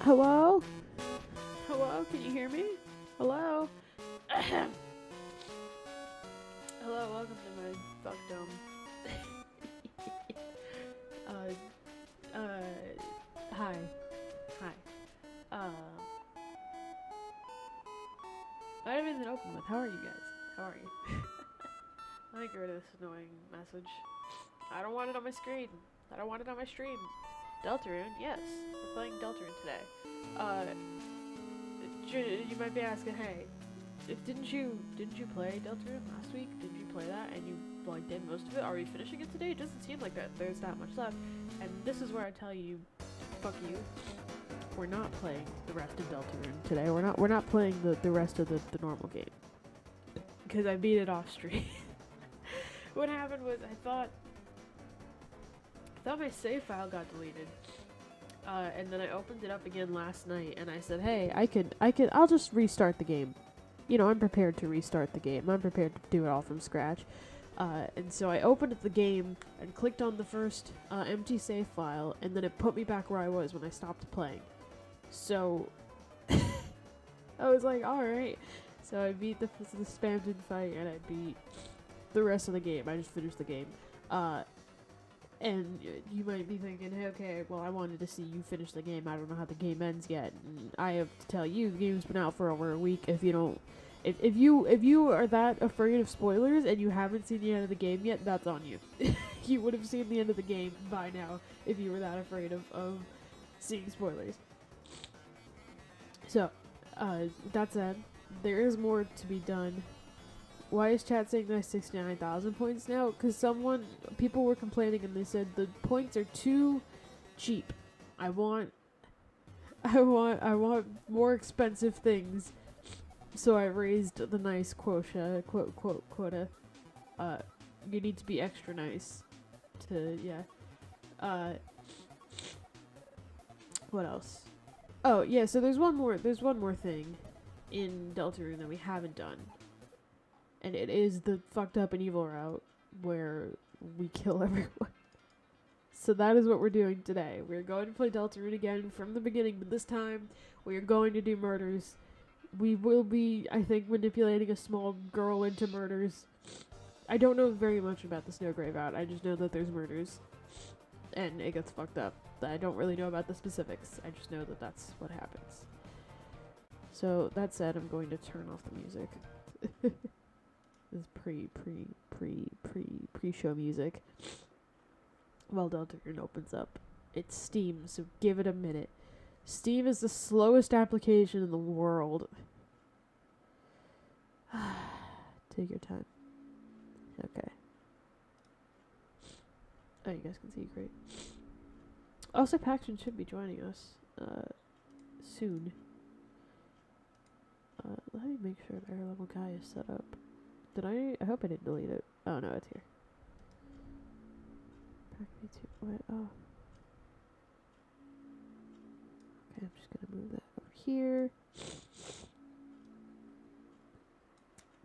Hello? Hello? Can you hear me? Hello? Hello, welcome to my fuckdom. Hi. Hi. I have anything to open with. How are you guys? How are you? Let me get rid of this annoying message. I don't want it on my screen. I don't want it on my stream. Deltarune, yes. We're playing Deltarune today. You might be asking, hey, didn't you play Deltarune last week? Didn't you play that and you like did most of it? Are we finishing it today? It doesn't seem like that there's that much left. And this is where I tell you, fuck you. We're not playing the rest of Deltarune today. We're not playing the rest of the normal game. Because I beat it off stream. What happened was I thought my save file got deleted. And then I opened it up again last night and I said, hey, I'll just restart the game. You know, I'm prepared to restart the game. I'm prepared to do it all from scratch. And so I opened up the game and clicked on the first empty save file, and then it put me back where I was when I stopped playing. So I was like, alright. So I beat the spammed fight and I beat the rest of the game. I just finished the game. And you might be thinking, hey, okay, well, I wanted to see you finish the game. I don't know how the game ends yet. And I have to tell you, the game's been out for over a week. If you are that afraid of spoilers and you haven't seen the end of the game yet, that's on you. You would have seen the end of the game by now if you were that afraid of seeing spoilers. So, that said, there is more to be done. Why is chat saying there's 69,000 points now? Because people were complaining and they said the points are too cheap. I want more expensive things. So I raised the nice quota. You need to be extra nice to, yeah. What else? Oh, yeah, so there's one more thing in Deltarune that we haven't done. And it is the fucked up and evil route where we kill everyone. So that is what we're doing today. We're going to play Deltarune again from the beginning, but this time we are going to do murders. We will be, I think, manipulating a small girl into murders. I don't know very much about the snowgrave route. I just know that there's murders. And it gets fucked up. I don't really know about the specifics. I just know that that's what happens. So, that said, I'm going to turn off the music. This is pre-show music. While Deltarune opens up. It's Steam, so give it a minute. Steam is the slowest application in the world. Take your time. Okay. Oh, you guys can see, great. Also, Paxton should be joining us soon. Let me make sure the air level guy is set up. I hope I didn't delete it. Oh no, it's here. Pack V2. Wait, oh. Okay, I'm just gonna move that over here.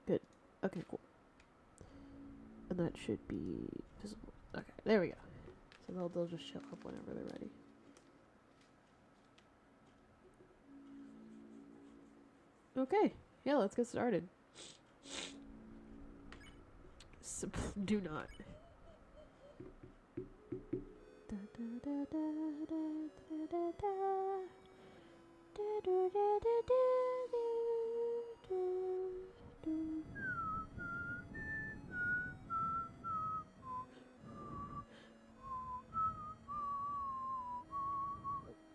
Good. Okay, cool. And that should be visible. Okay, there we go. So they'll just show up whenever they're ready. Okay, yeah, let's get started. Do not.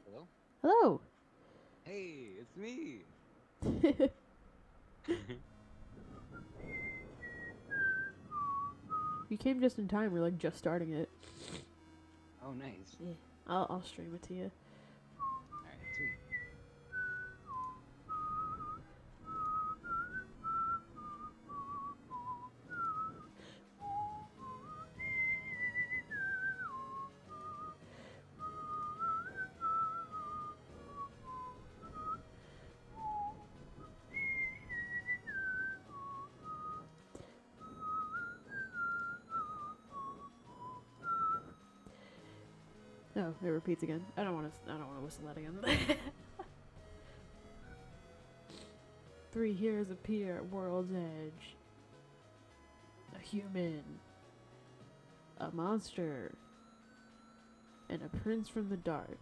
Hello? Hello. Hey, it's me. You came just in time. We're like just starting it. Oh, nice. Yeah, I'll stream it to you. Alright, sweet. Oh, it repeats again. I don't want to whistle that again. three heroes appear at World's Edge. A human, a monster, and a prince from the dark.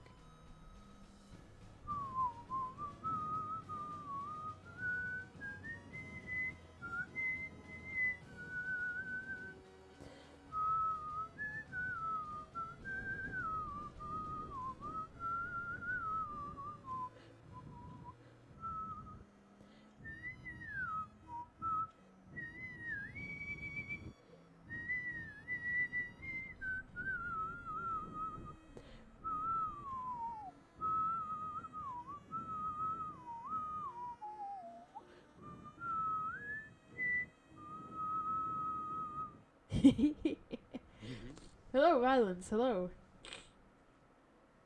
Hello, violence. Hello.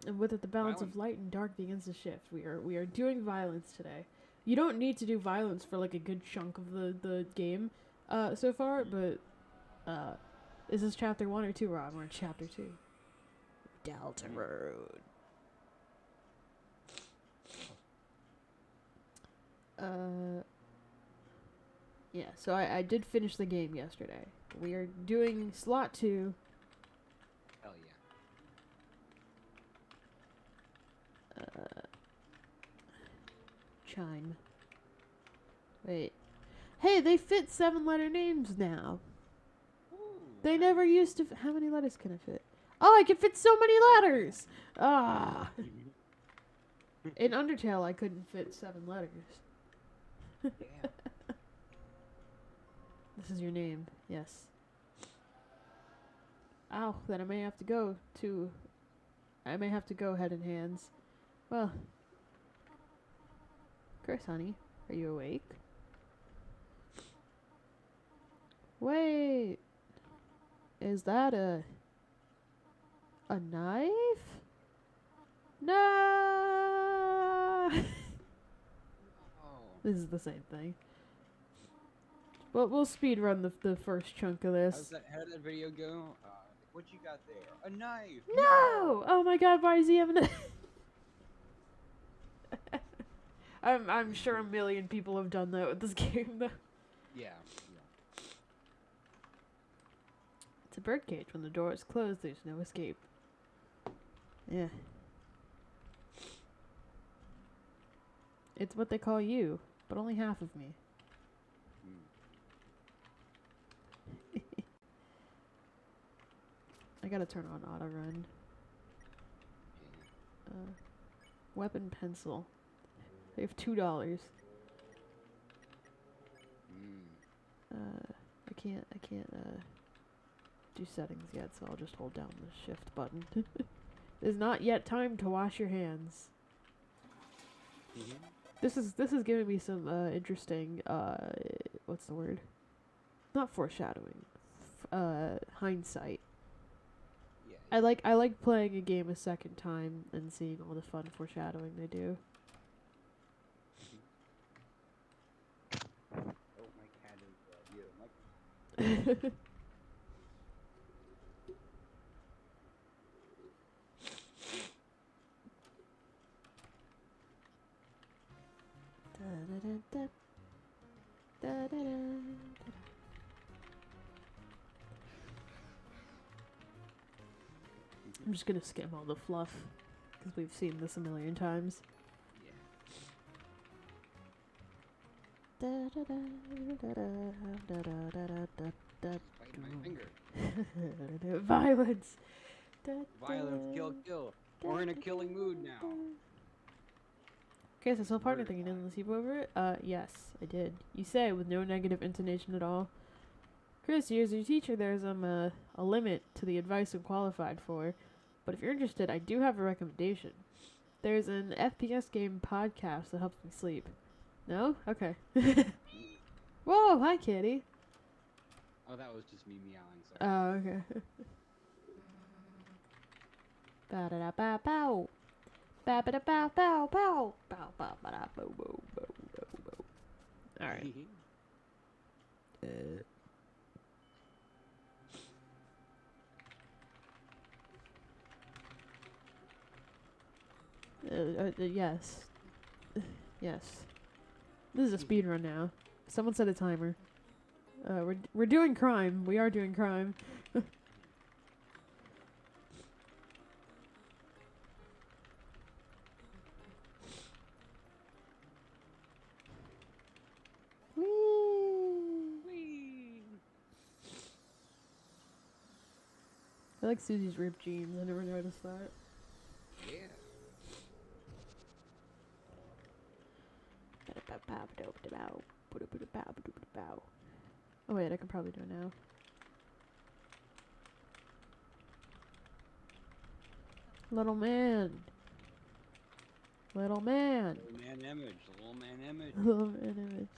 And with it, the balance of light and dark begins to shift. We are doing violence today. You don't need to do violence for like a good chunk of the game, so far. But is this chapter 1 or 2, Rob? We're in chapter 2. Deltarune. Yeah. So I did finish the game yesterday. We are doing slot 2. Hell yeah. Chime. Wait. Hey, they fit 7-letter names now. Ooh, They never used to. How many letters can I fit? Oh, I can fit so many letters! Ah. In Undertale, I couldn't fit 7 letters. Yeah. This is your name. Yes. Ow, then I may have to go to... I may have to go head in hands. Well... Chris, honey, are you awake? Wait... Is that a knife? No! Oh. This is the same thing. But we'll speed run the first chunk of this. How did that video go? What you got there? A knife! No! Oh my god, why is he having a... I'm sure a million people have done that with this game, though. Yeah. It's a birdcage. When the door is closed, there's no escape. Yeah. It's what they call you, but only half of me. I gotta turn on auto run. Weapon pencil. They have $2. I can't do settings yet, so I'll just hold down the shift button. It is not yet time to wash your hands. This is giving me some interesting what's the word? Not foreshadowing. Hindsight. Yeah. I like playing a game a second time and seeing all the fun foreshadowing they do. Oh, my cat is yeah. I'm just gonna skim all the fluff because we've seen this a million times. Bite my finger. Violence. Violence, kill. We're in a killing mood now. Okay, so still partner thing, you didn't sleep over it? Yes, I did. You say with no negative intonation at all. Chris, as your teacher, there's a limit to the advice I'm qualified for. But if you're interested, I do have a recommendation. There's an FPS game podcast that helps me sleep. No? Okay. Whoa, hi, kitty. Oh, that was just me meowing. Sorry. Oh, okay. Ba-da-da-ba-bow. Ba-ba-da-bow-bow-bow. Bow-ba-ba-da-bow-bow-bow-bow. Alright. Yes. Yes. This is a speed run now. Someone set a timer. We're doing crime. We are doing crime. Whee! I like Susie's ripped jeans. I never noticed that. Yeah. Oh wait, I can probably do it now. Little man. Little man. Little man image. Little man image. Little man image.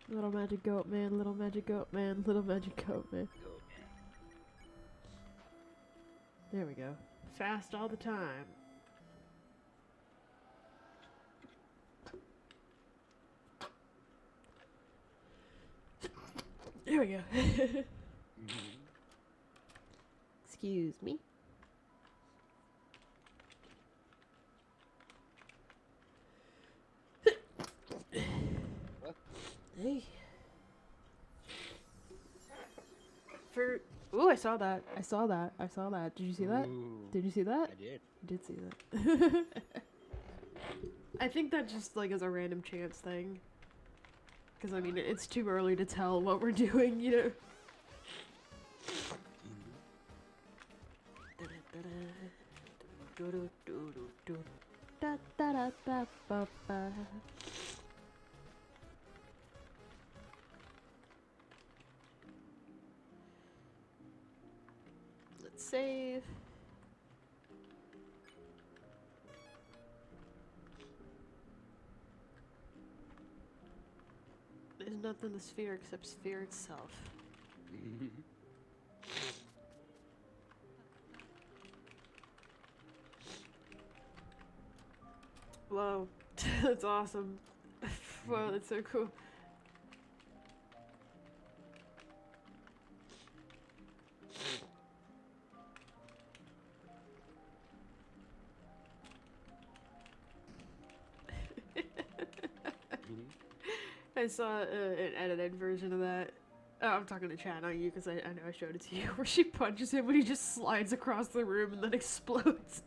Little magic goat man, little magic goat man, little magic goat man. There we go. Fast all the time. There we go. Excuse me. What? Hey. For ooh, I saw that. I saw that. I saw that. Did you see that? Ooh, Did you see that? I did. I did see that. I think that just like is a random chance thing. Because I mean, it's too early to tell what we're doing, you know. Let's save. There's nothing in the sphere except sphere itself. Whoa, that's awesome. Whoa, that's so cool. I saw an edited version of that. Oh, I'm talking to Chad, not you, because I know I showed it to you, where she punches him when he just slides across the room and then explodes.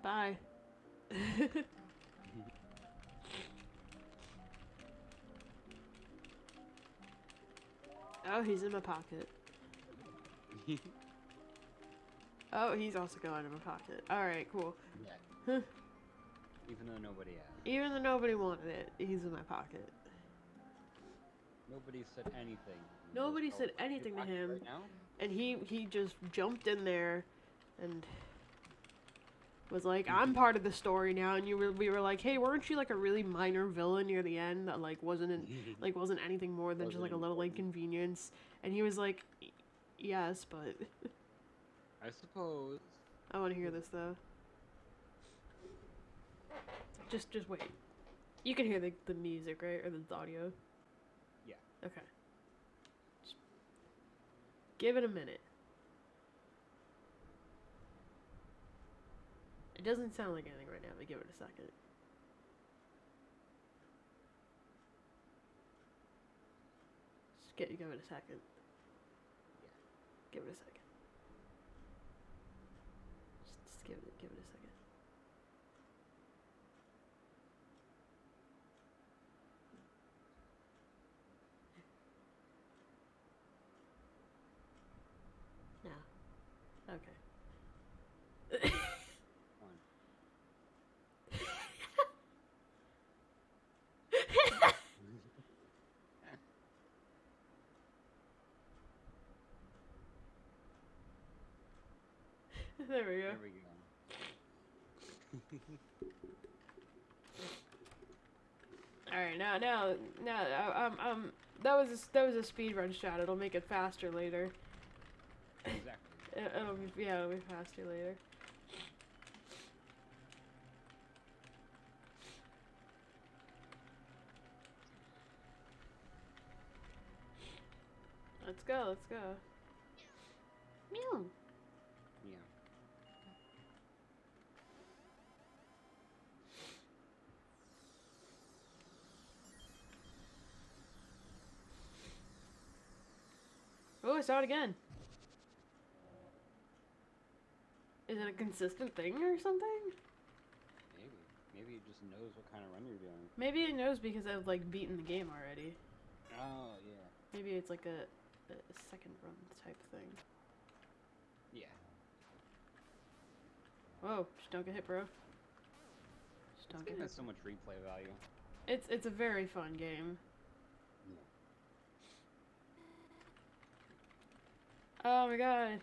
Bye. Oh, he's in my pocket. Oh, he's also going in my pocket. Alright, cool. Yeah. Even though nobody asked. Even though nobody wanted it, he's in my pocket. Nobody said anything. Nobody Just said told you anything to pocket him. Right now? And he just jumped in there and was like, I'm part of the story now. And we were like, hey, weren't you like a really minor villain near the end that like wasn't anything more than just like a little inconvenience? And he was like, yes, but I suppose. I want to hear this though. Just wait. You can hear the music, right? Or the audio? Yeah. Okay. Just give it a minute. It doesn't sound like anything right now, but give it a second. Just give it a second. Yeah. Give it a second. Just give it a second. No. Okay. One. There we go. There we go. All right, now, that was a speed run shot. It'll make it faster later. Exactly. It'll be faster later. Let's go. Let's go. Meow. Yeah. Oh, I saw it again. Is it a consistent thing or something? Maybe. Maybe it just knows what kind of run you're doing. Maybe it knows because I've like beaten the game already. Oh, yeah. Maybe it's like a second run type thing. Yeah. Whoa, just don't get hit, bro. Just don't This get game hit. has so much replay value. It's a very fun game. Yeah. Oh my god.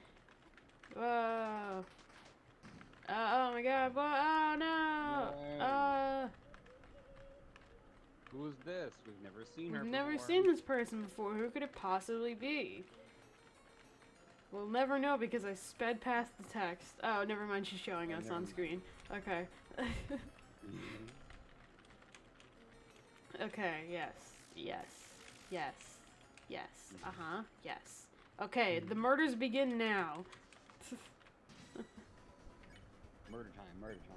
Whoa. Oh my god. Whoa. Oh no. Who is this? We've never seen her We've never before. seen this person before. Who could it possibly be? We'll never know because I sped past the text. Oh, never mind. She's showing us on screen. Okay. Okay. Yes. Yes. Yes. Yes. Uh-huh. Yes. Okay. The murders begin now. Murder time, murder time.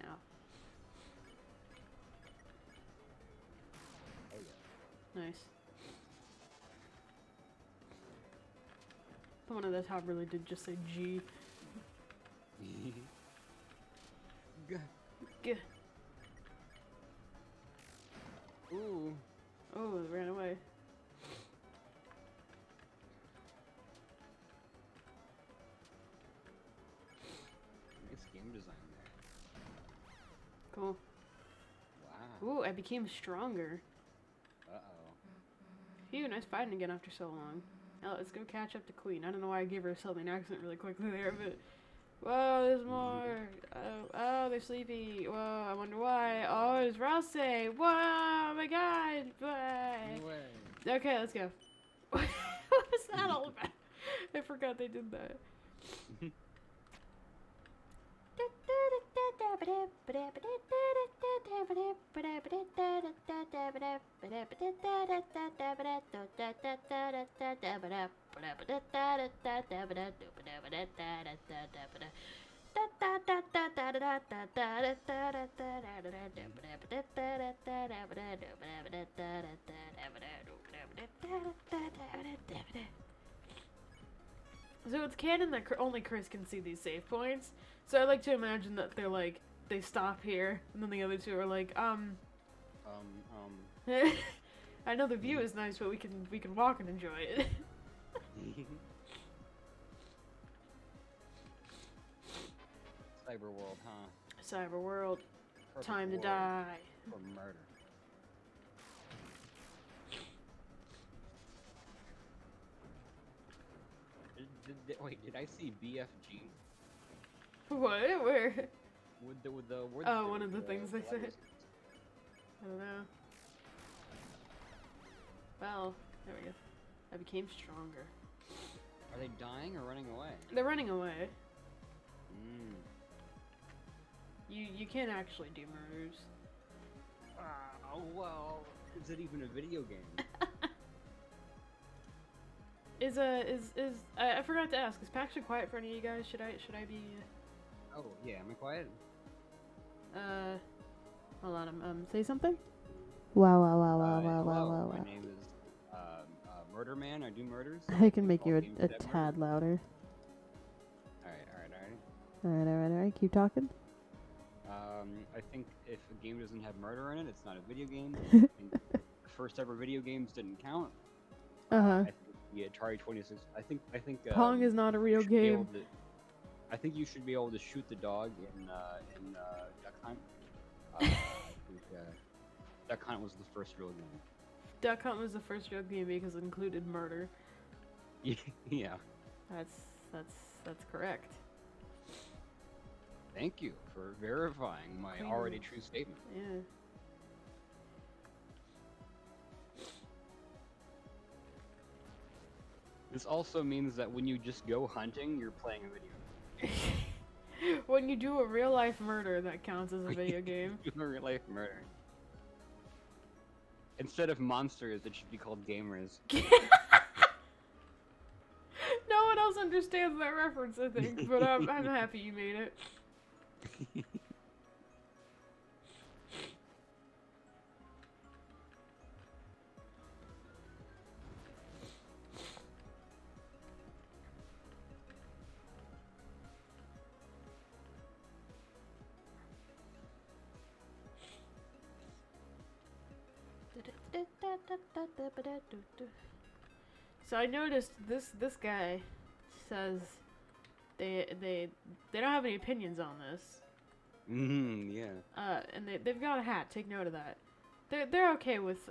Yeah. Oh yeah. Nice. The one at the top really did just say G. G. G. Ooh. Oh, it ran away. Nice game design there. Cool. Wow. Ooh, I became stronger. Uh-oh. Phew, nice fighting again after so long. Now let's go catch up to Queen. I don't know why I gave her a Southern accent really quickly there, but... Whoa, there's more! Oh, they're sleepy. Whoa, I wonder why. Oh, it's Rouse. Whoa, oh my god! Bye! No way. Okay, let's go. What was that all about? I forgot they did that. So it's canon that only Chris can see these save points. So I like to imagine that they're like, they stop here, and then the other two are like, I know the view is nice, but we can walk and enjoy it. Cyber world, huh? Cyber world, Perfect time to world die. for murder. Wait, did I see BFG? What? Where? With the word? Oh, one of the things they said. I don't know. Well, there we go. I became stronger. Are they dying or running away? They're running away. Mm. You can't actually do murders. Oh well, is it even a video game? I forgot to ask. Is Paxton quiet for any of you guys? Should I be? Oh yeah, am I quiet? Hold on. Say something. Wow. Hello, my name is Murder Man. I do murders. I can make All you games a that tad murder. louder. Alright. Alright. Keep talking. I think if a game doesn't have murder in it, it's not a video game. I think the first ever video games didn't count. I think the Atari 26. I think. Pong is not a real game. I think you should be able to shoot the dog in Duck Hunt. I think Duck Hunt was the first real game. Duck Hunt was the first real game because it included murder. Yeah. That's correct. Thank you for verifying my Queen. already true statement. Yeah. This also means that when you just go hunting, you're playing a video game. When you do a real life murder, that counts as a video game. Real life murder. Instead of monsters, it should be called gamers. No one else understands that reference, I think, but I'm happy you made it. So I noticed this guy says they don't have any opinions on this. Yeah. And they've got a hat. Take note of that. They're okay with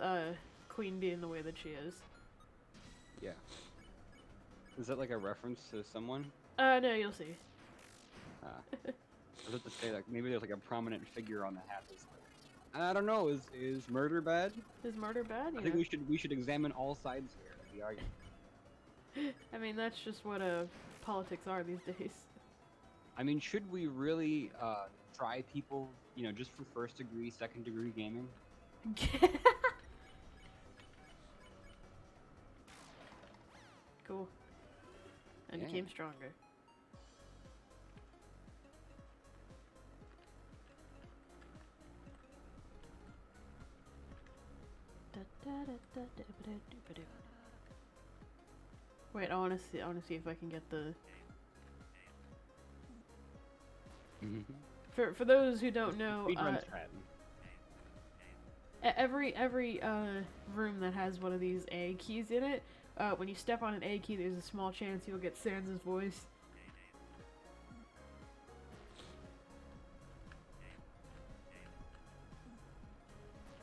Queen being the way that she is. Yeah. Is that like a reference to someone? No, you'll see. I was about to say, like, maybe there's like a prominent figure on the hat that's like, I don't know, is murder bad? Is murder bad? I think we should examine all sides here of the argument. I mean, that's just what politics are these days. I mean, should we really try people, you know, just for first degree, second degree gaming? Cool. And Yeah. became stronger. Wait, I wanna see if I can get the. For those who don't know, Speedrun strat. every room that has one of these A keys in it, when you step on an A key, there's a small chance you'll get Sans' voice.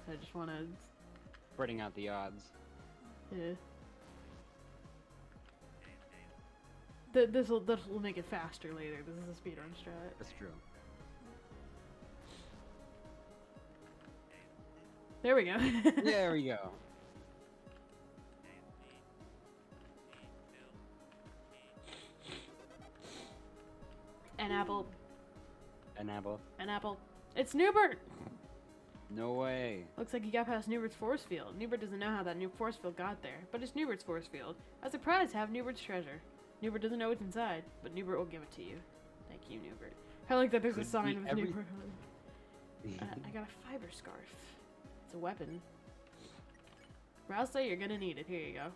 So I just wanna. Spreading out the odds. Yeah. This'll make it faster later. This is a speedrun strat. That's true. There we go. There we go. An apple. An apple. An apple. It's Newbert! No way. Looks like you got past Newbert's force field. Newbert doesn't know how that new force field got there, but it's Newbert's force field. I was surprised to have Newbert's treasure. Newbert doesn't know what's inside, but Newbert will give it to you. Thank you, Newbert. I like that there's a sign of Newbert. I got a fiber scarf. It's a weapon. Rouse, you're gonna need it. Here you go.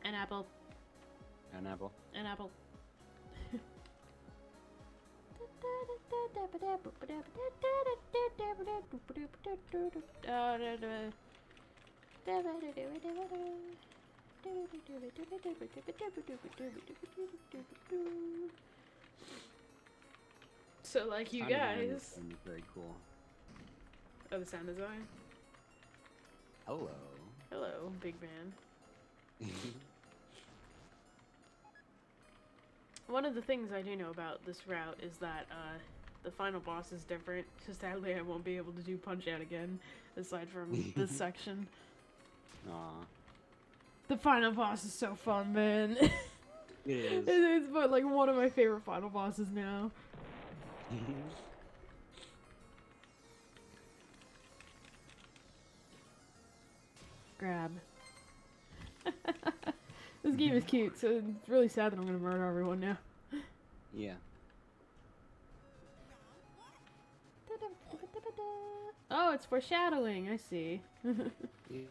An apple. An apple. An apple. So, like you guys. Very cool. Oh, the sound design. Hello. Hello, big man. One of the things I do know about this route is that the final boss is different. So sadly, I won't be able to do Punch Out again, aside from this section. Aw. The final boss is so fun, man. It is. It's but like one of my favorite final bosses now. Grab. This game is cute, so it's really sad that I'm gonna murder everyone now. Yeah. Oh, it's foreshadowing, I see. Yeah.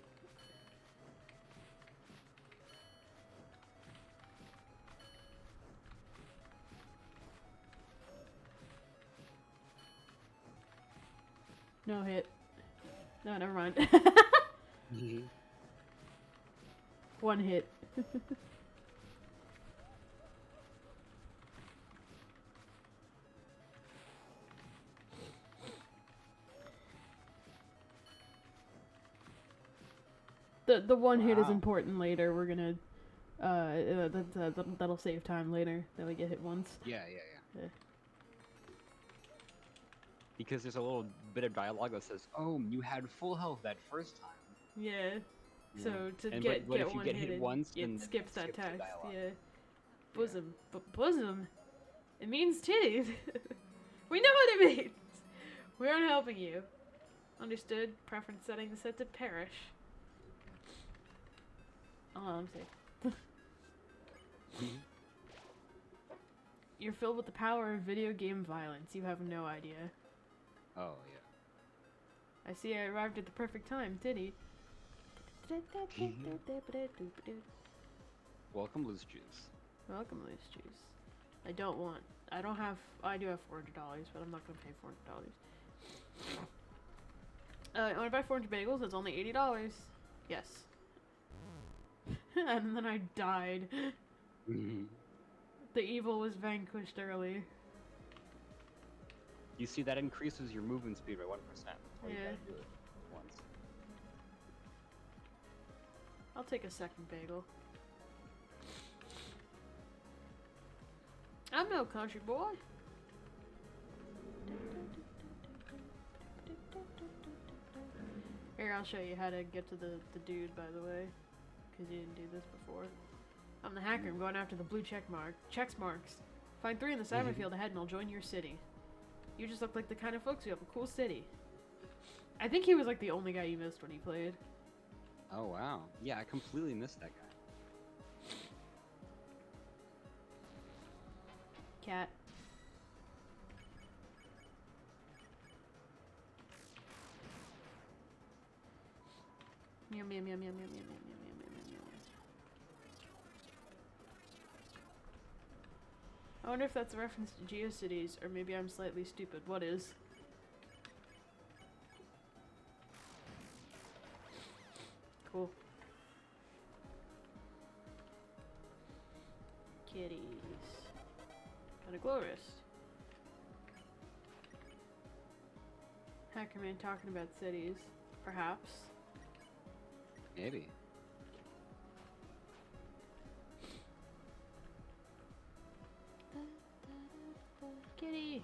No hit. No, never mind. One hit. The one hit is Wow. important later. We're gonna that'll save time later. That we get hit once. Yeah. Yeah. Because there's a little bit of dialogue that says, "Oh, you had full health that first time." Yeah. Yeah. So to And get but if you one get hit, hit once, it then skips that the text. dialogue. Yeah. Bosom. Bosom. It means titties. We know what it means. We aren't helping you. Understood. Preference settings set to perish. Oh, I'm safe. Mhm. You're filled with the power of video game violence. You have no idea. Oh yeah. I see I arrived at the perfect time, titty. Welcome, loose juice. Welcome, loose juice. I do have $400, but I'm not gonna pay $400. I wanna buy 400 bagels, it's only $80. Yes. And then I died. The evil was vanquished early. You see, that increases your movement speed by 1%. All you Yeah. gotta do it once. I'll take a second bagel. I'm no country boy. Here, I'll show you how to get to the dude, by the way. Because you didn't do this before. I'm the hacker. I'm going after the blue check marks. Find 3 in the cyber field ahead and I'll join your city. You just look like the kind of folks who have a cool city. I think he was like the only guy you missed when he played. Oh wow. Yeah, I completely missed that guy. Cat. Meow meow meow meow meow meow meow meow meow meow meow. I wonder if that's a reference to GeoCities, or maybe I'm slightly stupid. What is? Cool. Kitties. Got a glow wrist. Hacker man talking about cities. Perhaps. Maybe. Kitty!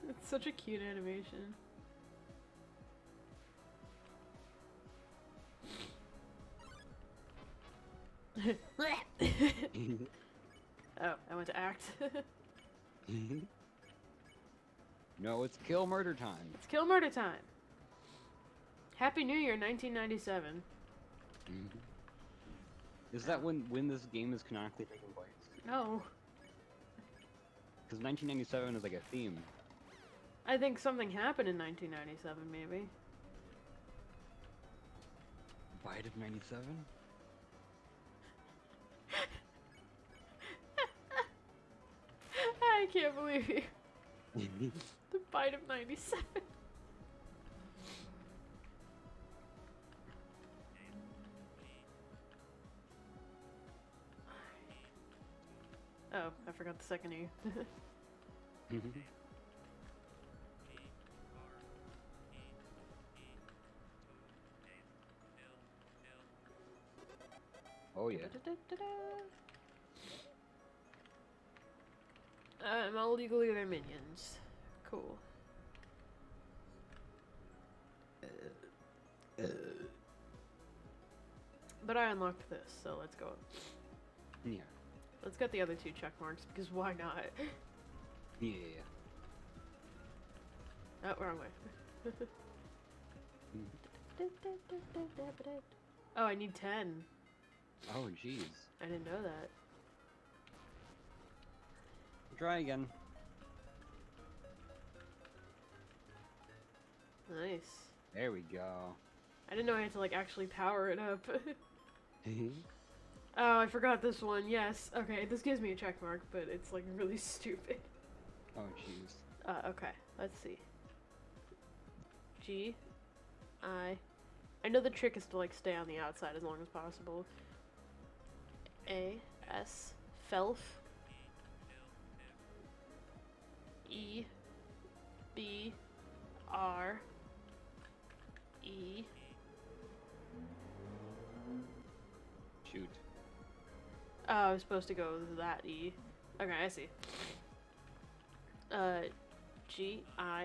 It's such a cute animation. Oh, I went to act. No, it's kill murder time. It's kill murder time. Happy New Year, 1997. Is that when this game is canonically taking place? No. Because 1997 is like a theme. I think something happened in 1997, maybe. Bite of 97? I can't believe you. The bite of 97. Oh, I forgot the second E. Oh yeah. I'm all legally their minions. Cool. But I unlocked this, so let's go. Yeah. Let's get the other 2 check marks, because why not? Yeah. Oh, wrong way. Oh, I need 10. Oh jeez. I didn't know that. Try again. Nice. There we go. I didn't know I had to, like, actually power it up. Oh, I forgot this one. Yes. Okay, this gives me a check mark, but it's, like, really stupid. Oh jeez. Okay. Let's see. G. I. I know the trick is to, like, stay on the outside as long as possible. A. S. Felf. E. B. R. E. Oh, I was supposed to go with that E. Okay, I see. Gifelefber.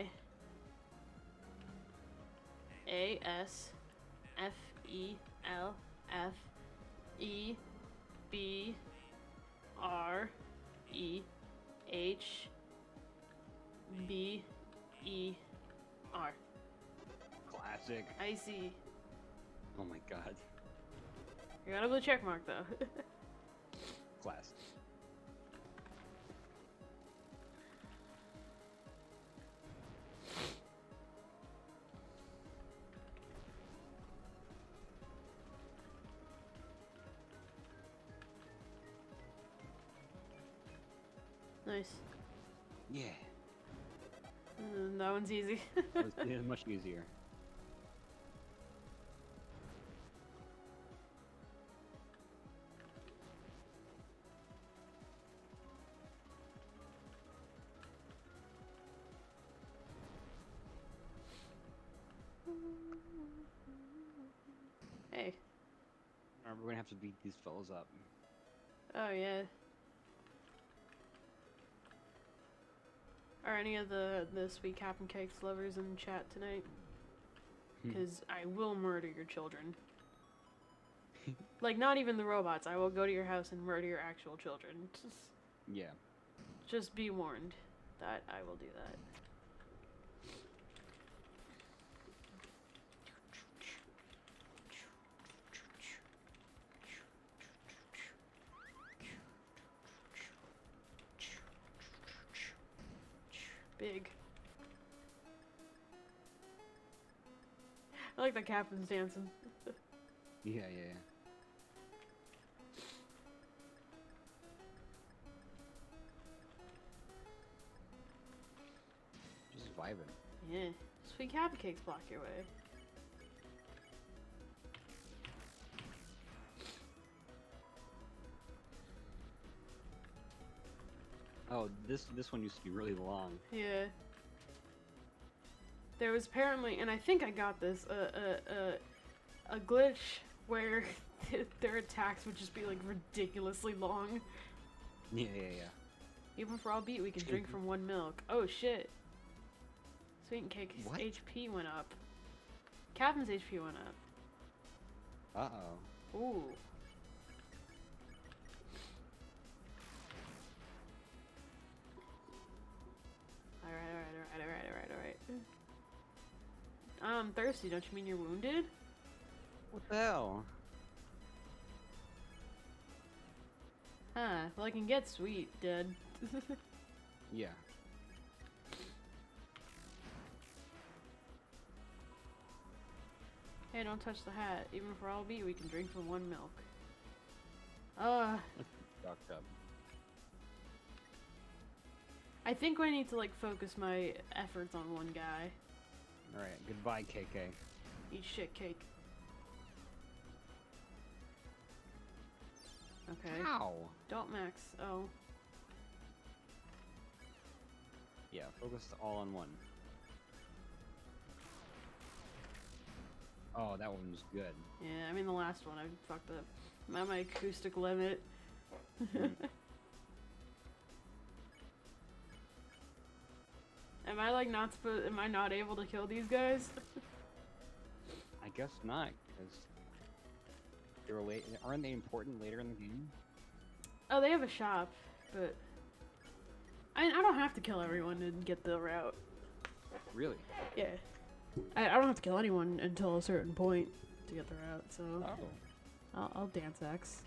Classic. I see. Oh my god. You got a blue check mark though. Classic. Nice. Yeah. That one's easy. It's much easier. Hey. We're gonna have to beat these fellas up. Oh yeah. Are any of the Sweet Cap'n Cakes lovers in chat tonight? Because I will murder your children. Like, not even the robots. I will go to your house and murder your actual children. Yeah. Just be warned that I will do that. Big. I like the captain's dancing. Yeah. Just vibing. Yeah. Sweet Cap'n Cakes block your way. Oh, this one used to be really long. Yeah. There was apparently, and I think I got this, a glitch where their attacks would just be like ridiculously long. Yeah. Even for all beat, we can drink from one milk. Oh shit. Sweet and Cake's HP went up. Captain's HP went up. Uh-oh. Ooh. Alright. I'm thirsty, don't you mean you're wounded? What the hell? Huh, well I can get sweet, dead. Yeah. Hey, don't touch the hat. Even for all beat, we can drink from one milk. Fucked up. I think I need to like focus my efforts on one guy. Alright, goodbye, KK. Eat shit cake. Okay. Ow! Don't max. Oh. Yeah, focus all on one. Oh, that one was good. Yeah, I mean the last one I fucked up. I'm at my acoustic limit. Am I like not supposed? Am I not able to kill these guys? I guess not, because they're late. Aren't they important later in the game? Oh, they have a shop, but I don't have to kill everyone to get the route. Really? Yeah, I don't have to kill anyone until a certain point to get the route. So I'll dance X.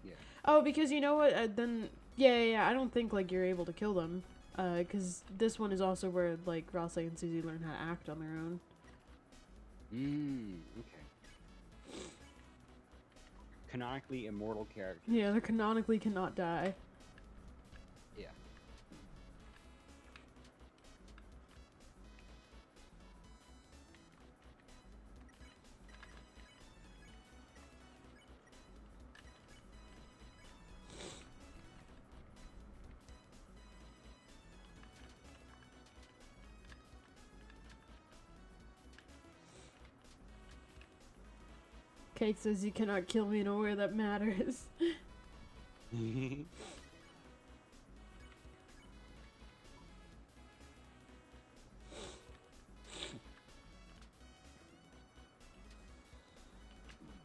Yeah. Oh, because you know what? Then yeah. I don't think like you're able to kill them. Because this one is also where, like, Ralsei and Susie learn how to act on their own. Okay. Canonically immortal characters. Yeah, they canonically cannot die. Yeah. Kate says you cannot kill me in a way that matters.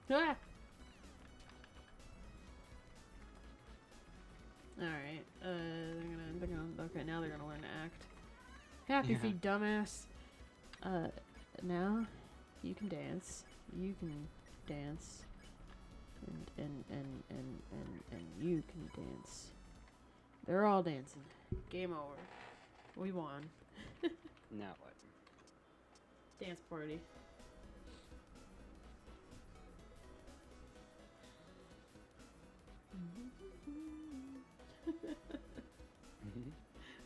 Ah! Alright, okay, now they're gonna learn to act. Happy feet, dumbass. Now, you can dance. You can dance. And you can dance. They're all dancing. Game over. We won. Now what? Dance party.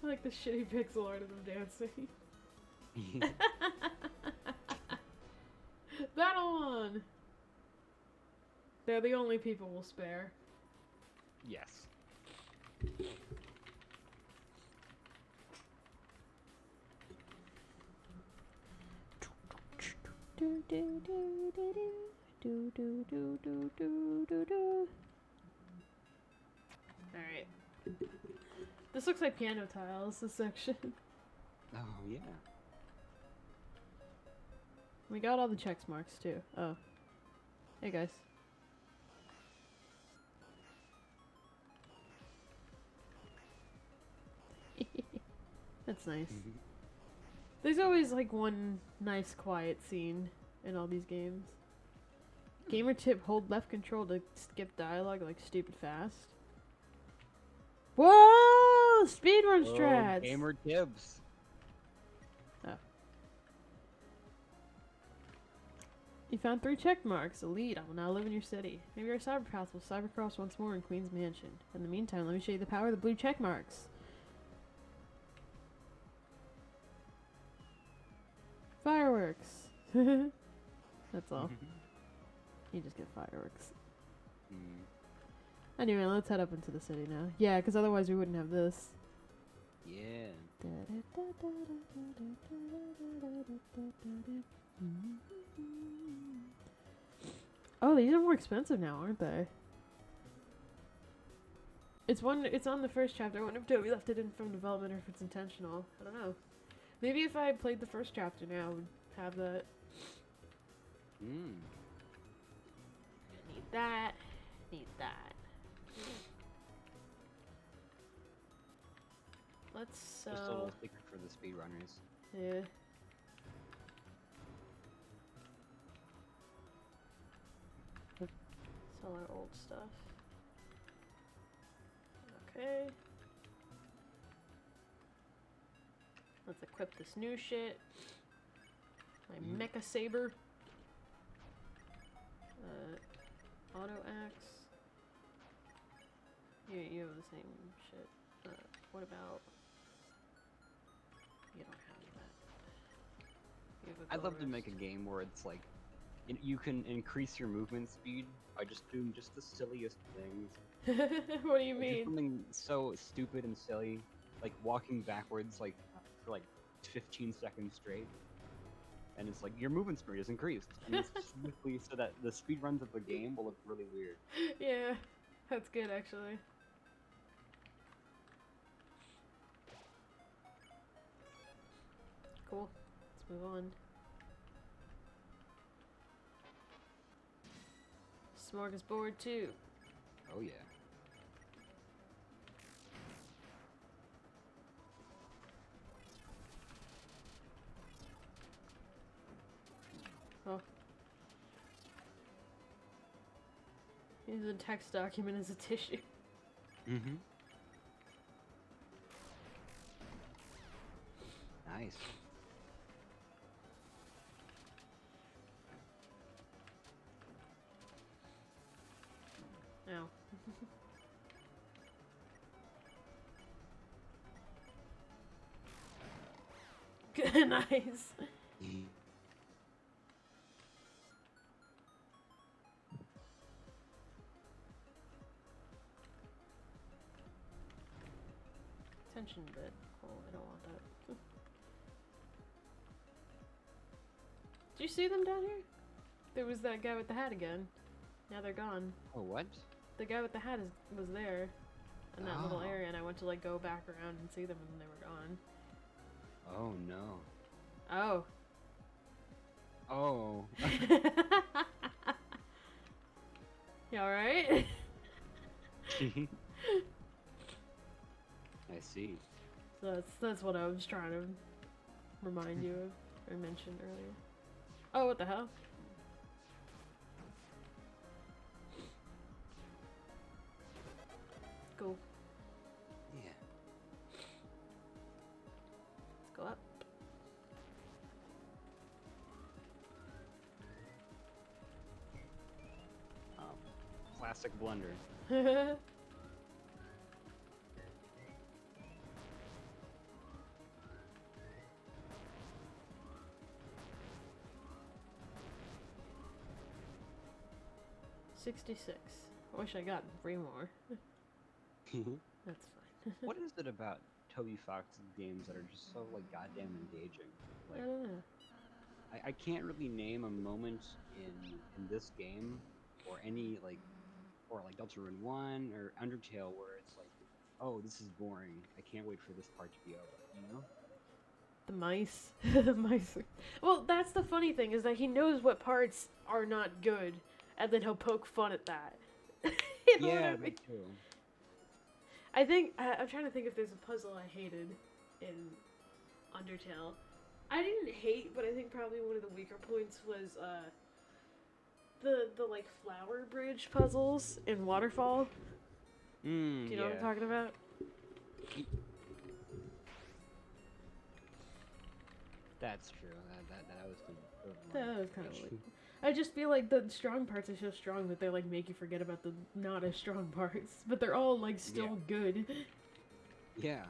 I like the shitty pixel art of them dancing. Battle on! They're the only people we'll spare. Yes. Alright. This looks like piano tiles, this section. Oh, yeah. We got all the check marks, too. Oh. Hey, guys. That's nice. There's always, like, one nice, quiet scene in all these games. Gamer tip, hold left control to skip dialogue like stupid fast. Whoa! Speedrun strats! Gamer tips. Oh. You found 3 check marks. Elite, I will now live in your city. Maybe our cyberpath will cybercross once more in Queen's Mansion. In the meantime, let me show you the power of the blue check marks. Fireworks. That's all. You just get fireworks. Anyway, let's head up into the city now. Yeah, because otherwise we wouldn't have this. Yeah. Oh, these are more expensive now, aren't they? It's on the first chapter. I wonder if we left it in from development or if it's intentional. I don't know. Maybe if I had played the first chapter now, I would have that. Need that. Need that. Let's Just a little secret for the speedrunners. Yeah. Sell our old stuff. Okay. Let's equip this new shit. My mecha saber. Auto axe. You have the same shit. What about? You don't have that. You have a I'd love to bow make a wrist. game where it's like, you can increase your movement speed by just doing just the silliest things. What do you Like, mean? just something so stupid and silly, like walking backwards like for like 15 seconds straight. And it's like your movement speed is increased, and it's specifically so that the speed runs of the game will look really weird. Yeah, that's good actually. Cool. Let's move on. Smorgasbord 2. Oh yeah. Oh. Use a text document as a tissue. Mm-hmm. Nice. Ow. Nice. Tension bit. Oh, I don't want that. Do you see them down here? there was that guy with the hat again. Now they're gone. Oh, what? The guy with the hat was there in that little Oh. area, and I went to like go back around and see them, and they were gone. Oh no. Oh. Oh. You alright? I see. So that's what I was trying to remind you of, or mention earlier. Oh, what the hell? Cool. Yeah. Let's go up. Classic blunder. 66. I wish I got 3 more. That's fine. What is it about Toby Fox's games that are just so like goddamn engaging? I Like don't know. I can't really name a moment in this game or any like Deltarune 1 or Undertale where it's like, oh, this is boring. I can't wait for this part to be over, you know? The mice. The mice. Well, that's the funny thing, is that he knows what parts are not good, and then he'll poke fun at that. You know what I Yeah, mean? me too. I think, I'm trying to think if there's a puzzle I hated in Undertale. I didn't hate, but I think probably one of the weaker points was, the like, flower bridge puzzles in Waterfall. Do you know what I'm talking about? That's true. That was That was kind of like... I just feel like the strong parts are so strong that they, like, make you forget about the not as strong parts. But they're all, like, still good. Yeah.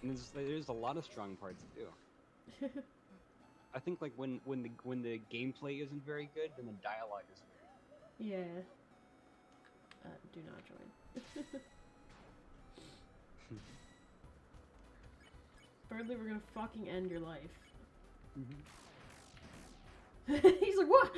And there's a lot of strong parts too. I think like when the gameplay isn't very good, then the dialogue is very good. Yeah. Do not join. Thirdly, we're gonna fucking end your life. He's like, what?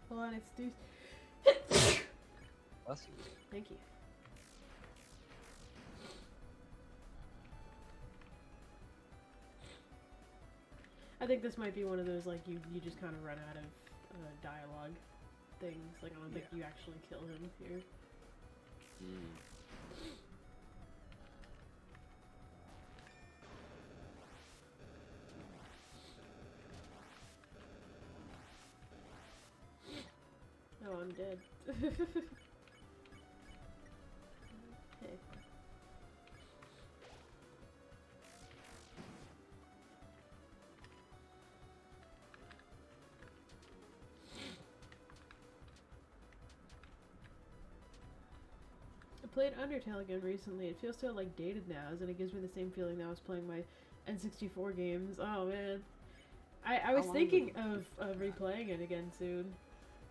Hold on, it's due. Bless you. Thank you. I think this might be one of those, like, you just kind of run out of dialogue things. Like, I don't think you actually kill him here. Oh, I'm dead. Okay. I played Undertale again recently. It feels so, like, dated now, and it gives me the same feeling that I was playing my N64 games. Oh, man. I was thinking of replaying it again soon.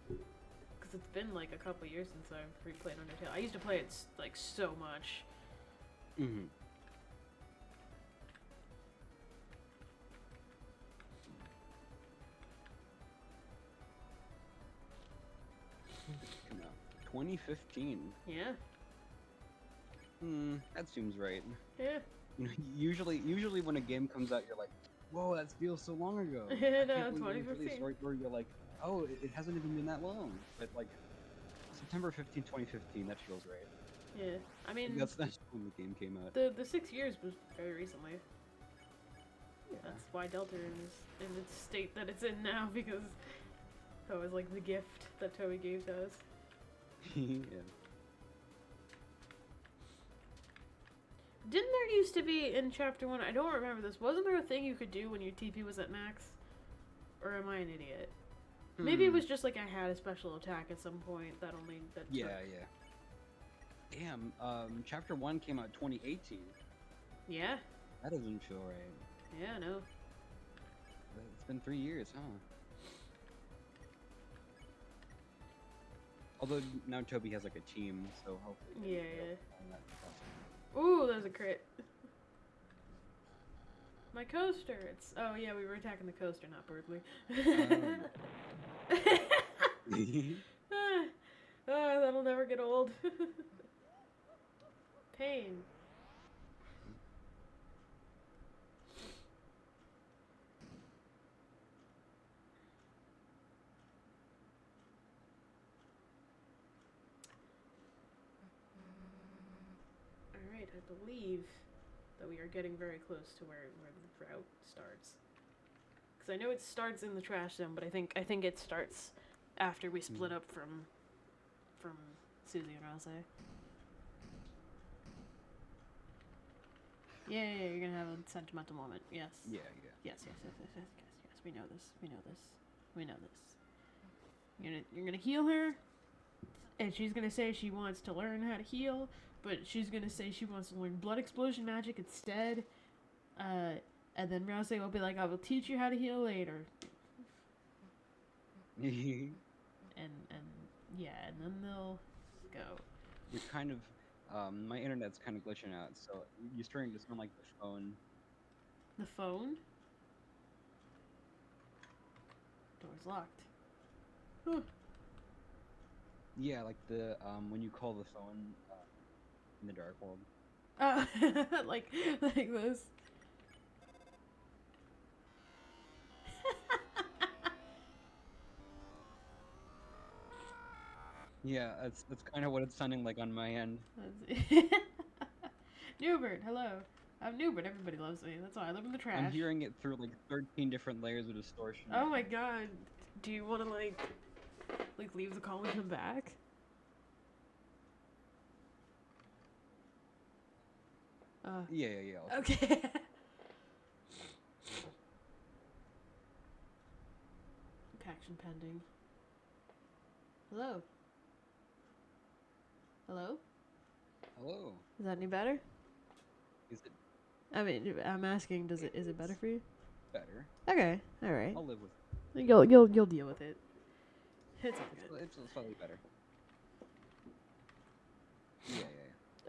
Because it's been, like, a couple years since I've replayed Undertale. I used to play it, like, so much. No. 2015. Yeah. That seems right. Yeah. You know, usually when a game comes out, you're like, whoa, that feels so long ago. No, I can't believe 2015. it's really where you're like, oh, it hasn't even been that long. But like, September 15, 2015, that feels right. Yeah. I mean, That's when the game came out. the 6 years was very recently. Yeah. That's why Deltarune is in its state that it's in now, because that was like the gift that Toby gave to us. Yeah. Didn't there used to be in Chapter 1, I don't remember this, wasn't there a thing you could do when your TP was at max? Or am I an idiot? Maybe it was just like I had a special attack at some point that only... Yeah. Damn, Chapter 1 came out 2018. Yeah? That doesn't feel right. Yeah, no. It's been 3 years, huh? Although now Toby has like a team, so hopefully. Yeah, they'll yeah. find that costume. Ooh, there's a crit. My coaster. It's. Oh yeah, we were attacking the coaster, not Berkeley. Ah, that'll never get old. Pain. Alright, I believe that we are getting very close to where the route starts. Because I know it starts in the trash zone, but I think it starts after we split up from Susie and Rose. Yeah, you're gonna have a sentimental moment. Yes. Yeah. Yes. We know this. You're gonna heal her, and she's gonna say she wants to learn how to heal, but she's gonna say she wants to learn blood explosion magic instead. And then Rouse will be like, "I will teach you how to heal later." and then they'll go. You're kind of, my internet's kind of glitching out, so you're starting to sound like the phone. The phone? Door's locked. Huh. Yeah, like the when you call the phone in the dark world. Oh, like this. Yeah, that's kind of what it's sounding like on my end. Newbert, hello. I'm Newbert. Everybody loves me. That's why I live in the trash. I'm hearing it through like 13 different layers of distortion. Oh my god. Do you want to like leave the call and come back? Yeah. Okay. Action pending. Hello. Hello? Hello. Is that any better? Is it I mean, I'm asking, is it better for you? better? Okay, all right. I'll live with it. You'll deal with it. It's all good. It's slightly better. Yeah.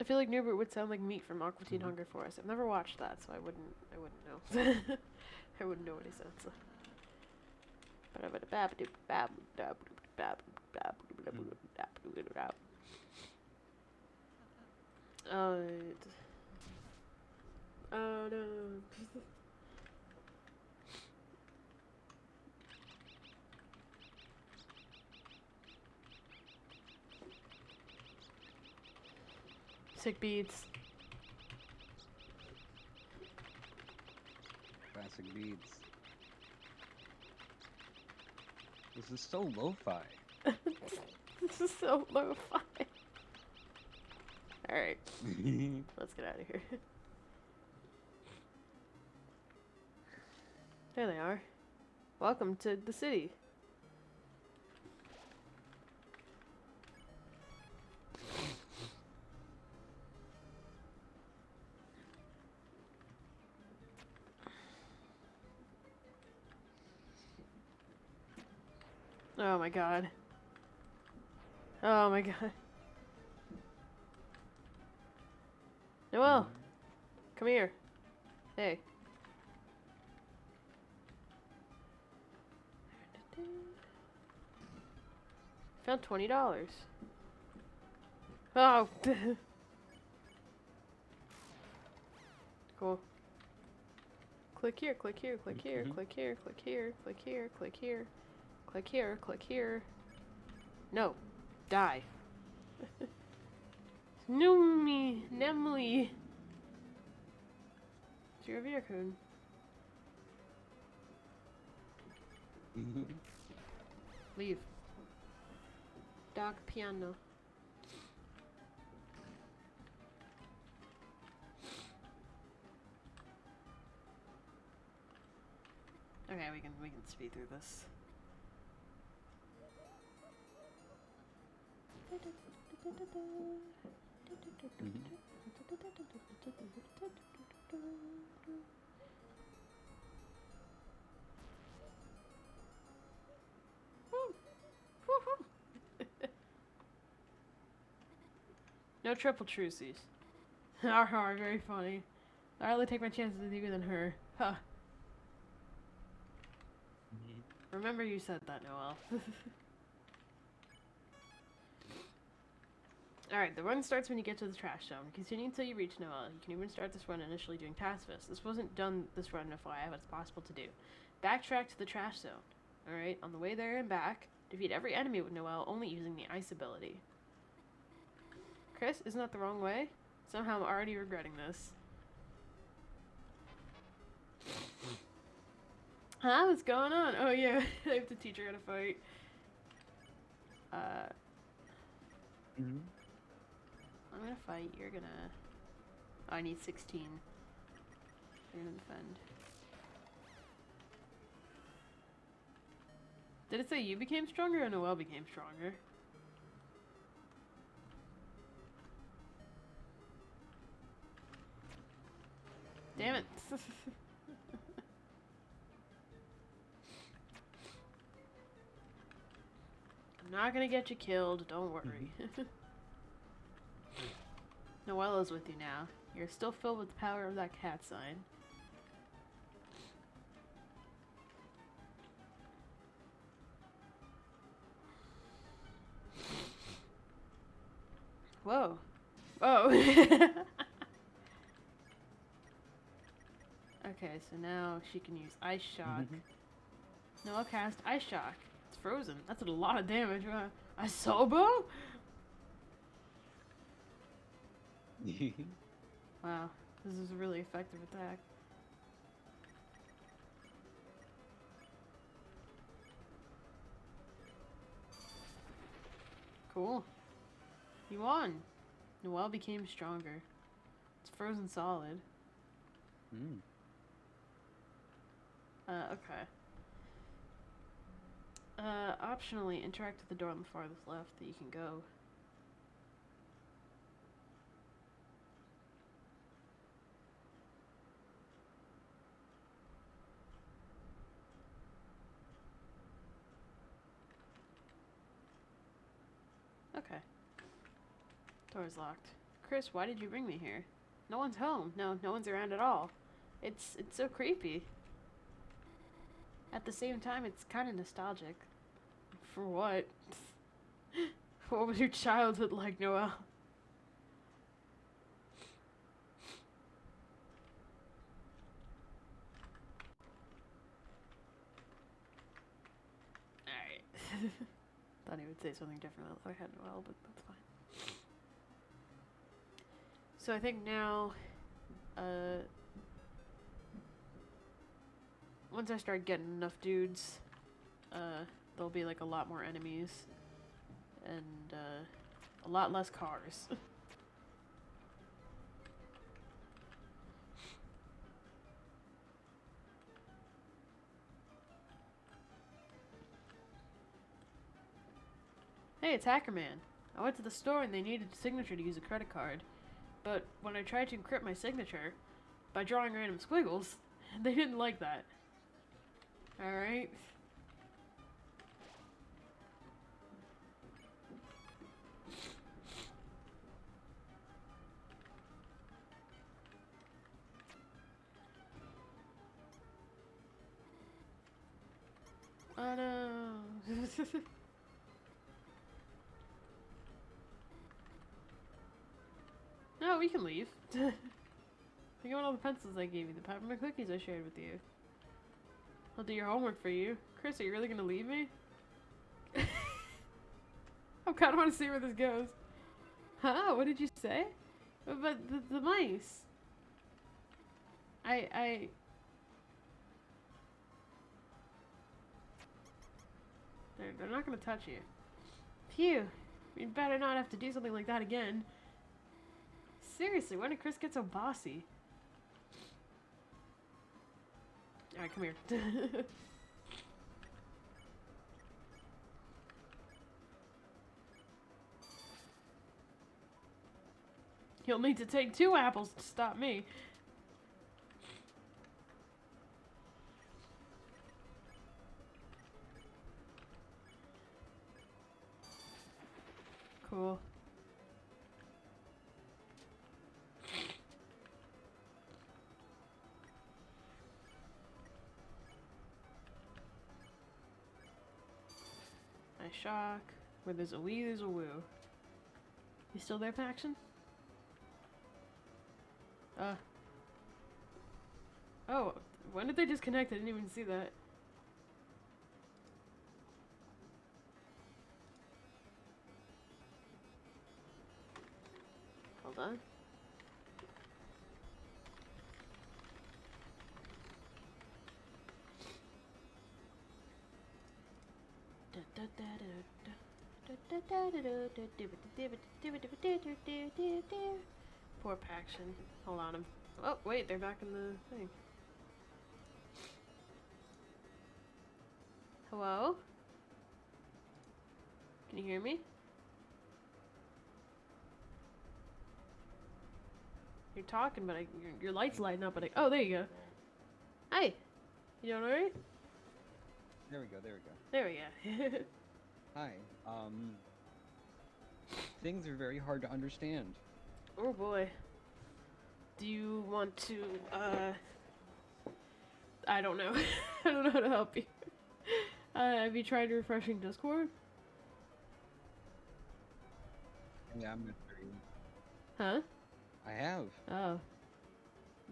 I feel like Newbert would sound like meat from Aqua Teen Hunger Force. I've never watched that, so I wouldn't know. I wouldn't know what he sounds like. Oh no. Sick beats. Classic beats. This is so lo-fi. This is so lo-fi. Alright. Let's get out of here. There they are. Welcome to the city. Oh my god. Oh my god. Noelle! Come here. Hey. Found $20. Oh! Cool. Click here, click here, click here, click here, click here, click here, click here. Click here, click here. No. Die. Numi, Nemly. It's your Virkun. Leave. Dark piano. Okay, we can speed through this. No triple truces. Har, very funny. I'd rather take my chances with you than her. Huh. Remember you said that, Noelle. Alright, the run starts when you get to the trash zone. Continue until you reach Noelle. You can even start this run initially doing pacifist. This wasn't done this run, FYI, but it's possible to do. Backtrack to the trash zone. Alright, on the way there and back, defeat every enemy with Noelle, only using the ice ability. Chris, isn't that the wrong way? Somehow I'm already regretting this. Huh? What's going on? Oh yeah, I have to teach her how to fight. I'm gonna fight, you're gonna... Oh, I need 16. You're gonna defend. Did it say you became stronger or Noelle became stronger? Damn it. I'm not gonna get you killed, don't worry. Noella's with you now. You're still filled with the power of that cat sign. Whoa. Oh. Okay, so now she can use Ice Shock. Noelle cast Ice Shock. It's frozen. That's a lot of damage. Isobo? Wow, this is a really effective attack. Cool. You won. Noelle became stronger. It's frozen solid. Okay. Optionally, interact with the door on the farthest left that you can go. Okay. Door's locked. Chris, why did you bring me here? No one's home. No one's around at all. It's so creepy. At the same time, it's kind of nostalgic. For what? What was your childhood like, Noelle? Alright. Thought he would say something different if I had Noelle, but that's fine. So I think now, once I start getting enough dudes, there'll be like a lot more enemies, and a lot less cars. Hey, it's Hacker Man. I went to the store and they needed a signature to use a credit card. But when I tried to encrypt my signature by drawing random squiggles, they didn't like that. Alright? Oh no. No, we can leave. Think about all the pencils I gave you, the peppermint cookies I shared with you. I'll do your homework for you. Chris, are you really gonna leave me? I kinda wanna see where this goes. Huh? What did you say? But the mice. They're not gonna touch you. Phew. You'd better not have to do something like that again. Seriously, when did Chris get so bossy? Alright, come here. You'll need to take 2 apples to stop me. Cool. I shock. Where there's a wee, there's a woo. You still there, Paxton? Oh, when did they disconnect? I didn't even see that. Hold on. Poor Paxton. Hold on. Oh, wait, they're back in the thing. Hello? Can you hear me? You're talking, but your light's lighting up, but oh, there you go. Hi! You doing alright? There we go, there we go. There we go. Hi. Things are very hard to understand. Oh boy. Do you want to, I don't know. I don't know how to help you. Have you tried refreshing Discord? Yeah, I'm gonna tell you. Huh? I have. Oh.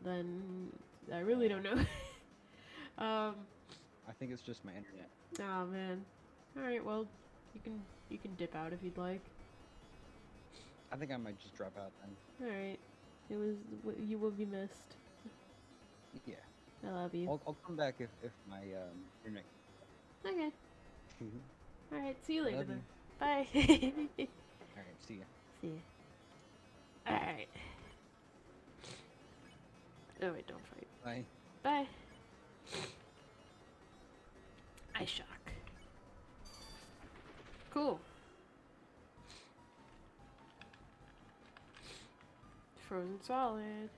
Then I really don't know. I think it's just my internet. Oh man. Alright, well, you can dip out if you'd like. I think I might just drop out then. Alright. You will be missed. Yeah. I love you. I'll come back if my internet. Okay. Alright, see you later Love then. you. Bye. Alright, see ya. See ya. Alright. Oh wait, don't fight. Bye. Bye. I shock. Cool. Frozen solid.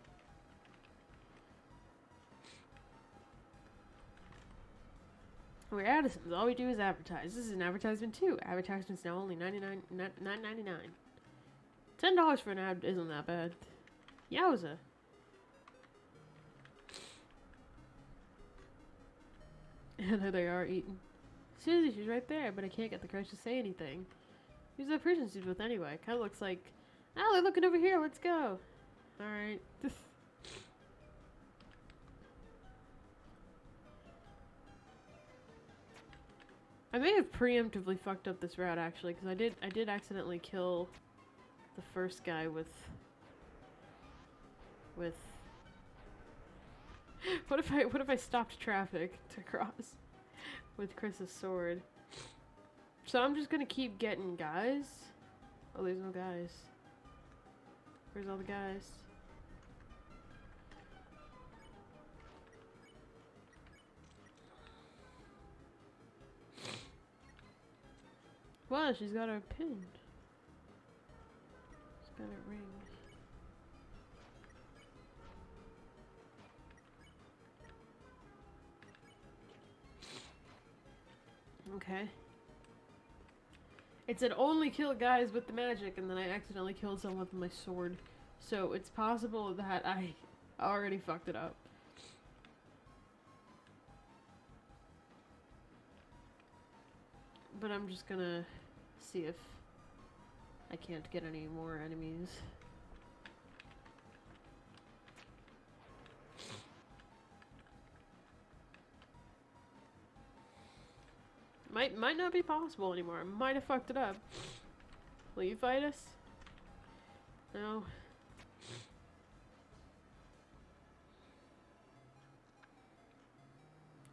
We're Addisons. All we do is advertise. This is an advertisement too. Advertisements now only $9.99. $10 for an ad isn't that bad. Yowza. And there they are eating. Susie, she's right there, but I can't get the courage to say anything. Who's that person she's with anyway? Kind of looks like... Oh, they're looking over here. Let's go. Alright. I may have preemptively fucked up this route actually, because I did accidentally kill the first guy with what if I stopped traffic to cross with Chris's sword? So I'm just gonna keep getting guys. Oh, there's no guys. Where's all the guys? Wow, she's got her pinned. She's got her ring. Okay. It said only kill guys with the magic, and then I accidentally killed someone with my sword. So it's possible that I already fucked it up. But I'm just gonna see if I can't get any more enemies. Might not be possible anymore. I might have fucked it up. Will you fight us? No.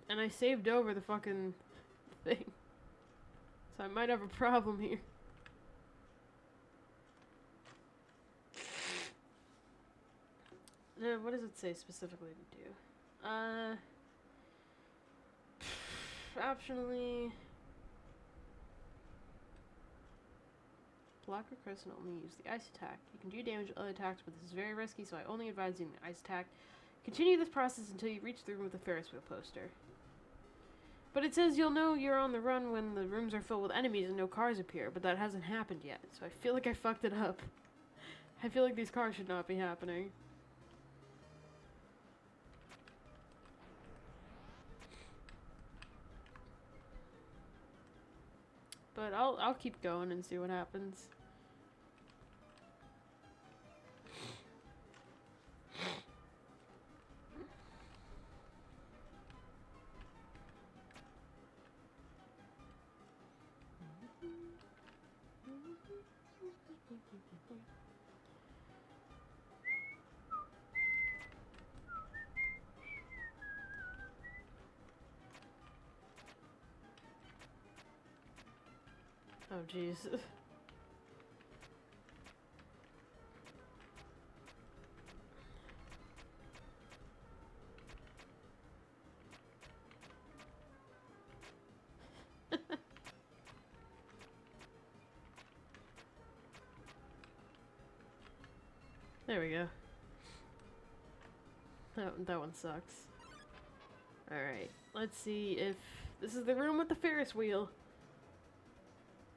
And I saved over the fucking thing. So I might have a problem here. What does it say specifically to do? Optionally... Block or Chris and only use the ice attack. You can do damage with other attacks, but this is very risky, so I only advise using the ice attack. Continue this process until you reach the room with the Ferris wheel poster. But it says you'll know you're on the run when the rooms are filled with enemies and no cars appear, but that hasn't happened yet, so I feel like I fucked it up. I feel like these cars should not be happening. but I'll keep going and see what happens. Oh, jeez. There we go. That one sucks. Alright, let's see if... This is the room with the Ferris wheel.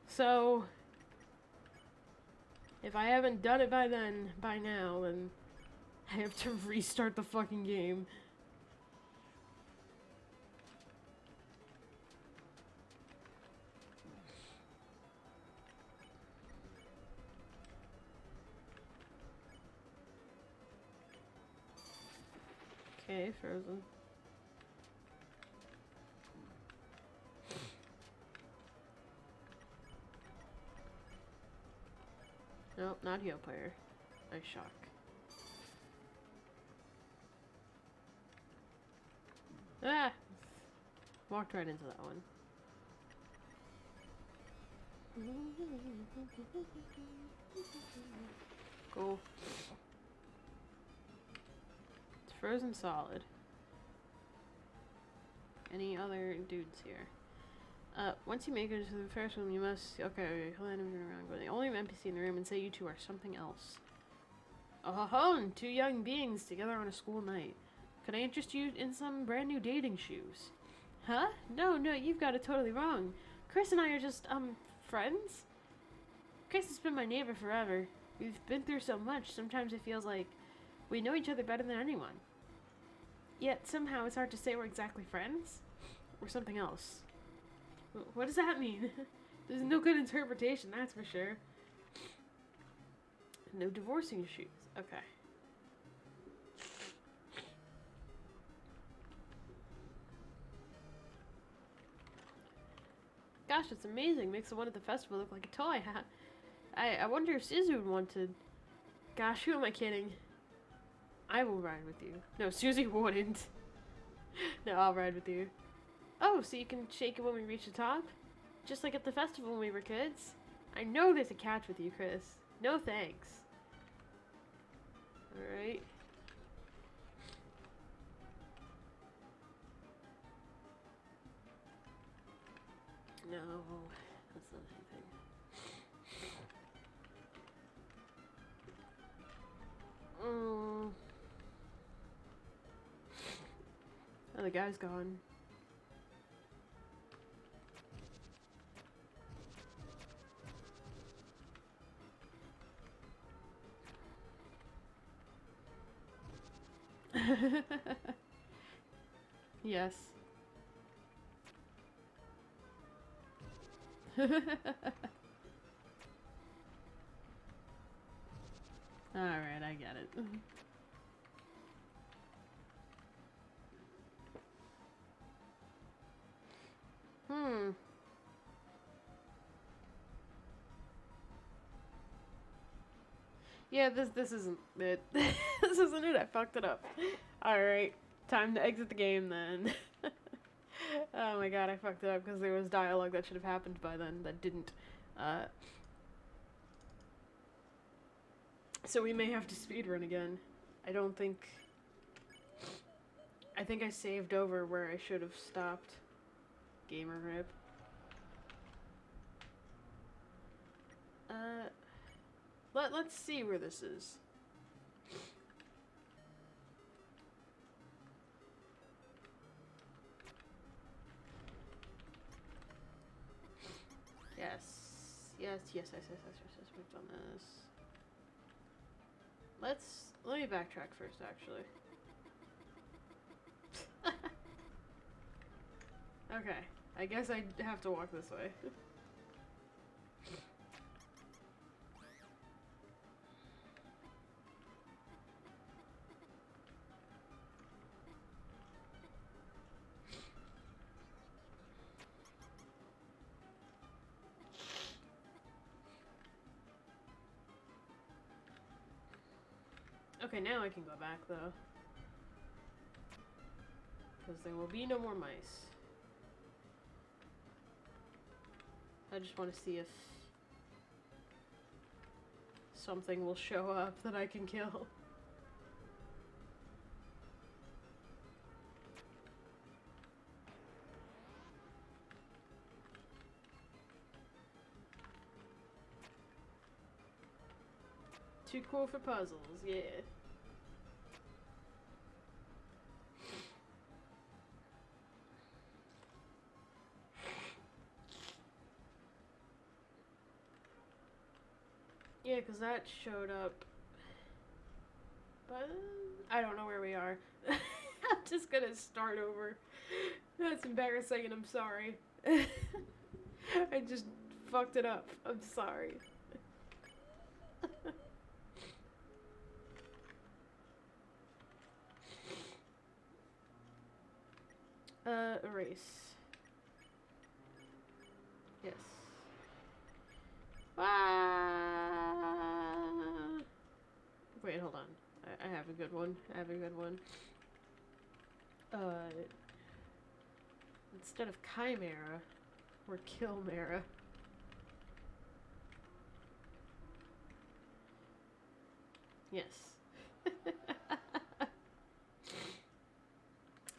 So... If I haven't done it by now, then I have to restart the fucking game. Okay, frozen. Nope, not heal player. Nice shock. Ah! Walked right into that one. Cool. It's frozen solid. Any other dudes here? Once you make it to the first room, you must... Okay, hold on, I'm going around. Go to the only NPC in the room and say you two are something else. Oh, two young beings together on a school night. Could I interest you in some brand new dating shoes? Huh? No, you've got it totally wrong. Chris and I are just, friends? Chris has been my neighbor forever. We've been through so much, sometimes it feels like we know each other better than anyone. Yet, somehow, it's hard to say we're exactly friends? Or something else. What does that mean? There's no good interpretation, that's for sure. No divorcing shoes. Okay. Gosh, it's amazing. Makes the one at the festival look like a toy. I wonder if Suzu would want to... Gosh, who am I kidding? I will ride with you. No, Susie wouldn't. No, I'll ride with you. Oh, so you can shake it when we reach the top? Just like at the festival when we were kids? I know there's a catch with you, Chris. No thanks. Alright. No, that's not anything. Oh, the guy's gone. Yes. Alright, I get it. Yeah, this isn't it. This isn't it. I fucked it up. Alright, time to exit the game then. Oh my god, I fucked it up because there was dialogue that should have happened by then that didn't. So we may have to speedrun again. I think I saved over where I should have stopped. Gamer rip. Let's see where this is. Yes, we've done this. Let me backtrack first, actually. Okay, I guess I have to walk this way. Okay, now I can go back, though. Because there will be no more mice. I just want to see if something will show up that I can kill. Too cool for puzzles, yeah. Yeah, because that showed up. But I don't know where we are. I'm just gonna start over. That's embarrassing and I'm sorry. I just fucked it up. I'm sorry. Erase. Yes. Ah! Wait, hold on. I have a good one. I have a good one. Instead of Chimera, or Killmera. Yes.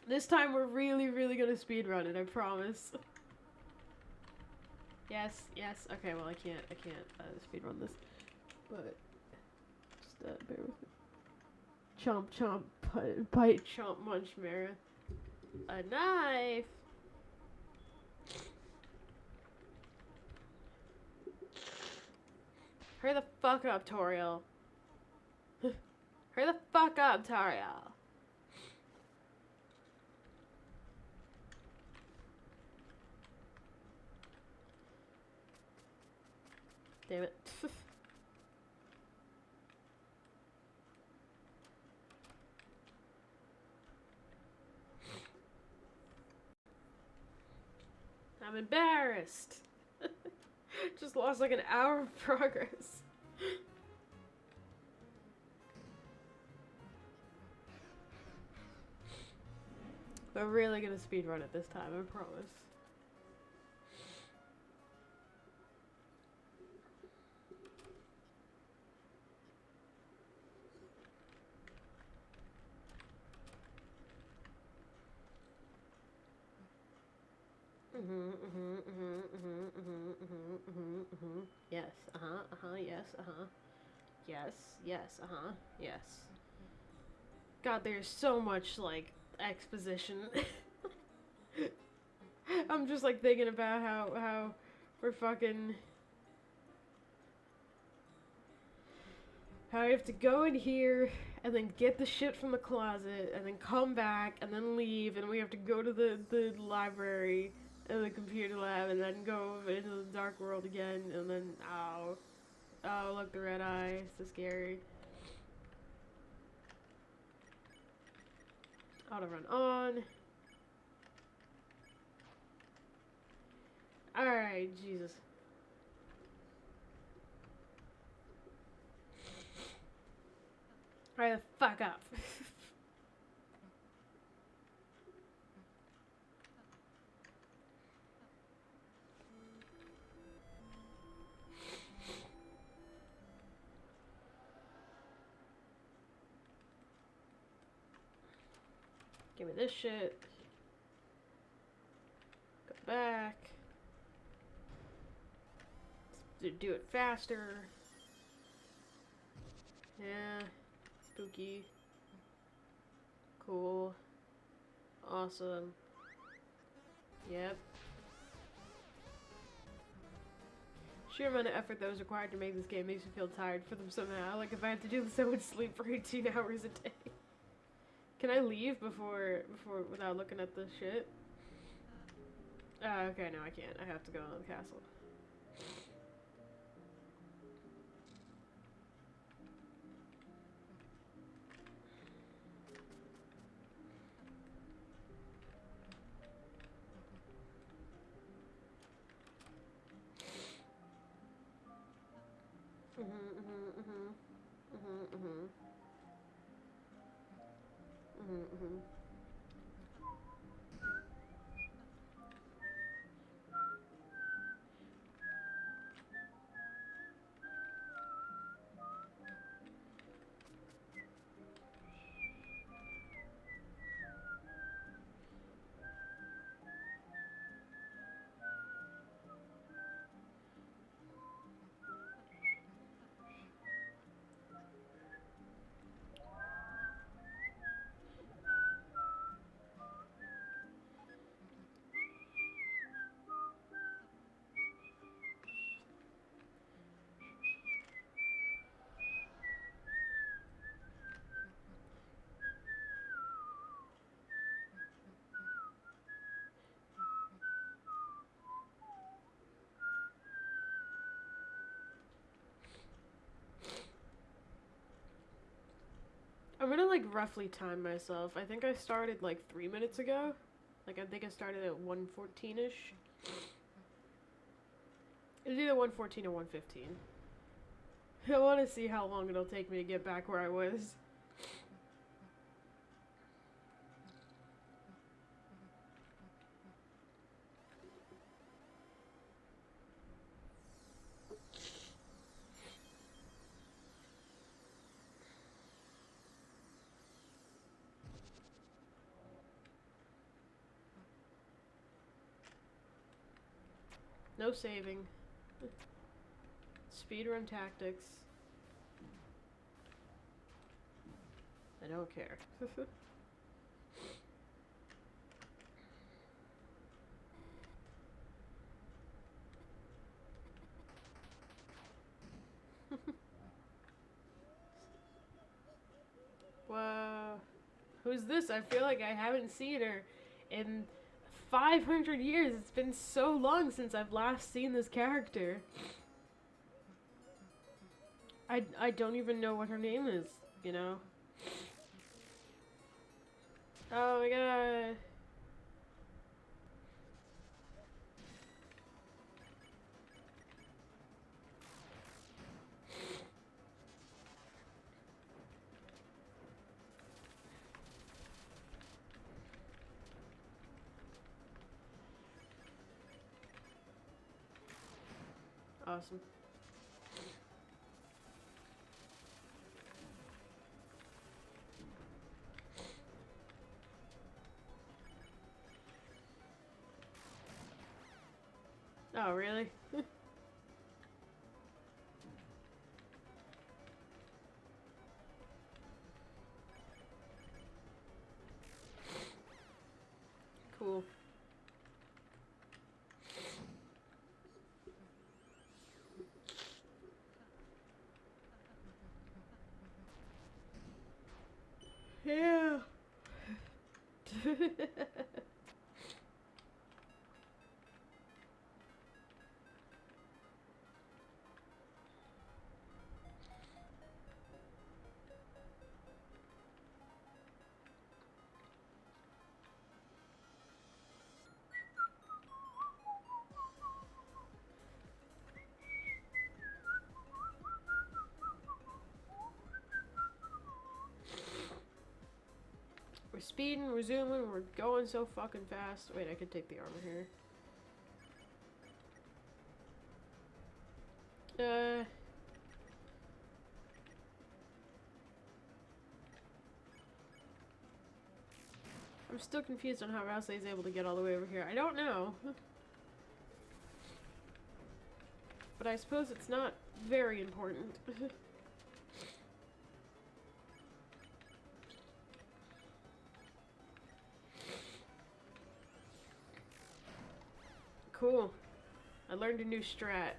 This time we're really, really gonna speedrun it, I promise. Yes, yes. Okay, well I can't speedrun this. But, just, bear with me. Chomp, chomp, bite, chomp, munch, Mara. A knife! Hurry the fuck up, Toriel. Hurry the fuck up, Toriel. Damn it. I'm embarrassed. Just lost like an hour of progress. We're really gonna speedrun it this time, I promise. Yes, yes, yes, yes, yes. God, there's so much, like, exposition. I'm just, like, thinking about how we're fucking... How I have to go in here, and then get the shit from the closet, and then come back, and then leave, and we have to go to the library, and the computer lab, and then go into the dark world again, and then, ow. Oh, look, the red eye. So scary. Auto run on. Alright, Jesus. Hurry the fuck up. Give me this shit. Go back. Let's do it faster. Yeah. Spooky. Cool. Awesome. Yep. Sheer amount of effort that was required to make this game makes me feel tired for them somehow. Like if I have to do this, I would sleep for 18 hours a day. Can I leave without looking at the shit? Okay, no I can't. I have to go to the castle. Mm-hmm. I'm gonna like roughly time myself. I think I started like 3 minutes ago. Like I think I started at 1:14ish. It's either 1:14 or 1:15. I want to see how long it'll take me to get back where I was. No saving. Speedrun tactics. I don't care. Whoa. Who's this? I feel like I haven't seen her in 500 years. It's been so long since I've last seen this character. I don't even know what her name is, you know? Oh my god. Awesome. Oh, really? Cool. Yeah. We're speeding, we're zooming, we're going so fucking fast. Wait, I could take the armor here. I'm still confused on how Rousey is able to get all the way over here. I don't know. But I suppose it's not very important. Cool. I learned a new strat.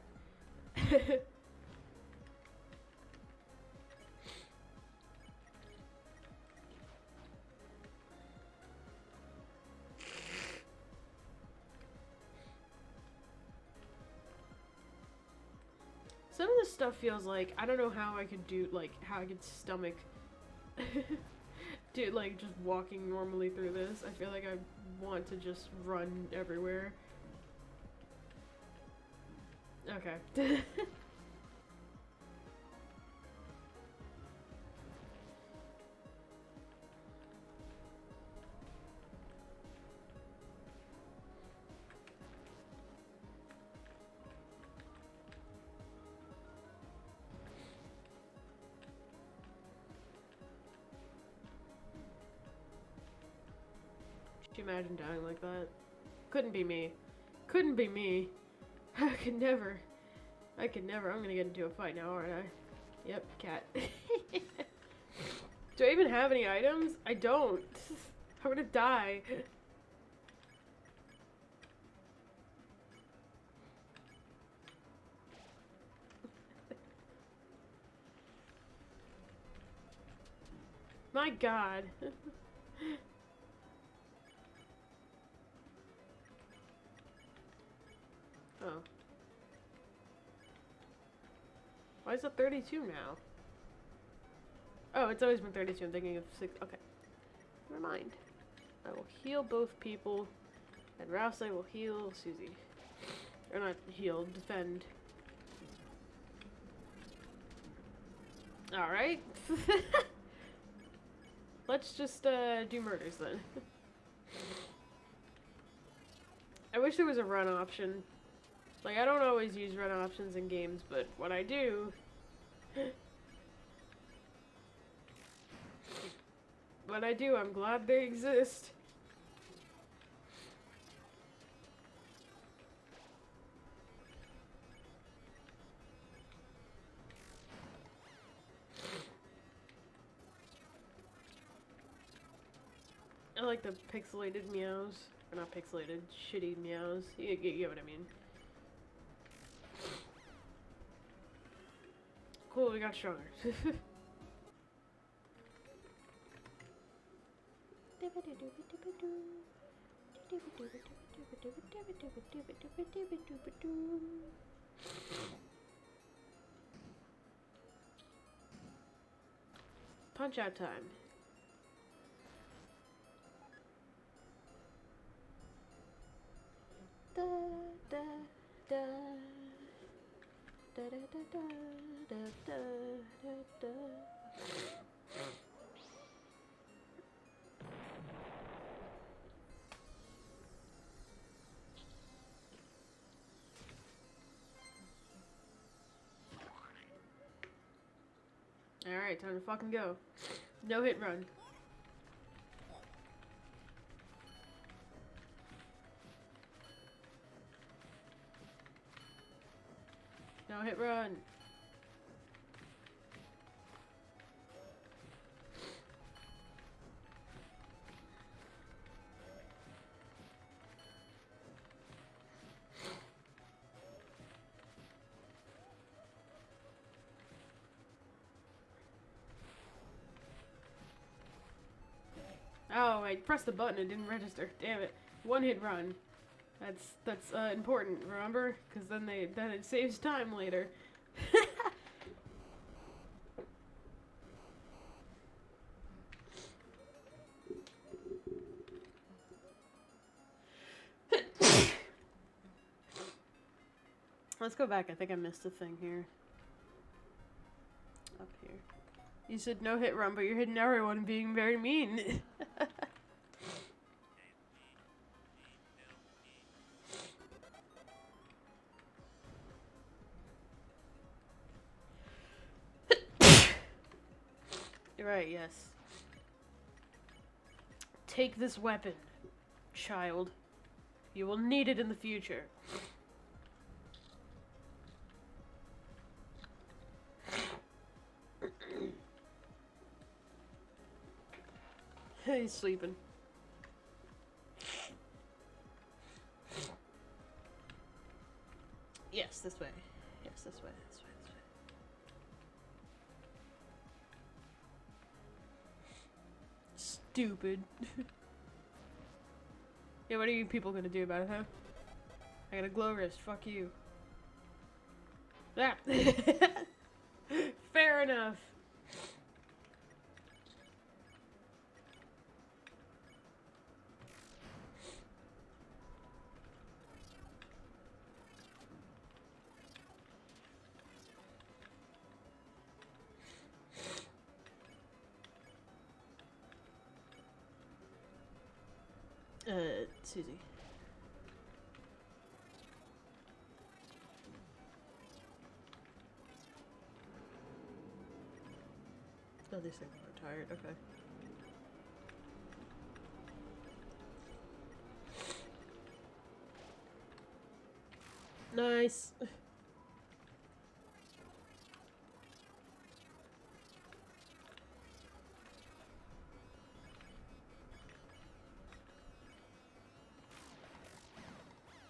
Some of this stuff feels like, I don't know how I could do, like, how I could stomach, dude, like, just walking normally through this. I feel like I want to just run everywhere. Okay. Could you imagine dying like that? Couldn't be me. Couldn't be me. I could never. I could never. I'm gonna get into a fight now, aren't I? Yep, cat. Do I even have any items? I don't. I'm gonna die. My god. Oh. Why is it 32 now? Oh, it's always been 32. I'm thinking of 6. Okay. Never mind. I will heal both people. And Rouse I will heal Susie. Or not heal, defend. Alright. Let's just do murders then. I wish there was a run option. Like, I don't always use run options in games, but when I do... when I do, I'm glad they exist. I like the pixelated meows. Or not pixelated, shitty meows. You get what I mean. Cool, we got stronger. Punch out time. Da da da da da da da da da da. Alright, time to fucking go. No hit run. No hit run. Oh, I pressed the button, it didn't register. Damn it. One hit run. That's important, remember? Because then it saves time later. Let's go back. I think I missed a thing here. Up here. You said no hit run, but you're hitting everyone being very mean. You're right, yes. Take this weapon, child. You will need it in the future. He's sleeping. Yes, this way. Yes, this way, this way, this way. Stupid. Yeah, what are you people gonna do about it, huh? I got a glow wrist, fuck you. Ah! Fair enough. Susie. Oh, these things are tired, okay. Nice.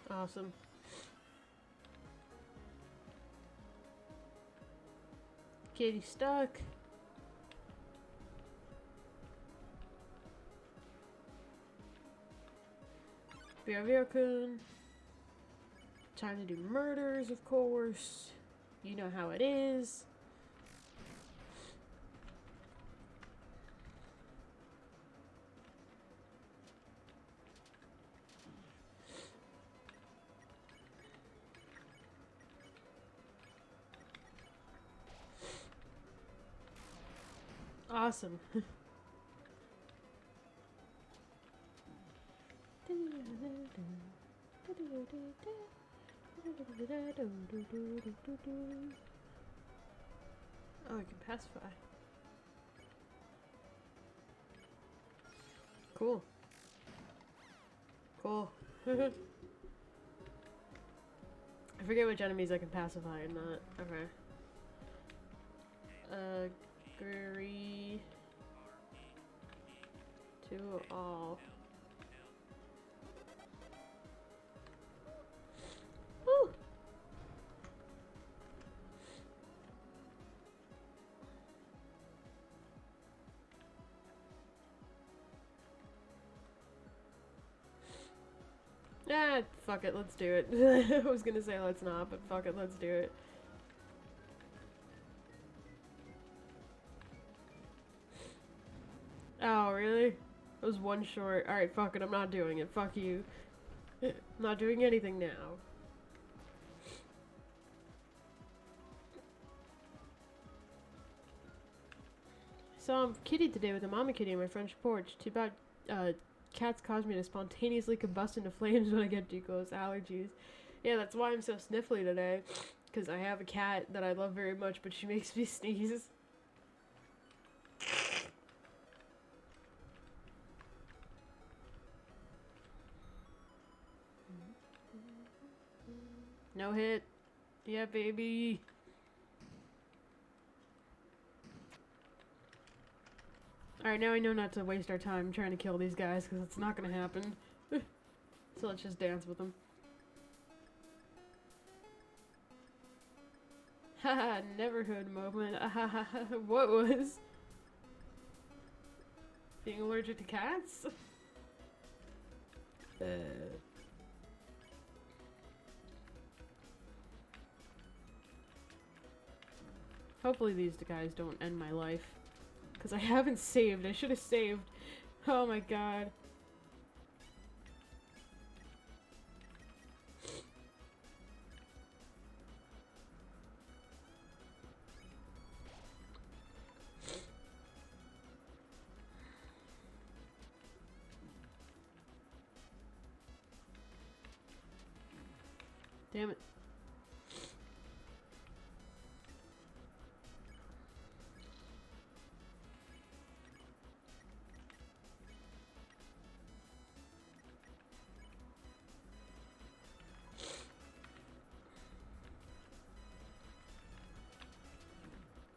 Awesome. Kitty stuck. Kun. Time to do murders, of course. You know how it is. Awesome. Oh, I can pacify. Cool. Cool. I forget which enemies I can pacify and not. Okay. Agree to all. Woo! Ah, fuck it, let's do it. I was gonna say let's not, but fuck it, let's do it. Oh, really? It was one short. Alright, fuck it, I'm not doing it. Fuck you. I'm not doing anything now. Saw a kitty today with a mama kitty on my French porch. Too bad cats cause me to spontaneously combust into flames when I get too close. Allergies. Yeah, that's why I'm so sniffly today. Because I have a cat that I love very much, but she makes me sneeze. No hit. Yeah, baby. Alright, now I know not to waste our time trying to kill these guys, because it's not gonna happen. So let's just dance with them. Haha, neverhood moment. What was? Being allergic to cats? Hopefully these guys don't end my life. Because I haven't saved. I should have saved. Oh my god. Damn it.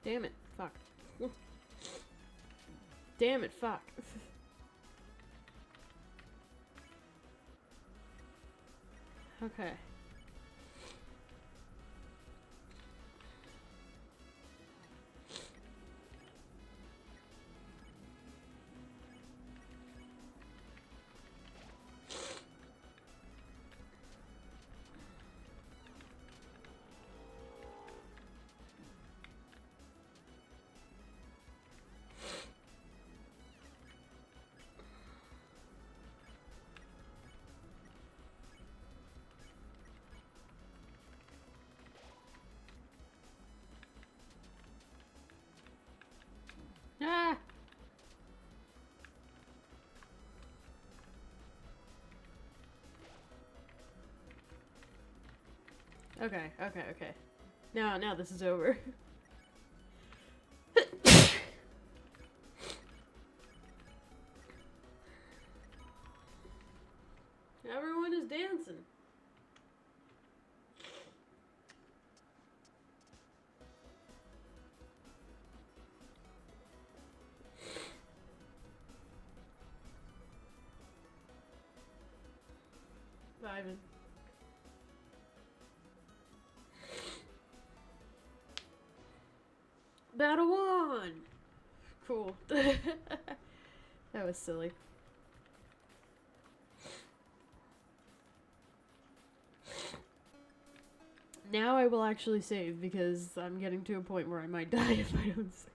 Damn it. Fuck. Damn it. Fuck. Okay. Ah! Okay, okay, okay. Now this is over. Everyone is dancing. Vibing. Battle one! Cool. That was silly. Now I will actually save because I'm getting to a point where I might die if I don't save.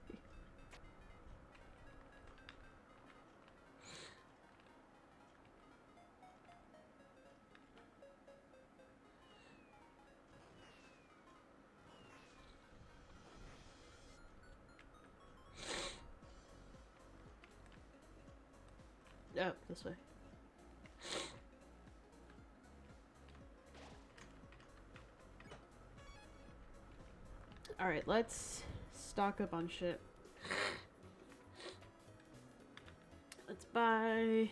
Oh, this way. Alright, let's stock up on shit. Let's buy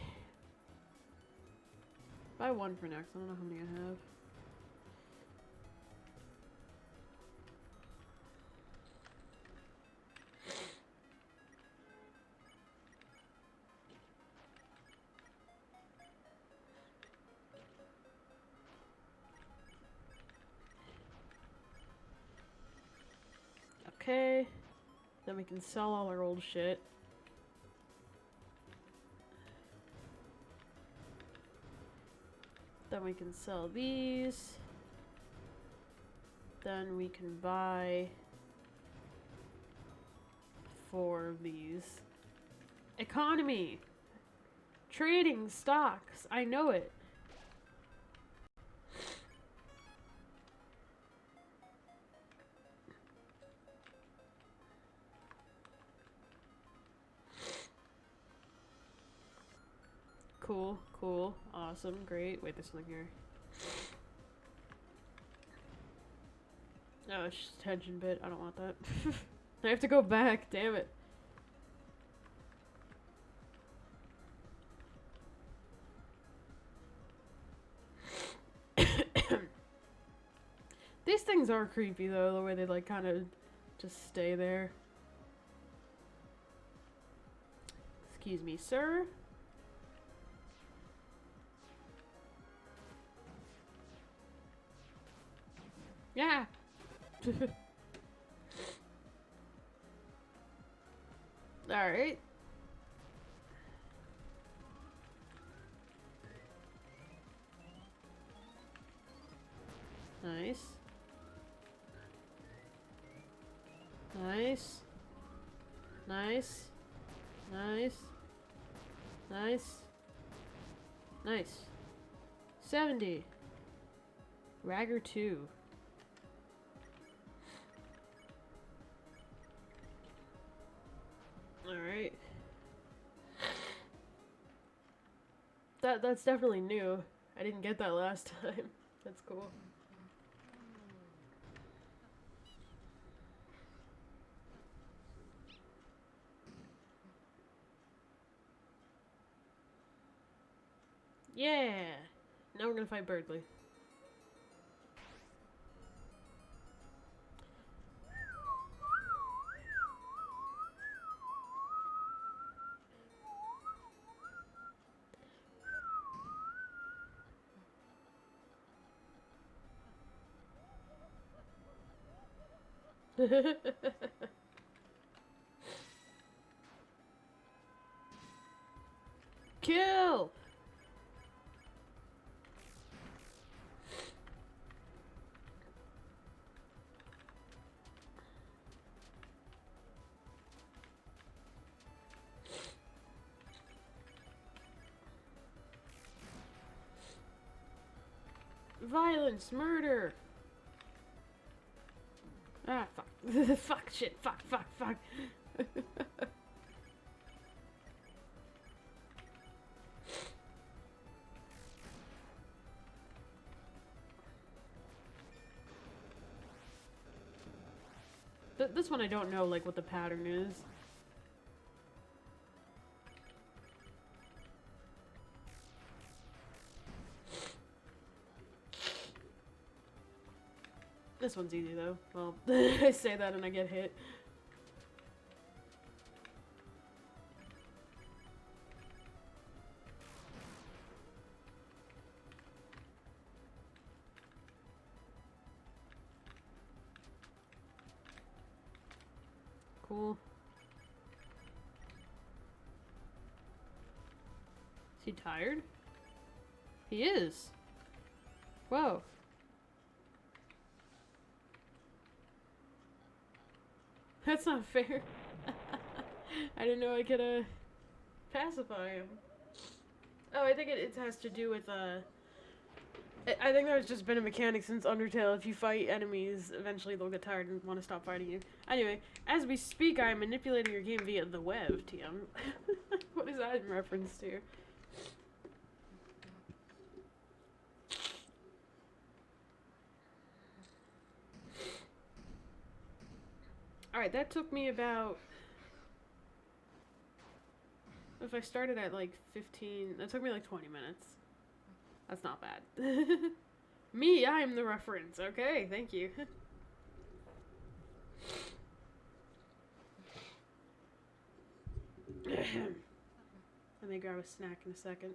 one for next. I don't know how many I have. Okay. Then we can sell all our old shit. Then we can sell these. Then we can buy 4 of these. Economy! Trading stocks! I know it! Cool, cool, awesome, great. Wait, there's something here. Oh, it's just a tension bit. I don't want that. I have to go back, damn it. These things are creepy though, the way they like kind of just stay there. Excuse me, sir. Yeah. All right. Nice. Nice. Nice. Nice. Nice. Nice. 70. Ragger 2. Alright. That's definitely new. I didn't get that last time. That's cool. Yeah! Now we're gonna fight Birdley. Kill! Violence, murder! Ah, fuck. Fuck, shit, fuck, fuck, fuck. This one I don't know, like, what the pattern is. This one's easy, though. Well, I say that and I get hit. Cool. Is he tired? He is. Whoa. That's not fair. I didn't know I could, pacify him. Oh, I think it has to do with, I think there's just been a mechanic since Undertale. If you fight enemies, eventually they'll get tired and want to stop fighting you. Anyway, as we speak, I am manipulating your game via the web, TM. What is that in reference to? Alright, that took me about... If I started at like 15... That took me like 20 minutes. That's not bad. Me, I'm the reference. Okay, thank you. I may grab a snack in a second.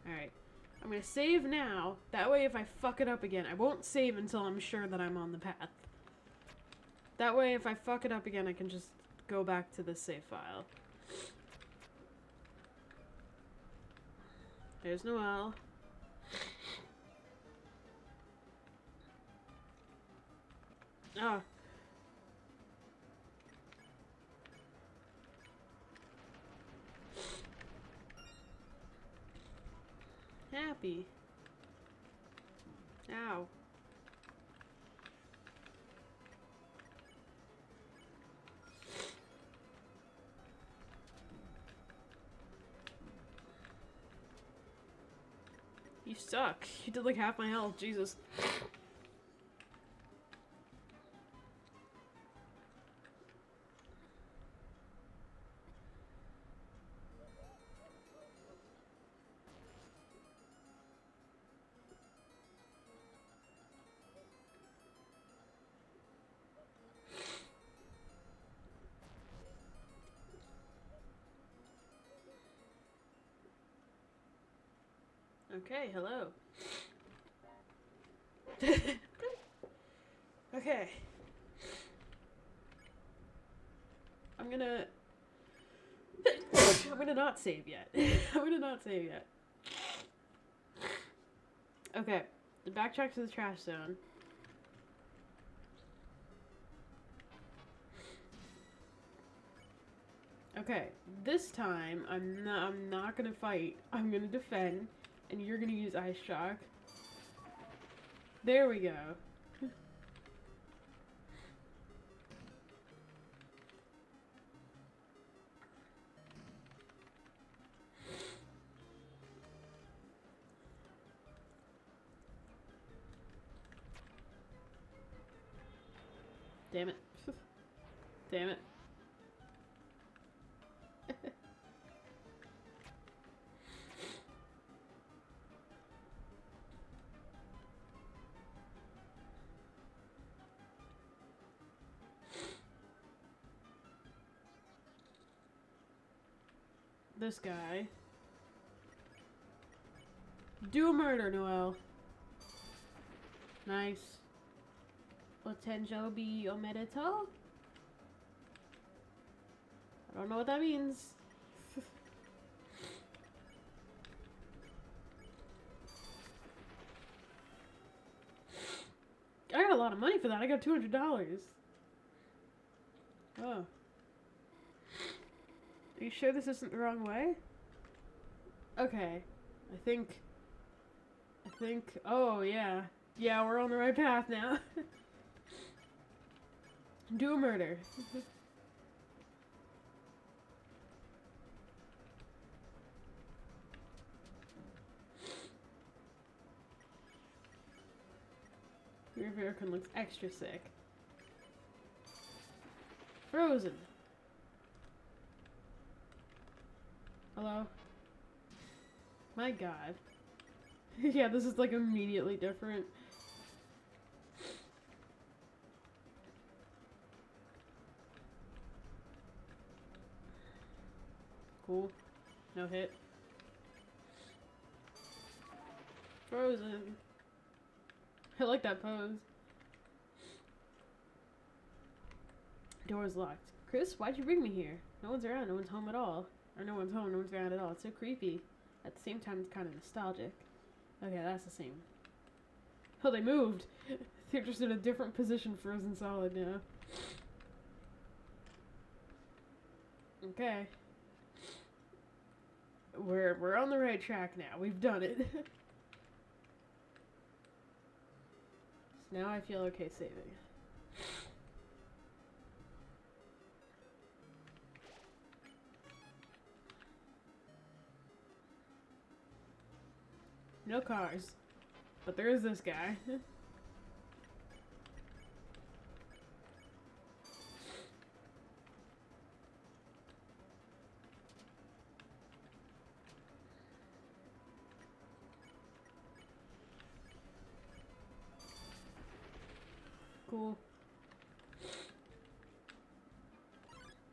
Alright. I'm gonna save now. That way if I fuck it up again, I won't save until I'm sure that I'm on the path. That way if I fuck it up again, I can just go back to the save file. There's Noelle. Ah. Happy. Ow. You suck. You did like half my health, Jesus. Okay, hello. Okay. I'm gonna not save yet. I'm gonna not save yet. Okay. The backtrack to the trash zone. Okay. This time I'm not gonna fight. I'm gonna defend. And you're gonna use Ice Shock. There we go. Damn it. Damn it. This guy. Do a murder, Noelle. Nice. Potential be omerito? I don't know what that means. I got a lot of money for that. I got $200. Oh. Are you sure this isn't the wrong way? Okay. I think... Oh, yeah. Yeah, we're on the right path now. Do a murder. Your American looks extra sick. Frozen. Hello? My god. Yeah, this is like immediately different. Cool. No hit. Frozen. I like that pose. Door's locked. Chris, why'd you bring me here? No one's around, no one's home at all. Or no one's home, no one's around at all. It's so creepy. At the same time, it's kind of nostalgic. Okay, that's the same. Oh, they moved! They're just in a different position, frozen solid now. Okay. We're on the right track now. We've done it. So now I feel okay saving. No cars. But there is this guy. Cool.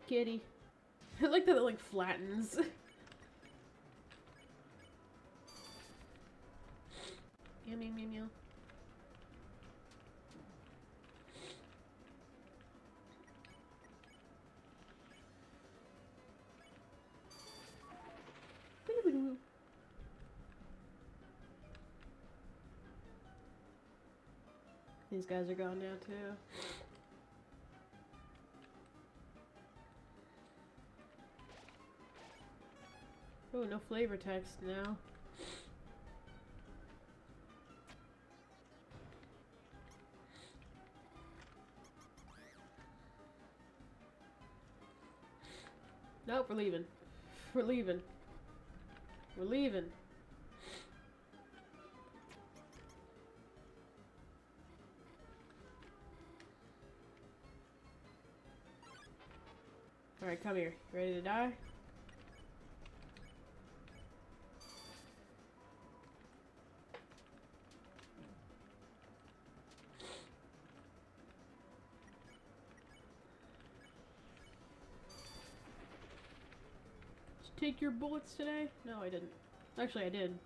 Kitty. I like that it like flattens. Meow meow meow meow. These guys are gone now too. Oh, no flavor text now. Nope, we're leaving. We're leaving. We're leaving. Alright, come here. You ready to die? Did you take your bullets today? No, I didn't. Actually, I did.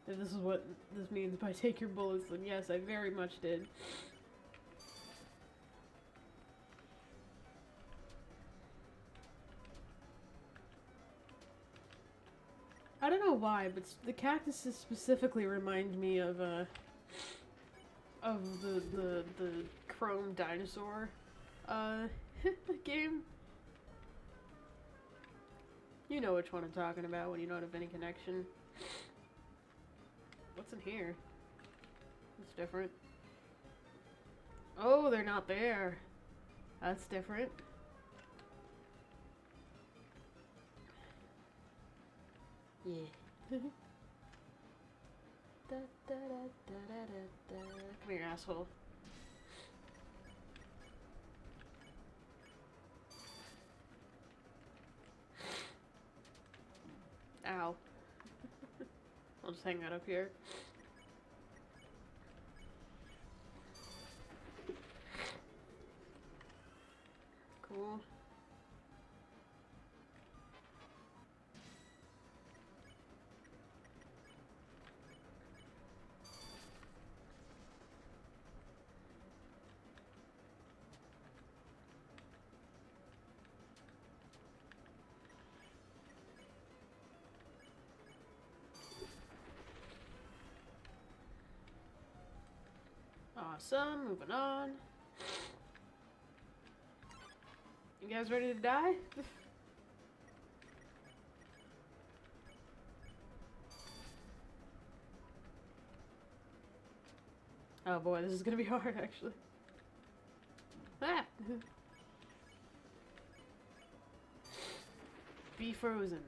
If this is what this means by take your bullets, then yes, I very much did. I don't know why, but the cactuses specifically remind me of the Chrome dinosaur game. You know which one I'm talking about when you don't have any connection. What's in here? It's different. Oh, they're not there. That's different. Yeah. Da, da, da, da, da, da. Come here, asshole. Ow. I'll just hang out up here. Cool. Awesome, moving on. You guys ready to die? Oh boy, this is gonna be hard actually. Ah! Be frozen.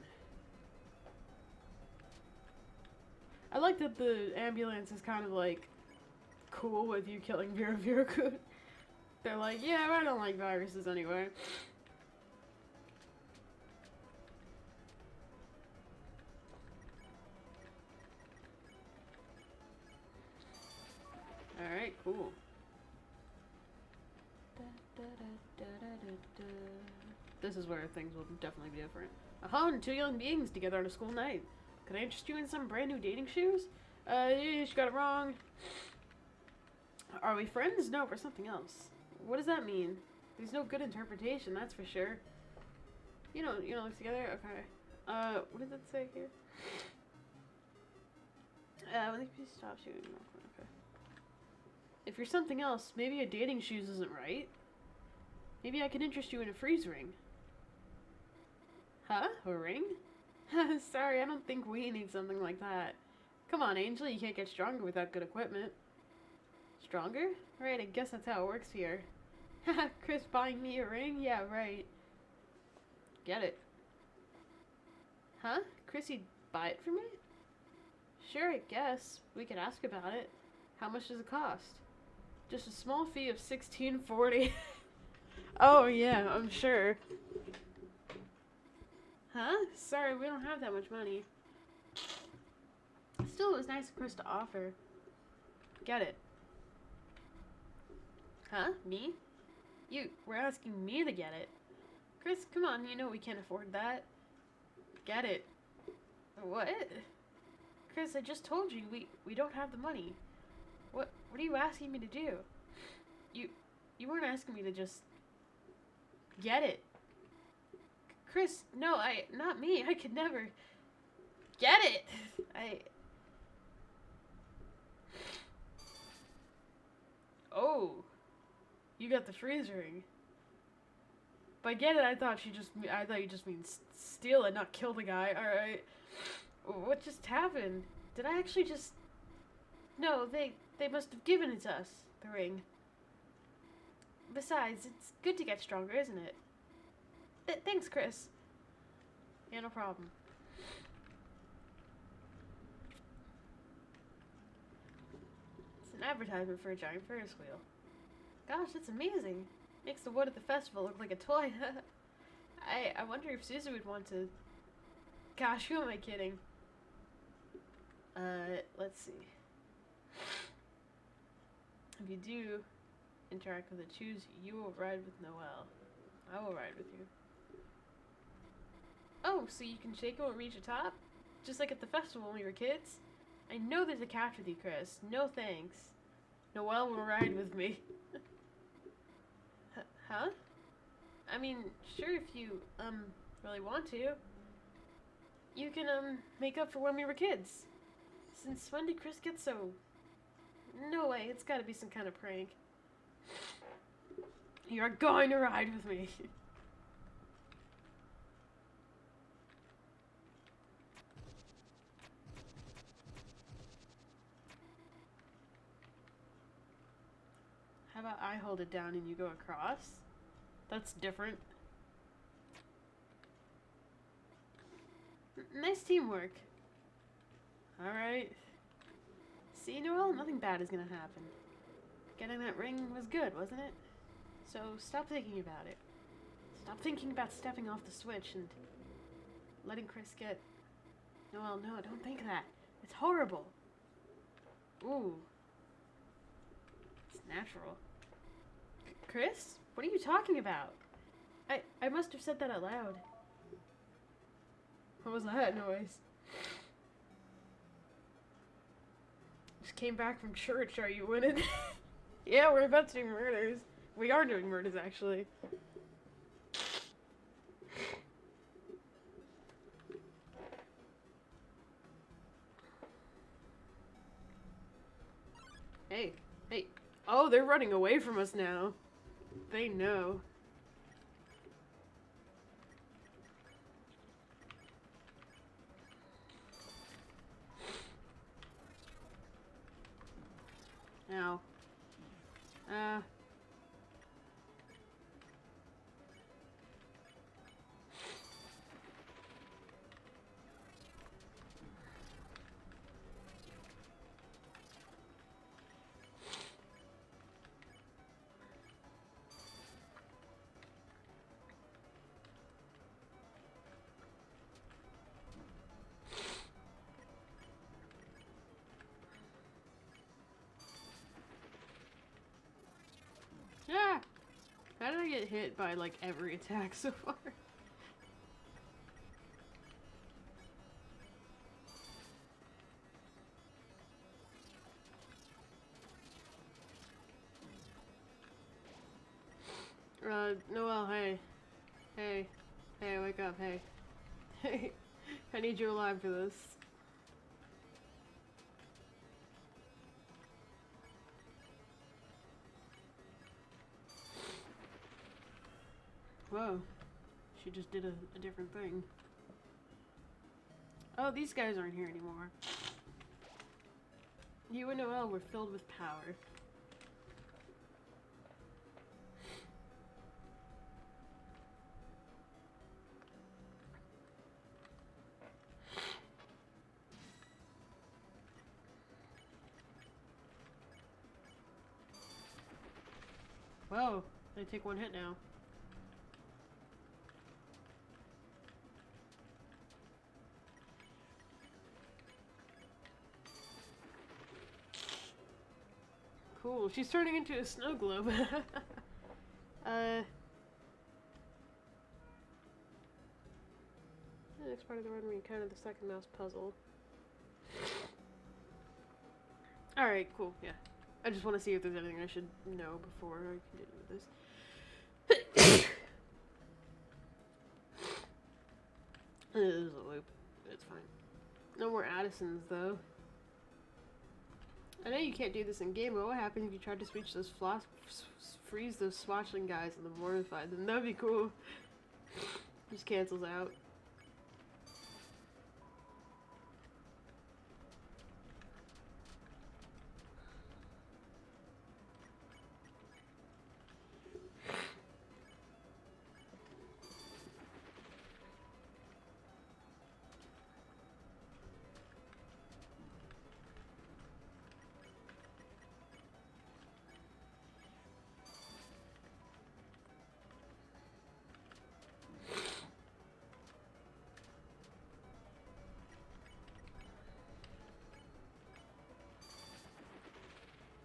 I like that the ambulance is kind of like cool with you killing Vera Vera. They're like, yeah, I don't like viruses anyway. Cool. This is where things will definitely be different. Aha, and two young beings together on a school night. Could I interest you in some brand new dating shoes? She got it wrong. Are we friends? No, we're something else. What does that mean? There's no good interpretation, that's for sure. You don't look together? Okay. What does it say here? When they please stop shooting. Okay. If you're something else, maybe a dating shoes isn't right. Maybe I could interest you in a freeze ring. Huh? A ring? Sorry, I don't think we need something like that. Come on, Angel, you can't get stronger without good equipment. Stronger? Right, I guess that's how it works here. Haha, Chris buying me a ring? Yeah, right. Get it. Huh? Chrissy'd buy it for me? Sure, I guess. We could ask about it. How much does it cost? Just a small fee of $16.40. Oh, yeah, I'm sure. Huh? Sorry, we don't have that much money. Still, it was nice of Chris to offer. Get it. Huh? Me? You were asking me to get it. Chris, come on, you know we can't afford that. Get it. What? Chris, I just told you, we don't have the money. What are you asking me to do? You weren't asking me to just get it. Chris, no, not me. I could never get it. Oh, you got the freeze ring. By get it, I thought you just mean steal it, not kill the guy. All right. What just happened? Did I actually just? No, they must have given it to us. The ring. Besides, it's good to get stronger, isn't it? Thanks, Chris. Yeah, no problem. It's an advertisement for a giant Ferris wheel. Gosh, that's amazing. Makes the wood at the festival look like a toy. I wonder if Susie would want to... Gosh, who am I kidding? Let's see. If you do interact with the choose, you will ride with Noelle. I will ride with you. Oh, so you can shake it when we reach the top? Just like at the festival when we were kids? I know there's a catch with you, Chris. No thanks. Noelle will ride with me. Huh? I mean, sure, if you, really want to. You can, make up for when we were kids. Since when did Chris get so... No way, it's gotta be some kind of prank. You're going to ride with me. How about I hold it down and you go across? That's different. Nice teamwork. Alright. See, Noelle, nothing bad is gonna happen. Getting that ring was good, wasn't it? So stop thinking about it. Stop thinking about stepping off the switch and letting Chris get... Noelle, no, don't think that. It's horrible. Ooh. It's natural. Chris? What are you talking about? I must have said that out loud. What was that noise? Just came back from church, are you winning? Yeah, we're about to do murders. We are doing murders, actually. Hey. Oh, they're running away from us now. They know. Now. hit by like every attack so far. Noelle, hey. Hey. Hey, wake up, hey. Hey. I need you alive for this. Whoa. She just did a different thing. Oh, these guys aren't here anymore. You and Noelle were filled with power. Whoa, they take one hit now. Cool, she's turning into a snow globe. The next part of the run we encountered the second mouse puzzle. Alright, cool, yeah. I just want to see if there's anything I should know before I continue with this. This is a loop. It's fine. No more Addisons, though. I know you can't do this in game, but what happens if you tried to freeze those swatchling guys and then mortify them? That'd be cool. Just cancels out.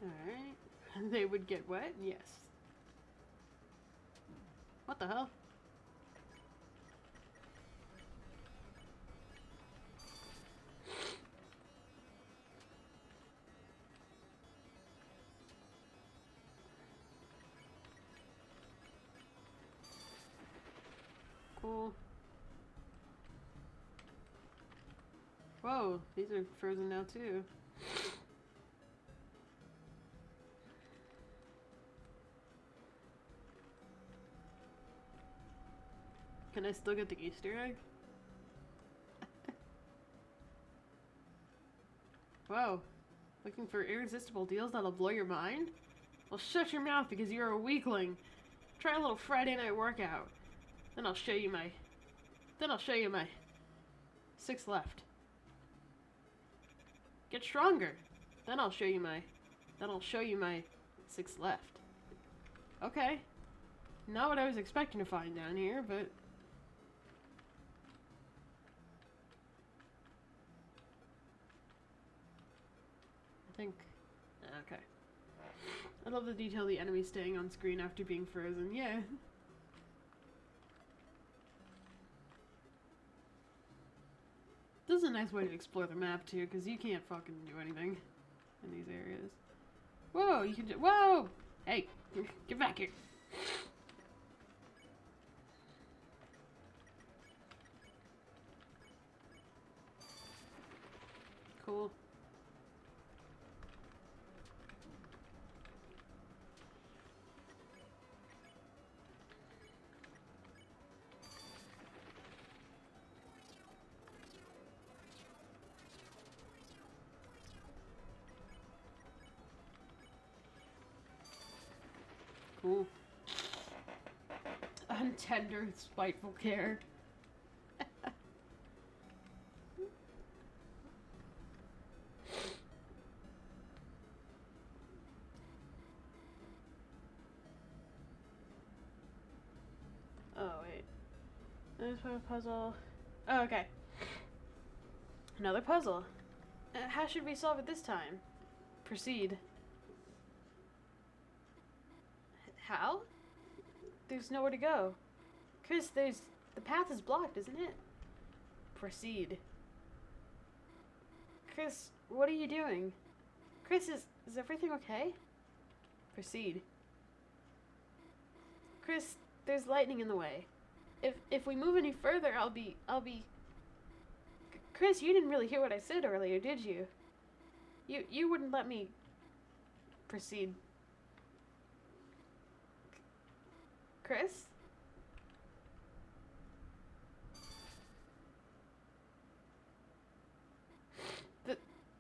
Alright. They would get wet? Yes. What the hell? Cool. Whoa, these are frozen now too. Can I still get the Easter egg? Whoa. Looking for irresistible deals that'll blow your mind? Well, shut your mouth because you're a weakling. Try a little Friday night workout. Then I'll show you my 6 left. Get stronger. Then I'll show you my 6 left. Okay. Not what I was expecting to find down here, but I think... Okay. I love the detail of the enemy staying on screen after being frozen. Yeah. This is a nice way to explore the map, too, because you can't fucking do anything in these areas. Whoa, you can do... Whoa! Hey, get back here. Cool. Cool. Untender, spiteful care. Oh, wait. There's a puzzle. Oh, okay. Another puzzle. How should we solve it this time? Proceed. How? there's nowhere to go. Chris, the path is blocked, isn't it? Proceed. Chris, what are you doing? Chris, is everything okay? Proceed. Chris, there's lightning in the way. If we move any further, I'll be... Chris, you didn't really hear what I said earlier, did you? You wouldn't let me proceed. Chris?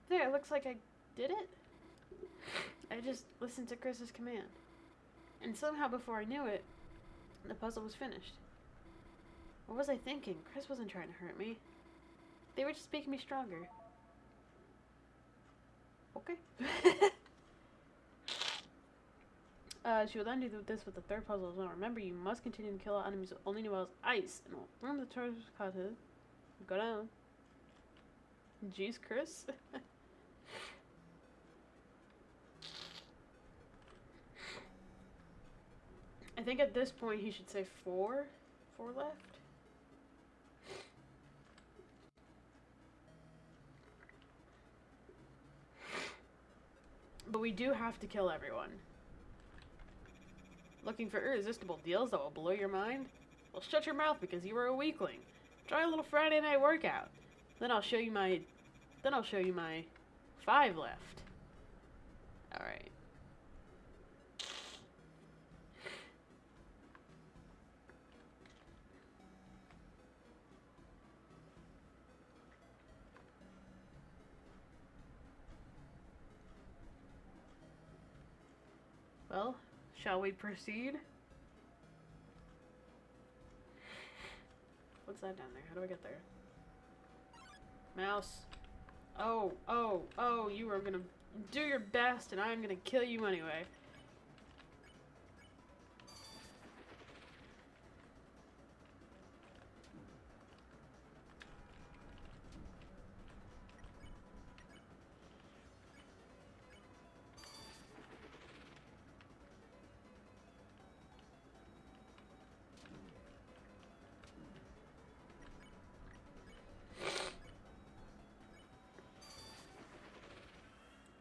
There, looks like I did it. I just listened to Chris's command. And somehow before I knew it, the puzzle was finished. What was I thinking? Chris wasn't trying to hurt me. They were just making me stronger. Okay. She will then do this with the third puzzle as well. Remember, you must continue to kill enemies with only new ice. And remember the tortoise caught it. Go down. Jeez, Chris. I think at this point he should say 4. 4 left. But we do have to kill everyone. Looking for irresistible deals that will blow your mind? Well, shut your mouth because you are a weakling. Try a little Friday night workout. Then I'll show you my 5 left. Alright. Well, shall we proceed? What's that down there? How do I get there? Mouse. Oh, you are gonna do your best and I'm gonna kill you anyway.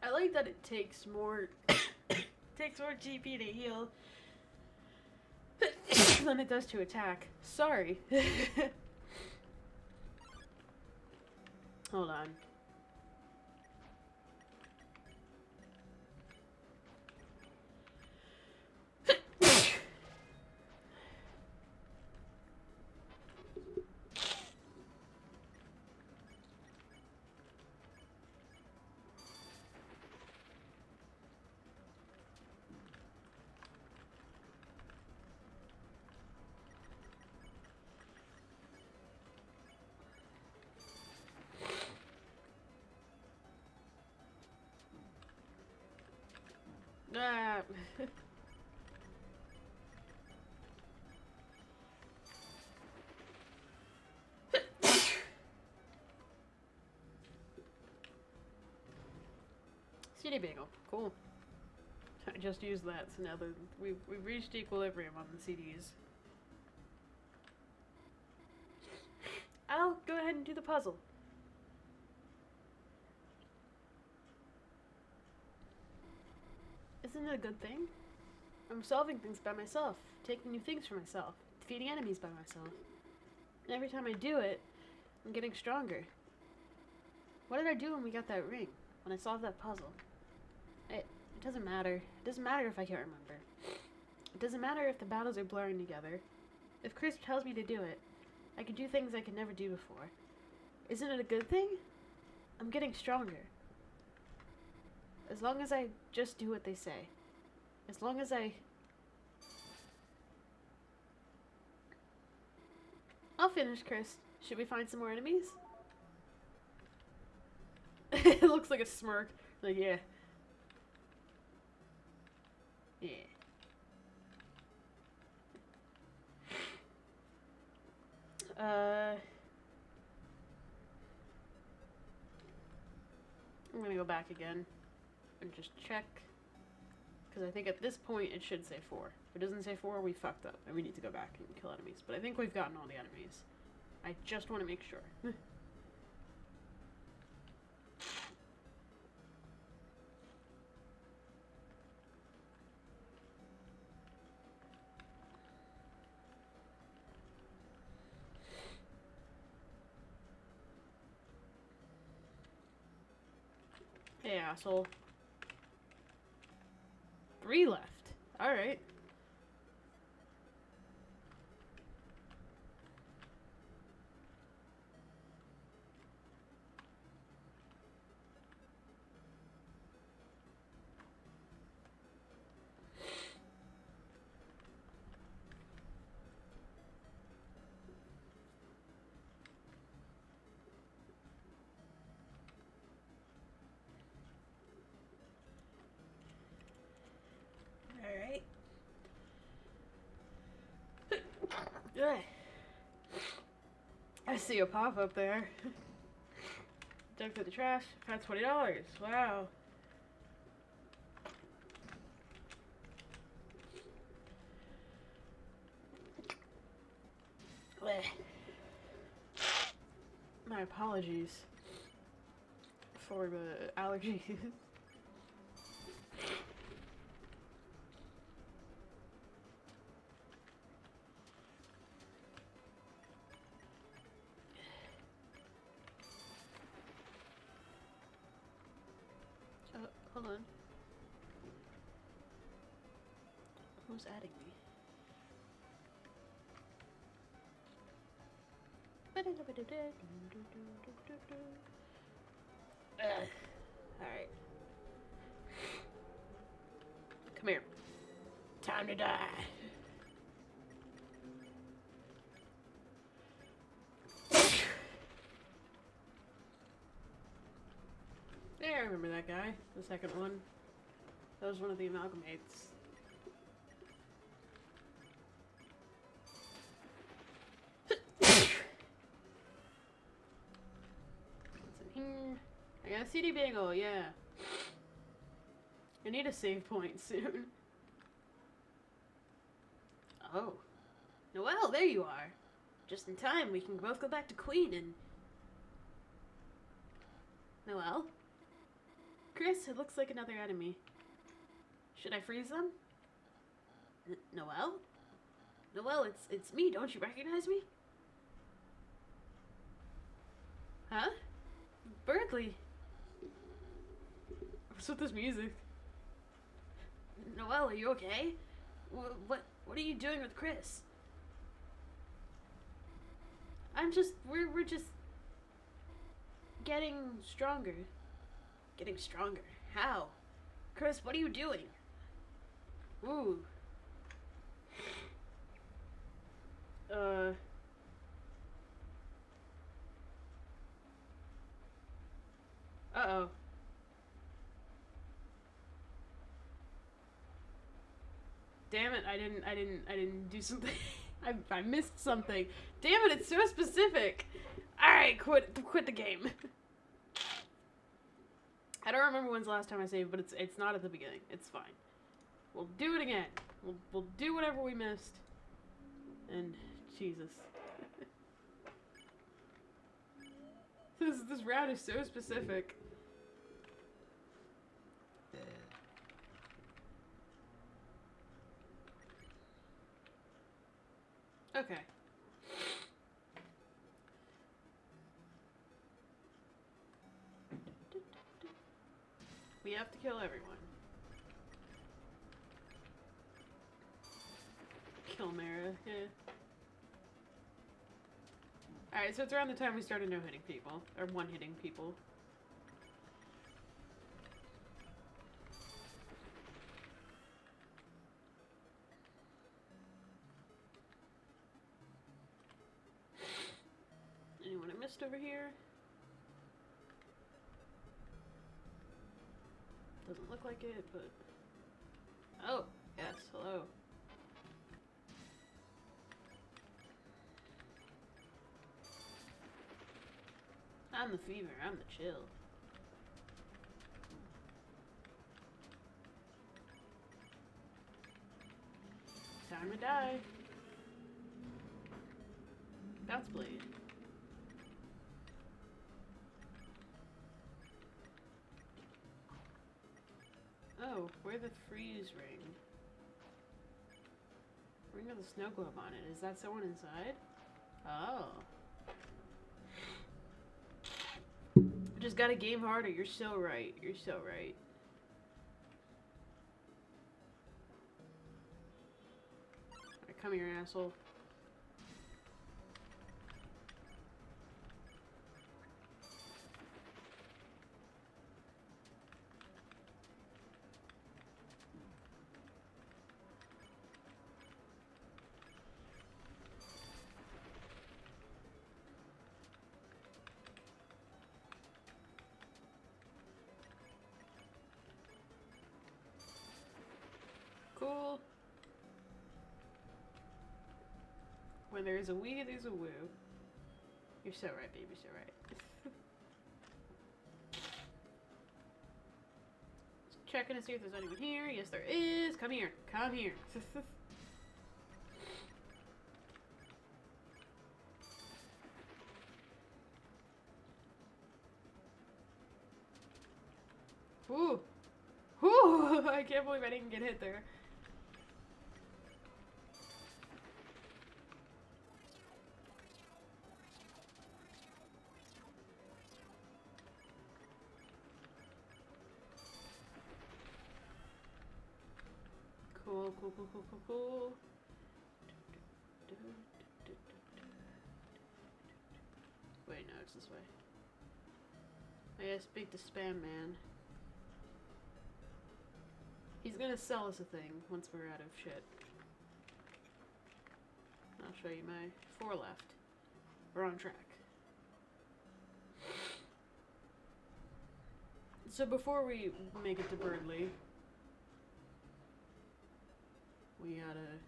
I like that it takes more GP to heal than it does to attack. Sorry. Hold on. Ah. CD bagel, cool. I just used that, so now we've reached equilibrium on the CDs. I'll go ahead and do the puzzle. Isn't it a good thing? I'm solving things by myself, taking new things for myself, defeating enemies by myself. And every time I do it, I'm getting stronger. What did I do when we got that ring? When I solved that puzzle? It doesn't matter. It doesn't matter if I can't remember. It doesn't matter if the battles are blurring together. If Chris tells me to do it, I can do things I could never do before. Isn't it a good thing? I'm getting stronger. As long as I just do what they say. As long as I'll finish, Chris. Should we find some more enemies? It looks like a smirk. Like, yeah. Yeah. I'm gonna go back again and just check. Because I think at this point it should say 4. If it doesn't say 4, we fucked up, and we need to go back and kill enemies. But I think we've gotten all the enemies. I just want to make sure. Hey, asshole. 3 left. Alright. Alright. I see a pop-up there. Dug through the trash. Found $20. Wow. My apologies for the allergies. Hold on. Who's adding me? Alright. Come here. Time to die. Yeah, I remember that guy. The second one. That was one of the amalgamates. What's in here? I got a CD bagel, yeah. I need a save point soon. Oh. Noelle, there you are. Just in time, we can both go back to Queen and... Noelle? Chris, it looks like another enemy. Should I freeze them? Noelle? Noelle, it's me. Don't you recognize me? Huh? Berkeley. What's with this music? Noelle, are you okay? What are you doing with Chris? We're just getting stronger. Getting stronger. How? Chris, what are you doing? Ooh. Uh-oh. Damn it, I didn't do something. I missed something. Damn it, it's so specific. Alright, quit the game. I don't remember when's the last time I saved, but it's not at the beginning. It's fine. We'll do it again. We'll do whatever we missed. And Jesus. This route is so specific. Okay. We have to kill everyone. Kill Mara, yeah. Alright, so it's around the time we started no-hitting people. Or one-hitting people. Anyone I missed over here? Doesn't look like it, but... Oh, yes, hello. I'm the fever, I'm the chill. Time to die. Bounce blade. Oh, where the freeze ring? Ring of the snow globe on it. Is that someone inside? Oh. Just gotta game harder. You're so right. You're so right. Alright, come here, asshole. Cool. When there's a wee, there's a woo. You're so right, baby, so right. Just checking to see if there's anyone here. Yes, there is. Come here. Come here. Woo! Woo! I can't believe I didn't get hit there. Cool, cool, cool, cool, cool, cool. Wait, no, it's this way. I gotta speak to Spam Man. He's gonna sell us a thing once we're out of shit. I'll show you my 4 left. We're on track. So before we make it to Birdley, we gotta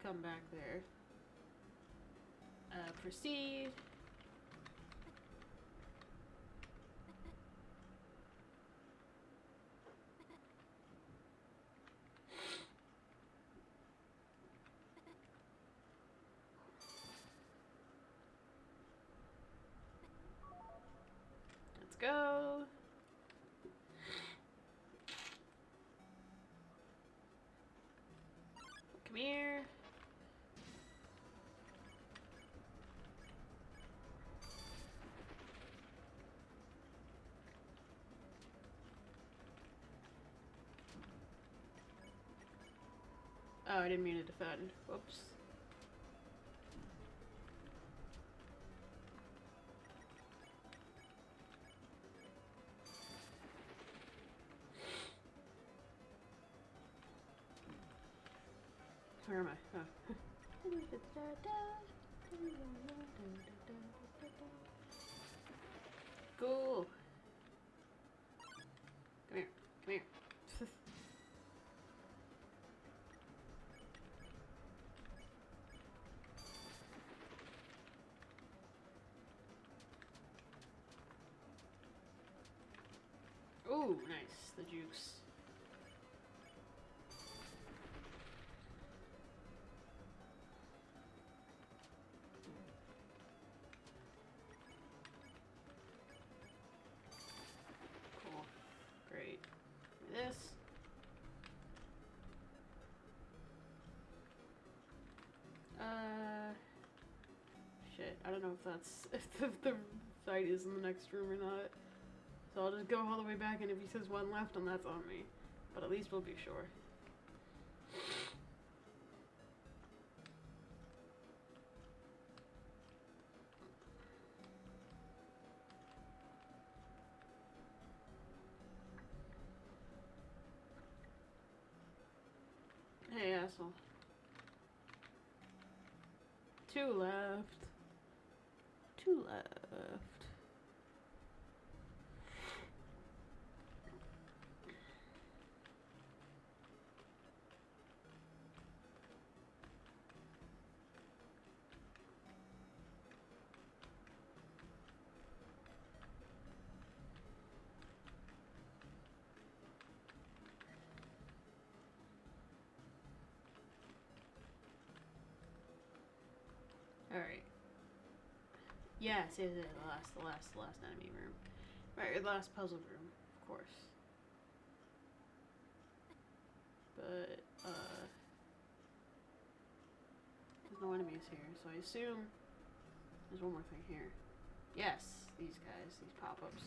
come back there. Proceed. Let's go. Come here. Oh, I didn't mean to defend. Whoops. Where am I? Oh. Cool. Come here. Come here. Ooh, nice. The jukes. Cool. Great. This. Shit. I don't know if that's if the site is in the next room or not. So I'll just go all the way back, and if he says one left, then that's on me. But at least we'll be sure. Hey, asshole. 2 left. 2 left. Alright. Yes, the last enemy room. Right, the last puzzle room, of course. But, there's no enemies here, so I assume there's one more thing here. Yes, these guys, these pop-ups.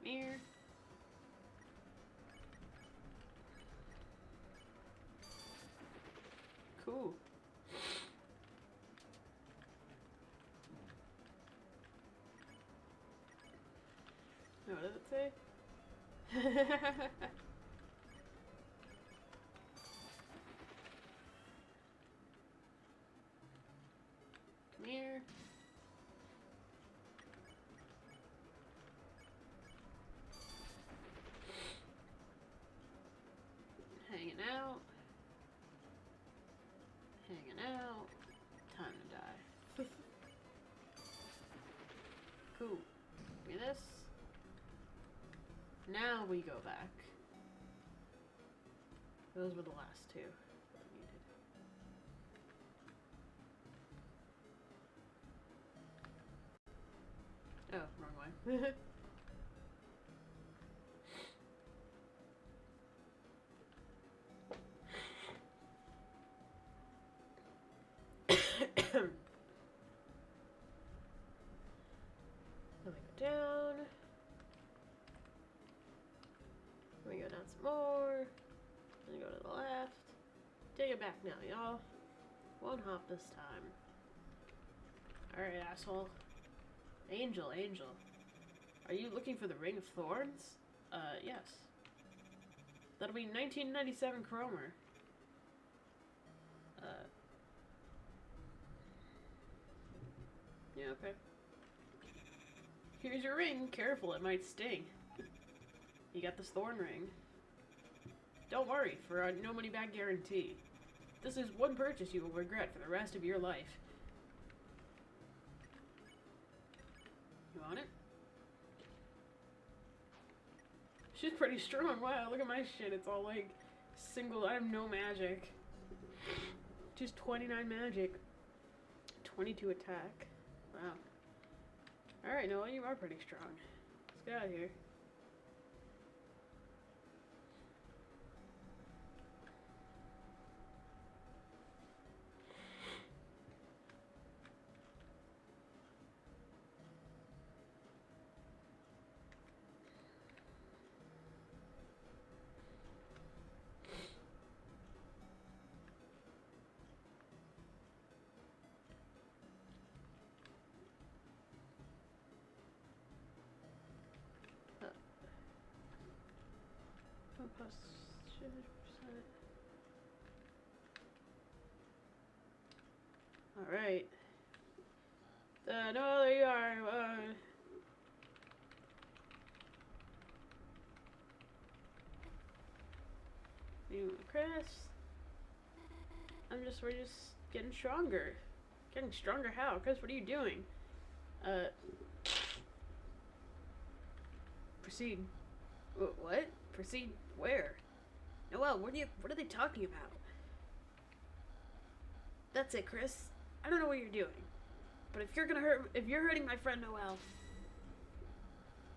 Come here. Cool. No, what does it say? Come here. Hanging out. Hanging out. Time to die. Cool. Give me this. Now we go back. Those were the last two that we needed. Oh, wrong way. Let me go down. Let me go down some more. Let me go to the left. Take it back now, y'all. One hop this time. Alright, asshole. Angel, Angel. Are you looking for the Ring of Thorns? Yes. That'll be 1997 Chromer. Yeah, okay. Here's your ring. Careful, it might sting. You got this thorn ring. Don't worry, for a no money back guarantee. This is one purchase you will regret for the rest of your life. You want it? She's pretty strong. Wow, look at my shit. It's all like single. I have no magic. Just 29 magic. 22 attack. Wow. Alright, Noah, you are pretty strong. Let's get out of here. Plus 50%. Alright. No, there you are. You, Chris. We're just getting stronger. Getting stronger how? Chris, what are you doing? Proceed. What? Proceed where? Noelle, what are they talking about? That's it, Chris. I don't know what you're doing. But if you're hurting my friend Noelle,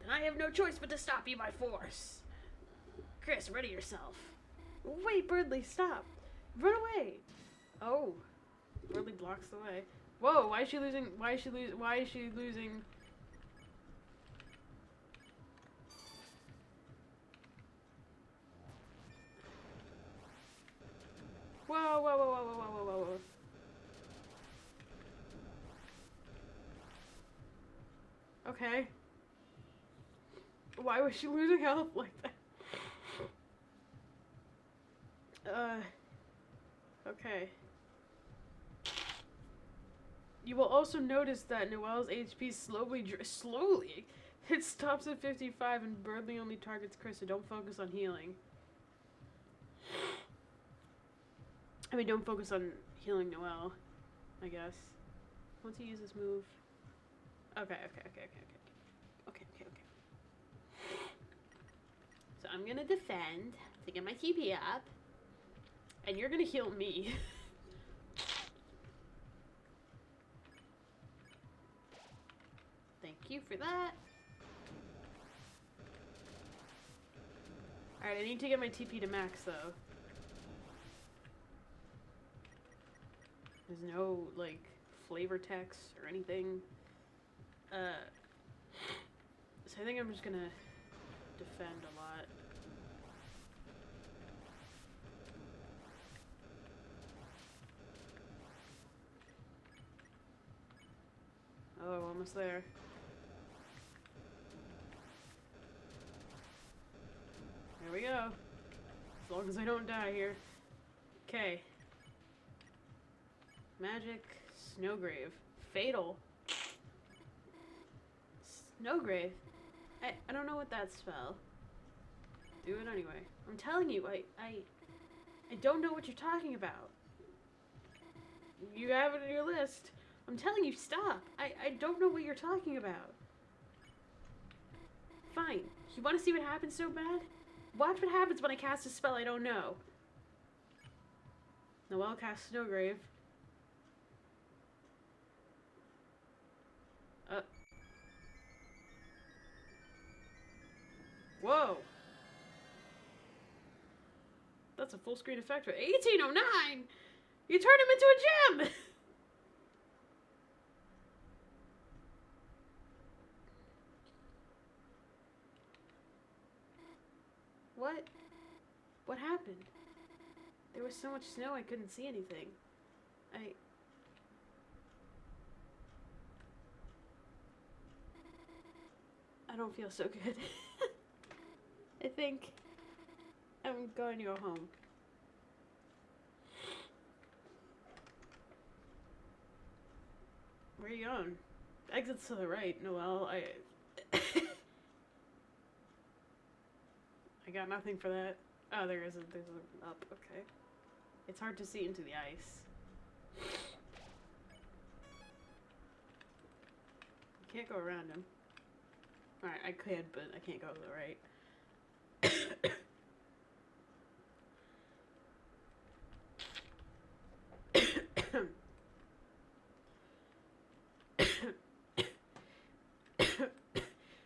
then I have no choice but to stop you by force. Chris, ready yourself. Wait, Birdley, stop. Run away. Oh. Birdley blocks the way. Whoa, why is she losing? Why is she losing? Whoa, whoa, whoa, whoa, whoa, whoa, whoa, whoa. Okay. Why was she losing health like that? Okay. You will also notice that Noelle's HP slowly, it stops at 55 and Birdley only targets Chris, so don't focus on healing. I mean, don't focus on healing Noelle, I guess. Once you use this move. Okay. So I'm gonna defend to get my TP up. And you're gonna heal me. Thank you for that. Alright, I need to get my TP to max, though. There's no, like, flavor text or anything. So I think I'm just gonna defend a lot. Oh, almost there. There we go. As long as I don't die here. Okay. Magic snowgrave. Fatal. Snowgrave? I don't know what that spell. Do it anyway. I'm telling you, I don't know what you're talking about. You have it in your list. I'm telling you, stop. I don't know what you're talking about. Fine. You want to see what happens so bad? Watch what happens when I cast a spell I don't know. Noelle cast Snowgrave. Whoa. That's a full screen effect for 1809! You turned him into a gem! What? What happened? There was so much snow I couldn't see anything. I don't feel so good. I think I'm going to go home. Where are you going? Exit's to the right, Noelle. I got nothing for that. Oh, there's a up, okay. It's hard to see into the ice. You can't go around him. Alright, I could, but I can't go to the right.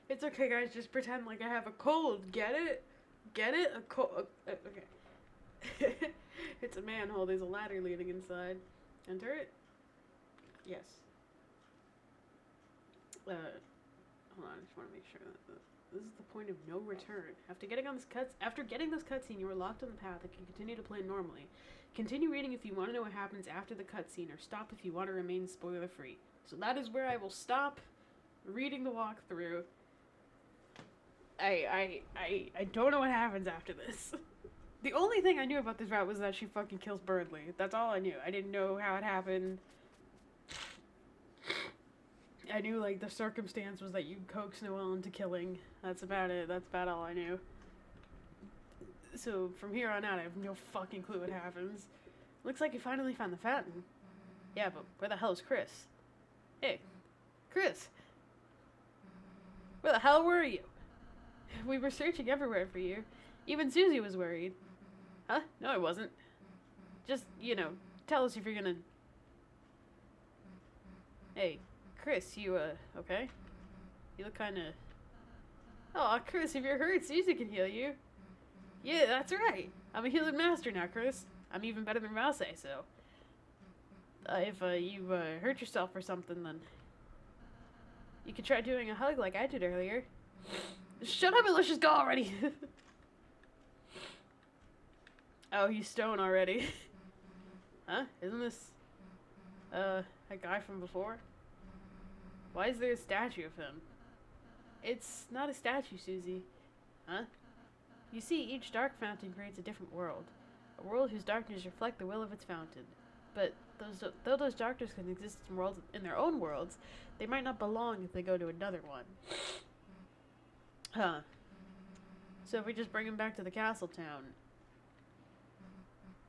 It's okay, guys. Just pretend like I have a cold. Get it? Get it? A cold. Okay. It's a manhole. There's a ladder leading inside. Enter it? Yes. Hold on. I just want to make sure that this is the point of no return. After getting this cutscene, you are locked on the path and can continue to play normally. Continue reading if you want to know what happens after the cutscene, or stop if you want to remain spoiler-free. So that is where I will stop reading the walkthrough. I don't know what happens after this. The only thing I knew about this route was that she fucking kills Birdley. That's all I knew. I didn't know how it happened. I knew, like, the circumstance was that you coax Noelle into killing. That's about it. That's about all I knew. So, from here on out, I have no fucking clue what happens. Looks like you finally found the fountain. Yeah, but where the hell is Chris? Hey, Chris! Where the hell were you? We were searching everywhere for you. Even Susie was worried. Huh? No, I wasn't. Just, you know, tell us if you're gonna... Hey, Chris, you, okay? You look kinda... Aw, Chris, if you're hurt, Susie can heal you. Yeah, that's right. I'm a healing master now, Chris. I'm even better than Rouse, so... if, you, hurt yourself or something, then... You could try doing a hug like I did earlier. Shut up and let's just go already! Oh, he's stone already. Huh? Isn't this... a guy from before? Why is there a statue of him? It's not a statue, Susie. Huh? You see, each dark fountain creates a different world. A world whose darkness reflect the will of its fountain. But though those darkness can exist in their own worlds, they might not belong if they go to another one. Huh. So if we just bring him back to the castle town,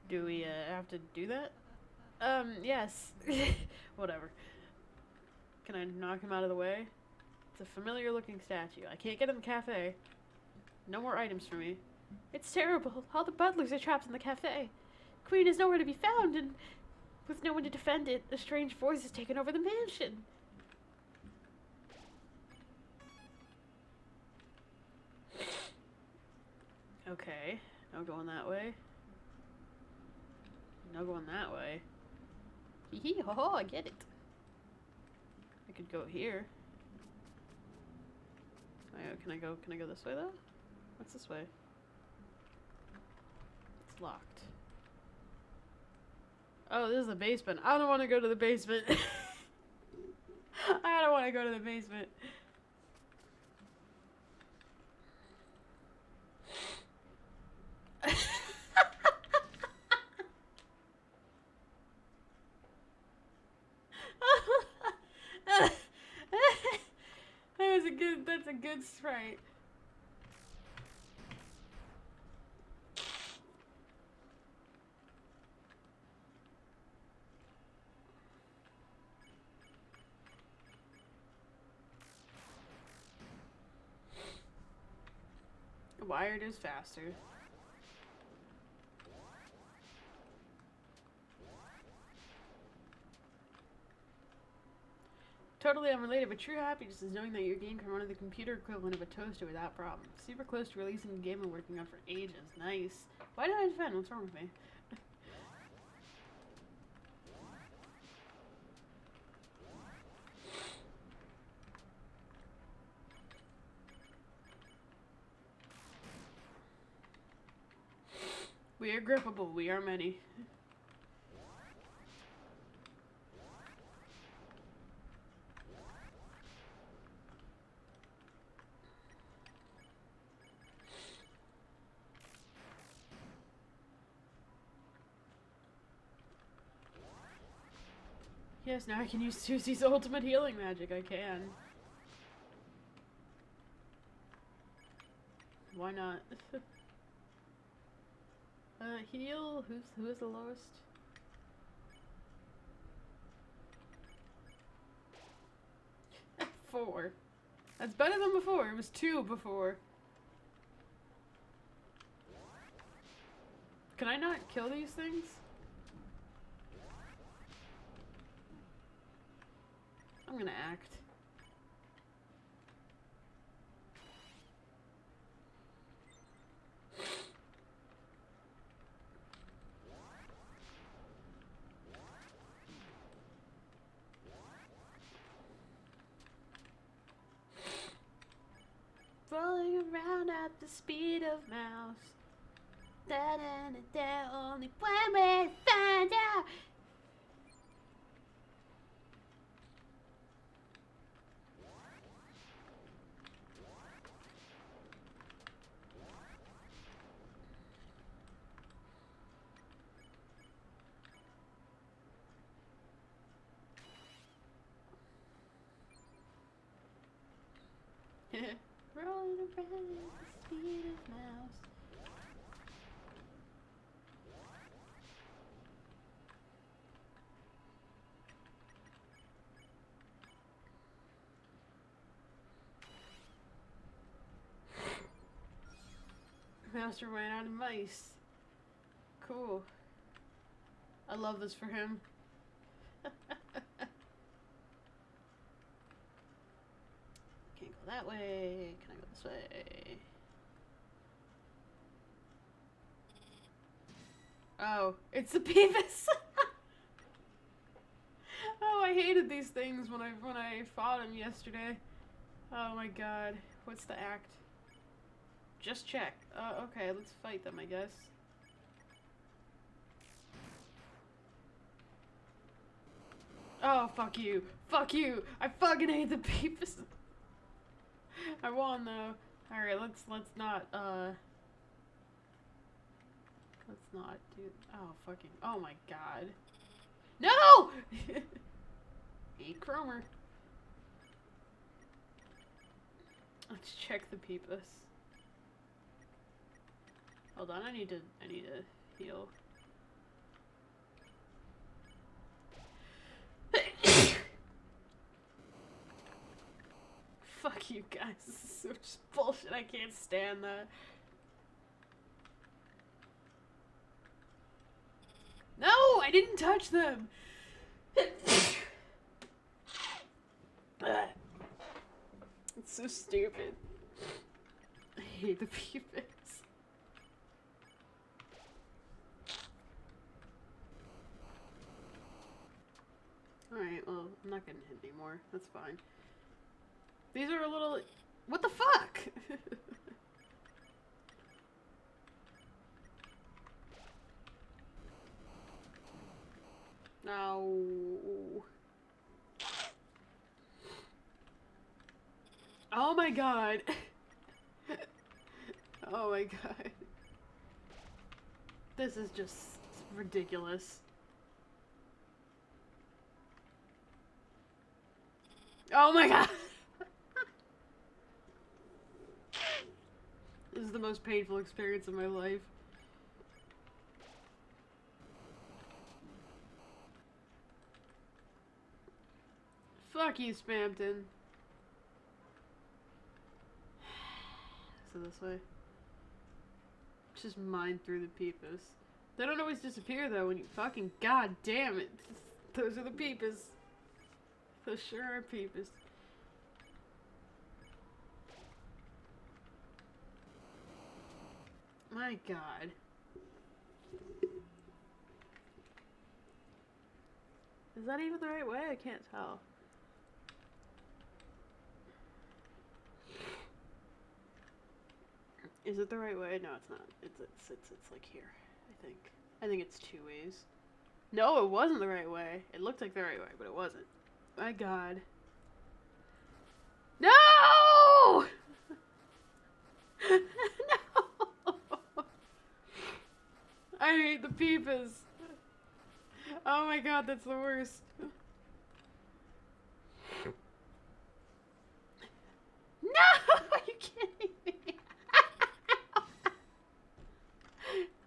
do we have to do that? Yes. Whatever. Can I knock him out of the way? It's a familiar looking statue. I can't get in the cafe. No more items for me. It's terrible. All the butlers are trapped in the cafe. Queen is nowhere to be found, and with no one to defend it, a strange force has taken over the mansion. Okay, no going that way. No going that way. Hee hee ho ho, I get it. I could go here. Oh, can I go this way though? What's this way? It's locked. Oh, this is the basement. I don't want to go to the basement. I don't want to go to the basement. That's a good sprite. Wired is faster. Totally unrelated, but true happiness is knowing that your game can run on the computer equivalent of a toaster without problem. Super close to releasing a game I'm working on for ages. Nice. Why did I defend? What's wrong with me? We are grippable. We are many. Yes, now I can use Susie's ultimate healing magic. I can. Why not? Heal. Who is the lowest? Four. That's better than before. It was 2 before. Can I not kill these things? I'm gonna act. Rolling around at the speed of mouse. Da da da da, only one way to find out. Rolling around at the speed of mouse. Master ran out of mice. Cool. I love this for him. Can't go that way. Can I go this way? Oh, it's the Beavis. Oh, I hated these things when I fought him yesterday. Oh my god. What's the act? Just check. Okay, let's fight them, I guess. Oh, fuck you. Fuck you. I fucking hate the Beavis. I won though. Alright, let's not do. Oh, fucking. Oh my god. No! Hey, Cromer. Let's check the Beavis. Hold on, I need to heal. Fuck you guys, this is so just bullshit, I can't stand that. didn't touch them! It's so stupid. I hate the peepers. Alright, well, I'm not getting hit anymore. That's fine. These are a little... What the fuck? No. Oh my god. Oh my god. This is just ridiculous. Oh my god. This is the most painful experience of my life. Fuck you, Spampton. So this way. Just mine through the peepers. They don't always disappear though when you fucking god damn it. Those are the peepers. Those sure are peepers. My god. Is that even the right way? I can't tell. Is it the right way? No, it's not. It's like here, I think. I think it's two ways. No, it wasn't the right way. It looked like the right way, but it wasn't. My god. No! No! I hate the peepers. Oh my god, that's the worst. No! Are you kidding me?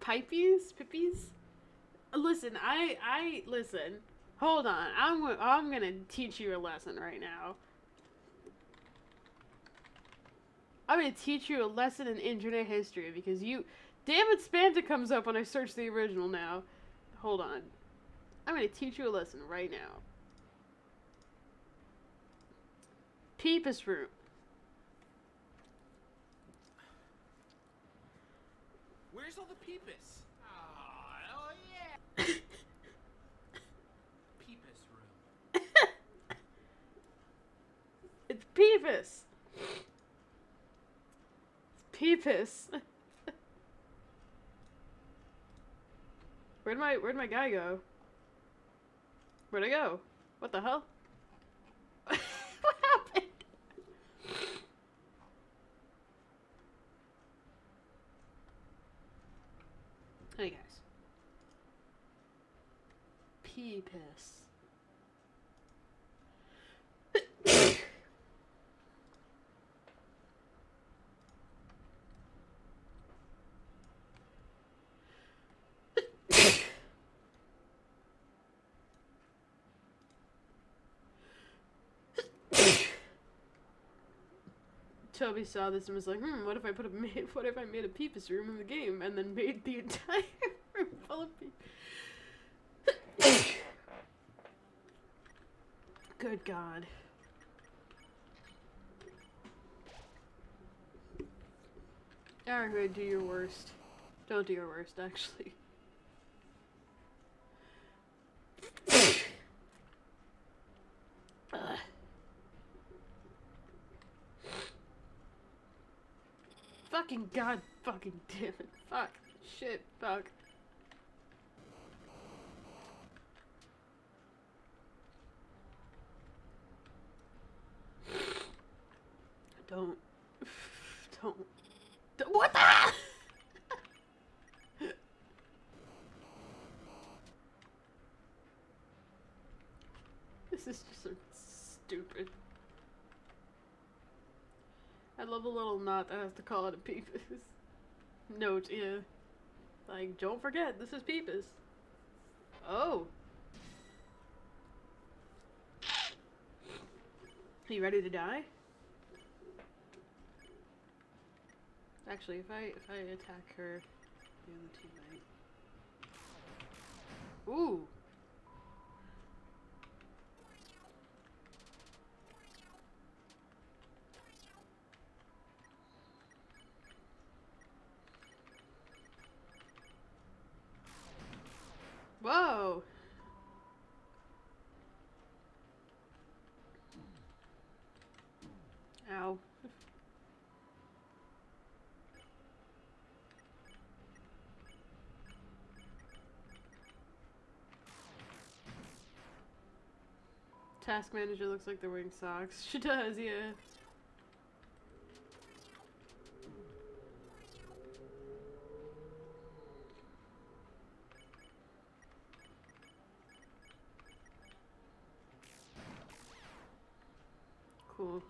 Pipies? Pippies? Listen, listen. Hold on. I'm gonna teach you a lesson right now. I'm gonna teach you a lesson in internet history because you... Damn it, Spamta comes up when I search the original now. Hold on. I'm gonna teach you a lesson right now. Peepus room. Where's all the peepus? Oh yeah! Peepus room. It's Peepus. It's Peepus. Where'd my guy go? Where'd I go? What the hell? What happened? Hey guys. Peepus. Toby saw this and was like, what if I what if I made a Peepus room in the game and then made the entire room full of Peepus? Good God. Alright, do your worst. Don't do your worst, actually. Fucking god fucking damn it. Fuck. Shit. Fuck. Don't. What the? This is just so stupid. I love a little knot that has to call it a Peepus. Note, yeah. Like, don't forget, this is Peepus. Oh. Are you ready to die? Actually, if I attack her, the other teammate. Ooh, Ow. Task manager looks like they're wearing socks. She does, yeah. Cool.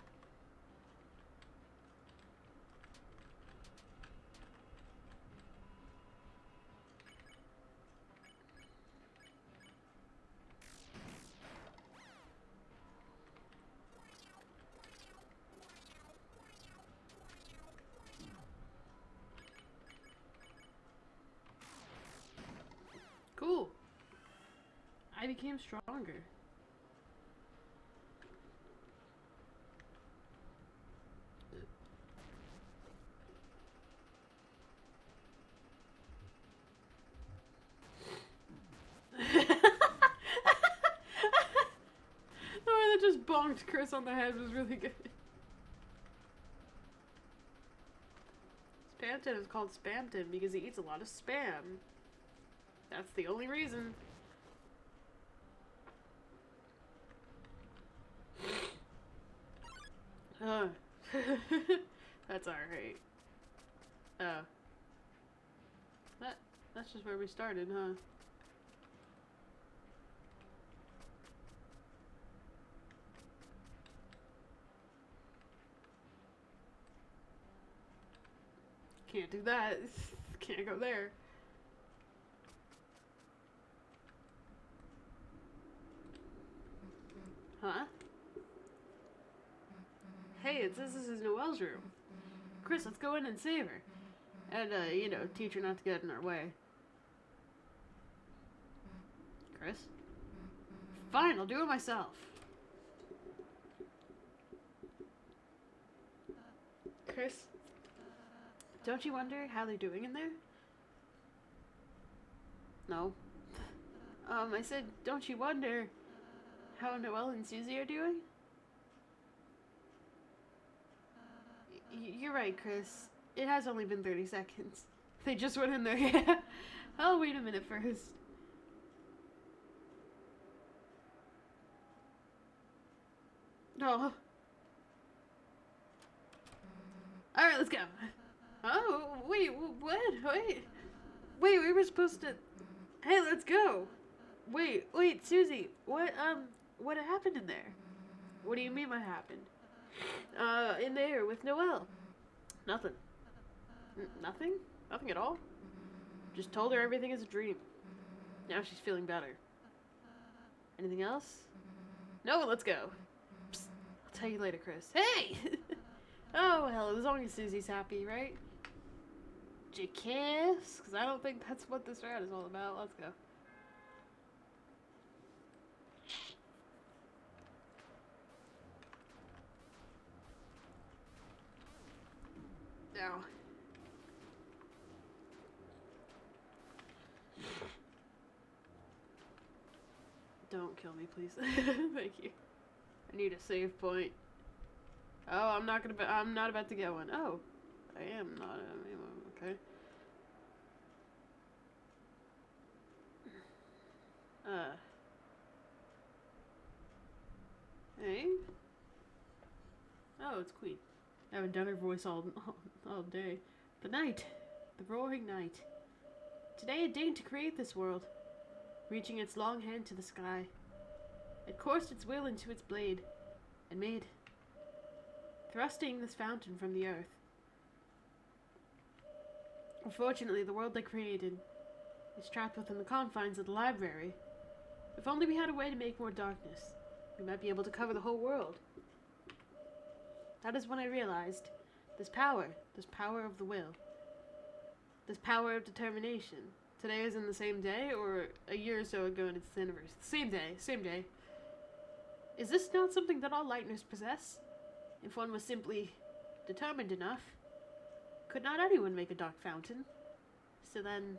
Cool. I became stronger. The way that just bonked Chris on the head was really good. Spamton is called Spamton because he eats a lot of spam. That's the only reason. That's alright. Oh. That's just where we started, huh? Can't do that. Can't go there. Huh? Hey, this is Noelle's room. Chris, let's go in and save her. And, you know, teach her not to get in our way. Chris? Fine, I'll do it myself. Chris? Don't you wonder how they're doing in there? No. I said, don't you wonder how Noelle and Susie are doing? You're right, Chris. It has only been 30 seconds. They just went in there, yeah. Oh, wait a minute first. Oh. Alright, let's go. Oh, wait, what? Wait, we were supposed to... Hey, let's go. Wait, Susie, what happened in there? What do you mean what happened? In there with Noelle. Nothing. Nothing? Nothing at all? Just told her everything is a dream. Now she's feeling better. Anything else? No, let's go. Psst, I'll tell you later, Chris. Hey! Oh, well, as long as Susie's happy, right? Did you kiss? Because I don't think that's what this route is all about. Let's go. Now. Don't kill me, please. Thank you. I need a save point. Oh, I'm not about to get one. Oh, I am not. I mean, okay. Hey. Oh, it's Queen. I haven't done her voice all day. The night, the roaring night. Today it deigned to create this world, reaching its long hand to the sky. It coursed its will into its blade, and made, thrusting this fountain from the earth. Unfortunately, the world they created is trapped within the confines of the library. If only we had a way to make more darkness, we might be able to cover the whole world. That is when I realized this power of the will, this power of determination. Today is in the same day, or a year or so ago and it's the anniversary. Same day. Is this not something that all Lightners possess? If one was simply determined enough, could not anyone make a dark fountain? So then,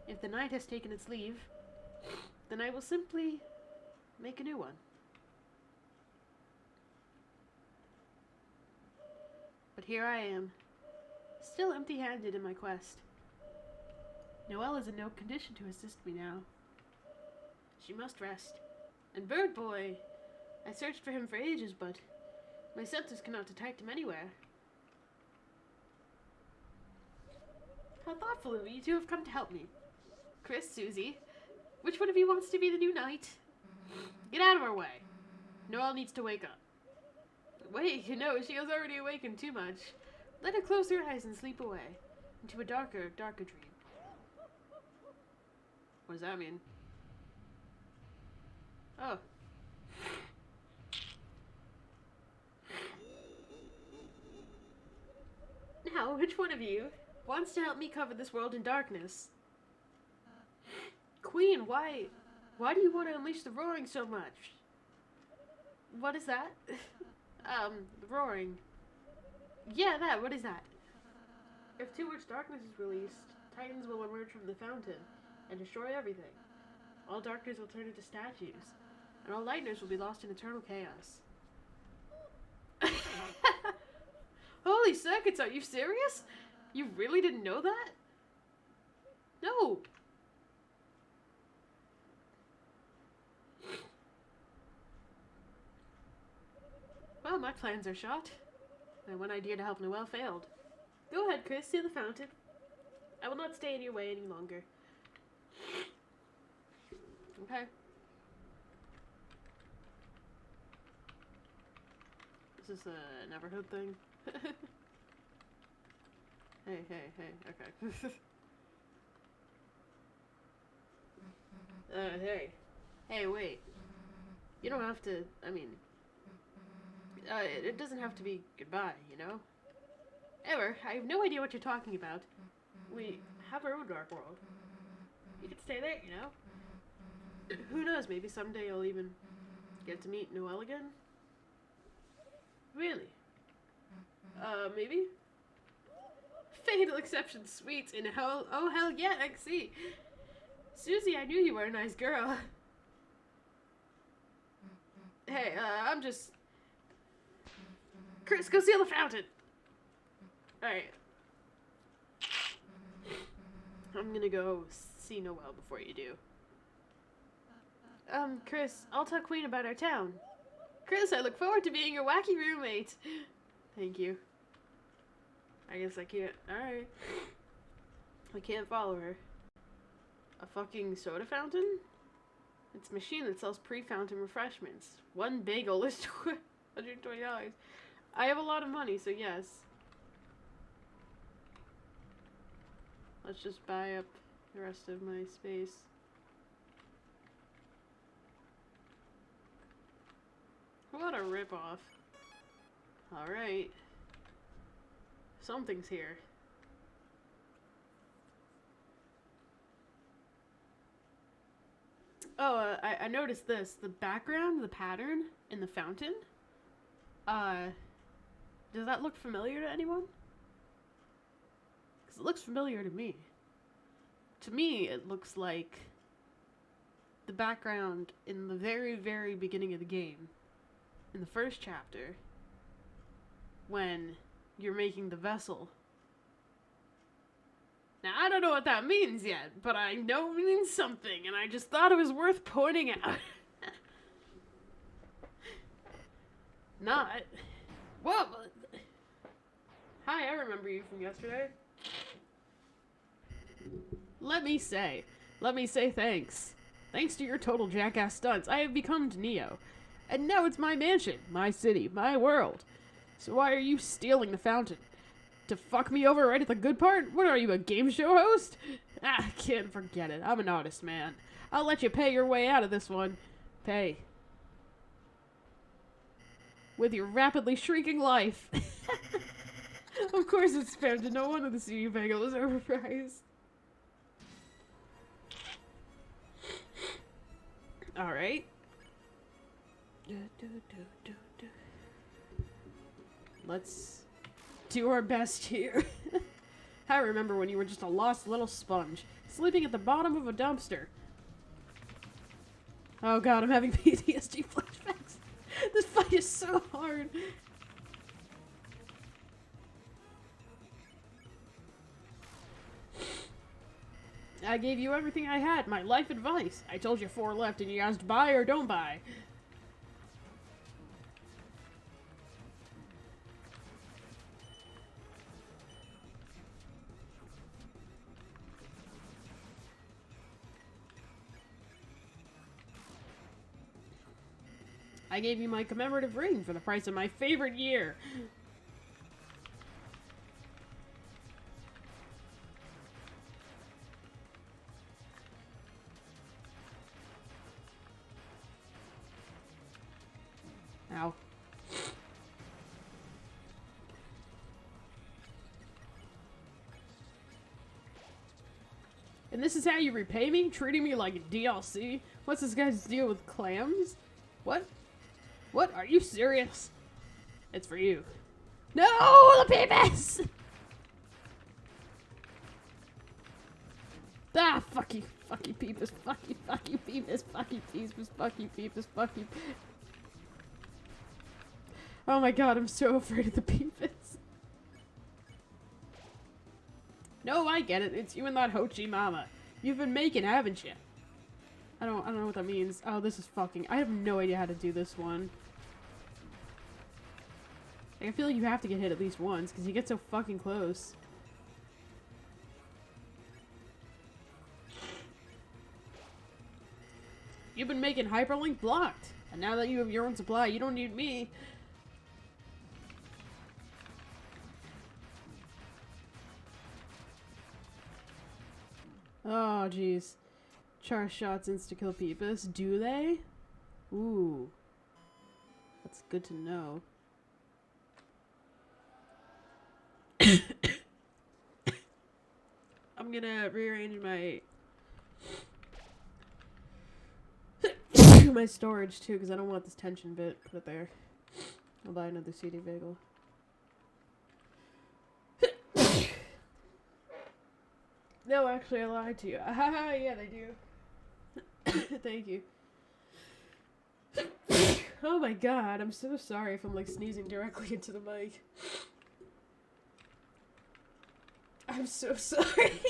if the night has taken its leave, then I will simply make a new one. But here I am, still empty-handed in my quest. Noelle is in no condition to assist me now. She must rest. And Bird Boy! I searched for him for ages, but my sensors cannot detect him anywhere. How thoughtful of you two have come to help me. Chris, Susie, which one of you wants to be the new knight? Get out of our way. Noelle needs to wake up. Wait, she has already awakened too much. Let her close her eyes and sleep away into a darker, darker dream. What does that mean? Oh. Now, which one of you wants to help me cover this world in darkness? Queen, why do you want to unleash the roaring so much? What is that? The roaring. Yeah, that, what is that? If too much darkness is released, titans will emerge from the fountain and destroy everything. All darkness will turn into statues, and all lightners will be lost in eternal chaos. Holy circuits, are you serious? You really didn't know that? No. Well, my plans are shot. My one idea to help Noelle failed. Go ahead, Chris, see the fountain. I will not stay in your way any longer. Okay. Is this a neighborhood thing? Hey, okay. Hey. Hey, wait. You don't have to, it doesn't have to be goodbye, Ever, I have no idea what you're talking about. We have our own dark world. You can stay there, Who knows, maybe someday you'll even get to meet Noelle again? Really? Maybe? Fatal exception sweet in hell. Oh, hell yeah, XC. Susie, I knew you were a nice girl. Hey, I'm just... Chris, go seal the fountain! Alright. I'm gonna go see Noelle before you do. Chris, I'll tell Queen about our town. Chris, I look forward to being your wacky roommate. Thank you. I guess I can't. Alright. I can't follow her. A fucking soda fountain? It's a machine that sells pre-fountain refreshments. One bagel is $120. I have a lot of money, so yes. Let's just buy up the rest of my space. What a ripoff. Alright. Something's here. Oh, I noticed this. The background, the pattern in the fountain. Does that look familiar to anyone? Because it looks familiar to me. To me, it looks like the background in the very, very beginning of the game. In the first chapter. When you're making the vessel. Now, I don't know what that means yet, but I know it means something, and I just thought it was worth pointing out. Not. Whoa! Hi, I remember you from yesterday. Let me say thanks. Thanks to your total jackass stunts, I have become Neo. And now it's my mansion, my city, my world. So why are you stealing the fountain? To fuck me over right at the good part? What are you, a game show host? Ah, kid, forget it. I'm an honest man. I'll let you pay your way out of this one. Pay. With your rapidly shrinking life. Of course it's fountain. No wonder the CD bagel is overpriced. Alright. Let's do our best here. I remember when you were just a lost little sponge, sleeping at the bottom of a dumpster. Oh god, I'm having PTSD flashbacks. This fight is so hard. I gave you everything I had, my life advice. I told you 4 left and you asked buy or don't buy. I gave you my commemorative ring for the price of my favorite year. Ow. And this is how you repay me? Treating me like a DLC? What's this guy's deal with clams? What? What? Are you serious? It's for you. No! The Peepus! Ah, fuck you. Fuck you, Peepus. Fuck you, Peepus. Fuck you, Peepus. Fuck you, Peepus. Fuck you. Oh my god, I'm so afraid of the Peepus. No, I get it. It's you and that Hochi Mama. You've been making, haven't you? I don't know what that means. Oh, this is fucking... I have no idea how to do this one. I feel like you have to get hit at least once, because you get so fucking close. You've been making hyperlink blocked. And now that you have your own supply, you don't need me. Oh, jeez. Char shots insta-kill Peepus. Do they? Ooh. That's good to know. I'm gonna rearrange my... my storage, too, because I don't want this tension bit. Put it there. I'll buy another CD bagel. No, actually, I lied to you. Haha, yeah, they do. Thank you. Oh my god, I'm so sorry if I'm like sneezing directly into the mic. I'm so sorry.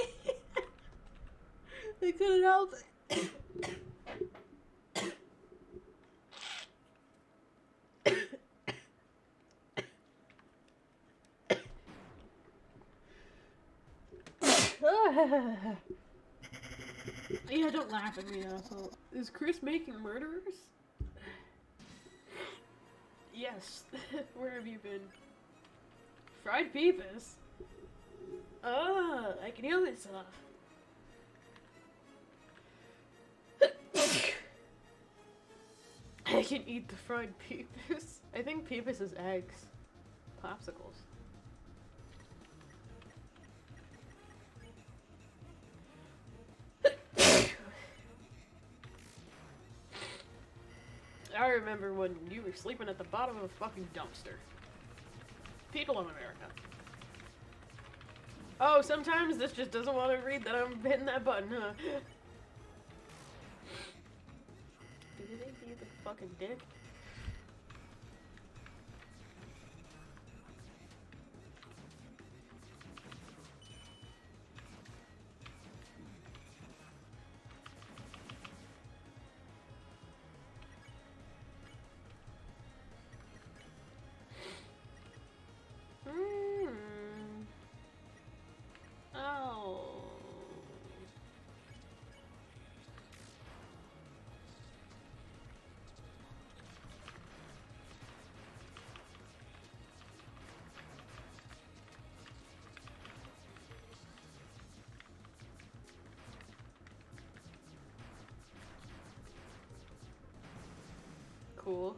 I couldn't help it. Yeah, don't laugh at me, asshole. Is Chris making murderers? Yes. Where have you been? Fried Peepus? Oh, I can heal myself. I can eat the fried Peepus. I think Peepus is eggs. Popsicles. I remember when you were sleeping at the bottom of a fucking dumpster. People in America. Oh, sometimes this just doesn't want to read that I'm hitting that button, huh? Did they think you the fucking dick? Cool.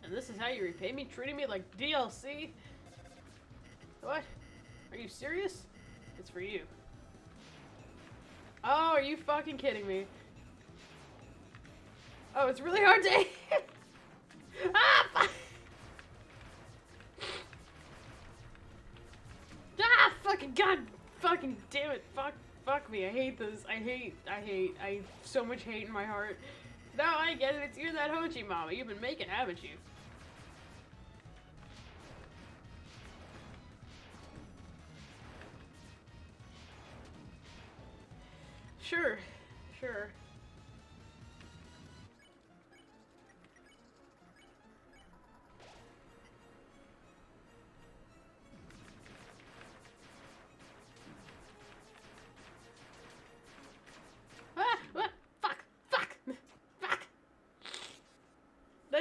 And this is how you repay me? Treating me like DLC? What? Are you serious? It's for you. Oh, are you fucking kidding me? Oh, it's really hard to aim. Ah, fuck. Ah, fucking god. Fucking damn it. Fuck me. I hate this. I have so much hate in my heart. No, I get it. It's you and that Hochi Mama. You've been making, haven't you?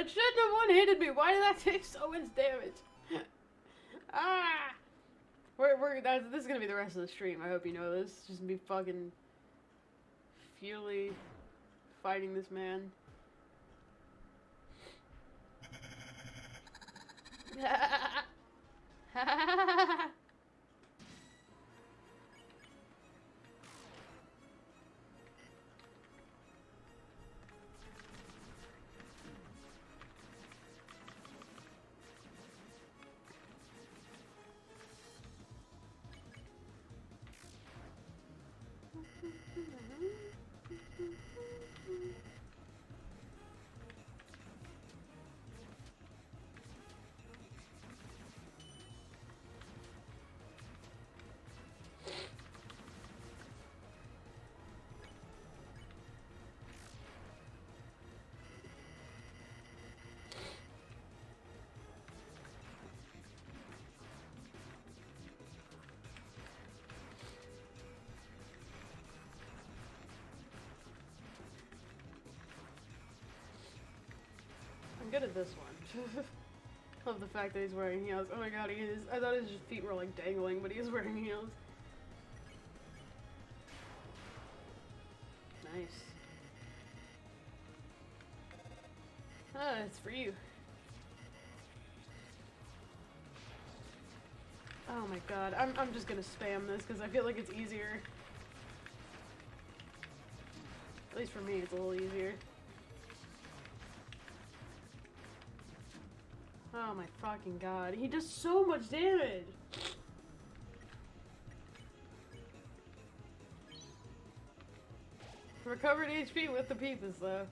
That shouldn't have one-hitted me. Why did that take so much damage? Ah! This is gonna be the rest of the stream. I hope you know this. Just me fucking futilely fighting this man. I'm good at this one. Love the fact that he's wearing heels. Oh my god, he is. I thought his feet were like dangling, but he is wearing heels. Nice. Ah, it's for you. Oh my god, I'm just gonna spam this because I feel like it's easier. At least for me, it's a little easier. Oh my fucking god, he does so much damage! Recovered HP with the peepers though.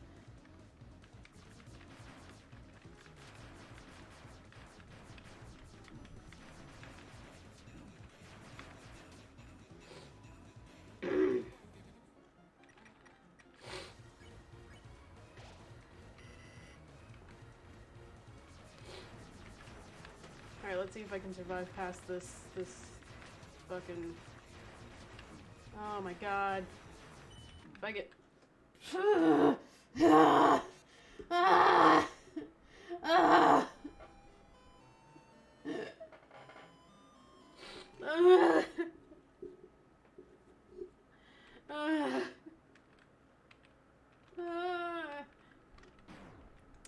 Alright, let's see if I can survive past this fucking... Oh my god. If I get...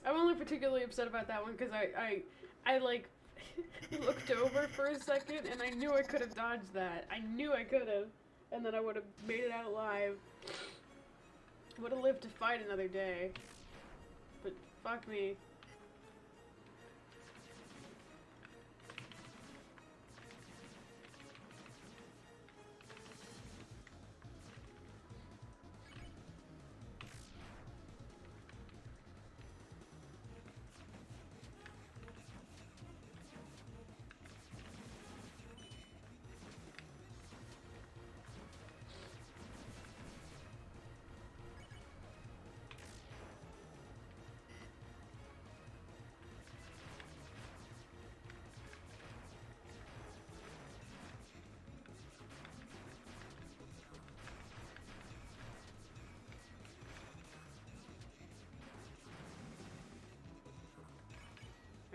I'm only particularly upset about that one because I like looked over for a second and I knew I could have dodged that. I knew I could have, and then I would have made it out alive. Would have lived to fight another day. But fuck me.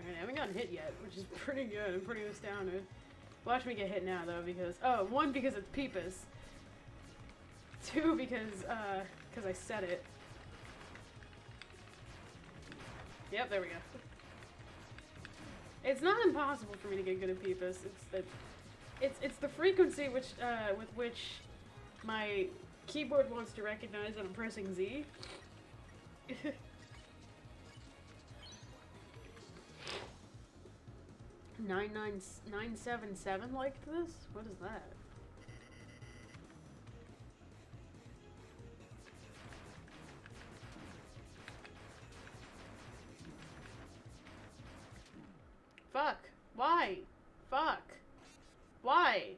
Alright, I haven't gotten hit yet, which is pretty good. I'm pretty astounded. Watch me get hit now, though, because... Oh, one, because it's Peepus. Two, because I said it. Yep, there we go. It's not impossible for me to get good at Peepus. It's the frequency which with which my keyboard wants to recognize that I'm pressing Z. 99977 liked this? What is that? Fuck. Why? Fuck. Why?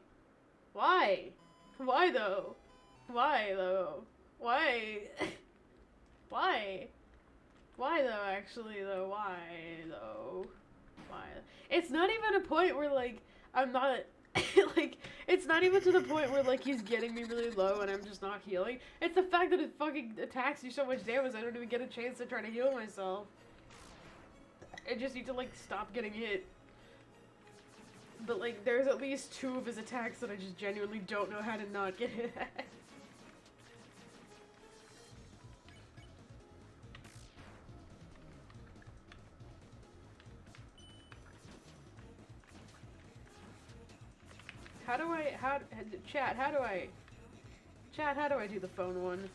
Why? Why though? Why though? Why? Why? Why though, actually though? Why though? Why? It's not even a point where, like, I'm not, like, it's not even to the point where, like, he's getting me really low and I'm just not healing. It's the fact that it fucking attacks you so much damage I don't even get a chance to try to heal myself. I just need to, like, stop getting hit. But, like, there's at least 2 of his attacks that I just genuinely don't know how to not get hit at. Chat, how do I do the phone one?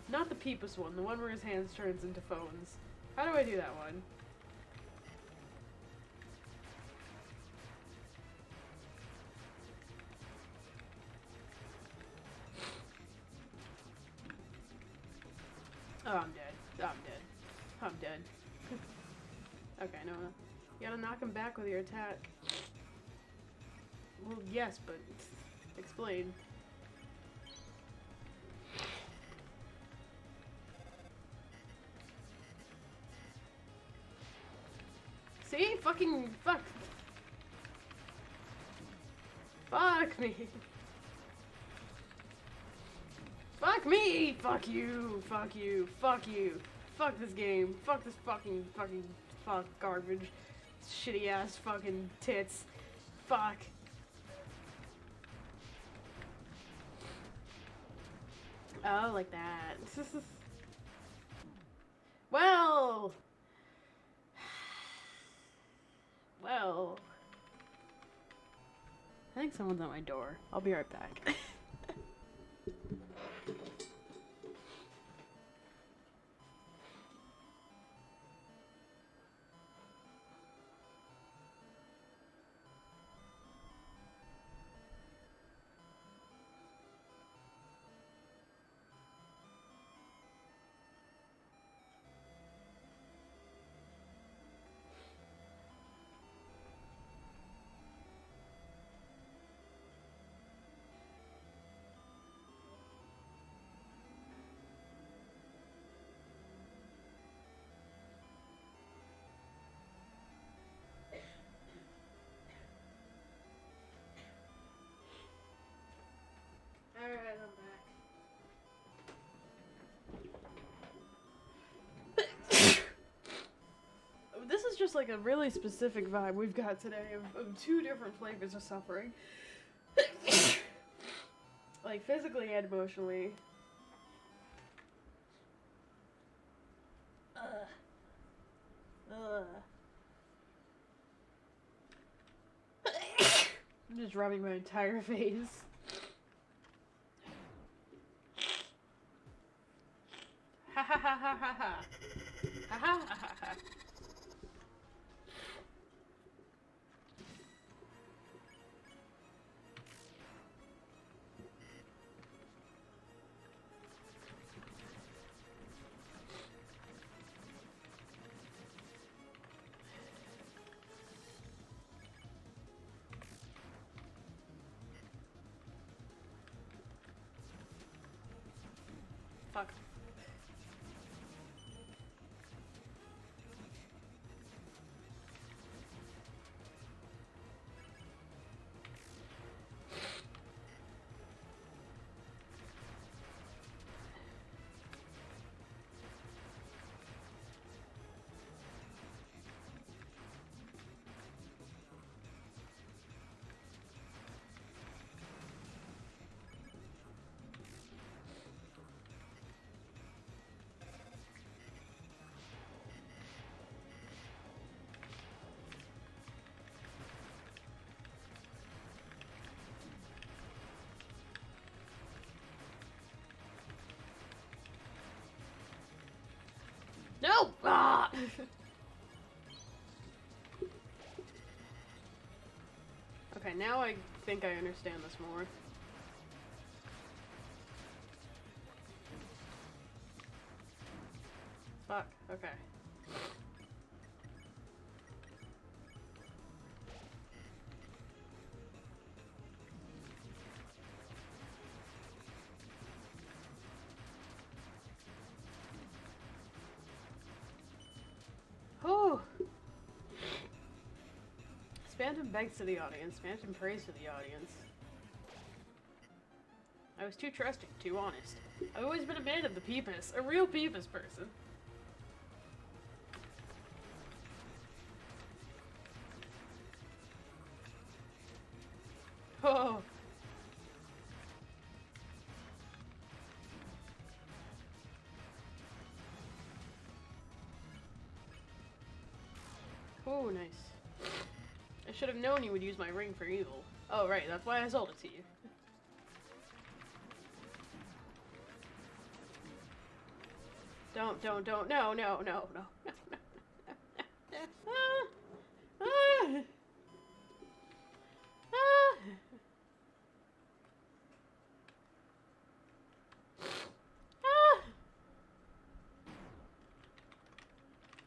Not the Peepus one, the one where his hands turns into phones. How do I do that one? Oh, I'm dead. I'm dead. Okay, no. You gotta knock him back with your attack. Well, yes, but explain. See? Fuck me. Fuck me! Fuck you! Fuck you! Fuck you! Fuck this game! Fuck this fucking garbage! Shitty ass fucking tits! Fuck! Oh, like that. Well! Well... I think someone's at my door. I'll be right back. Alright, I'm back. This is just like a really specific vibe we've got today of 2 different flavors of suffering. Like physically and emotionally. I'm just rubbing my entire face. Ha ha ha ha ha ha. Ha ha ha ha ha. Fuck. No! Ah! Okay, now I think I understand this more. Fuck, okay. Oh! Phantom begs to the audience. Phantom prays to the audience. I was too trusting, too honest. I've always been a man of the Peepus. A real Peepus person. Oh. Oh, nice. I should have known you would use my ring for evil. Oh, right, that's why I sold it to you. Don't, no, no, no, no, no.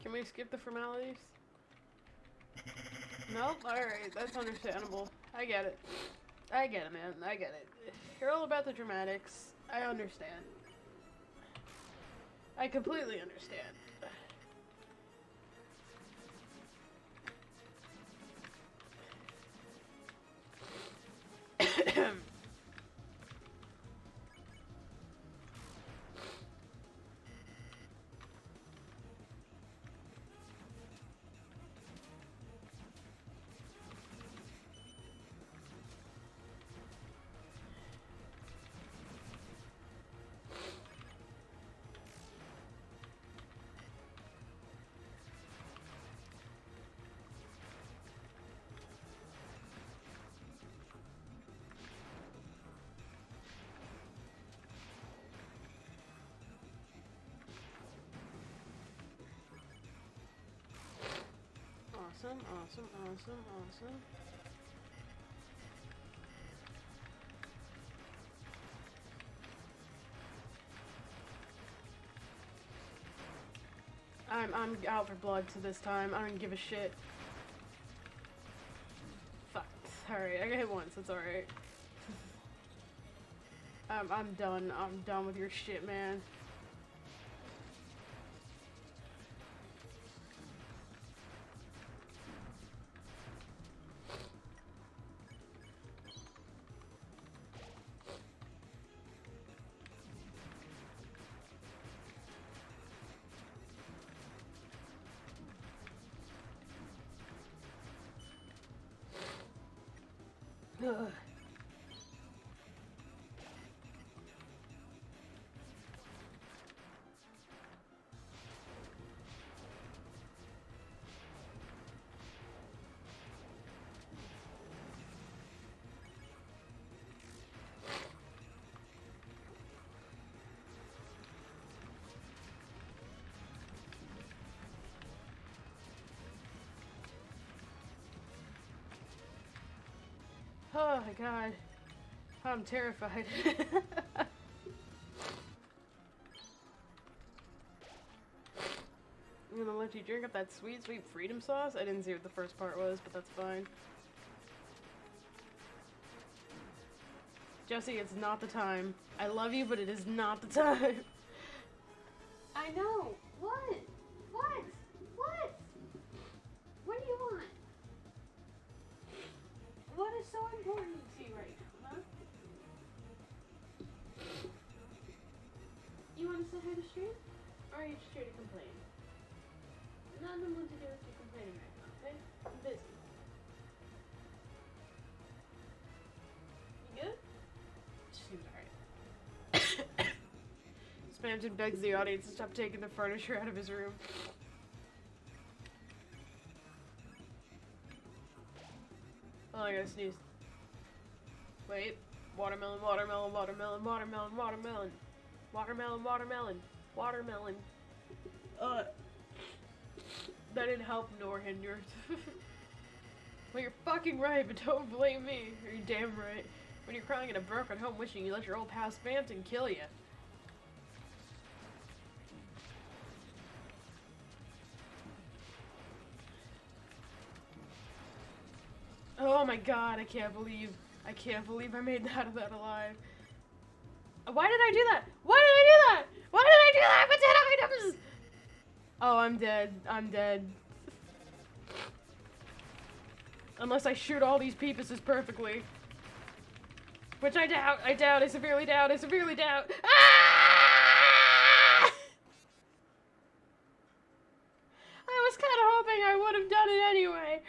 Can we skip the formalities? Nope, alright, that's understandable. I get it. I get it, man. I get it. You're all about the dramatics. I understand. I completely understand. Awesome, awesome, awesome, awesome. I'm out for blood to this time. I don't give a shit. Fuck. Alright, I got hit once. That's alright. I'm done. I'm done with your shit, man. Ugh. Oh my god. I'm terrified. I'm gonna let you drink up that sweet, sweet freedom sauce. I didn't see what the first part was, but that's fine. Jesse, it's not the time. I love you, but it is not the time. I know. What? What? What? What do you want? What is so important to you right now, huh? You want to say hi to stream? Or are you just here to complain? Nothing to do with you complaining right now, okay? I'm busy. You good? Seems alright. Spamton begs the audience to stop taking the furniture out of his room. Oh, I gotta sneeze. Wait. Watermelon, watermelon, watermelon, watermelon, watermelon. Watermelon, watermelon, watermelon. That didn't help nor hinder. Well, you're fucking right, but don't blame me. You're damn right. When you're crying in a broken home wishing you let your old pal Spamton kill you. Oh my god, I can't believe I made that alive. Why did I do that? Why did I do that? Why did I do that with 10 items? Oh, I'm dead. I'm dead. Unless I shoot all these peepuses perfectly. Which I doubt. I doubt. I severely doubt. I severely doubt. Ah! I was kind of hoping I would have done it anyway.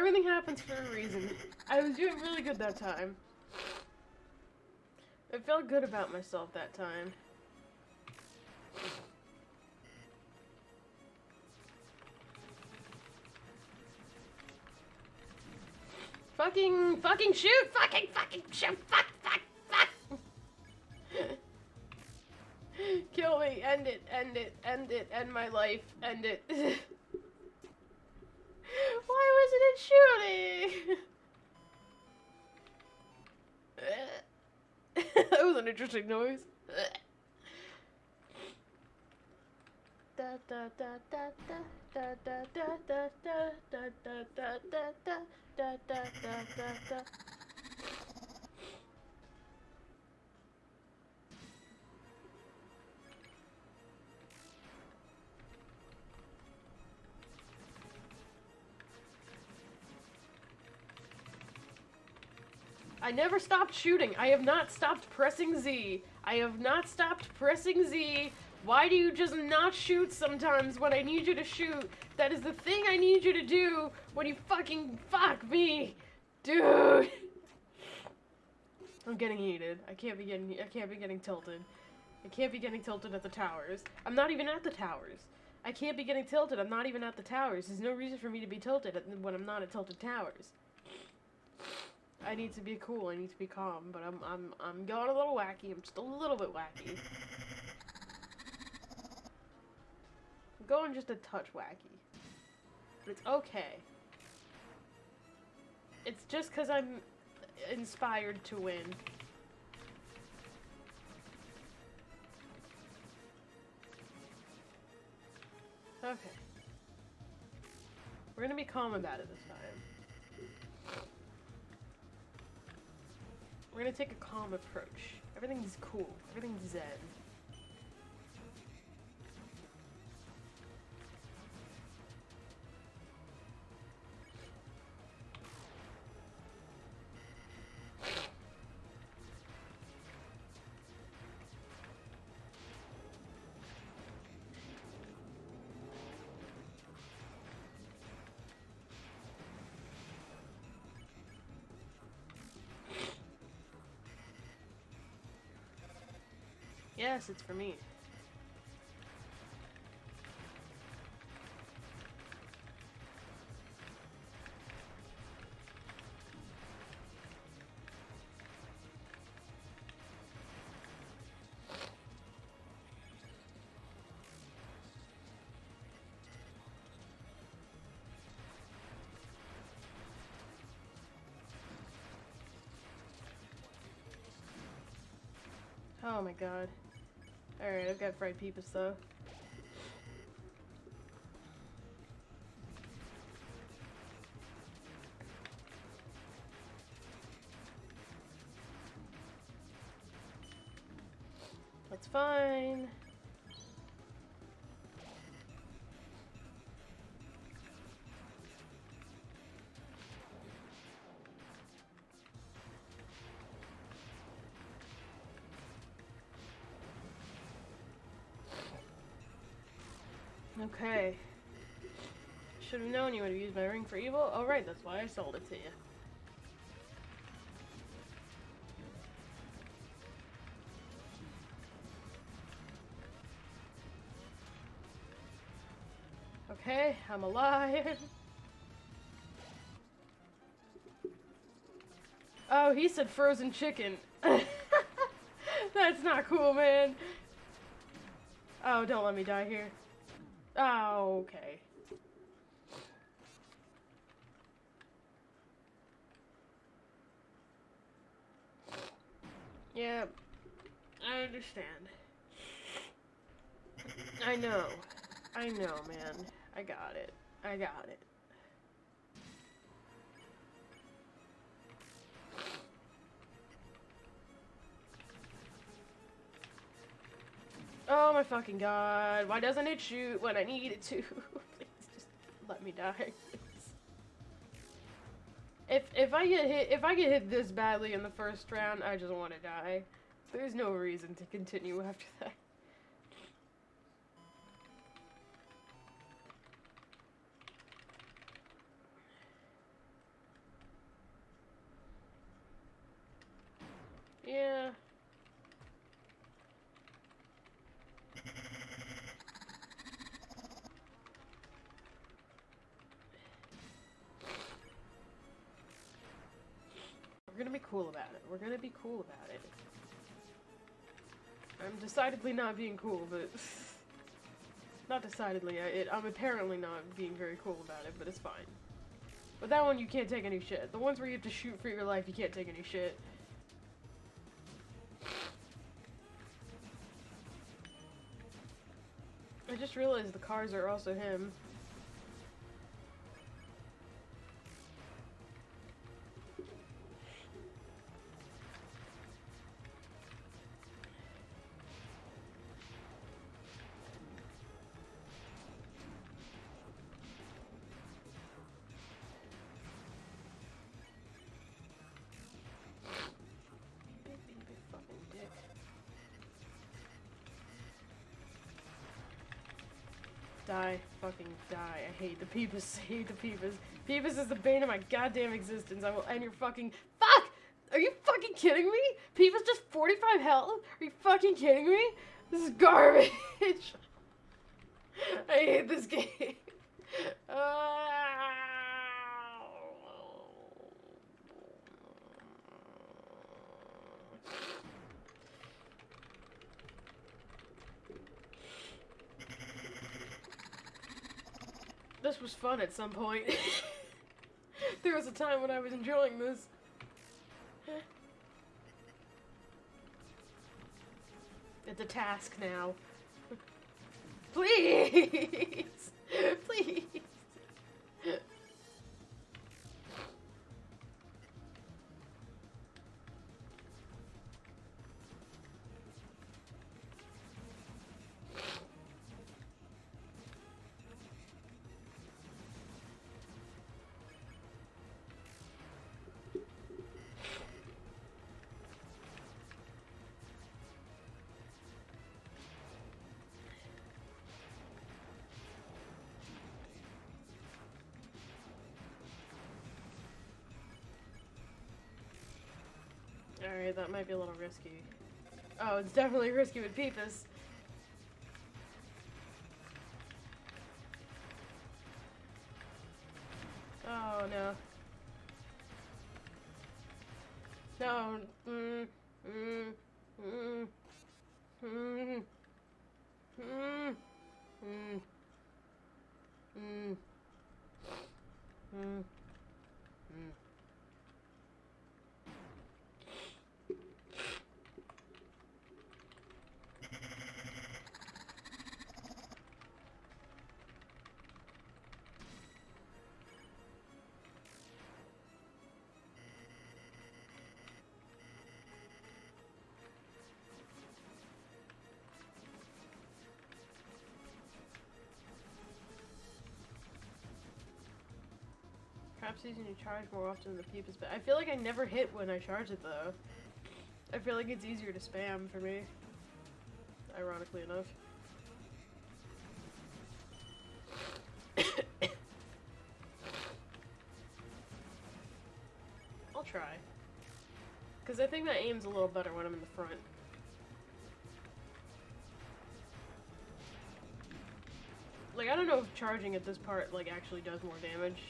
Everything happens for a reason. I was doing really good that time. I felt good about myself that time. Fucking shoot! Fucking shoot! Fuck! Kill me! End it! End my life! End it! Why wasn't it shooting? That was an interesting noise. I never stopped shooting. I have not stopped pressing Z. I have not stopped pressing Z. Why do you just not shoot sometimes when I need you to shoot? That is the thing I need you to do when you fucking fuck me. Dude. I'm getting heated. I can't be getting tilted. I can't be getting tilted at the towers. I'm not even at the towers. I can't be getting tilted. I'm not even at the towers. There's no reason for me to be tilted when I'm not at tilted towers. I need to be cool. I need to be calm, but I'm going a little wacky. I'm just a little bit wacky. I'm going just a touch wacky. But it's okay. It's just because I'm inspired to win. Okay. We're gonna be calm about it this time. We're gonna take a calm approach. Everything's cool. Everything's zen. Yes, it's for me. Oh my god. Alright, I've got fried peepus though. That's fine. Okay. Should have known you would have used my ring for evil. Oh right, that's why I sold it to you. Okay, I'm alive. Oh, he said frozen chicken. That's not cool, man. Oh, don't let me die here. Oh, okay. Yeah, I understand. I know, man. I got it. I got it. Oh my fucking god. Why doesn't it shoot when I need it to? Please just let me die. If I get hit this badly in the first round, I just want to die. There's no reason to continue after that. cool about it. We're gonna be cool about it. I'm decidedly not being cool, but... Not decidedly, I'm apparently not being very cool about it, but it's fine. But that one, you can't take any shit. The ones where you have to shoot for your life, you can't take any shit. I just realized the cars are also him. Die. Fucking die. I hate the Peepus. I hate the Peepus. Peepus is the bane of my goddamn existence. I will end your fucking... Fuck! Are you fucking kidding me? Peepus just 45 health? Are you fucking kidding me? This is garbage. I hate this game. This was fun at some point. There was a time when I was enjoying this. It's a task now. Please! Please! Alright, that might be a little risky. Oh, it's definitely risky with Peepus. Oh, no. No. Perhaps using you charge more often than the Peepus, but I feel like I never hit when I charge it though. I feel like it's easier to spam for me. Ironically enough. I'll try. Because I think my aim's a little better when I'm in the front. Like, I don't know if charging at this part, like, actually does more damage.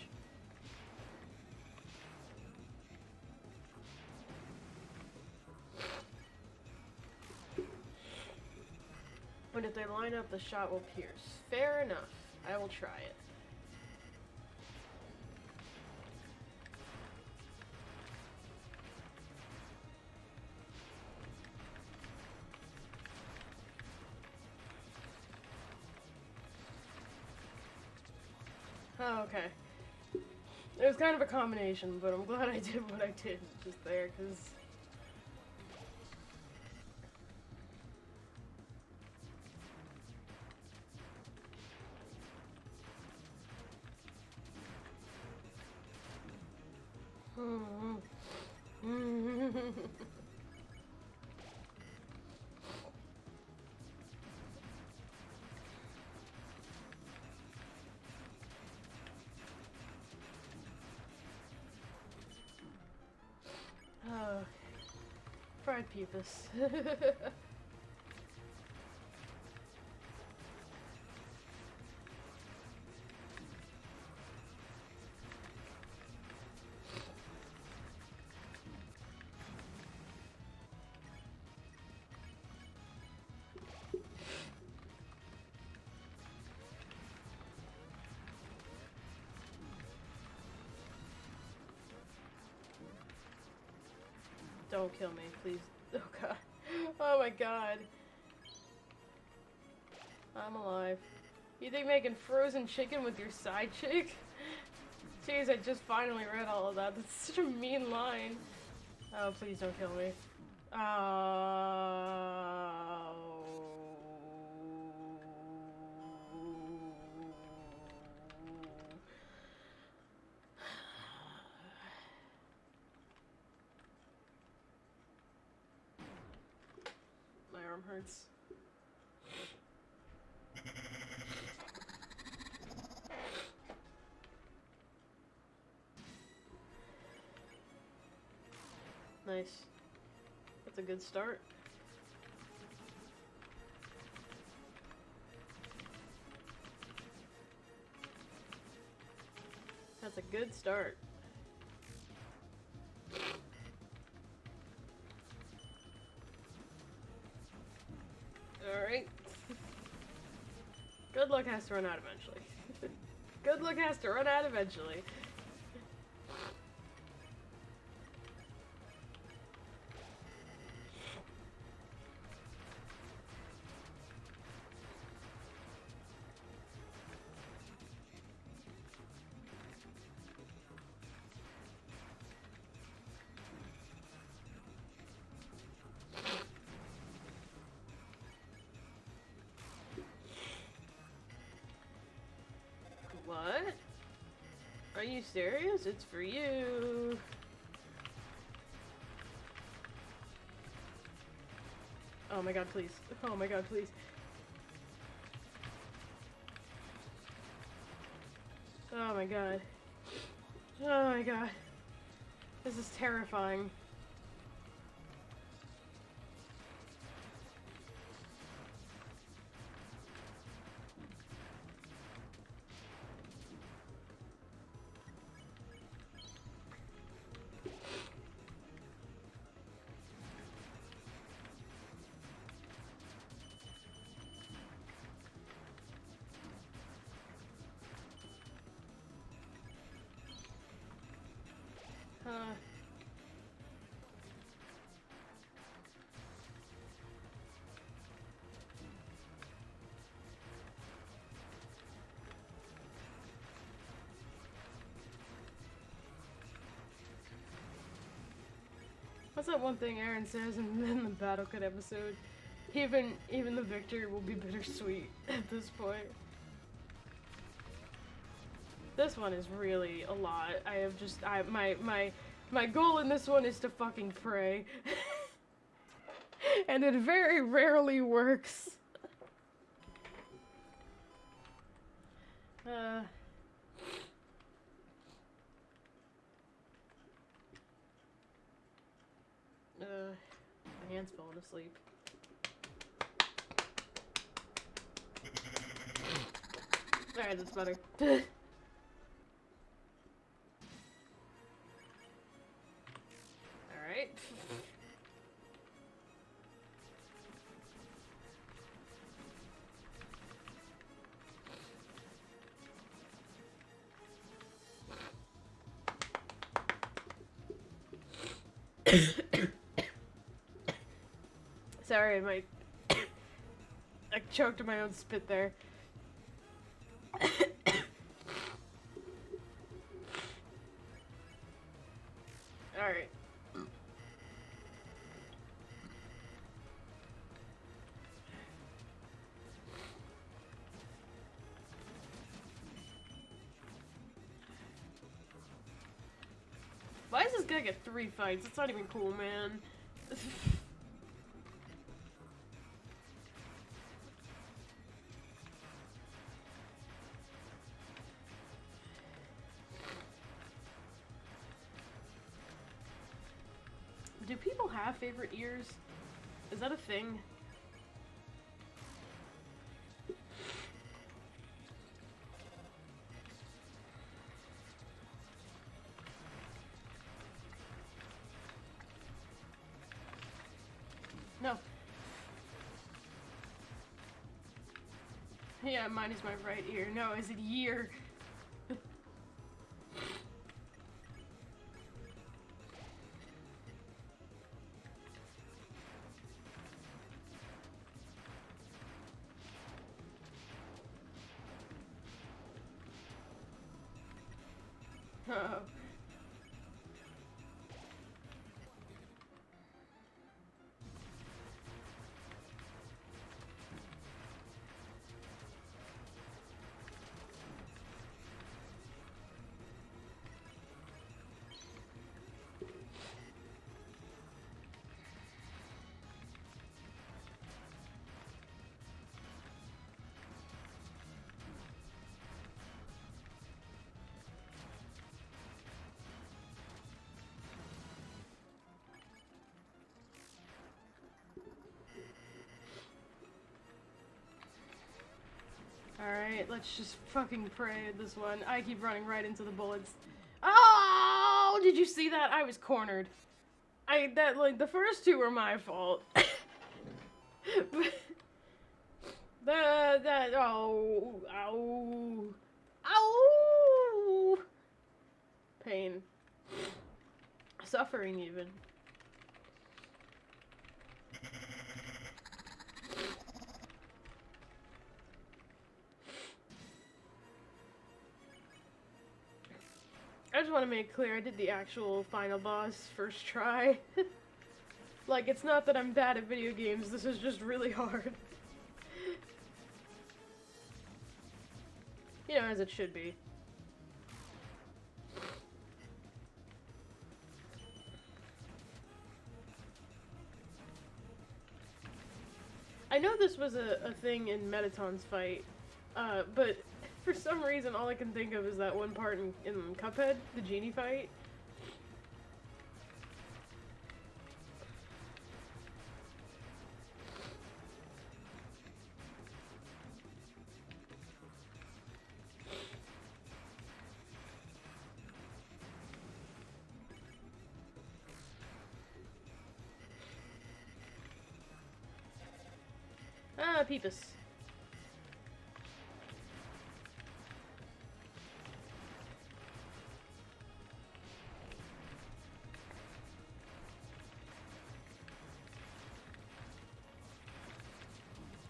But if they line up, the shot will pierce. Fair enough. I will try it. Oh, okay. It was kind of a combination, but I'm glad I did what I did just there, because... Oh, fried Peepus. Don't kill me, please. Oh god. Oh my god. I'm alive. You think making frozen chicken with your side chick? Jeez, I just finally read all of that. That's such a mean line. Oh, please don't kill me. Oh. My arm hurts. Nice. That's a good start. That's a good start. Alright. Good luck has to run out eventually. Good luck has to run out eventually. What? Are you serious? It's for you. Oh my god, please. Oh my god, please. Oh my god. Oh my god. This is terrifying. What's that one thing Aaron says in the Battle Cut episode? Even the victory will be bittersweet at this point. This one is really a lot. My goal in this one is to fucking pray. And it very rarely works. My hand's falling asleep. Alright, that's better. Alright. Sorry, I choked on my own spit there. Alright. Why does this guy get 3 fights? It's not even cool, man. Do people have favorite ears? Is that a thing? No. Yeah, mine is my right ear. No, is it year? Oh. Alright, let's just fucking pray at this one. I keep running right into the bullets. Oh! Did you see that? I was cornered. The first two were my fault. But, oh, ow, ow! Pain. Suffering, even. I just want to make clear I did the actual final boss first try. Like, it's not that I'm bad at video games, this is just really hard. You know, as it should be. I know this was a thing in Metaton's fight, but for some reason all I can think of is that one part in Cuphead, the genie fight. Ah, Peepus.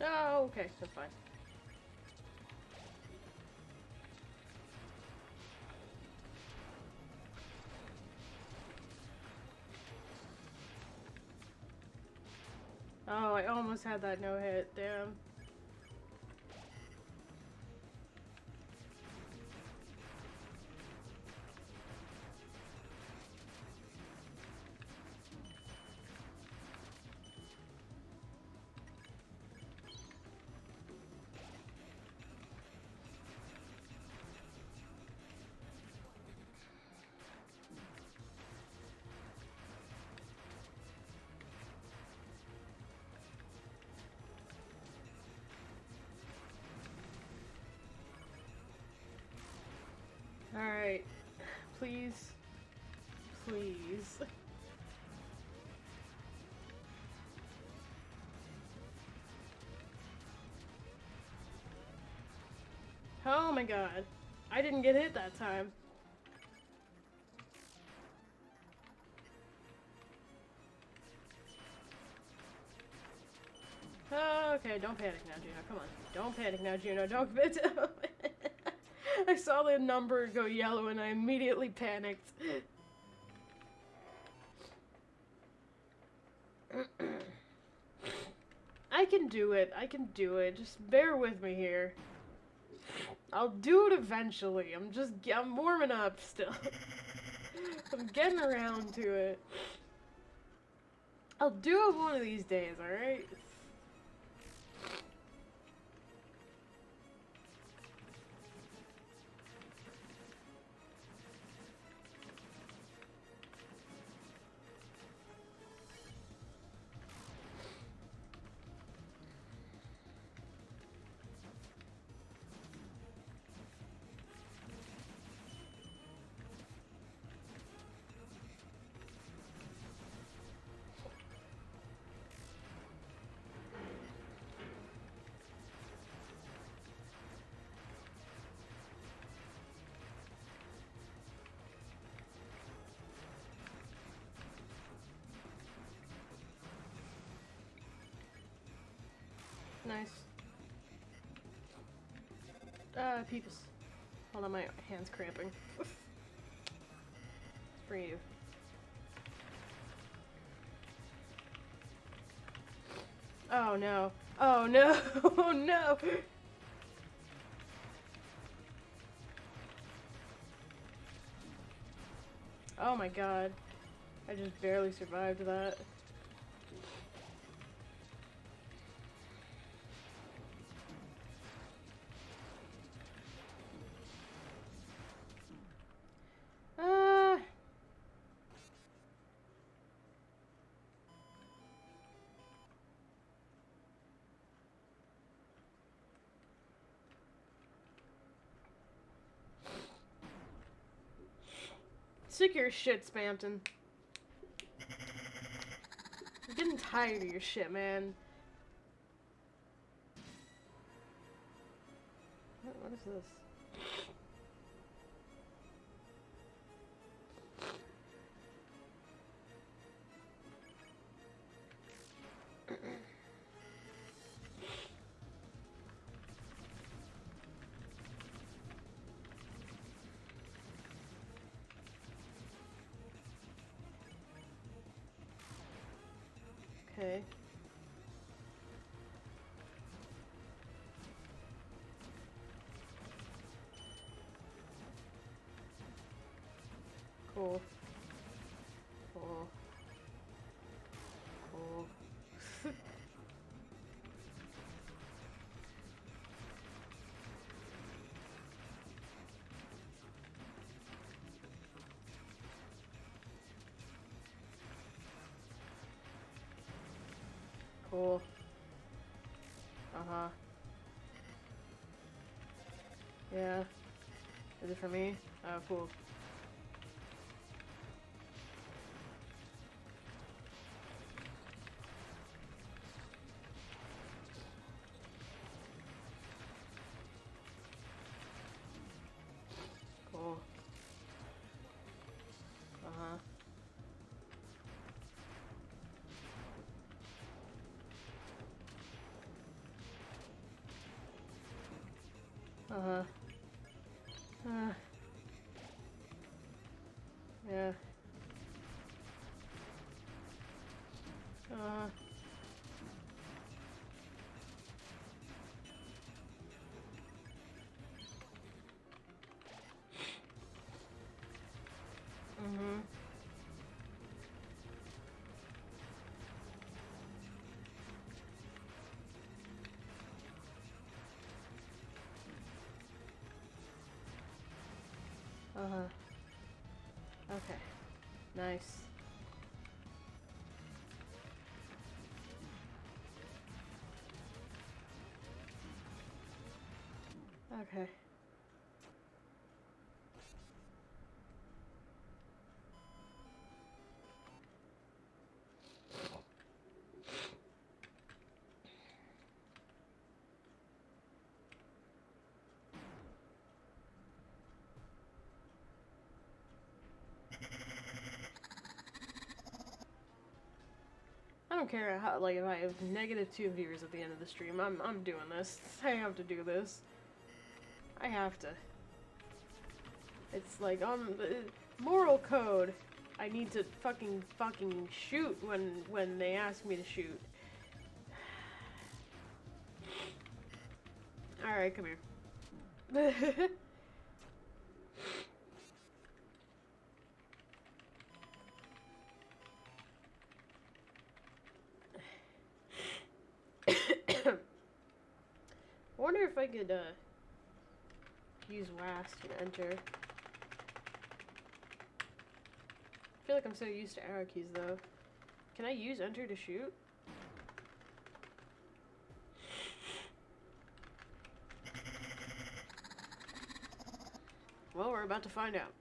Oh, okay, that's fine. Oh, I almost had that no hit, damn. Alright. Please. Please. Oh my god. I didn't get hit that time. Oh, okay, don't panic now, Juno. Come on. Don't panic now, Juno. Don't... I saw the number go yellow and I immediately panicked. I can do it. I can do it. Just bear with me here. I'll do it eventually. I'm warming up still. I'm getting around to it. I'll do it one of these days, alright? Nice. Peepus. Hold on, my hand's cramping. Breathe. Oh no. Oh no. Oh no. Oh my god. I just barely survived that. Uh Sick of your shit, Spampton. I'm getting tired of your shit, man. What is this? Okay. Cool. Cool. Cool. Cool. Uh-huh. Yeah. Is it for me? Oh, cool. Cool. Uh-huh. Uh-huh. Yeah. Uh. Mm-hmm. Uh-huh. Okay. Nice. Okay. I don't care how, like, if I have -2 viewers at the end of the stream, I'm doing this. I have to do this. I have to. It's like, on the moral code, I need to fucking shoot when they ask me to shoot. Alright, come here. I wonder if I could, use WASD to enter. I feel like I'm so used to arrow keys, though. Can I use enter to shoot? Well, we're about to find out.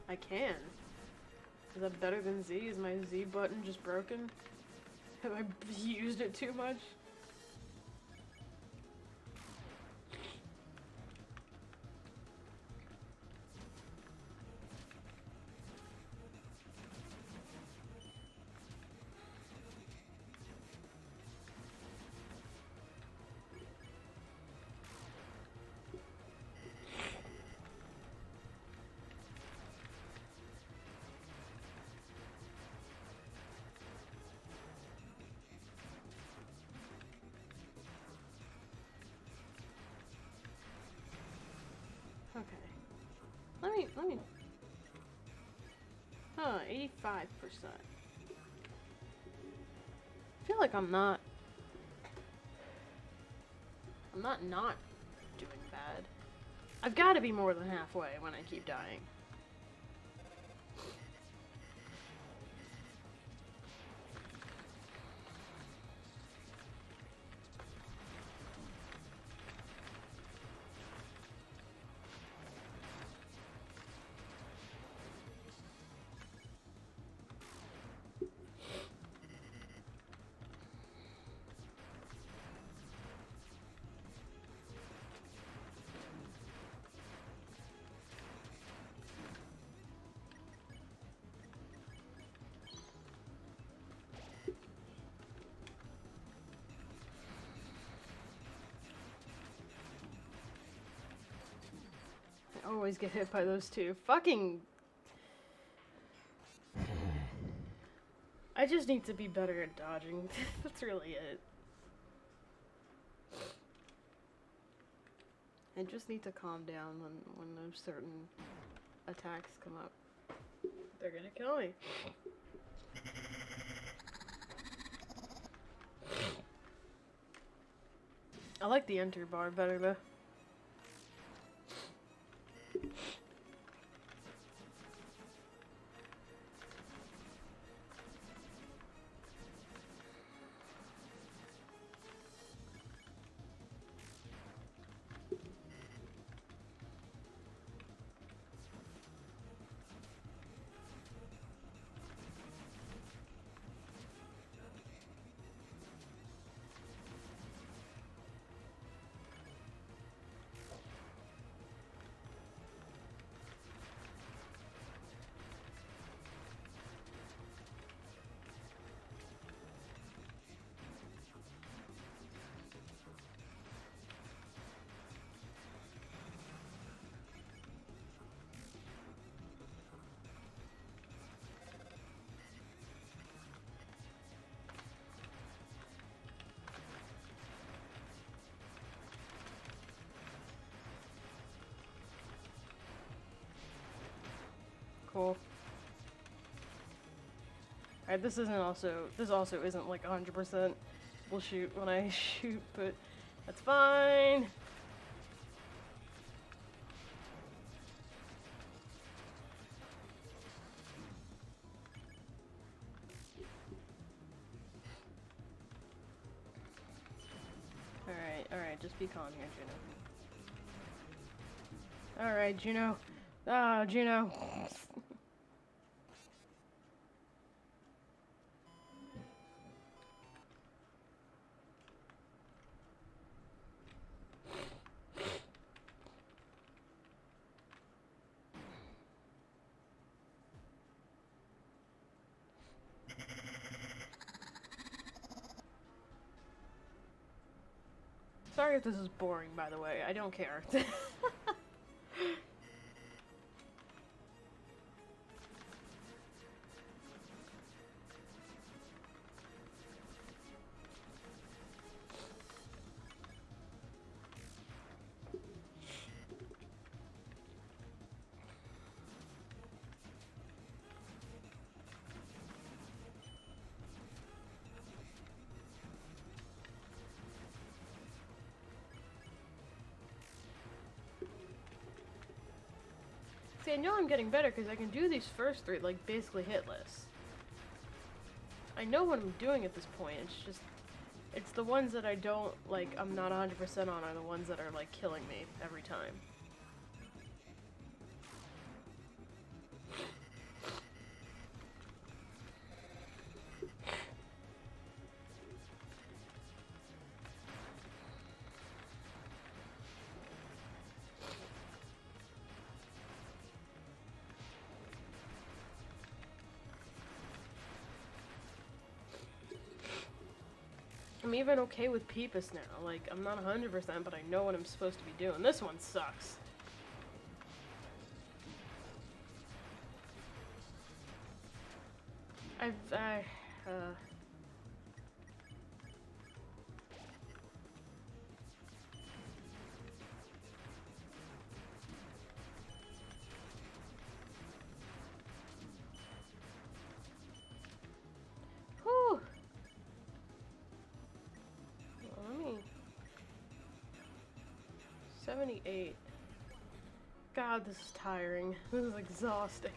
I can. Is that better than Z? Is my Z button just broken? Have I used it too much? let me. Huh, 85%. I feel like I'm not doing bad. I've got to be more than halfway when I keep dying. I always get hit by those two. Fucking... I just need to be better at dodging. That's really it. I just need to calm down when those certain attacks come up. They're gonna kill me. I like the enter bar better though. Cool. Alright, this also isn't like 100% will shoot when I shoot, but that's fine. Alright, just be calm here, Juno. Alright, Juno. Ah, Juno. Sorry if this is boring, by the way. I don't care. See, I know I'm getting better because I can do these first three, like, basically hitless. I know what I'm doing at this point, it's just... It's the ones that I don't, like, I'm not 100% on are the ones that are, like, killing me every time. I'm even okay with Peepus now. Like, I'm not 100%, but I know what I'm supposed to be doing. This one sucks. 78. God, this is tiring. This is exhausting.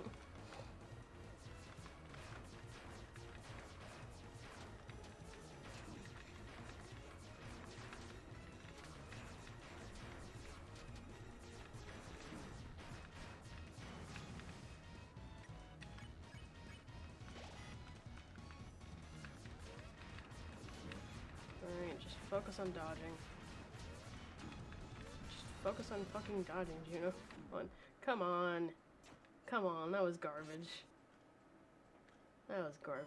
Alright, just focus on dodging. Just focus on fucking dodging, Juno. Come on. Come on, that was garbage. That was garbage.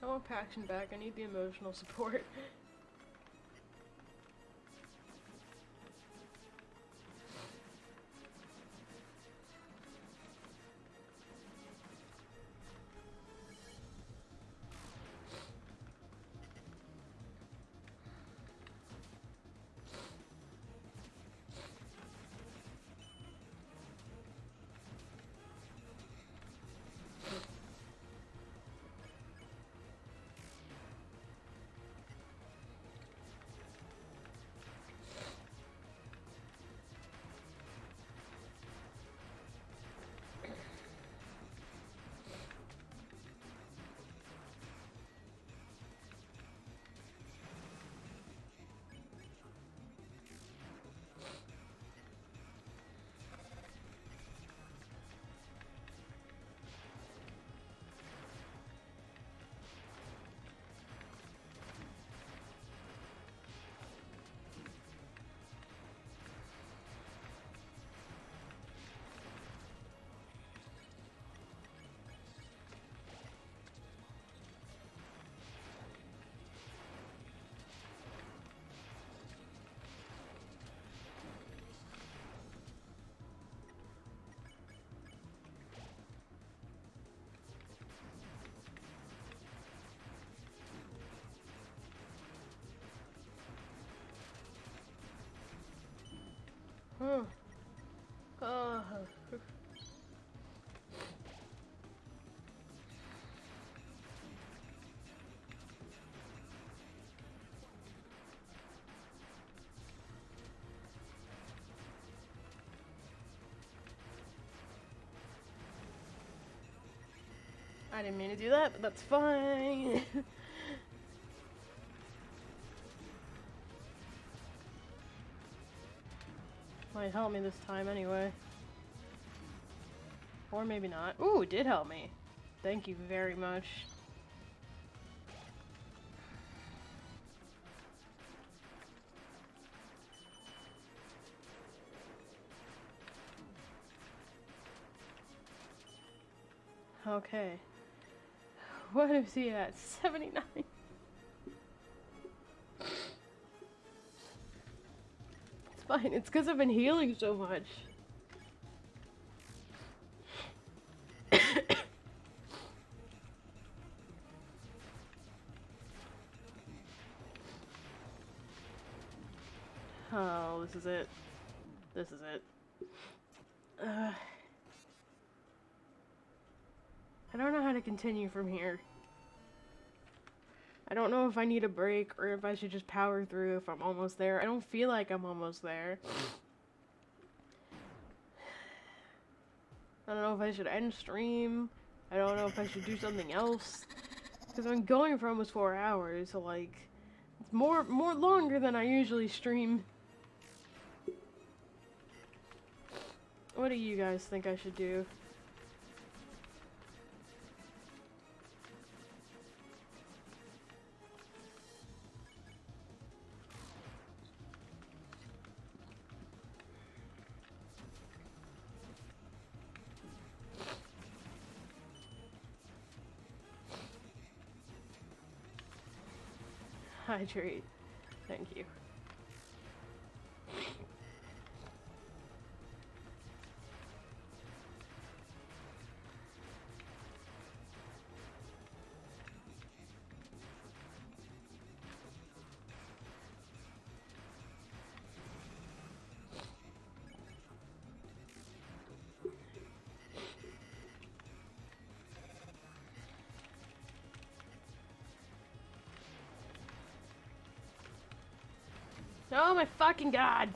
I want Paxton back. I need the emotional support. Oh. Oh. I didn't mean to do that, but that's fine. Might help me this time anyway. Or maybe not. Ooh, it did help me. Thank you very much. Okay. What is he at? 79? It's fine. It's because I've been healing so much. Oh, this is it. This is it. I don't know how to continue from here. I don't know if I need a break or if I should just power through if I'm almost there. I don't feel like I'm almost there. I don't know if I should end stream. I don't know if I should do something else. Because I'm going for almost 4 hours, so like, it's more longer than I usually stream. What do you guys think I should do? Hydrate. Thank you. Oh my fucking god!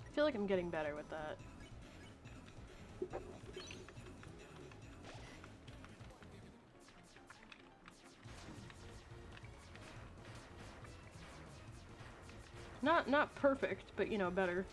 I feel like I'm getting better with that. Not perfect, but you know, better.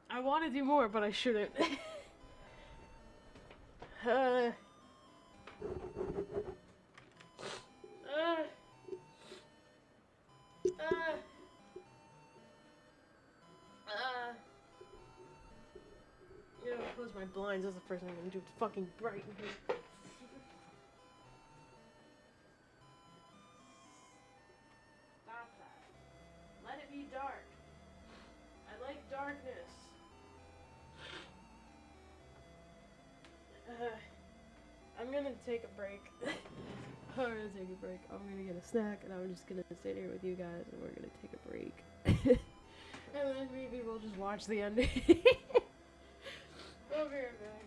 I want to do more, but I shouldn't. You know, close my blinds. That's the first thing I'm gonna do. It's fucking bright in here. Stop that. Let it be dark. I like darkness. I'm gonna take a break. I'm gonna take a break. I'm gonna get a snack, and I'm just gonna sit here with you guys, and we're gonna take a break. And then maybe we'll just watch the ending. I'll be right back.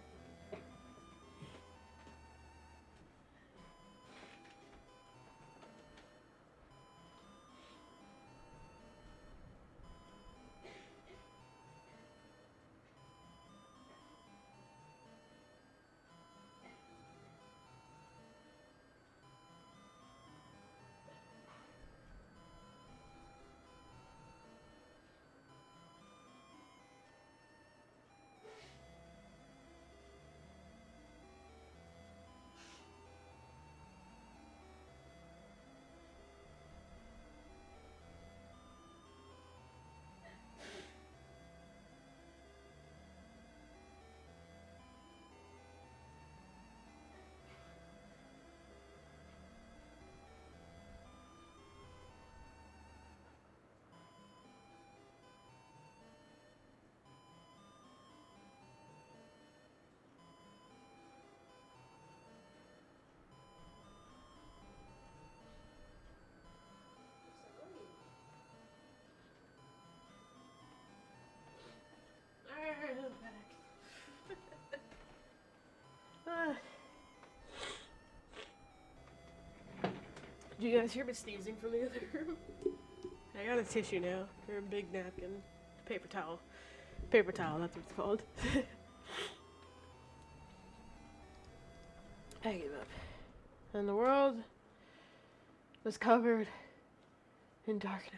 Alright, I'm back. Do you guys hear me sneezing from the other room? I got a tissue now, or a big napkin, paper towel. Paper towel, that's what it's called. I gave up. And the world was covered in darkness.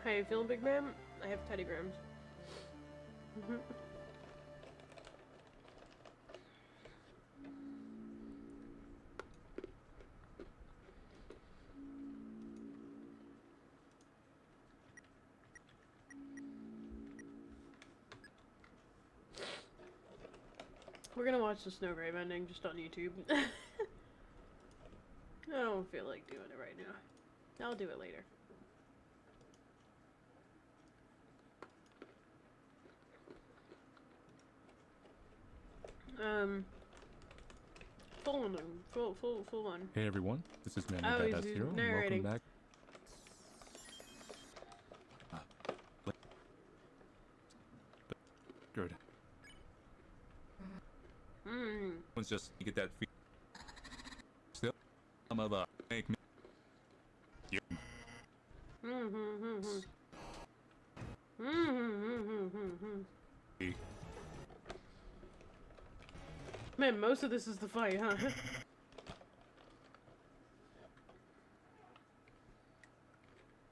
How you feeling, big man? I have teddygrams. We're gonna watch the snowgrave ending just on YouTube. I don't feel like doing it right now. I'll do it later. Full on. Hey everyone, this is Manny Oh, he's Badass Hero, and narrating. welcome back. Good. Let's just get that feel. Still, some of make me. Yeah. Man, most of this is the fight, huh?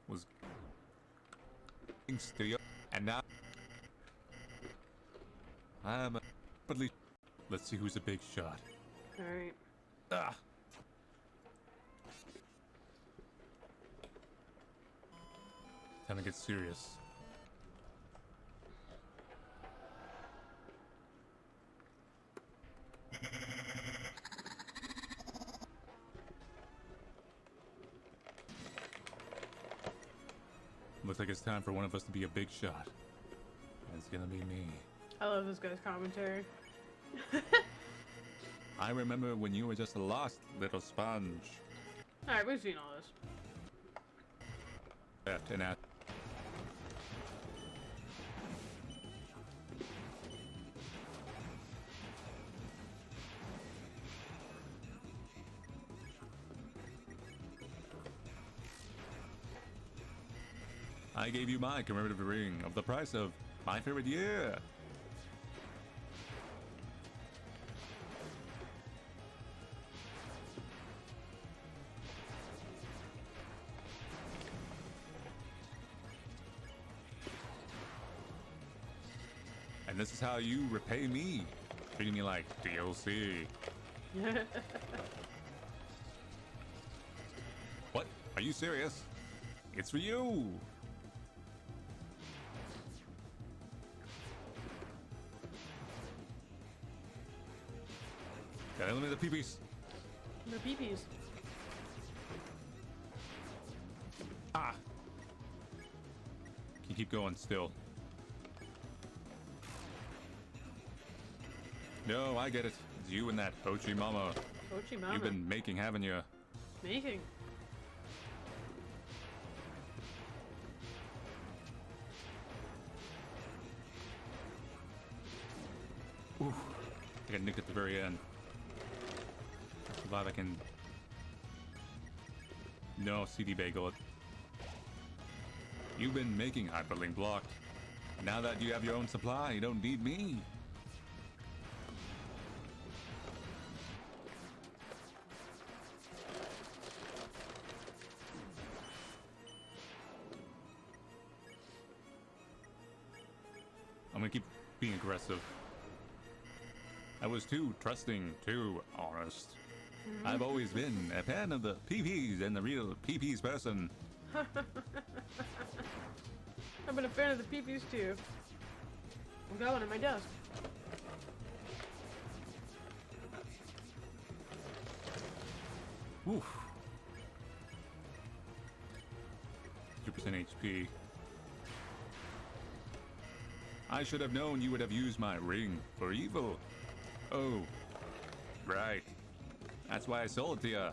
Was still, and now I'm but let's see who's a big shot. Alright. Ah. Time to get serious. Looks like it's time for one of us to be a big shot. And it's gonna be me. I love this guy's commentary. I remember when you were just a lost little sponge. Alright, we've seen all this. Left and at. I gave you my commemorative ring of the price of my favorite year. And this is how you repay me, treating me like DLC. What? Are you serious? It's for you! Gotta eliminate the peepees. The peepees. Ah! Can you keep going still? No, I get it. It's you and that Pochi Mama. Pochi Mama. You've been making, haven't you? Making. Oof. I got nicked at the very end. Glad I can... No, CD Bagel it. You've been making Hyperlink blocked. Now that you have your own supply, you don't need me. I'm gonna keep being aggressive. I was too trusting, too honest. I've always been a fan of the PPs and the real PPs person. I've been a fan of the peepees too. I've got one at my desk. Oof. 2% HP. I should have known you would have used my ring for evil. Oh, right. That's why I sold it to you.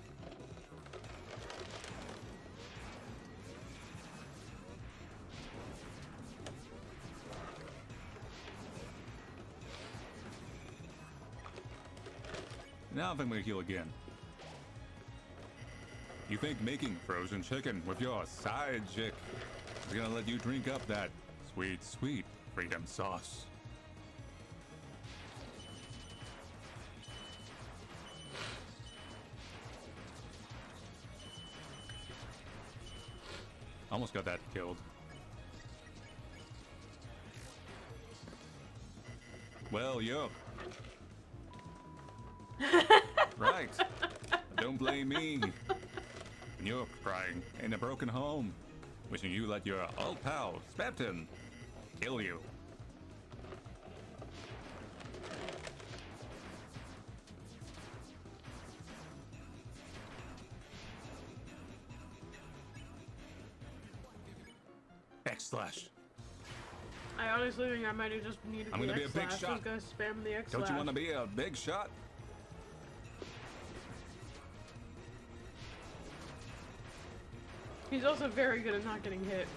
Now I'm gonna heal again. You think making frozen chicken with your side chick is gonna let you drink up that sweet, sweet freedom sauce? Almost got that killed. Well, yo. Right. Don't blame me. When you're crying in a broken home, wishing you let your old pal, Spapton, kill you. X slash. I honestly think I might have just needed I'm the gonna be X a big slash. shot. Just go spam the X Don't slash. you want to be a big shot? He's also very good at not getting hit.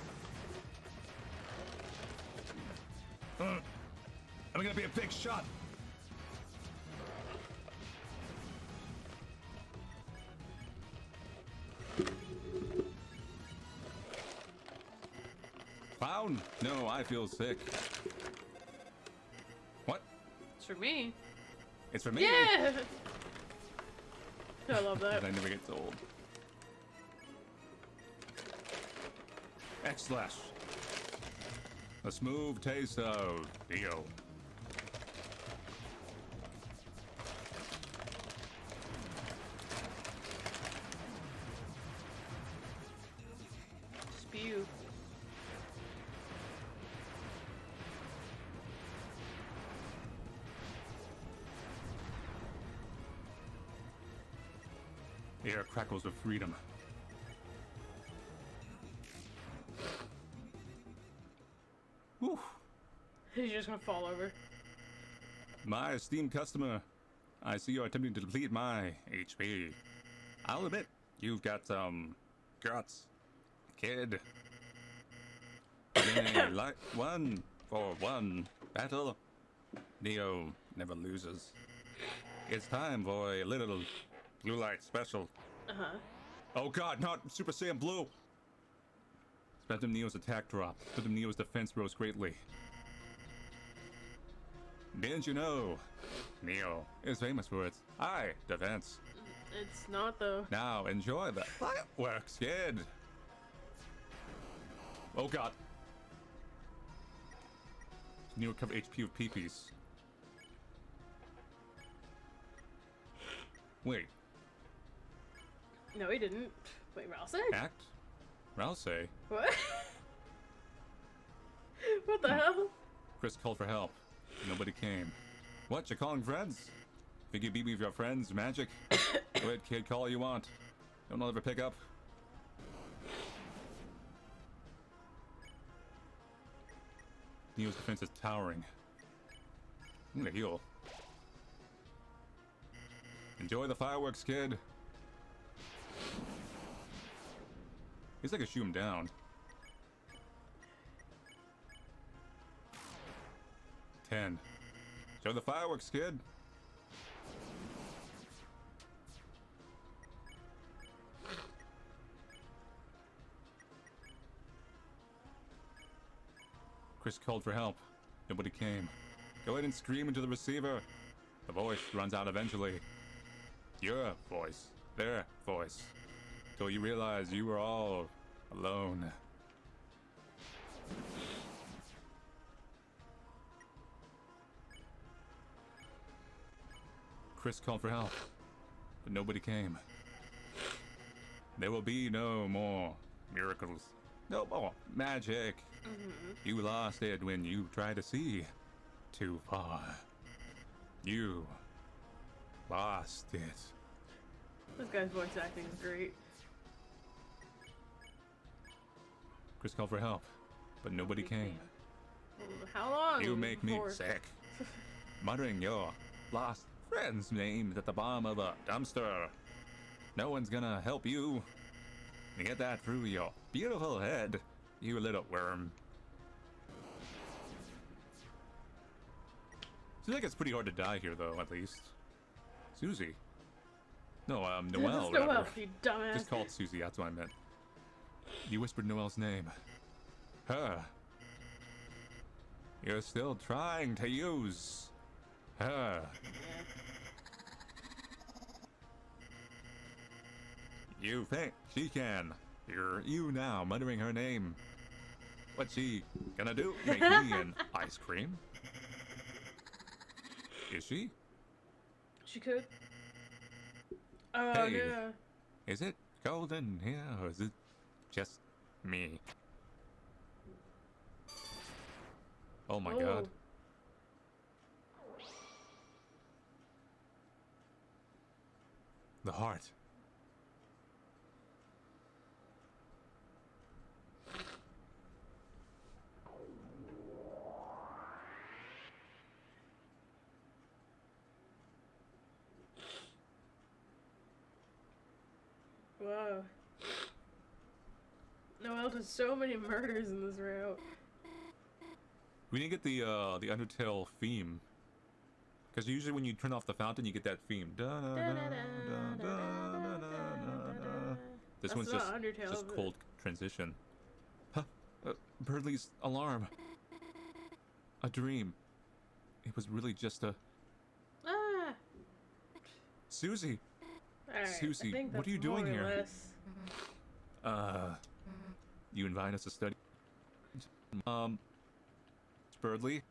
I'm gonna be a big shot. Clown? No, I feel sick. What? It's for me. It's for me? Yeah! I love that. I never get told. X slash. A smooth taste of Dio. Spew. The air crackles with freedom. Whew. He's just gonna fall over. My esteemed customer, I see you're attempting to deplete my HP. I'll admit, you've got some guts, kid. In a light 1-for-1 battle, Neo never loses. It's time for a little blue light special. Uh-huh. Oh god, not Super Saiyan Blue! Spectrum Neo's attack drop. Spectrum Neo's defense rose greatly. Didn't you know? Neo is famous for its high defense. It's not, though. Now enjoy the fireworks, kid! Oh god. Neo recover HP with peepees. Wait, No, he didn't. Wait, Rouse? act? Rouse? What? What the hell? Chris called for help. Nobody came. What, you're calling friends? Think you beat me with your friends, magic? Go ahead, kid, call all you want. Don't ever pick up. Neo's defense is towering. I'm gonna heal. Enjoy the fireworks, kid. He's like I shoot him down. 10. Show the fireworks, kid. Chris called for help. Nobody came. Go ahead and scream into the receiver. The voice runs out eventually. Your voice. Their voice. Till you realize you were all alone. Chris called for help, but nobody came. There will be no more miracles. No more magic. You lost it when you tried to see too far. You lost it. This guy's voice acting is great. Chris called for help, but nobody came. How long? You make me before- sick. Muttering your lost friend's names at the bottom of a dumpster. No one's gonna help you. You get that through your beautiful head, you little worm. Seems like it's pretty hard to die here, though, at least. Susie. No, Noelle, It's Noelle, rather. you dumbass. Just called Susie, that's what I meant. You whispered Noelle's name. Her. You're still trying to use her. You think she can hear you now muttering her name. What's she gonna do? Make me an ice cream? Is she? She could. Hey. Yeah. Is it golden here, or is it just me? Oh my god. The heart. Wow. Noelle does so many murders in this route. We didn't get the Undertale theme. Because usually when you turn off the fountain, you get that theme. This That's one's not just Undertale, just but- cold transition. Huh? Birdley's alarm. A dream. It was really just a... Ah! Susie! Alright, Susie, I think what are you that's more doing or here? less- You invite us to study... Birdley?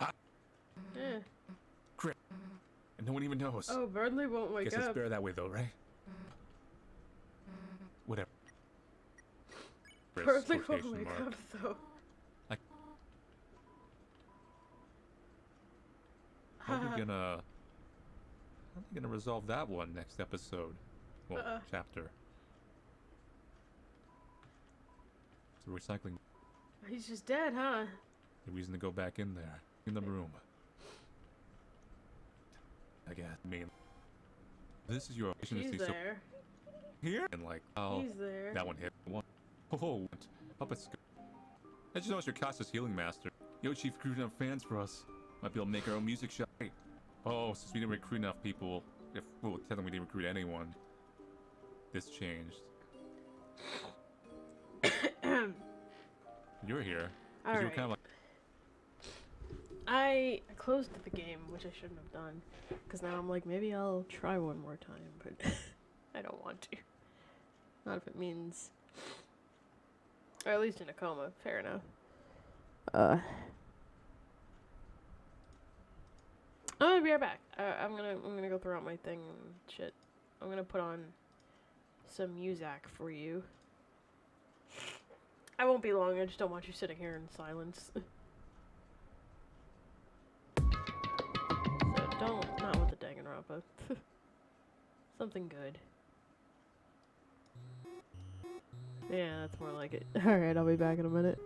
Eh. And no one even knows. Oh, Birdley won't wake Guess it's up. better that way though, right? Whatever. Birdley won't Quotation wake mark. up, though. How are we gonna resolve that one next episode? Well, chapter. So recycling. He's just dead, huh? The reason to go back in there. In the room. I guess. I mean, this is your opportunity. He's So there. here and like, oh, He's there. that one hit one. Oh, puppets. I just noticed your cast is healing master. Yo, Chief recruited enough fans for us. Might be able to make our own music show. Oh, since we didn't recruit enough people, well, technically we didn't recruit anyone. This changed. You're here. 'Cause you were Alright. kind of like, I closed the game, which I shouldn't have done. Because now I'm like, maybe I'll try one more time, but I don't want to. Not if it means... Or at least in a coma. Fair enough. I'm gonna be right back. I'm gonna go throw out my thing and shit. I'm gonna put on some music for you. I won't be long. I just don't want you sitting here in silence. So not with the Danganronpa. Something good. Yeah, that's more like it. Alright, I'll be back in a minute.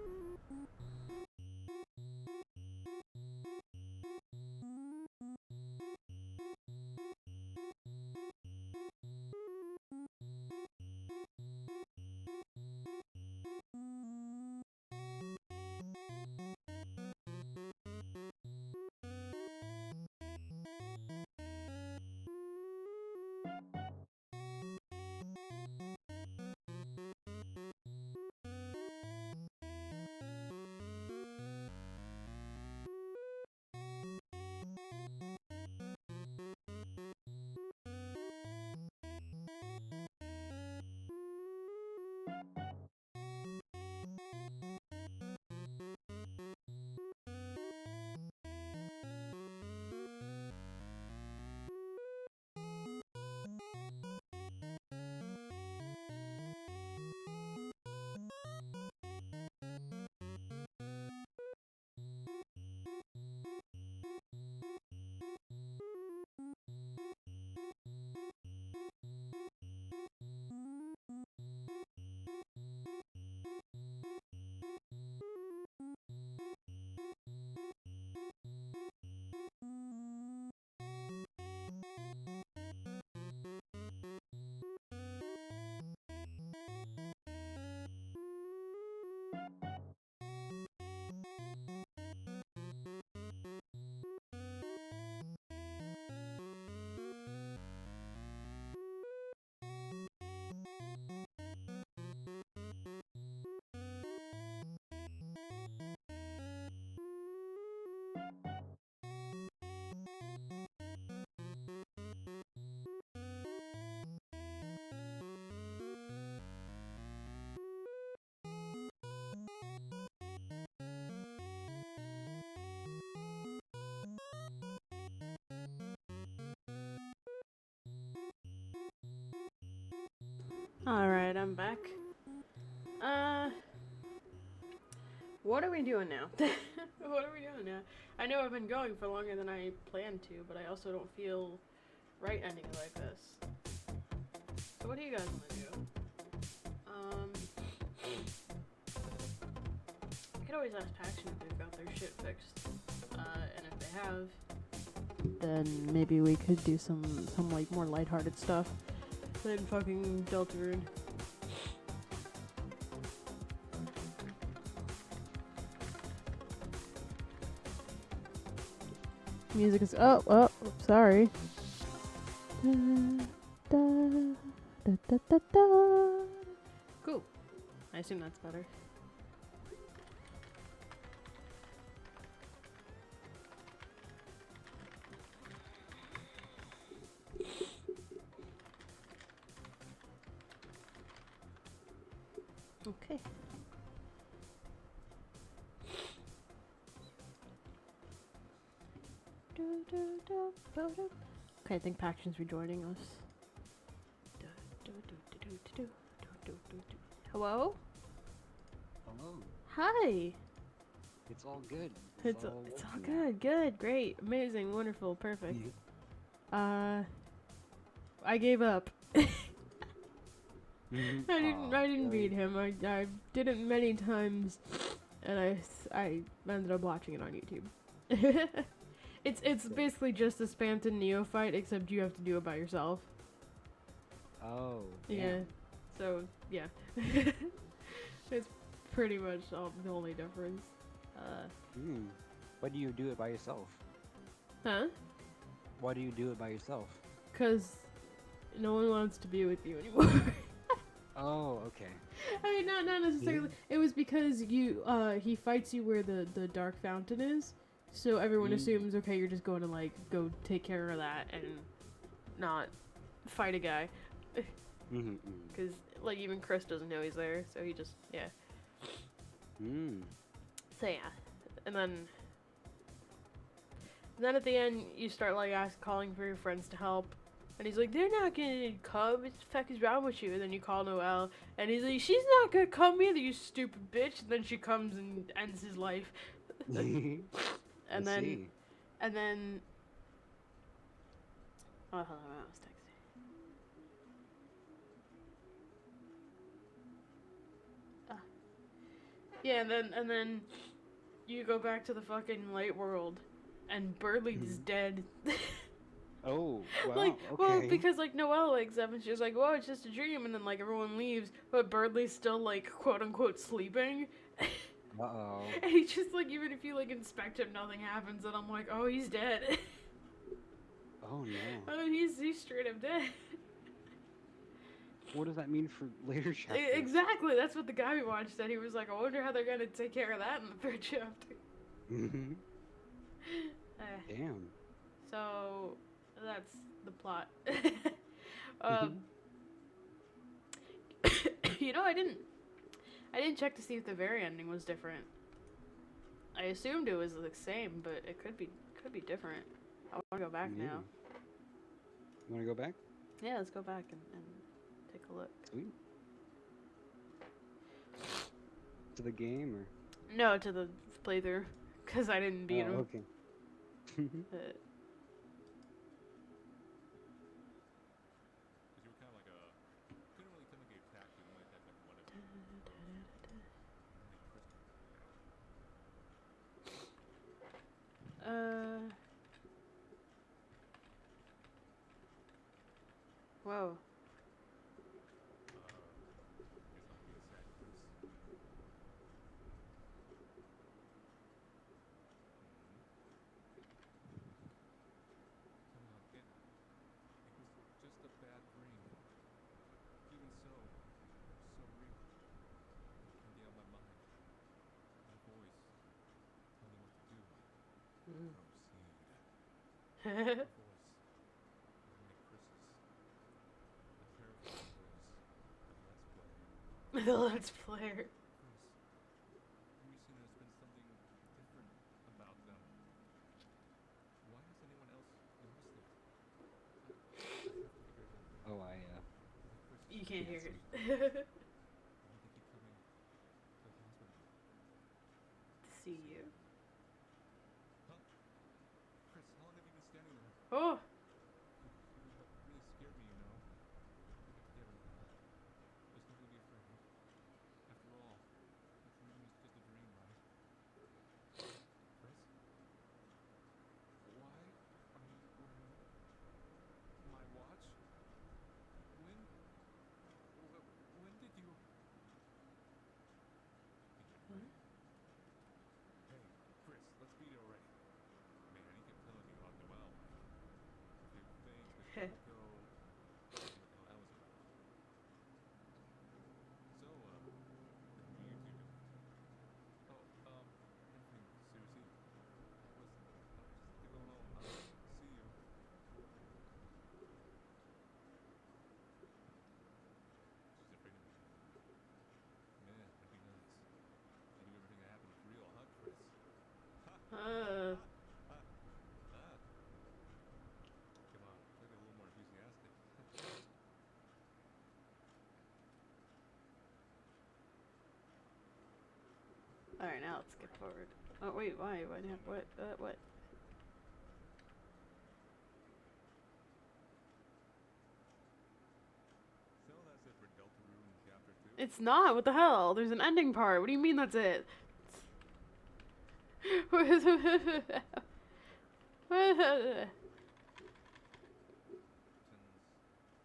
Alright, I'm back. What are we doing now? What are we doing now? I know I've been going for longer than I planned to, but I also don't feel right ending it like this. So what do you guys want to do? I could always ask Paxton if they've got their shit fixed. And if they have, then maybe we could do some like more lighthearted stuff. than fucking deltarune. Music is oh, sorry. Da, da, da, da, da, da. Cool. I assume that's better. Okay. Okay, I think Paction's rejoining us. Hello? Hello. Hi! It's all good. It's all good, good, great, amazing, wonderful, perfect. I gave up. I didn't beat him. I did it many times, and I ended up watching it on YouTube. It's basically just a Spamton Neophyte, except you have to do it by yourself. Oh. Yeah. Damn. So yeah, it's pretty much the only difference. Why do you do it by yourself? Huh? Why do you do it by yourself? 'Cause no one wants to be with you anymore. Oh, okay. I mean, not necessarily. It was because he fights you where the dark fountain is, so everyone assumes, okay, you're just going to like go take care of that and not fight a guy. Because like even Chris doesn't know he's there, so he just So yeah, and then at the end you start like calling for your friends to help. And he's like, they're not gonna come. What the fuck is wrong with you? And then you call Noelle, and he's like, she's not gonna come either, you stupid bitch. And then she comes and ends his life. and then, oh, hold on, I was texting. Yeah, and then you go back to the fucking light world, and Birdley's dead. Oh, wow, like, okay. well, because like Noelle wakes up and she's like, "Whoa, it's just a dream," and then like everyone leaves, but Birdley's still like quote unquote sleeping. Uh-oh. And he just like even if you like inspect him, nothing happens, and I'm like, "Oh, he's dead." Oh no. Oh, he's straight up dead. What does that mean for later chapters? Exactly, that's what the guy we watched said. He was like, "I wonder how they're gonna take care of that in the third chapter." Damn. So that's the plot. You know, I didn't check to see if the very ending was different. I assumed it was the same, but it could be different. I want to go back now. You want to go back? Yeah, let's go back and take a look. Sweet. To the game or? No, to the playthrough, because I didn't beat him. Okay. Because you were kind of like couldn't really kind of get attacked and like that like one of Whoa. The Let's Player. Oh, You can't hear it. See you. Chris, how long have you been standing there? Oh. Really scared me, you know. There's nothing to be afraid of. After all, the dream is just a dream, right? Chris? Why are you wearing my watch? When I'll skip forward. Oh wait, why? What? What? So that's it for Deltarune Chapter 2. It's not. What the hell? There's an ending part. What do you mean that's it?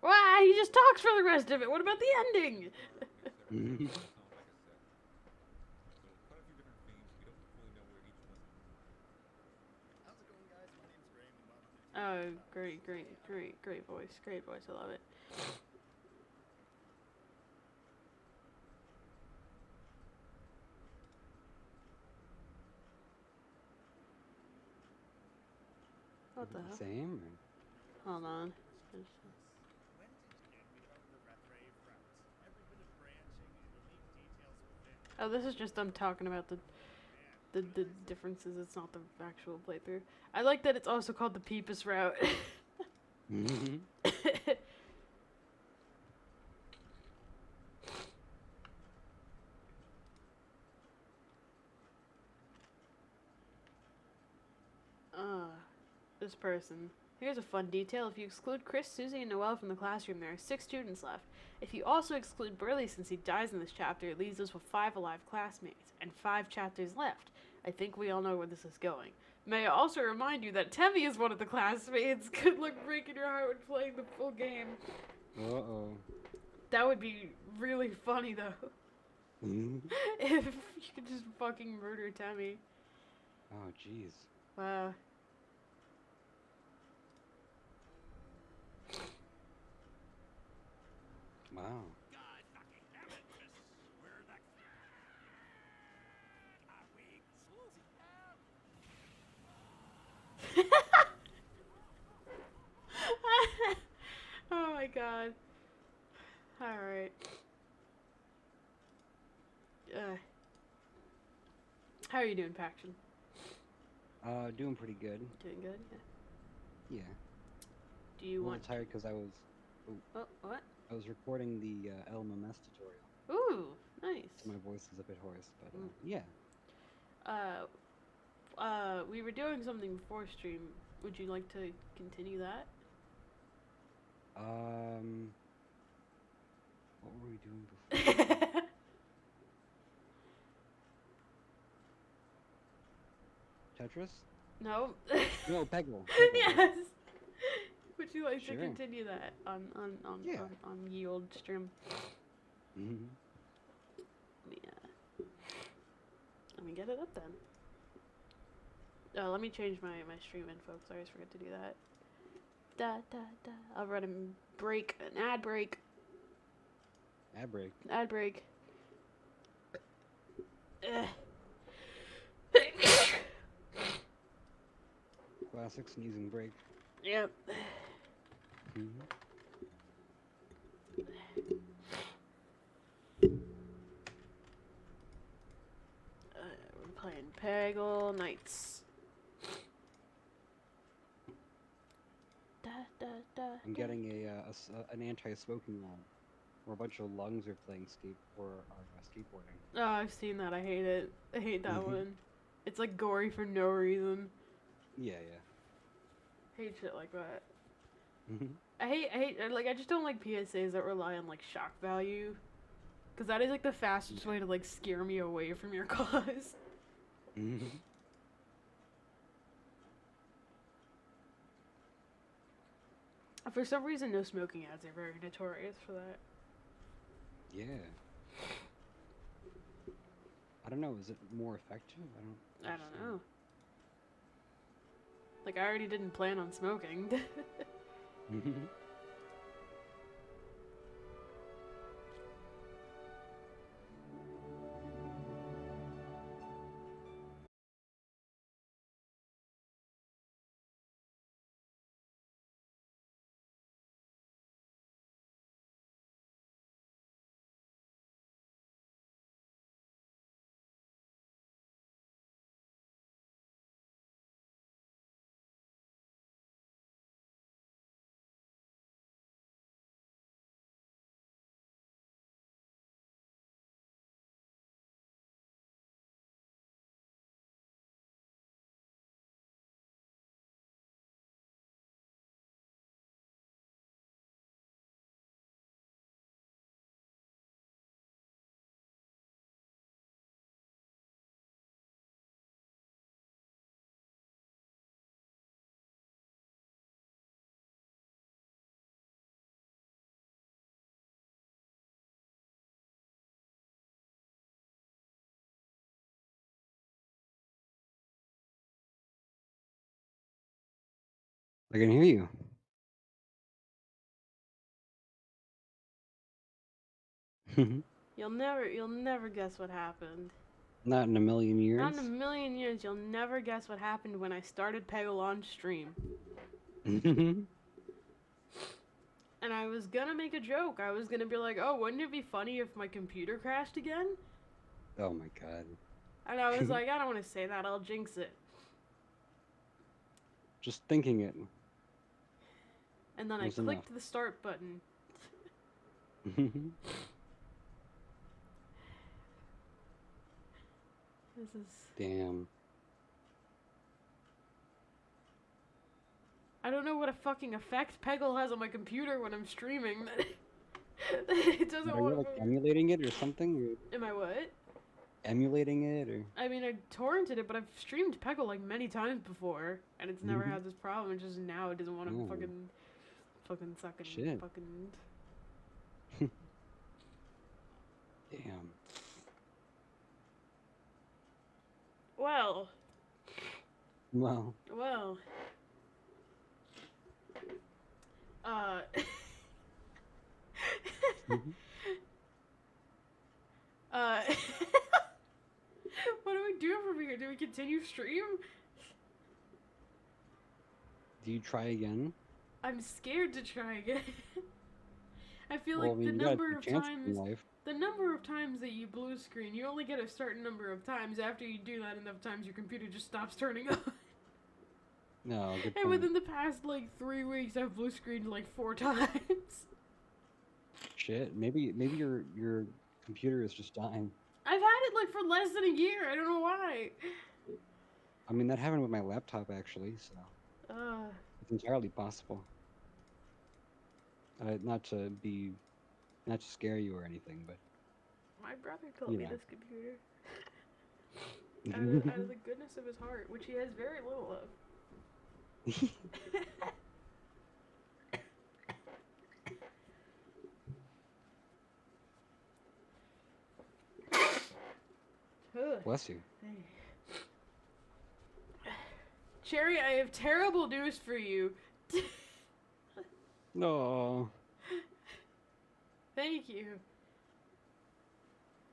Why? He just talks for the rest of it. What about the ending? Mhm. Oh, great voice. Great voice. I love it. What the hell? Same. Hold on. Oh, this is just them talking about the differences. It's not the actual playthrough. I like that it's also called the Peepus route. Mhm. This person. Here's a fun detail. If you exclude Chris, Susie, and Noelle from the classroom, there are 6 students left. If you also exclude Burley since he dies in this chapter, it leaves us with 5 alive classmates, and 5 chapters left. I think we all know where this is going. May I also remind you that Temmie is one of the classmates. Good luck breaking your heart when playing the full game. Uh-oh. That would be really funny, though. Mhm. If you could just fucking murder Temmie. Oh, jeez. Wow. Wow. Oh my god. Alright. How are you doing, Paction? Doing pretty good. Doing good? Yeah. Yeah. Do you A little want... tired because I was Oh, what? I was recording the LMMS tutorial, Ooh, nice. so my voice is a bit hoarse. But Mm. yeah. We were doing something before stream. Would you like to continue that? What were we doing before? Tetris? No. No, Peggle. Yes. Would you like to Sure. continue that on Yeah. on Yield stream? Mm-hmm. Let me get it up then. Let me change my stream info because I always forget to do that. I'll run a break, an ad break. Ad break. Ad break. Classic sneezing break. Yep. Mm-hmm. We're playing Peggle Knights. I'm getting an anti-smoking law, where a bunch of lungs are playing skateboarding. Oh, I've seen that. I hate it. I hate that Mhm. one. It's like gory for no reason. Yeah, Hate shit like that. yeah. Mm-hmm. I just don't like PSAs that rely on like shock value. Because that is like the fastest way to like scare me away from your cause. Mm-hmm. For some reason, no smoking ads are very notorious for that. Yeah. I don't know. Is it more effective? I don't know. Like, I already didn't plan on smoking. Mm-hmm. I can hear you. You'll never guess what happened. Not in a million years. Not in a million years, you'll never guess what happened when I started Peggle on stream. And I was gonna make a joke. I was gonna be like, oh, wouldn't it be funny if my computer crashed again? Oh my god. And I was like, I don't want to say that, I'll jinx it. Just thinking it. And then I Was clicked the start button. This is... Damn. I don't know what a fucking effect Peggle has on my computer when I'm streaming. It doesn't Are you want like to... emulating it or something? Or Am I what? emulating it or? I mean, I torrented it, but I've streamed Peggle like many times before, and it's never had this problem. It's just now it doesn't want to fucking sucking Shit. fucking... Damn. Well. Well. Well. What do we do from here? Do we continue stream? Do you try again? I'm scared to try again. I feel Well, like I mean, the you got number a of chance in times life. the number of times that you blue screen, you only get a certain number of times. After you do that enough times, your computer just stops turning on. No, good And point. within the past like 3 weeks, I've blue screened like 4 times. Shit. Maybe your computer is just dying. I've had it like for less than a year. I don't know why. I mean, that happened with my laptop actually, so it's entirely possible. Not to scare you or anything, but My brother told You me know. this computer. Out of the goodness of his heart, which he has very little of. Bless you. Cherry, I have terrible news for you. No. Thank you.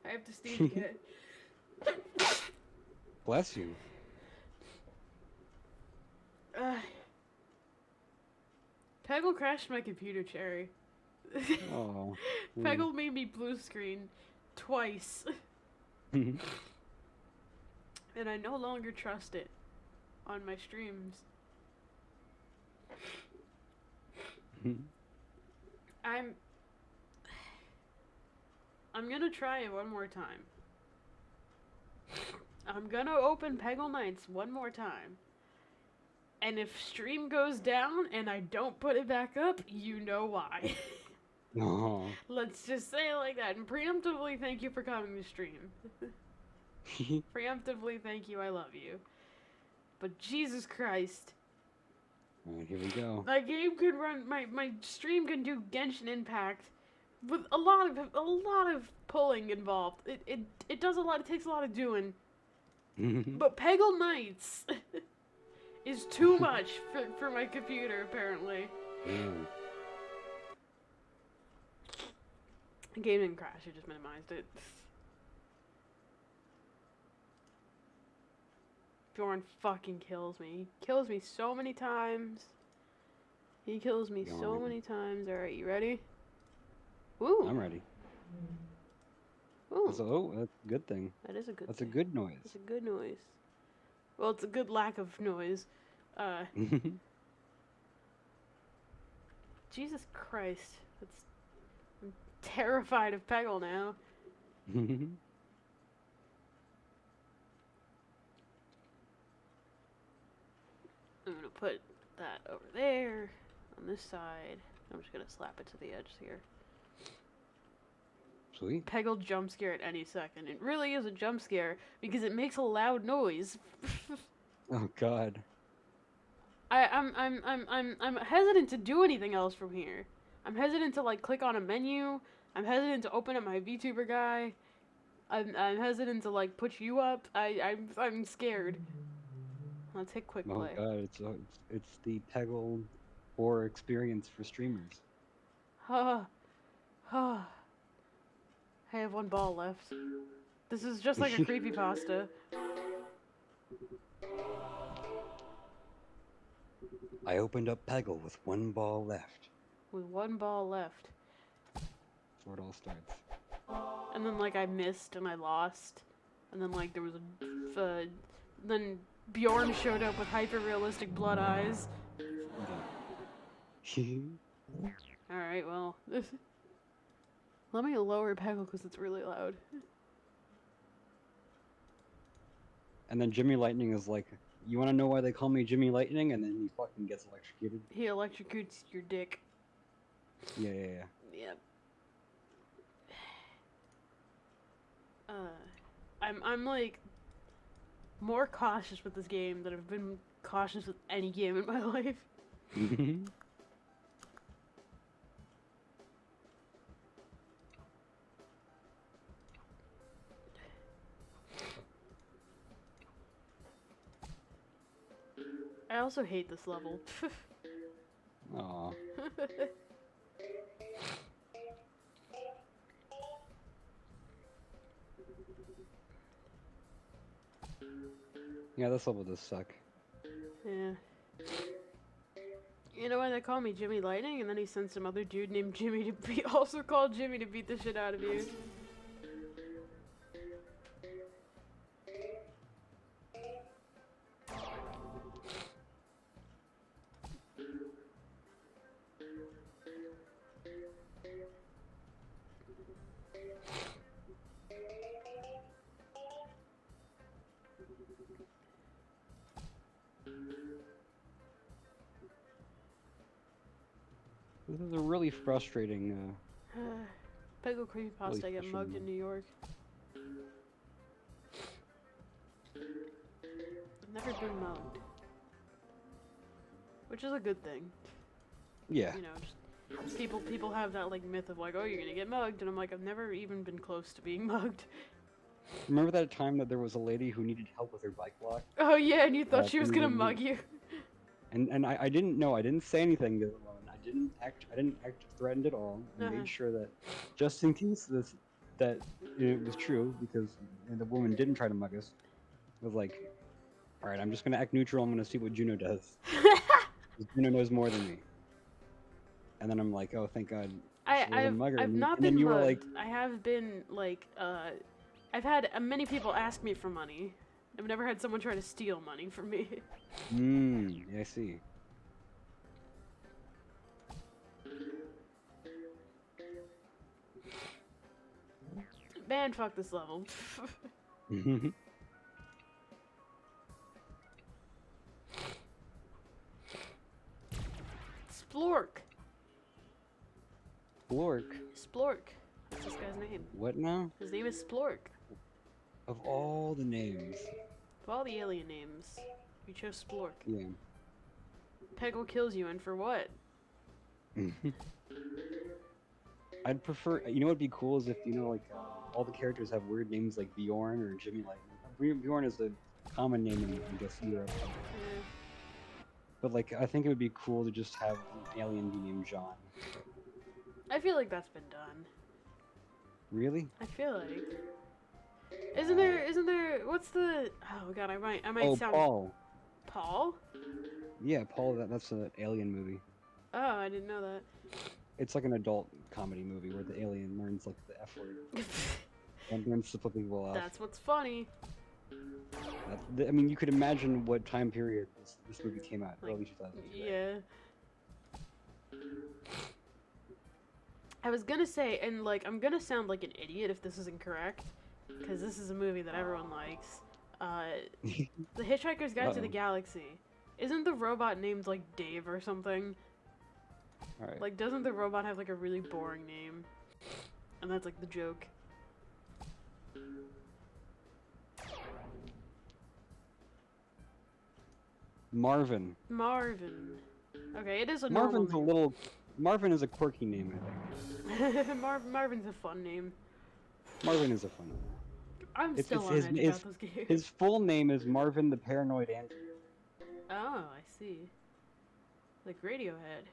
I have to sneeze again. Bless you. Peggle crashed my computer, Cherry. Oh. Peggle made me blue screen twice. And I no longer trust it on my streams. I'm gonna try it one more time. I'm gonna open Peggle Nights one more time. And if stream goes down and I don't put it back up, you know why. No. Let's just say it like that. And preemptively, thank you for coming to stream. Preemptively, thank you, I love you. But Jesus Christ. Alright, here we go. My game could run, my stream can do Genshin Impact with a lot of pulling involved. It does a lot, it takes a lot of doing. But Peggle Nights is too much for my computer, apparently. Damn. The game didn't crash, it just minimized it. Bjorn fucking kills me. He kills me so many times. He kills me so Bjorn. many times. Alright, you ready? Ooh. I'm ready. Ooh. That's a good thing. That is a good That's thing. a good noise. It's a good noise. Well, it's a good lack of noise. Jesus Christ. I'm terrified of Peggle now. I'm gonna put that over there on this side. I'm just gonna slap it to the edge here. Sweet. Peggle jump scare at any second. It really is a jump scare because it makes a loud noise. Oh God. I'm hesitant to do anything else from here. I'm hesitant to like click on a menu. I'm hesitant to open up my VTuber guy. I'm hesitant to like put you up. I'm scared. Let's hit quick Oh play. god, it's the Peggle 4 experience for streamers. Ha ha. I have one ball left. This is just like a creepypasta. I opened up Peggle with 1 ball left. With one ball left. That's where it all starts. And then like I missed and I lost. And then like there was a then Bjorn showed up with hyper realistic blood eyes. Alright, well. Let me lower Peggle because it's really loud. And then Jimmy Lightning is like, you want to know why they call me Jimmy Lightning? And then he fucking gets electrocuted. He electrocutes your dick. Yeah. Yep. I'm like more cautious with this game than I've been cautious with any game in my life. I also hate this level. Aw. Yeah, this level does suck. Yeah. You know why they call me Jimmy Lightning? And then he sent some other dude named Jimmy to be also called Jimmy to beat the shit out of you. This is a really frustrating, Peggle creepypasta, I get mugged in New York. I've never been mugged. Which is a good thing. yeah. You know, just people have that like myth of like, oh, you're gonna get mugged, and I'm like, I've never even been close to being mugged. Remember that time that there was a lady who needed help with her bike lock? Oh yeah, and you thought she was gonna mug you. And I didn't know, I didn't say anything to the woman. I didn't act threatened at all. I made sure that, just in case that it was true, because the woman didn't try to mug us, I was like, all right, I'm just gonna act neutral. I'm gonna see what Juno does. Juno knows more than me. And then I'm like, oh, thank God. I've not and then been you mugged. were like, I have been like I've had many people ask me for money. I've never had someone try to steal money from me. Yeah, I see. Man, fuck this level. Splork. Splork. Splork. That's this guy's name. What now? His name is Splork. Of all the names. Of all the alien names, you chose Splork. Yeah. Peggle kills you, and for what? I'd prefer, you know what'd be cool is if, you know, like, all the characters have weird names like Bjorn or Jimmy Lightning. Bjorn is a common name in, I guess, Europe. Yeah. But, like, I think it would be cool to just have an alien be named John. I feel like that's been done. Really? I feel like. Isn't there, what's the, oh god, I might sound. Paul. Paul? Yeah, Paul, that's an alien movie. Oh, I didn't know that. It's like an adult comedy movie where the alien learns, like, the F word. And learns to flip people off. That's what's funny. I mean, you could imagine what time period this movie came out, Like, early 2000s. Yeah. I was gonna say, and like, I'm gonna sound like an idiot if this is incorrect, because this is a movie that everyone likes. The Hitchhiker's Guide to the Galaxy. Isn't the robot named like Dave or something? Alright. Like, doesn't the robot have like a really boring name? And that's like the joke. Marvin. Marvin. Okay, it is a normal Marvin's name. a little... Marvin is a quirky name, I think. Marvin's a fun name. Marvin is a fun name. I'm It's- still it's on edge about this game. His full name is Marvin the Paranoid Andrew. Oh, I see. Like Radiohead.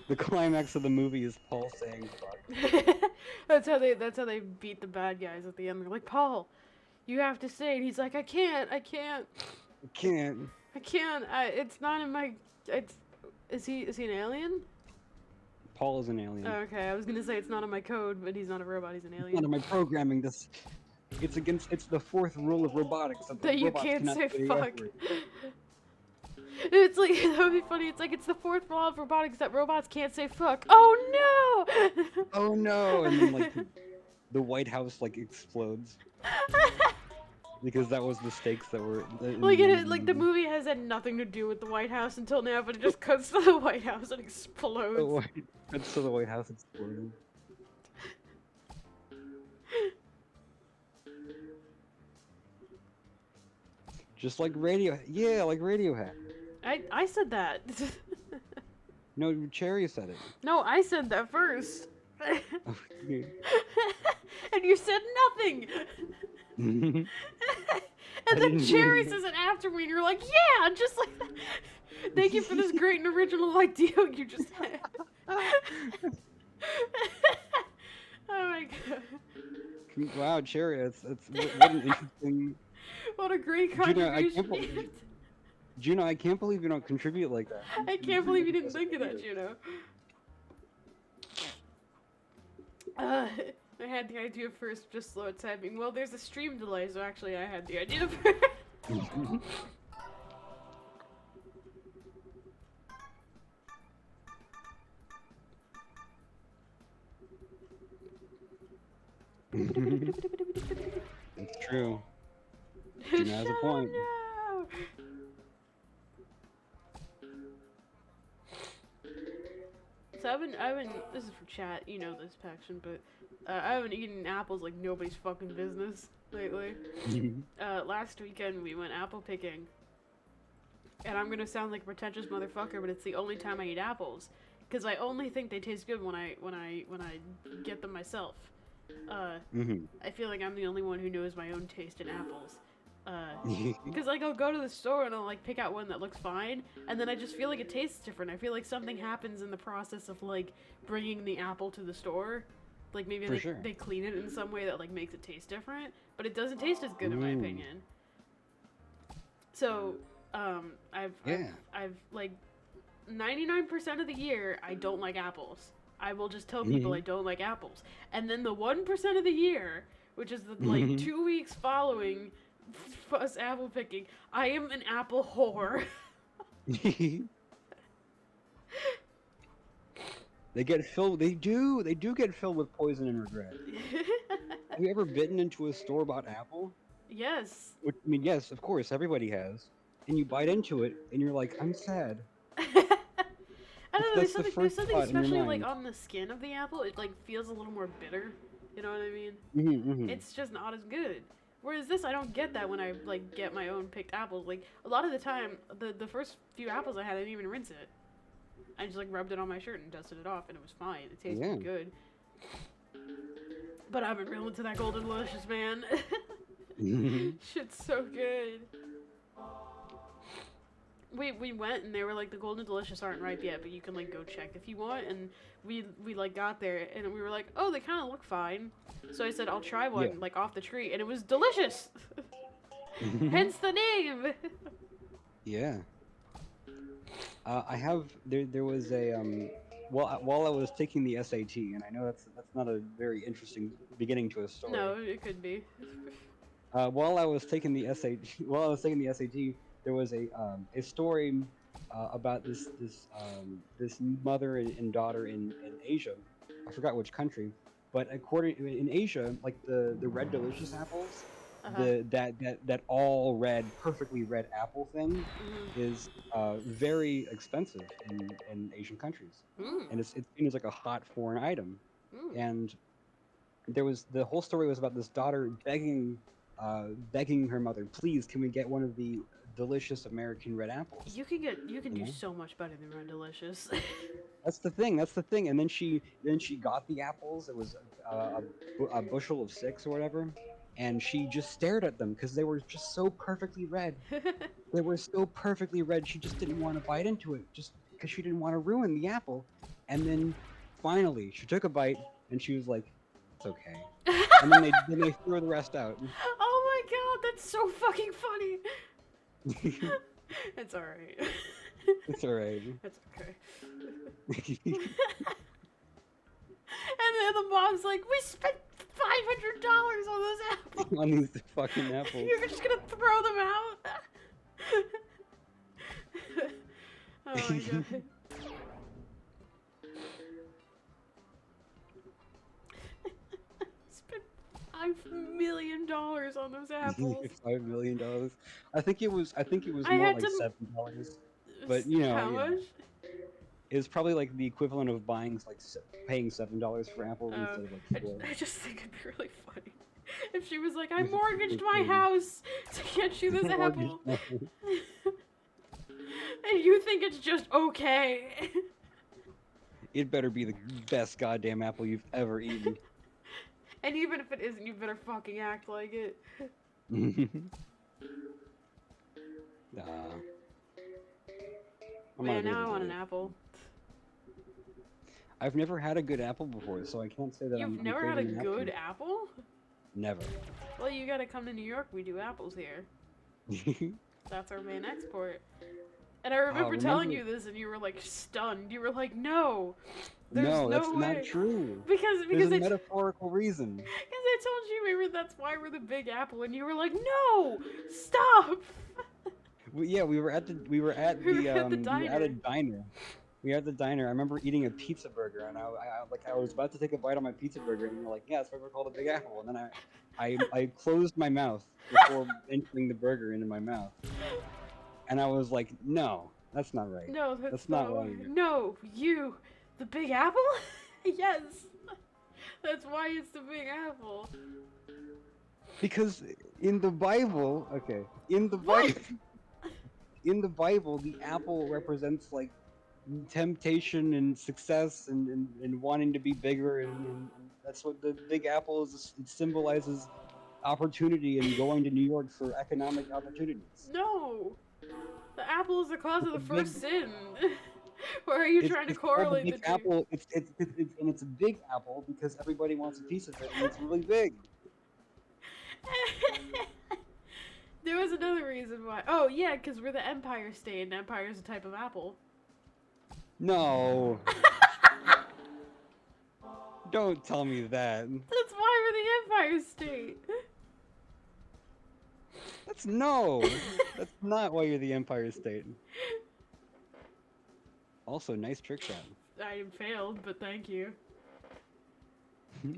The climax of the movie is Paul saying fuck. That's how they beat the bad guys at the end. They're like, Paul, you have to say it. He's like, I can't. I can't. It's not in my. Is he an alien? Paul is an alien. Oh, okay, I was gonna say it's not in my code, but he's not a robot. He's an It's not alien. in my programming. It's the fourth rule of robotics. That you robots can't cannot say say the fuck. F word. It's like that would be funny. It's like it's the fourth law of robotics that robots can't say fuck. Oh no! Oh no! And then like the White House like explodes because that was the stakes that were. Like the movie has had nothing to do with the White House until now, but it just cuts to the White House and explodes. That's so the White House exploded. Just like like Radiohead. I said that. No, Cherry said it. No, I said that first. Oh, yeah. And you said nothing. And then didn't hear Cherry you. says it after me, and you're like, yeah, just like that. Thank you for this great and original idea you just had. Oh my god. Wow, Cherry, it's what an interesting. What a great Gina, I contribution. can't believe, Juno, I can't believe you don't contribute like that. I can't believe you didn't think of that, you know. I had the idea first, just slow typing. Well, there's a stream delay, so actually I had the idea first. It's true. Gina has a point. No. So I've been, this is for chat, you know this, Paxton, but I haven't eaten apples like nobody's fucking business lately. Last weekend we went apple picking, and I'm gonna sound like a pretentious motherfucker, but it's the only time I eat apples, because I only think they taste good when I get them myself. I feel like I'm the only one who knows my own taste in apples. Because like I'll go to the store and I'll like pick out one that looks fine, and then I just feel like it tastes different. I feel like something happens in the process of like bringing the apple to the store. Like maybe they clean it in some way that like makes it taste different, but it doesn't taste as good in my opinion. So I've like 99% of the year I don't like apples. I will just tell people I don't like apples, and then the 1% of the year, which is the like 2 weeks following us apple picking, I am an apple whore. They get filled. They do get filled with poison and regret. Have you ever bitten into a store-bought apple? Yes. Which, I mean, yes, of course, everybody has. And you bite into it, and you're like, I'm sad. I don't know. That's the There's first something thought in your especially like mind. on the skin of the apple. It like feels a little more bitter. You know what I mean? It's just not as good. Whereas this, I don't get that when I like get my own picked apples. Like a lot of the time, the first few apples I had, I didn't even rinse it. I just like rubbed it on my shirt and dusted it off, and it was fine. It tasted good. But I've been real into that golden delicious, man. Shit's so good. We went and they were like, the golden delicious aren't ripe yet, but you can like go check if you want. And we like got there and we were like, oh, they kind of look fine. So I said, I'll try one like off the tree, and it was delicious. Hence the name. Yeah. I have there was a while I was taking the SAT, and I know that's not a very interesting beginning to a story. No, it could be. While I was taking the SAT, there was a story about this mother and daughter in Asia. I forgot which country, but in Asia, like the red delicious apples, that all red, perfectly red apple thing is very expensive in Asian countries, and it's seen as like a hot foreign item. And the whole story was about this daughter begging her mother, please, can we get one of the delicious American red apples? You can do so much better than red delicious. That's the thing. And then she got the apples. It was a bushel of 6 or whatever. and she just stared at them because they were just so perfectly red. They were so perfectly red. She just didn't want to bite into it, just because she didn't want to ruin the apple. And then finally, she took a bite, and she was like, "It's okay." And then they threw the rest out. Oh my god, that's so fucking funny. It's alright. It's alright. It's okay. And then the mom's like, we spent $500 on those apples. On these fucking apples. You're just gonna throw them out? Oh my god. Spent $5 million on those apples. $5 million. I think it was I more had like to- $7. But you know, How yeah. much? It was probably like the equivalent of buying paying $7 for apples instead of like $4. I just think it'd be really funny if she was like, I It's mortgaged my funny. house to get you this apple. Mortgage. And you think it's just okay. It better be the best goddamn apple you've ever eaten. And even if it isn't, you better fucking act like it. I'm not Man, a now I good want an eater. apple. I've never had a good apple before, so I can't say that You've I'm never had a craving an good apple. apple? Never. Well, you gotta come to New York. We do apples here. That's our main export. And I remember telling you this, and you were like stunned. You were like, "No, there's no, that's way." not true. Because There's a I metaphorical reason. because I told you, remember, that's why we're the Big Apple, and you were like, "No, stop." Yeah, we were at the We were at the we were at a diner. diner. We were at the diner. I remember eating a pizza burger, and I was about to take a bite on my pizza burger, and you're like, "Yeah, that's why we're called a Big Apple." And then I closed my mouth before entering the burger into my mouth, and I was like, "No, that's not right." No, That's not why. right. No, you, the Big Apple? Yes, that's why it's the Big Apple. Because in the Bible, okay, in the Bible, the apple represents like temptation and success and wanting to be bigger, and that's what the big apple is. It symbolizes opportunity and going to New York for economic opportunities. No, the apple is the cause of the It's a first big- sin. Why are you trying to It's called correlate the the big two? apple. It's a big apple because everybody wants a piece of it, and it's really big. There was another reason why. Oh yeah, because we're the Empire State, and Empire is a type of apple. No. Don't tell me that. That's why we're the Empire State. That's not why you're the Empire State. Also, nice trick shot. I failed, but thank you.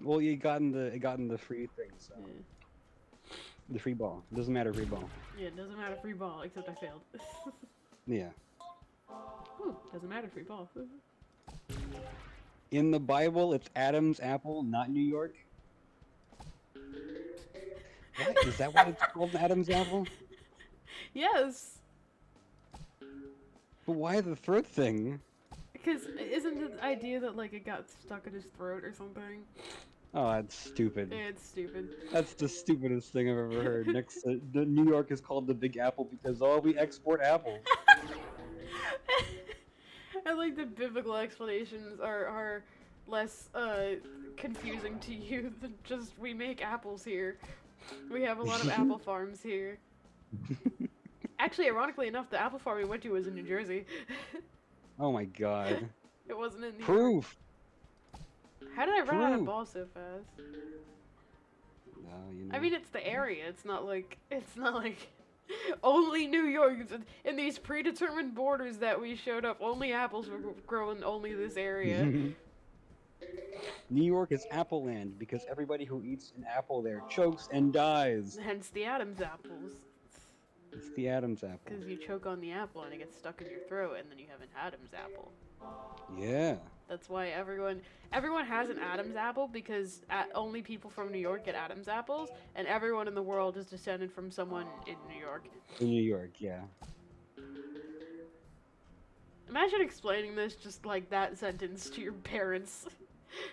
Well, you got in the free thing, so Yeah. the free ball. It doesn't matter, free ball. Yeah, it doesn't matter, free ball, except I failed. Yeah. Ooh, doesn't matter, free ball. In the Bible, it's Adam's apple, not New York. What? Is that why it's called Adam's apple? Yes, But why the throat thing? because isn't the idea that like it got stuck in his throat or something? Oh, that's stupid. It's stupid. That's the stupidest thing I've ever heard. Next, the New York is called the Big Apple because we export apples. I like the biblical explanations are less confusing to you than just we make apples here. We have a lot of apple farms here. Actually, ironically enough, the apple farm we went to was in New Jersey. Oh my god. It wasn't in New York. Proof! How did I run out of Proof. balls so fast? No, you know. I mean, it's the area. It's not like only New York. In these predetermined borders that we showed up, only apples were growing only this area. New York is apple land because everybody who eats an apple there chokes and dies. Hence the Adam's apples. It's the Adam's apple. Because you choke on the apple and it gets stuck in your throat, and then you have an Adam's apple. Yeah. That's why everyone has an Adam's apple, because only people from New York get Adam's apples, and everyone in the world is descended from someone in New York. In New York, yeah. Imagine explaining this just like that sentence to your parents.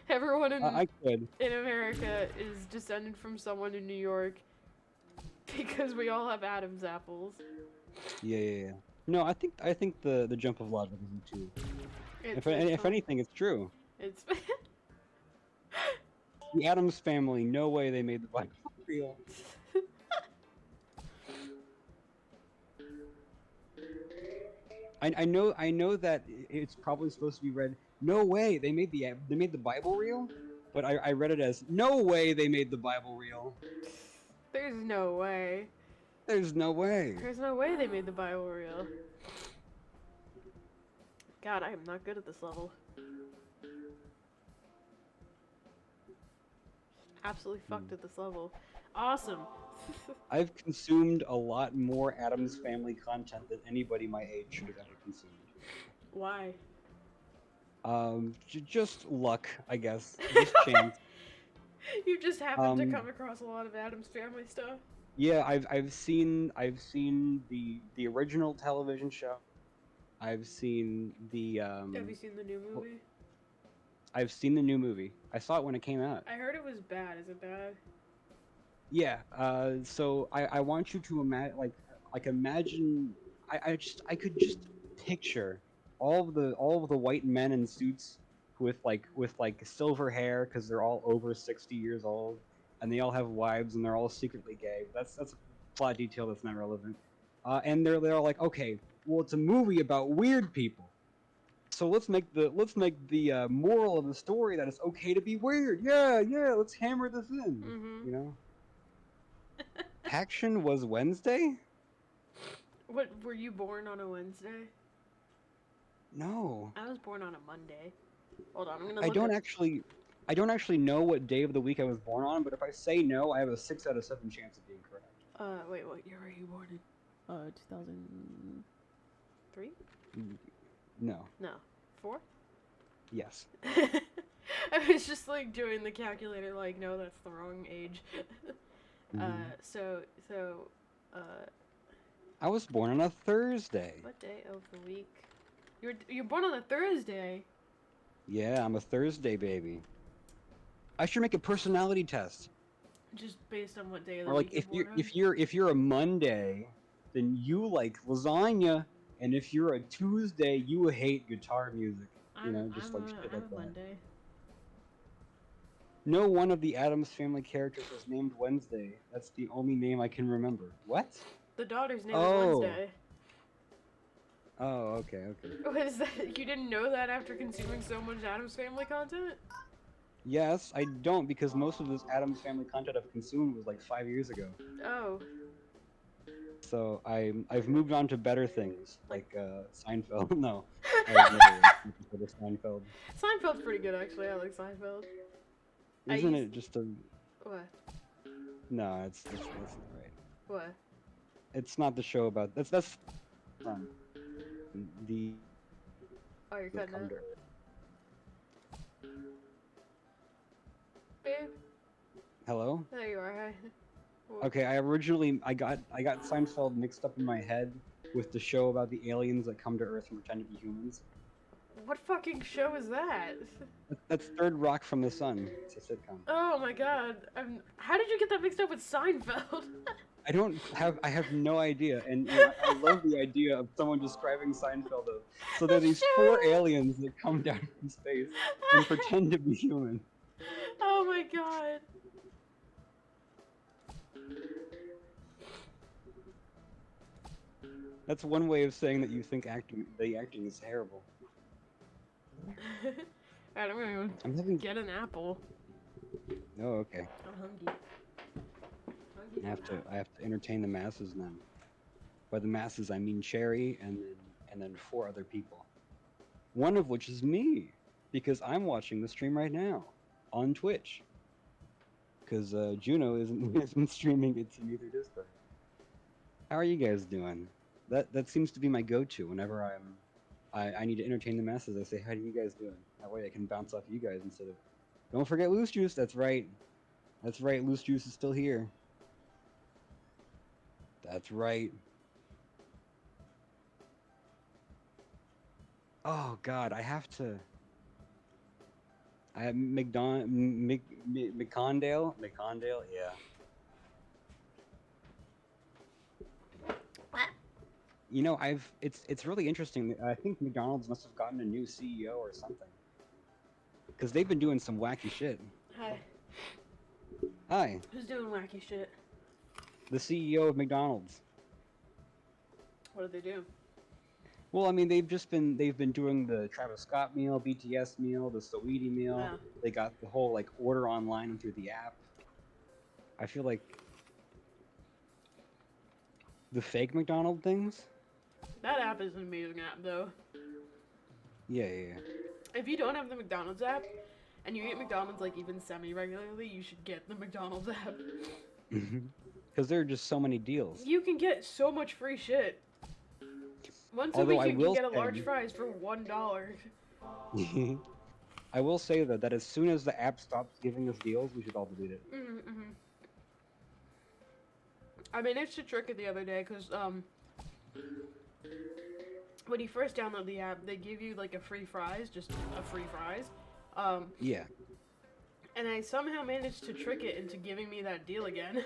Everyone I could. in America is descended from someone in New York because we all have Adam's apples. Yeah. No, I think the jump of logic isn't too. If It's if fun. anything, it's true. It's The Addams family, no way they made the Bible real. I know that it's probably supposed to be read. No way they made the Bible real, but I read it as no way they made the Bible real. There's no way. There's no way. There's no way they made the Bible real. God, I am not good at this level. Absolutely fucked at this level. Awesome. I've consumed a lot more Addams Family content than anybody my age should have ever consumed. Why? Just luck, I guess. Just chance. You just happened to Um, come across a lot of Adam's Family stuff. Yeah, I've seen the original television show. I've seen the Have you seen the new movie? I've seen the new movie. I saw it when it came out. I heard it was bad. Is it bad? Yeah. So I want you to imagine. I could just picture all of the white men in suits with silver hair because they're all over 60 years old and they all have wives and they're all secretly gay. That's a plot detail that's not relevant. And they're like, okay, well, it's a movie about weird people. So let's make the moral of the story that it's okay to be weird. Yeah, let's hammer this in. Mm-hmm. You know. Action was Wednesday? What, were you born on a Wednesday? No. I was born on a Monday. Hold on, I'm gonna I look don't at... actually know what day of the week I was born on, but if I say no, I have a 6 out of 7 chance of being correct. Wait, what year were you born in? 2003? No. No. 4? Yes. I was just like doing the calculator like, no, that's the wrong age. So, I was born on a Thursday. what day of the week? You're born on a Thursday? Yeah, I'm a Thursday baby. I should make a personality test. Just based on what day of the Or like week you're born if you're a Monday, then you like lasagna, and if you're a Tuesday, you hate guitar music. You know, just I'm like shit a like that. Monday. No one of the Addams Family characters was named Wednesday. That's the only name I can remember. What? The daughter's name Oh. is Wednesday. Oh, okay. What is that? You didn't know that after consuming so much Addams Family content? Yes, I don't because most of this Addams Family content I've consumed was like 5 years ago. Oh. So I've moved on to better things like Seinfeld. No, I've never considered Seinfeld. Seinfeld's pretty good, actually. I like Seinfeld. Isn't it just a? What? No, that's not right. What? It's not the show about that's the Oh, you're cutting come out. to- Babe? Hello? There you are. Hi. What? Okay, I got Seinfeld mixed up in my head with the show about the aliens that come to Earth and pretend to be humans. What fucking show is that? That's Third Rock from the Sun. It's a sitcom. Oh my god. How did you get that mixed up with Seinfeld? I have no idea, and I love the idea of someone describing Seinfeld of. So there are these 4 aliens that come down from space and pretend to be human. Oh my god. That's one way of saying that you think the acting is terrible. Alright, I'm gonna I'm go having. get an apple. Oh, okay. I'm hungry. I have to entertain the masses now. By the masses, I mean Cherry and then 4 other people. One of which is me, because I'm watching the stream right now on Twitch. Because Juno isn't streaming it to either Discord. How are you guys doing? That seems to be my go-to whenever I need to entertain the masses. I say, how are you guys doing? That way I can bounce off you guys instead of, don't forget Loose Juice. That's right. Loose Juice is still here. That's right. Oh God, I have to I have McCondale, yeah. You know, it's really interesting. I think McDonald's must have gotten a new CEO or something, because they've been doing some wacky shit. Hi. Hi, Who's doing wacky shit? the CEO of McDonald's. What did they do? Well, I mean, they've been doing the Travis Scott meal, BTS meal, the Saweetie meal. Yeah. They got the whole like order online and through the app. I feel like the fake McDonald things. That app is an amazing app, though. Yeah, yeah, If you don't have the McDonald's app, and you eat McDonald's like even semi-regularly, you should get the McDonald's app. yeah. Because there are just so many deals. You can get so much free shit. Once a Although week, I you can will get a say- large fries for $1. I will say though that as soon as the app stops giving us deals, we should all delete it. Mm-hmm. I managed to trick it the other day because when you first download the app, they give you like a free fries, just a free fries. Yeah. And I somehow managed to trick it into giving me that deal again.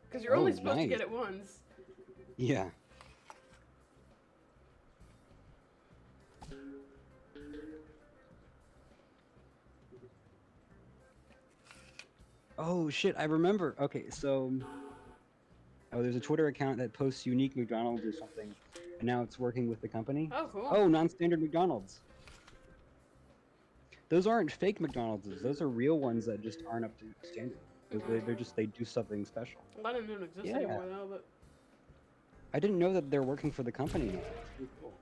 Because you're only supposed to nice. get it once. Yeah. Oh shit, I remember. Okay, so there's a Twitter account that posts unique McDonald's or something, and now it's working with the company. Oh, cool. Oh, non-standard McDonald's. Those aren't fake McDonald's. Those are real ones that just aren't up to standard. They do something special. I didn't know it existed Yeah. anymore though, but I didn't know that they're working for the company. That's pretty cool.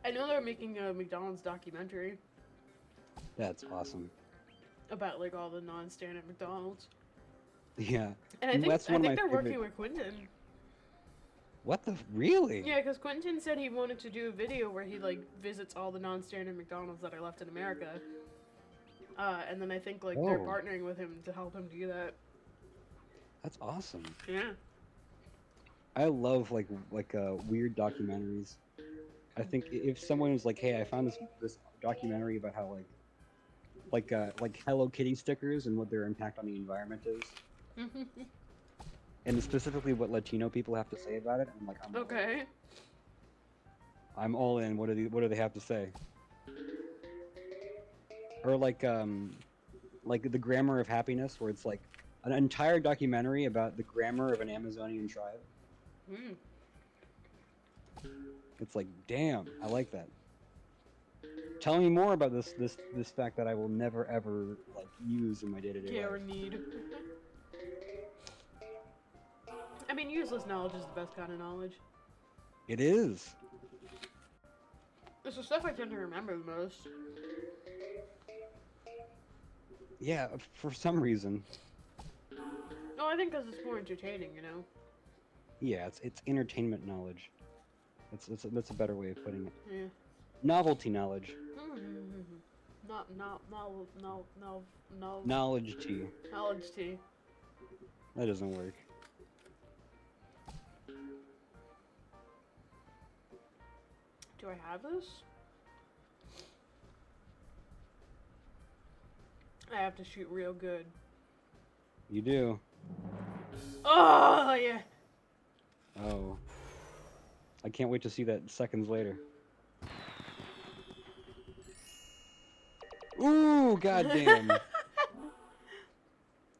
I know they're making a McDonald's documentary That's awesome. about like all the non-standard McDonald's. Yeah. And I think That's one of my they're favorite- working with Quentin. What the really? Yeah, because Quentin said he wanted to do a video where he like visits all the non-standard McDonald's that are left in America. And then I think like they're Oh. partnering with him to help him do that. That's awesome. Yeah. I love like weird documentaries. I think if someone was like, "Hey, I found this documentary about how like Hello Kitty stickers and what their impact on the environment is, and specifically what Latino people have to say about it," I'm like, I'm all in. Okay. I'm all in. What do they have to say? Or like the grammar of happiness, where it's like an entire documentary about the grammar of an Amazonian tribe. Mm. It's like, damn, I like that. Tell me more about this fact that I will never ever like use in my day-to-day Yeah, or life. need. I mean, useless knowledge is the best kind of knowledge. It is. It's the stuff I tend to remember the most. Yeah, for some reason. No, I think because it's more entertaining, you know? Yeah, it's entertainment knowledge. That's a better way of putting it. Yeah. Novelty knowledge. Knowledge tea. Knowledge tea. That doesn't work. Do I have this? I have to shoot real good. You do. Oh, yeah. Oh. I can't wait to see that seconds later. Ooh, goddamn. I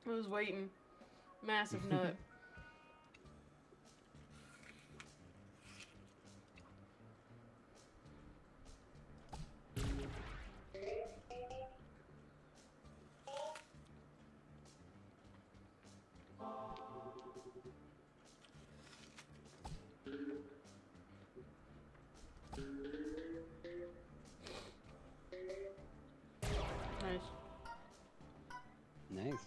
was waiting. Massive nut. Nice. Nice.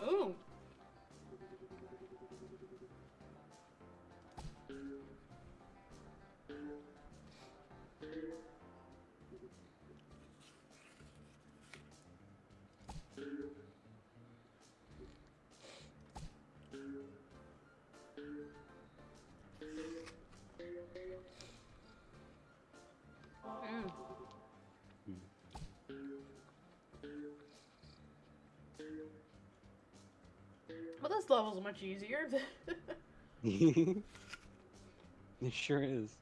Ooh. this level's much easier. It sure is.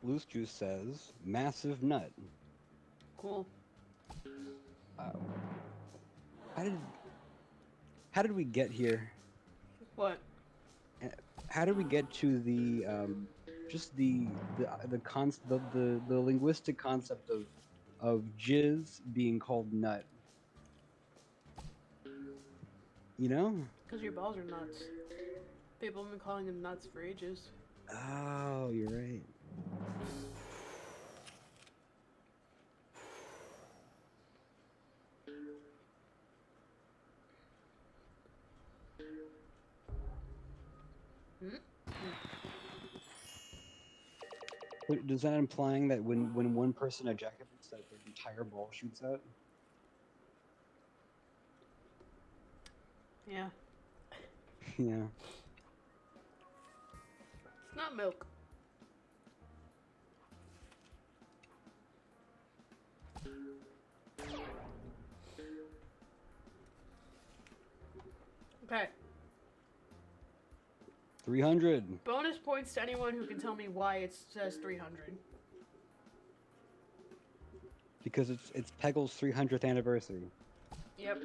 Loose Juice says, massive nut. Cool. Uh, how did we get here? What? How did we get to the just the linguistic concept of jizz being called nut? You know? Because your balls are nuts. People have been calling them nuts for ages. Oh, you're right. But does that implying that when one person ejaculates, that their entire ball shoots out? Yeah. Yeah. It's not milk. Okay. 300. Bonus points to anyone who can tell me why it says 300. Because it's Peggle's 300th anniversary. Yep.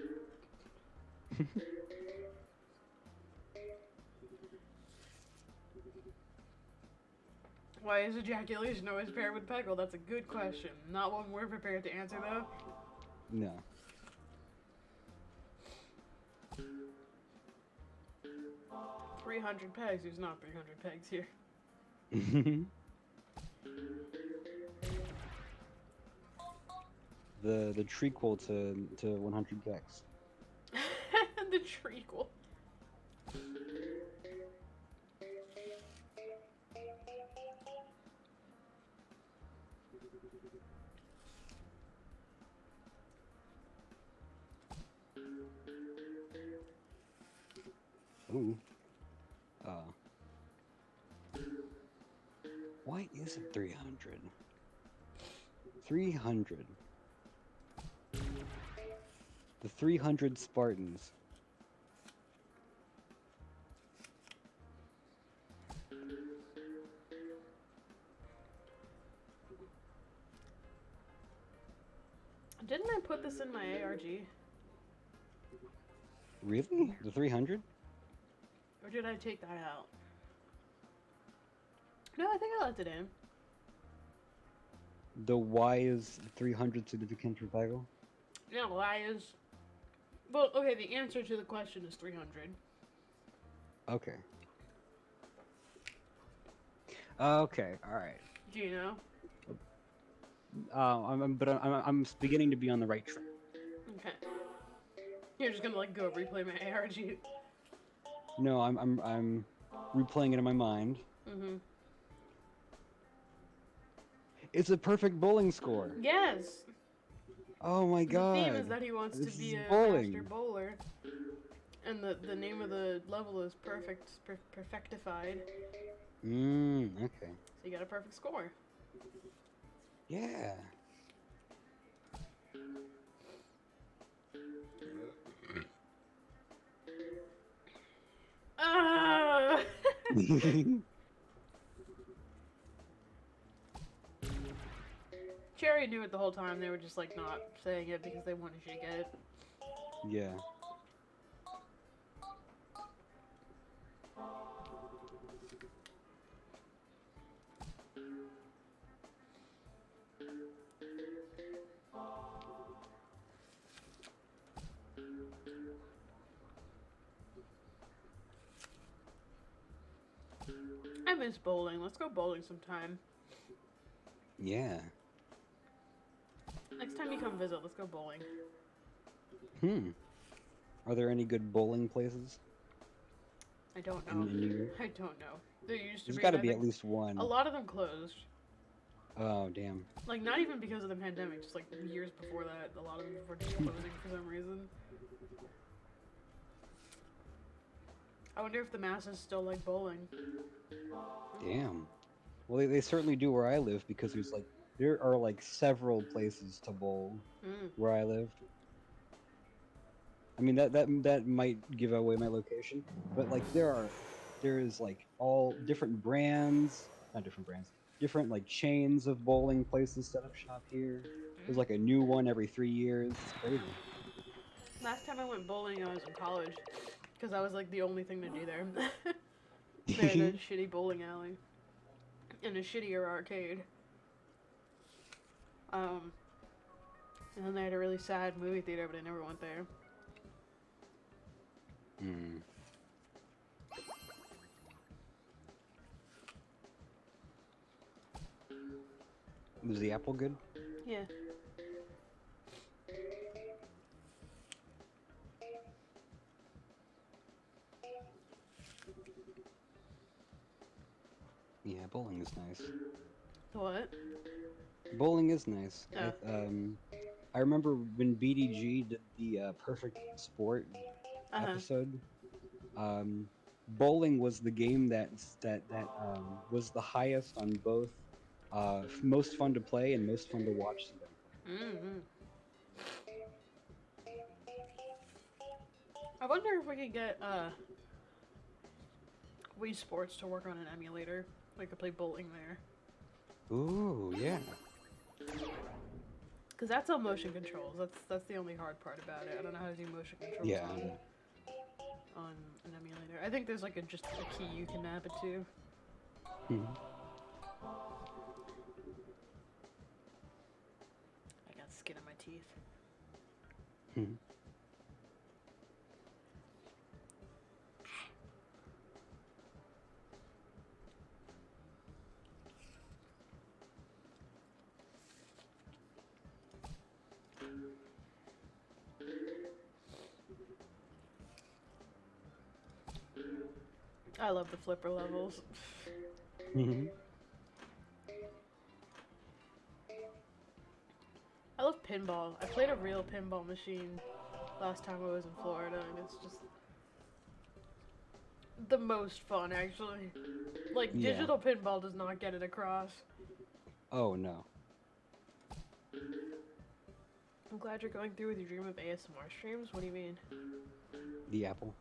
Why is ejaculation always paired with Peggle? That's a good question. Not one we're prepared to answer, though. No. $300 pegs. There's not 300 pegs here. the trequel to 100 gex. The treacle. Ooh. Why is it 300? 300. The 300 Spartans. Didn't I put this in my ARG? Really? The 300? Or did I take that out? No, I think I left it in. The why is 300 significant for Peggle? No, why is... Well, okay, the answer to the question is 300. Okay. Okay, alright. Do you know? I'm beginning to be on the right track. Okay. You're just gonna, like, go replay my ARG. No, I'm replaying it in my mind. Mm-hmm. It's a perfect bowling score. Yes! Oh my god. The theme is that he wants to This be is a bowling. master bowler. And the name of the level is perfectified. Okay. So you got a perfect score. Yeah. Ah! Cherry knew it the whole time. They were just like not saying it because they wanted you to get it. Yeah. I miss bowling. Let's go bowling sometime. Yeah. Next time you come visit, let's go bowling. Are there any good bowling places? I don't In know. New York? I don't know. There used to There's be. got to I be at think least one. a lot of them closed. Oh damn. Like, not even because of the pandemic, just like years before that, a lot of them were just closing for some reason. I wonder if the masses still like bowling. Damn. Well, they certainly do where I live because there are like several places to bowl Mm. where I live. I mean that might give away my location, but like there is like all different brands, not different brands, different like chains of bowling places set up shop here. There's like a new one every 3 years. It's crazy. Last time I went bowling, I was in college, because that was like the only thing to do there. They had a shitty bowling alley and a shittier arcade. And then they had a really sad movie theater, but I never went there. Hmm. Was the apple good? Yeah. Yeah, bowling is nice. What? Bowling is nice. Yeah. I remember when BDG did the Perfect Sport episode. Bowling was the game that was the highest on both most fun to play and most fun to watch somebody play. Mm-hmm. I wonder if we could get Wii Sports to work on an emulator. We could play bowling there. Ooh, yeah. Because that's all motion controls. That's the only hard part about it. I don't know how to do motion controls Yeah. on an emulator. I think there's like just a key you can map it to. Mhm. I got skin on my teeth. Mhm. I love the flipper levels. Mhm. I love pinball. I played a real pinball machine last time I was in Florida, and it's just the most fun, actually. Like, Yeah. digital pinball does not get it across. Oh no. I'm glad you're going through with your dream of ASMR streams. What do you mean? The apple.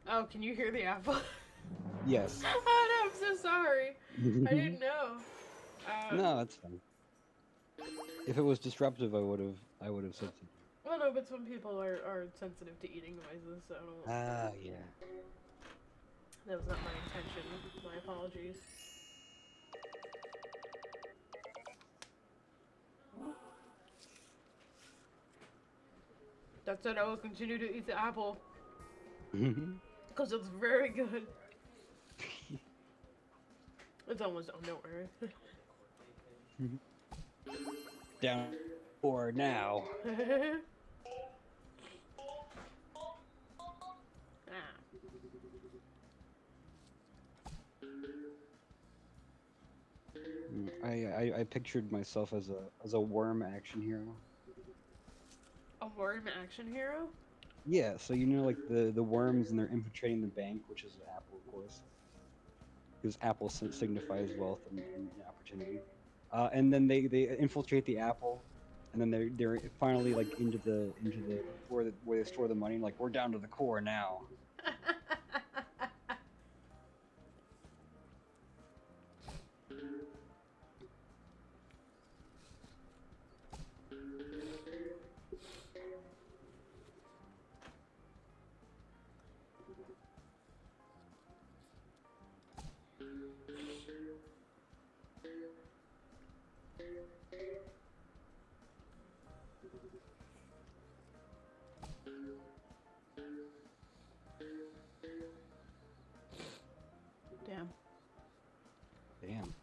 Oh, can you hear the apple? Yes. Oh no, I'm so sorry. I didn't know. No, that's fine. If it was disruptive, I would have said something. Well, no, but some people are sensitive to eating noises, so I don't. Ah, yeah. That was not my intention. My apologies. That said, I will continue to eat the apple because it's very good. It's almost done. Don't worry. Down for now. I pictured myself as a worm action hero. A worm action hero? Yeah, so you know like the worms and they're infiltrating the bank, which is an apple, of course, because apple signifies wealth and opportunity. And then they infiltrate the apple, and then they're finally like into the where they store the money. Like we're down to the core now. Damn. Damn.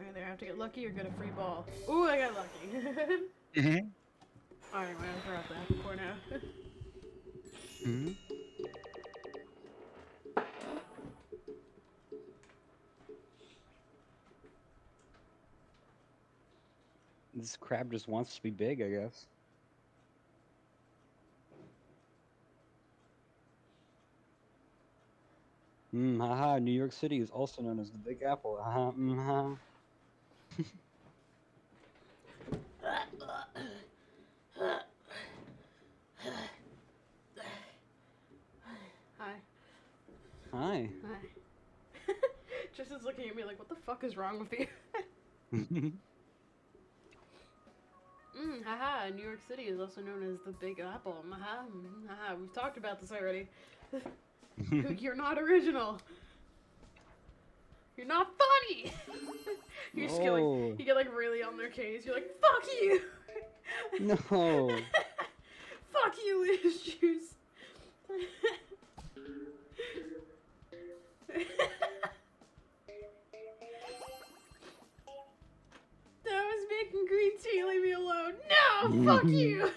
Either I have to get lucky or get a free ball. Ooh, I got lucky. Mm-hmm. Alright, we're gonna throw out the apple core now. Mm-hmm. This crab just wants to be big, I guess. Haha, New York City is also known as the Big Apple. Haha, ha. Hi. Hi. Hi. Tristan's looking at me like, what the fuck is wrong with you? Haha, New York City is also known as the Big Apple. Haha, haha, we've talked about this already. You're not original. You're not funny. You just get like, No. you get like really on their case. You're like, fuck you. No. Fuck you, Liz Juice. I was making green tea. Leave me alone. No, fuck you. No,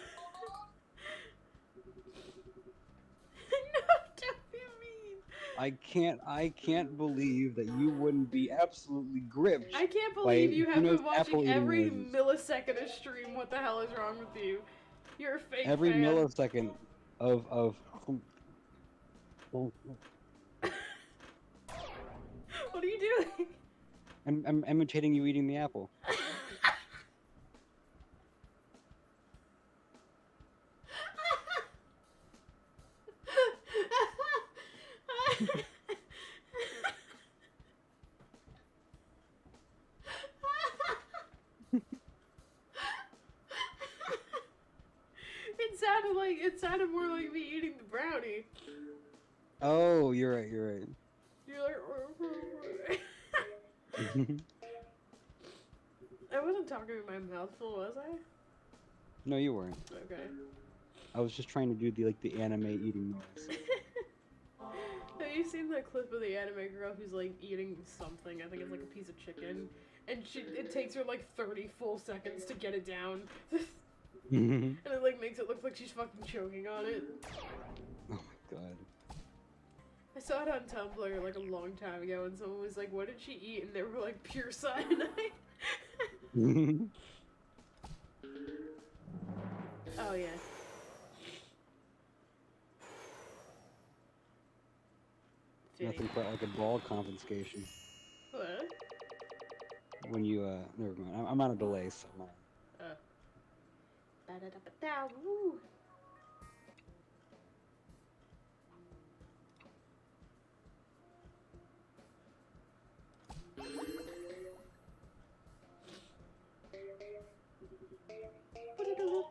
don't be mean. I can't believe that you wouldn't be absolutely gripped. I can't by believe you have Juno's been watching apple-eating every noises. millisecond of stream. What the hell is wrong with you? You're a fake Every fan. millisecond of What are you doing? I'm imitating you eating the apple. It sounded more like me eating the brownie. Oh, you're right. You're right. You're like. I wasn't talking with my mouth full, was I? No, you weren't. Okay. I was just trying to do the anime eating noise. Have you seen that clip of the anime girl who's like eating something? I think it's like a piece of chicken, and it takes her like 30 full seconds to get it down, and it like makes it look like she's fucking choking on it. Oh my god. I saw it on Tumblr like a long time ago, and someone was like, "What did she eat?" And they were like, "Pure cyanide." Oh yeah. Nothing quite like a ball confiscation. What? When you never mind. I'm on a delay, so I'm not. Ba-da-da-ba-da, woo. Ba-da-da-da.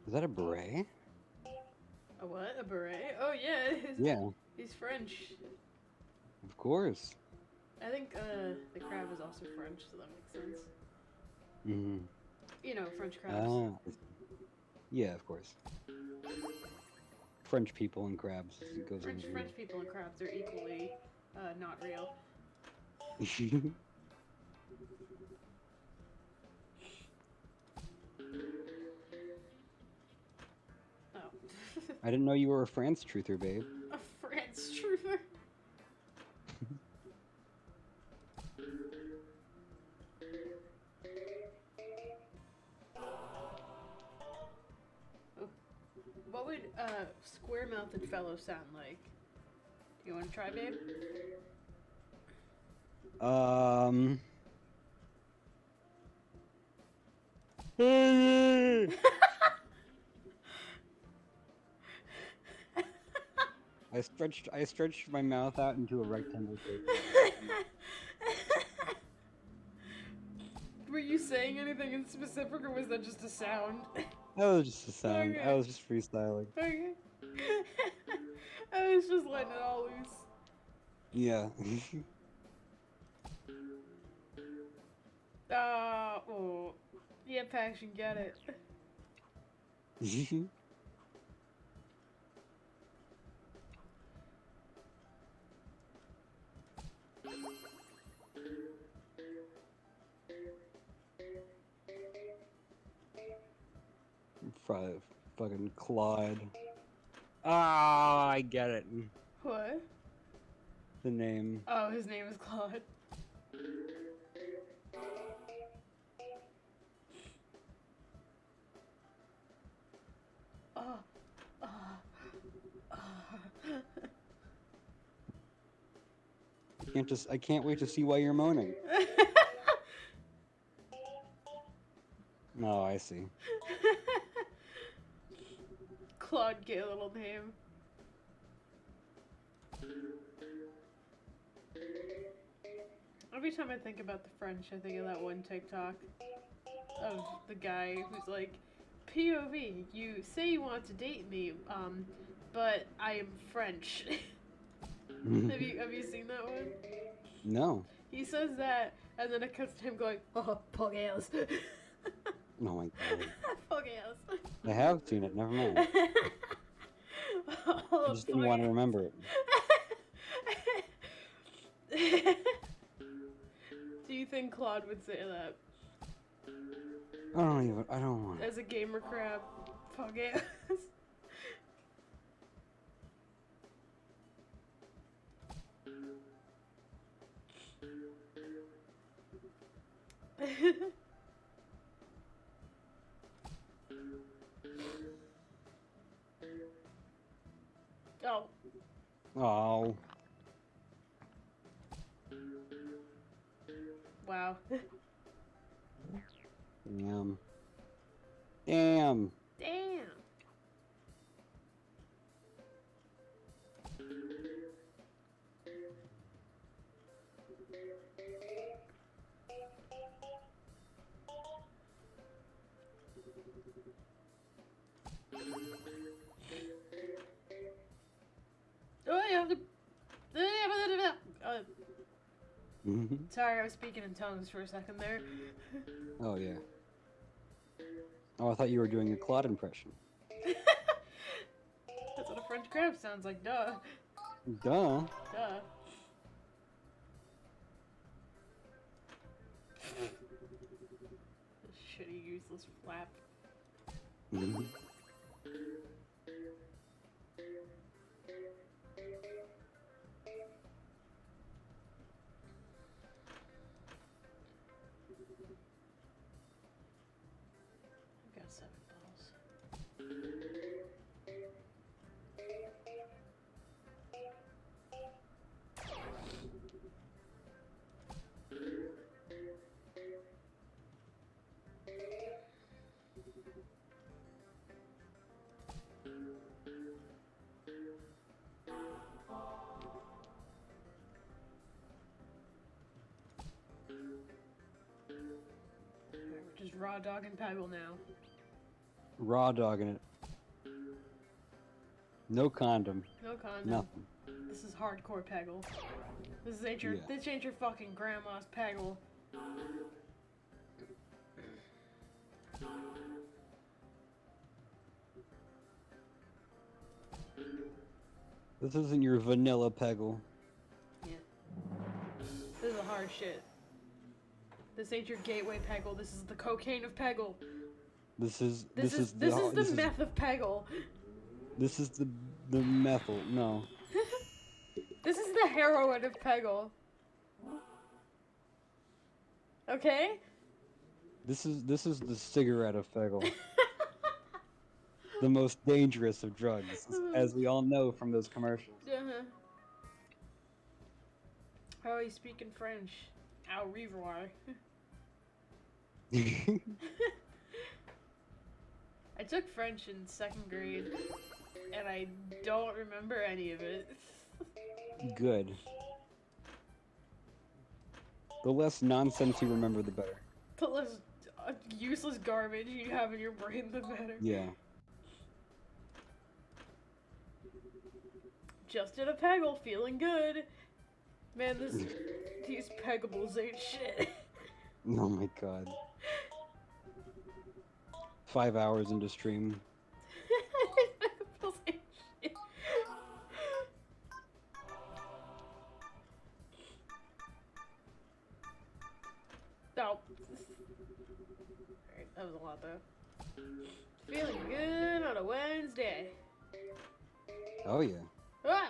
Is that a beret? A what? A beret? Oh yeah. Yeah, He's French. of course. I think the crab is also French, so that makes sense. Mm-hmm. You know, French crabs. Yeah, of course. French people and crabs. It goes French people and crabs are equally not real. in. Oh. I didn't know you were a France truther, babe. A France truther? What would a square-mouthed fellow sound like? You want to try, babe? I stretched my mouth out into a rectangle shape. Were you saying anything in specific, or was that just a sound? That was just a sound. Okay. I was just freestyling. Okay. I was just letting it all loose. Yeah. Oh. Yeah, Passion, get it. Fucking Claude. Ah, I get it. What? The name. Oh, his name is Claude. Oh. Oh. Oh. I can't wait to see why you're moaning. Oh, I see. Claude, gay little name. Every time I think about the French, I think of that one TikTok of the guy who's like, POV, you say you want to date me, but I am French. Have you seen that one? No. He says that, and then it cuts to him going, oh, pogales. Oh my god. Pogales. I have seen it, never mind. Oh, I just didn't want to remember it. Do you think Claude would say that? I don't want As a gamer crab? Pogales. Oh. Oh. Wow. Damn. Damn. Damn. Oh, you have to. Sorry, I was speaking in tongues for a second there. Oh, yeah. Oh, I thought you were doing a Claude impression. That's what a French crab sounds like, duh. Duh. Duh. This shitty, useless flap. Mhm. I've got 7 balls. Alright, we're just raw dogging Peggle now. Raw dogging it. No condom. No condom. Nothing. This is hardcore Peggle. This ain't Yeah. your fucking grandma's Peggle. This isn't your vanilla Peggle. Yeah. This is a hard shit. This ain't your gateway Peggle. This is the cocaine of Peggle. This is the meth of Peggle. This is the methyl. No. This is the heroin of Peggle. Okay? This is the cigarette of Peggle. The most dangerous of drugs, as we all know from those commercials. Uh-huh. Oh, he's speaking French. Au revoir. I took French in 2nd grade, and I don't remember any of it. Good. The less nonsense you remember, the better. The less useless garbage you have in your brain, the better. Yeah. Just did a Peggle, feeling good. Man, these Peggables ain't shit. Oh my god. 5 hours into stream. Peggables ain't shit. No. Alright, that was a lot though. Feeling good on a Wednesday. Oh yeah. Ah!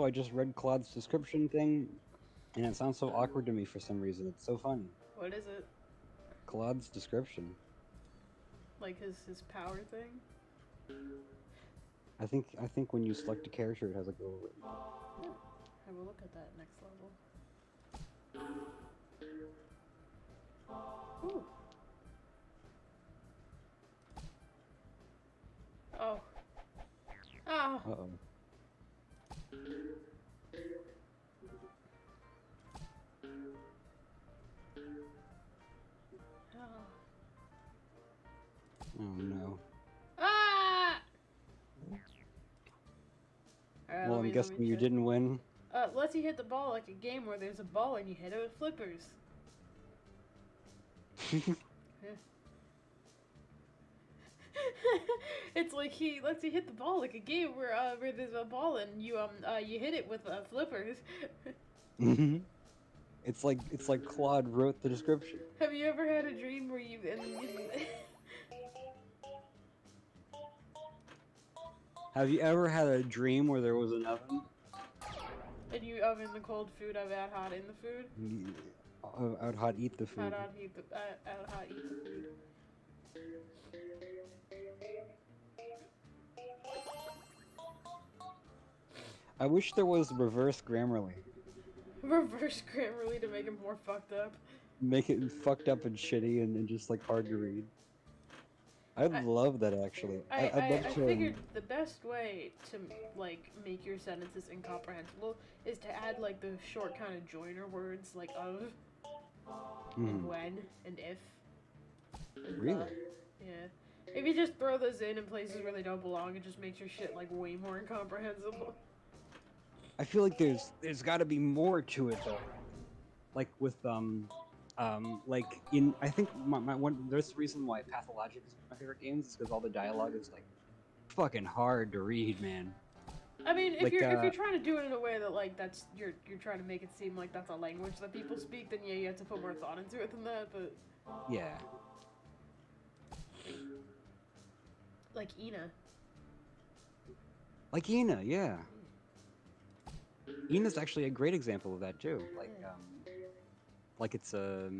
I just read Claude's description thing, and it sounds so awkward to me for some reason. It's so funny. What is it? Claude's description. Like his power thing? I think when you select a character, it has like a little. Yeah. I will look at that next level. Ooh. Oh. Oh. Uh-oh. Oh no. Ah! Alright, Well, I'm guessing you didn't win. Lets you hit the ball like a game where there's a ball and you hit it with flippers. It's like he lets you hit the ball like a game where there's a ball and you hit it with flippers. It's like Claude wrote the description. Have you ever had a dream where you Have you ever had a dream where there was an oven? and you oven the cold food I've had hot in the food? I would hot eat the food. Hot eat the food. I wish there was reverse Grammarly. Reverse Grammarly to make it more fucked up. Make it fucked up and shitty and just like hard to read. I'd love that actually. I'd love I to. figured the best way to like make your sentences incomprehensible is to add like the short kind of joiner words like of, and when, and if. And Really? yeah. If you just throw those in places where they don't belong, it just makes your shit like way more incomprehensible. I feel like there's got to be more to it though. Like with like in I think my one there's the reason why Pathologic is my favorite games is because all the dialogue is like fucking hard to read, man. I mean, if Like, you're trying to do it in a way that like that's you're trying to make it seem like that's a language that people speak, then yeah, you have to put more thought into it than that. But Yeah. like Ina. Like Ina, yeah. Ina's actually a great example of that too. Like it's I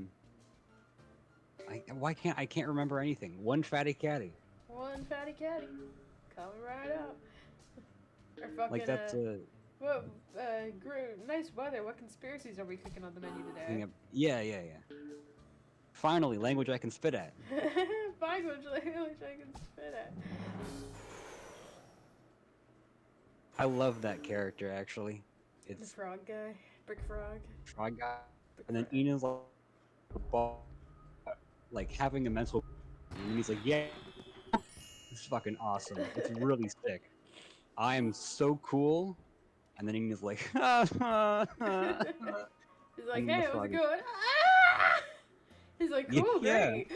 can't remember anything. One fatty catty. One fatty catty, coming right up. Or fucking Like that's well, nice weather. What conspiracies are we cooking on the menu today? yeah. Finally, language I can spit at. Language I can spit at. I love that character actually. The It's frog guy, brick frog. frog guy, and then Ina's like having a mental, and he's like, yeah, it's fucking awesome. It's really sick. I am so cool. And then Ina's like, He's like, And hey, the how's frog it is- going? Ah! He's like, cool, Yeah. great.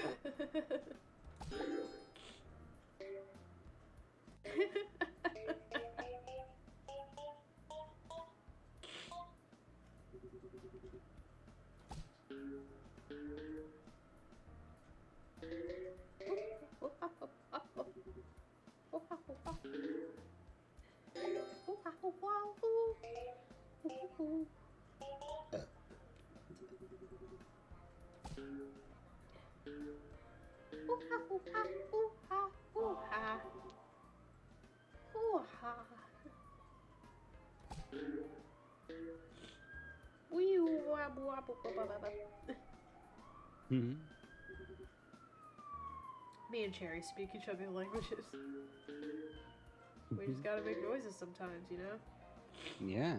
Mhm. Me and Cherry speak each other's languages. We just gotta make noises sometimes, you know? Yeah.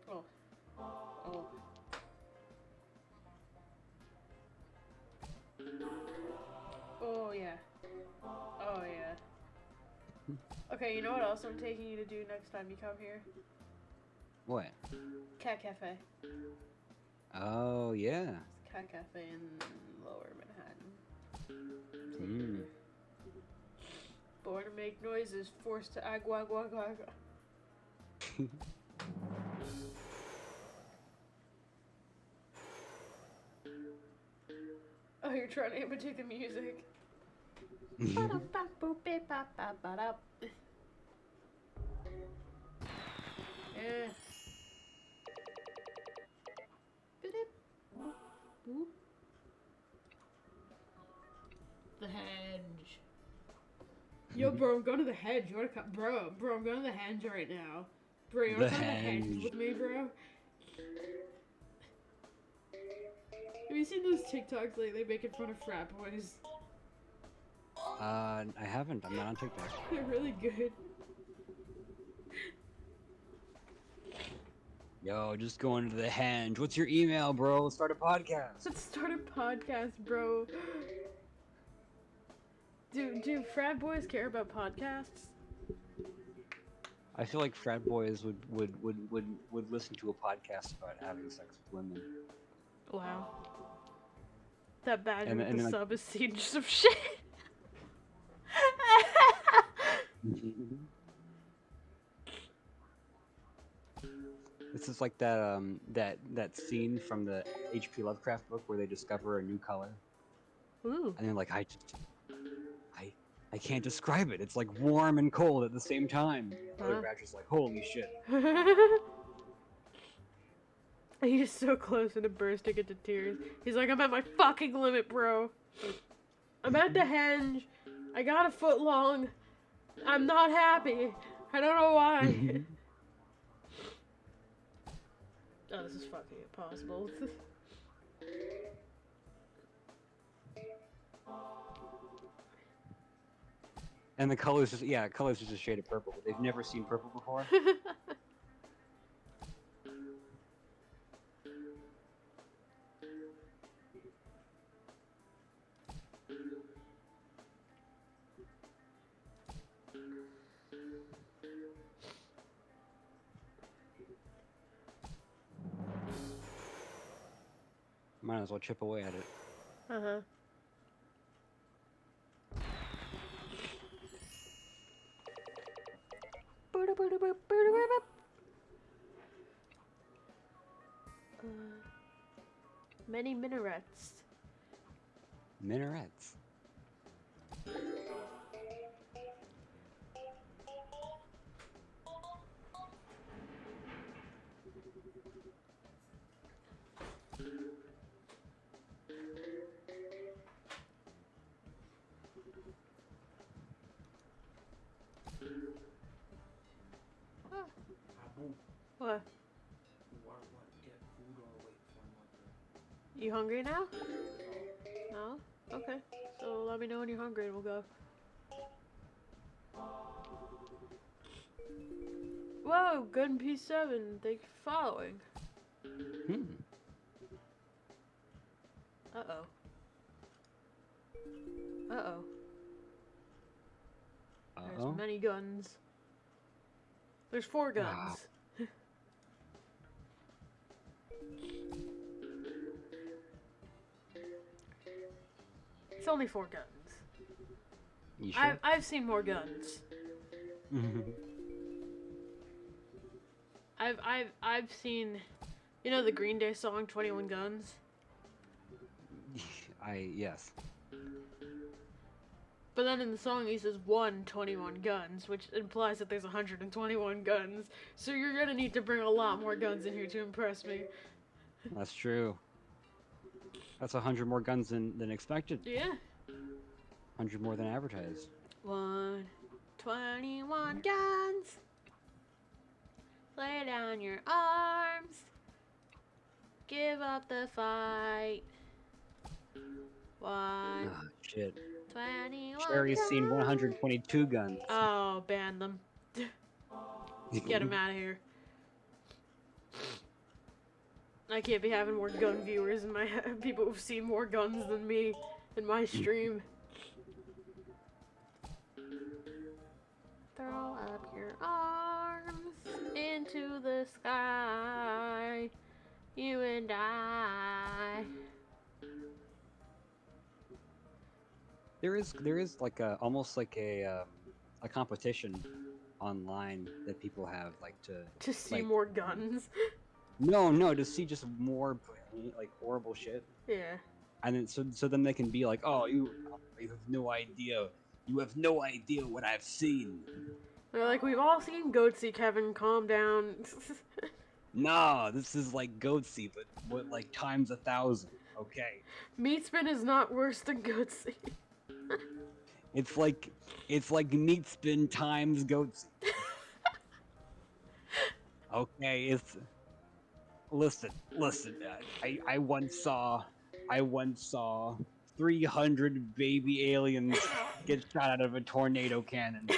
Oh. Oh. Okay, you know what else I'm taking you to do next time you come here? What? Cat Cafe. Oh yeah. Cat Cafe in Lower Manhattan. Take you Mm. there. Born to make noises, forced to agua agua agua. Agua. Oh, you're trying to imitate the music. Yeah. The hedge. Yo, bro, I'm going to the hedge. You wanna come? Bro, I'm going to the hedge right now. Bro, you wanna The come to the hedge hedge. with me, bro? Have you seen those TikToks lately making fun of frat boys? I haven't. I'm not on TikTok. They're really good. Yo, just going to the henge. What's your email, bro? Let's start a podcast. Let's start a podcast, bro. Do frat boys care about podcasts? I feel like frat boys would listen to a podcast about having sex with women. Wow. That badger And- with and the like- sub is seen some shit. This is like that scene from the H.P. Lovecraft book where they discover a new color, Ooh. and they're like, I can't describe it. It's like warm and cold at the same time. The other Huh? badger's like, holy shit. He's so close and bursting into tears. He's like, I'm at my fucking limit, bro. I'm at the henge. I got a foot long. I'm not happy. I don't know why. Oh, this is fucking impossible. And the color's just color's just a shade of purple. But they've never seen purple before. Might as well chip away at it. Uh-huh. Many minarets. Minarets. Abu, What? what, get food or wait for mother? You hungry now? No? Okay. So let me know when you're hungry and we'll go. Whoa, Gun P7, thank you for following. Hmm. Uh-oh. Uh-oh. There's Uh-oh. many guns. There's 4 guns. Wow. It's only 4 guns. You sure? I've seen more guns. I've seen, you know, the Green Day song 21 Guns. Yes. But then in the song he says 21 guns, which implies that there's 121 guns. So you're gonna need to bring a lot more guns in here to impress me. That's true. That's 100 more guns than expected. Yeah. 100 more than advertised. 121 guns. Lay down your arms. Give up the fight. Ah, shit. 121 Sherry's seen guns. 122 guns. Oh, ban them. Get them out of here. I can't be having more gun viewers in my people who've seen more guns than me in my stream. Throw up your arms into the sky. You and I. There is like a almost like a competition online that people have like To see like more guns. no to see just more like horrible shit, Yeah. and then so then they can be like, oh, you have no idea, you have no idea what I've seen. They're like, we've all seen Goatsy, Kevin, calm down. Nah, this is like Goatsy, but what, like times 1,000. Okay, Meat Spin is not worse than Goatsy. it's like meat spin times Goatsy. Okay, it's listen. I once saw 300 baby aliens get shot out of a tornado cannon.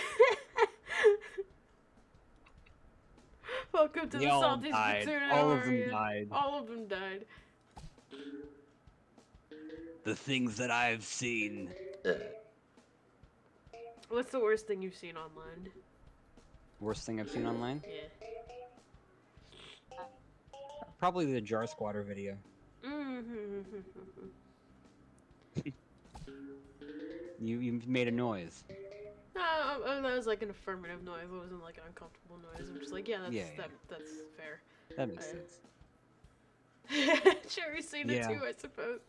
Welcome to They the all Salty died. Spittoon All of them area. died. All of them died. The things that I've seen. What's the worst thing you've seen online? Worst thing I've seen online? Yeah. Probably the Jar Squatter video. You made a noise. No, that was like an affirmative noise. It wasn't like an uncomfortable noise. I'm just like, yeah, Yeah. that's fair. That makes sense. Cherry's seen Yeah. it too, I suppose.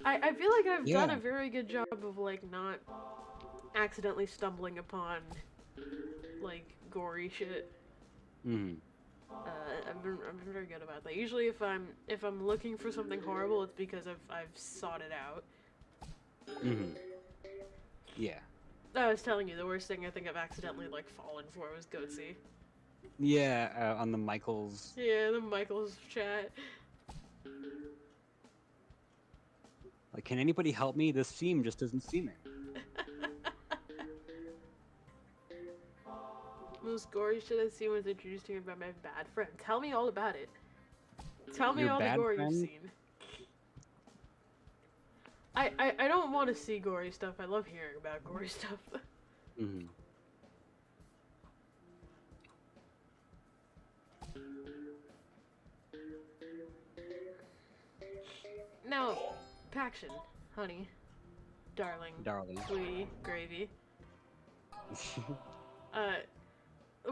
I feel like I've done Yeah. a very good job of like not accidentally stumbling upon like gory shit. Mm. I've been very good about that. Usually if I'm looking for something horrible, it's because I've sought it out. Mhm. Yeah. I was telling you, the worst thing I think I've accidentally like fallen for was Goatsy. Yeah, on the Michaels. Yeah, the Michaels chat. Like, can anybody help me? This theme just isn't seeming. Most gory shit I've seen was introduced to me by my bad friend. Tell me all about it. Tell me Your all the bad gore friend? you've seen. I don't want to see gory stuff. I love hearing about gory stuff. Mhm. Now, Paction, honey, darling, Darling. sweetie, gravy.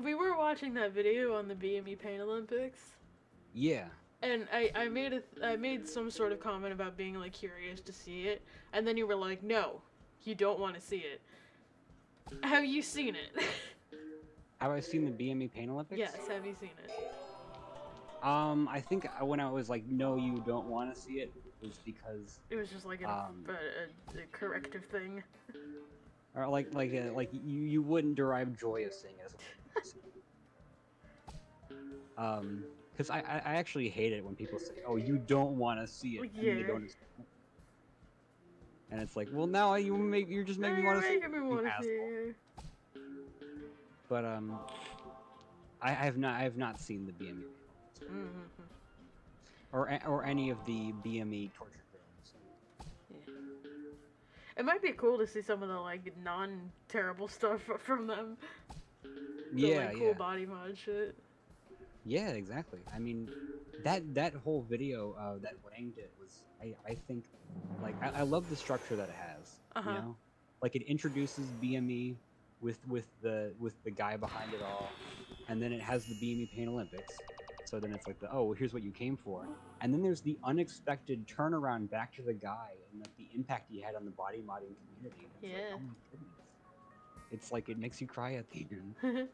We were watching that video on the BME Pain Olympics, Yeah. and I made some sort of comment about being like curious to see it, and then you were like, no, you don't want to see it. Have you seen it? Have I seen the BME Pain Olympics? Yes, have you seen it? I think when I was like, no, you don't want to see it, was because, It was just like a corrective thing. or like you wouldn't derive joy of seeing it. Because I actually hate it when people say, oh, you don't want to see it, and they Yeah. don't. And it's like, well, now you're just making me want to see it. Making me you want to asshole. see it. But I have not seen the BME Mm-hmm. or any of the BME torture films. It might be cool to see some of the like non-terrible stuff from them. The, Yeah, like, cool yeah, body mod shit. yeah, exactly. I mean, that whole video that Wang did was, I think, like I love the structure that it has. Uh-huh. You know, like it introduces BME with the guy behind it all, and then it has the BME Pain Olympics. So then it's like well, here's what you came for, and then there's the unexpected turnaround back to the guy and like the impact he had on the body modding community. It's like, Yeah. oh my goodness. It's like it makes you cry at the end.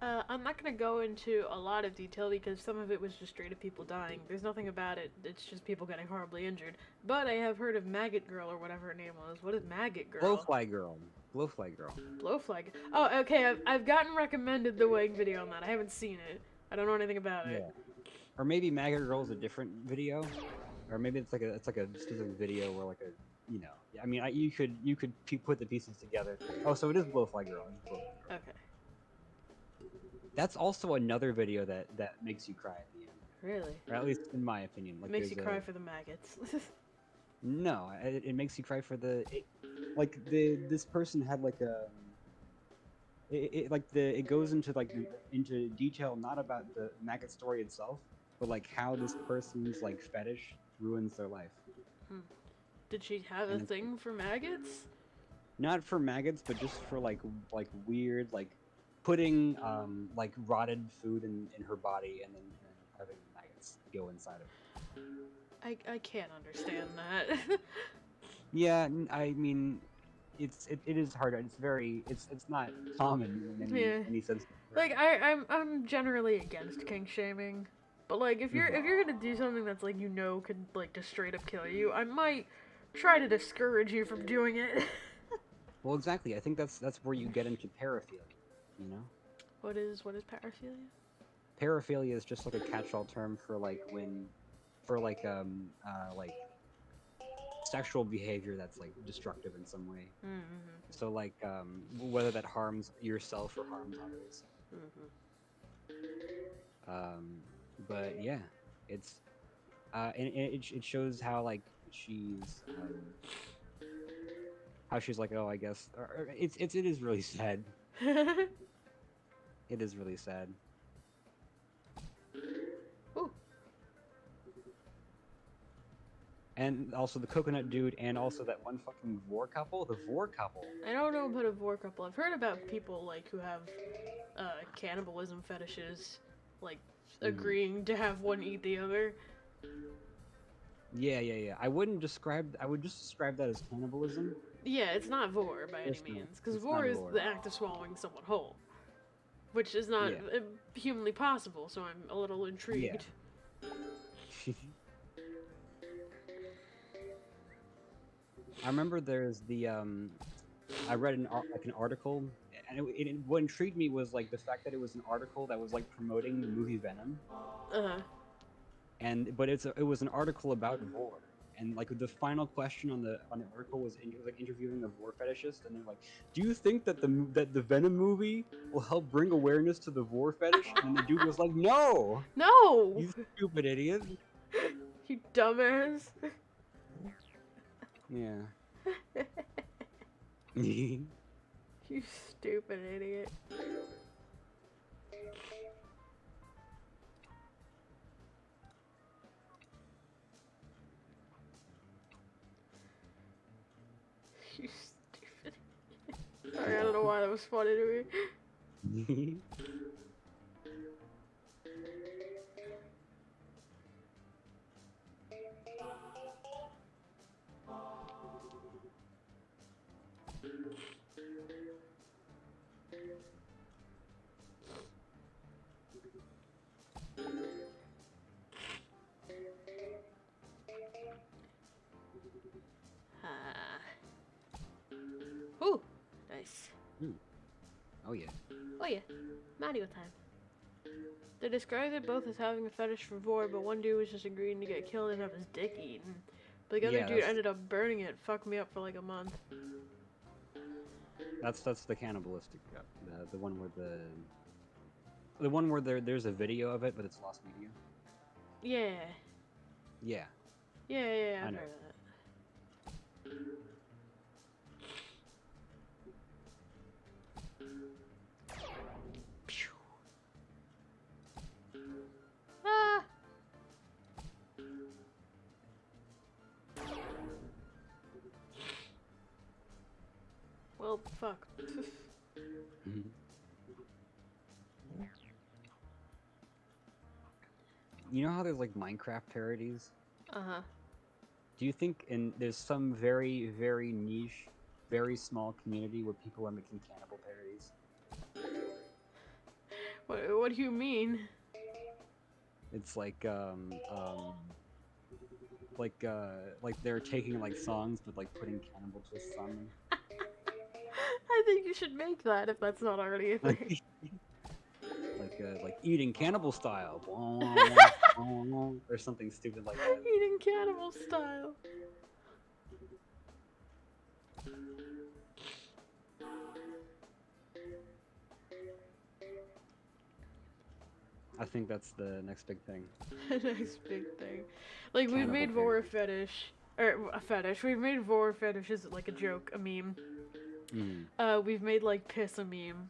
I'm not gonna go into a lot of detail because some of it was just straight up people dying. There's nothing about it. It's just people getting horribly injured. But I have heard of Maggot Girl or whatever her name was. What is Maggot Girl? Blowfly girl. Blowfly girl. Blowfly. Oh, okay. I've gotten recommended the Wang video on that. I haven't seen it. I don't know anything about it. Yeah. Or maybe Maggot Girl is a different video, or maybe it's like a specific video where like a I mean you could put the pieces together. Oh, so it is Blowfly Girl. It's Blowfly Girl. Okay. That's also another video that makes you cry at the end, Really? or at least in my opinion. Like It makes you there's cry for the maggots. No, it makes you cry for this person had like it goes into into detail not about the maggot story itself, but like how this person's like fetish ruins their life. Did she have a And it's thing for maggots? not for maggots, but just for like weird like putting like rotted food in her body and then having maggots go inside of it. I can't understand that. Yeah, I mean, it is hard. It's not common in Yeah. any sense. Of the Like term. I'm generally against kink shaming, but like if Mhm. you're gonna do something that's like could like just straight up kill you, I might try to discourage you from doing it. Well, exactly. I think that's where you get into paraphilia. You know, What is paraphilia? paraphilia is just like a catch-all term for like sexual behavior that's like destructive in some way. Mm-hmm. So like whether that harms yourself or harms others. Um, but yeah, it's and it shows how like she's like, oh, I guess it is really sad. Mm-hmm. It is really sad. Ooh. And also the coconut dude, and also that one fucking vor couple. The vor couple. I don't know about a vor couple. I've heard about people like who have cannibalism fetishes, like agreeing to have one eat the other. Yeah. I would just describe that as cannibalism. Yeah, it's not vor by any It's not. means, because It's vor not is vor. the act of swallowing someone whole, which is not Yeah. humanly possible. So I'm a little intrigued. I remember there's the I read an article, and what intrigued me was like the fact that it was an article that was like promoting the movie Venom, but it was an article about vor, and like the final question on the article was like interviewing a vor fetishist, and they're like, "Do you think that the Venom movie will help bring awareness to the vor fetish?" And the dude was like, "No, No, you stupid idiot." you dumbass. Yeah. You stupid idiot. You stupid. Sorry, I don't know why that was funny to me. Ooh, nice. Oh yeah. Oh yeah, Mario time. They described it both as having a fetish for vor, but one dude was just agreeing to get killed and have his dick eaten. But the other Yeah, dude that's- ended up burning it, fucked me up for like a month. That's the cannibalistic the one where the one where there's a video of it, but it's lost media. Yeah. Yeah. Yeah, I I've know. heard of that. Pew. Ah! Well, fuck. Mhm. You know how there's like Minecraft parodies? Uh-huh. Do you think there's some very, very niche, very small community where people are making cannibal parodies? What do you mean? It's like they're taking like songs but like putting cannibal twists on them. I think you should make that if that's not already a thing. like eating cannibal style, or something stupid like that. Eating cannibal style. I think that's the next big thing. Next big thing. Like, we've Cannibal made vor a fetish. Or, a fetish. We've made vor fetishes like a joke, a meme. Mm. We've made, like, piss a meme.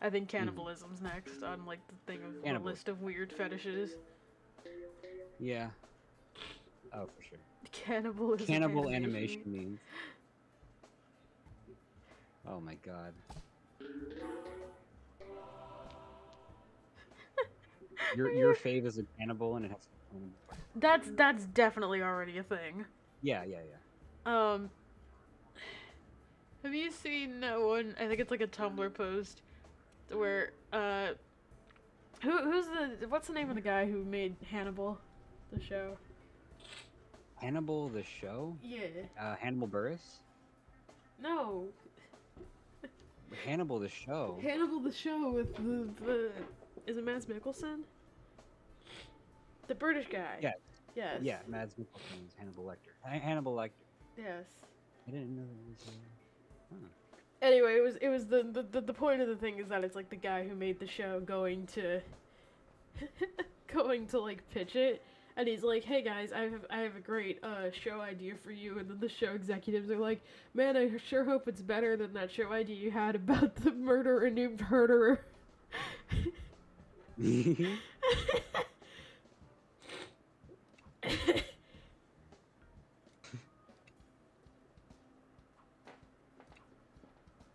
I think cannibalism's next on like the thing of the list of weird fetishes. Yeah. Oh, for sure. Cannibalism. Cannibal animation means. Oh my god. Your fave is a cannibal and it has cannibal parts. That's definitely already a thing. Yeah, yeah, yeah. Have you seen that one? I think it's like a Tumblr post where what's the name of the guy who made Hannibal, the show? Hannibal the show? Yeah. Hannibal Buress? No. Hannibal the show. Hannibal the show with the Is it Mads Mikkelsen? The British guy. Yeah. Yes. Yeah, Mads Mikkelsen is Hannibal Lecter. Hannibal Lecter. Yes. I didn't know that was. Anyway, it was the point of the thing is that it's like the guy who made the show going to like pitch it, and he's like, "Hey guys, I have a great show idea for you," and then the show executives are like, "Man, I sure hope it's better than that show idea you had about the murderer named Herderer."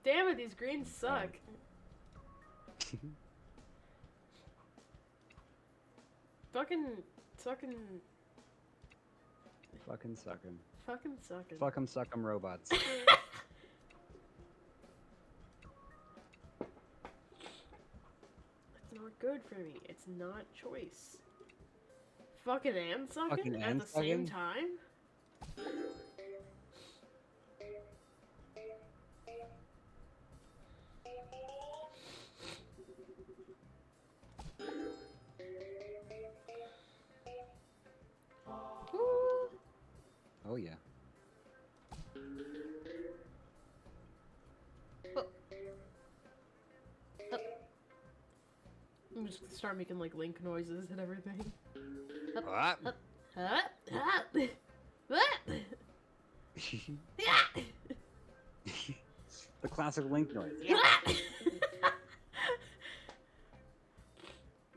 Damn it, these greens suck. Fucking sucking. Fucking suckin'. Fucking sucking. Fuck 'em, suck 'em, robots. It's not good for me. It's not choice. Fucking and sucking Fucking at and the same sucking? time? Ooh. Oh yeah. I'm just gonna start making like Link noises and everything. What? The classic Link noise.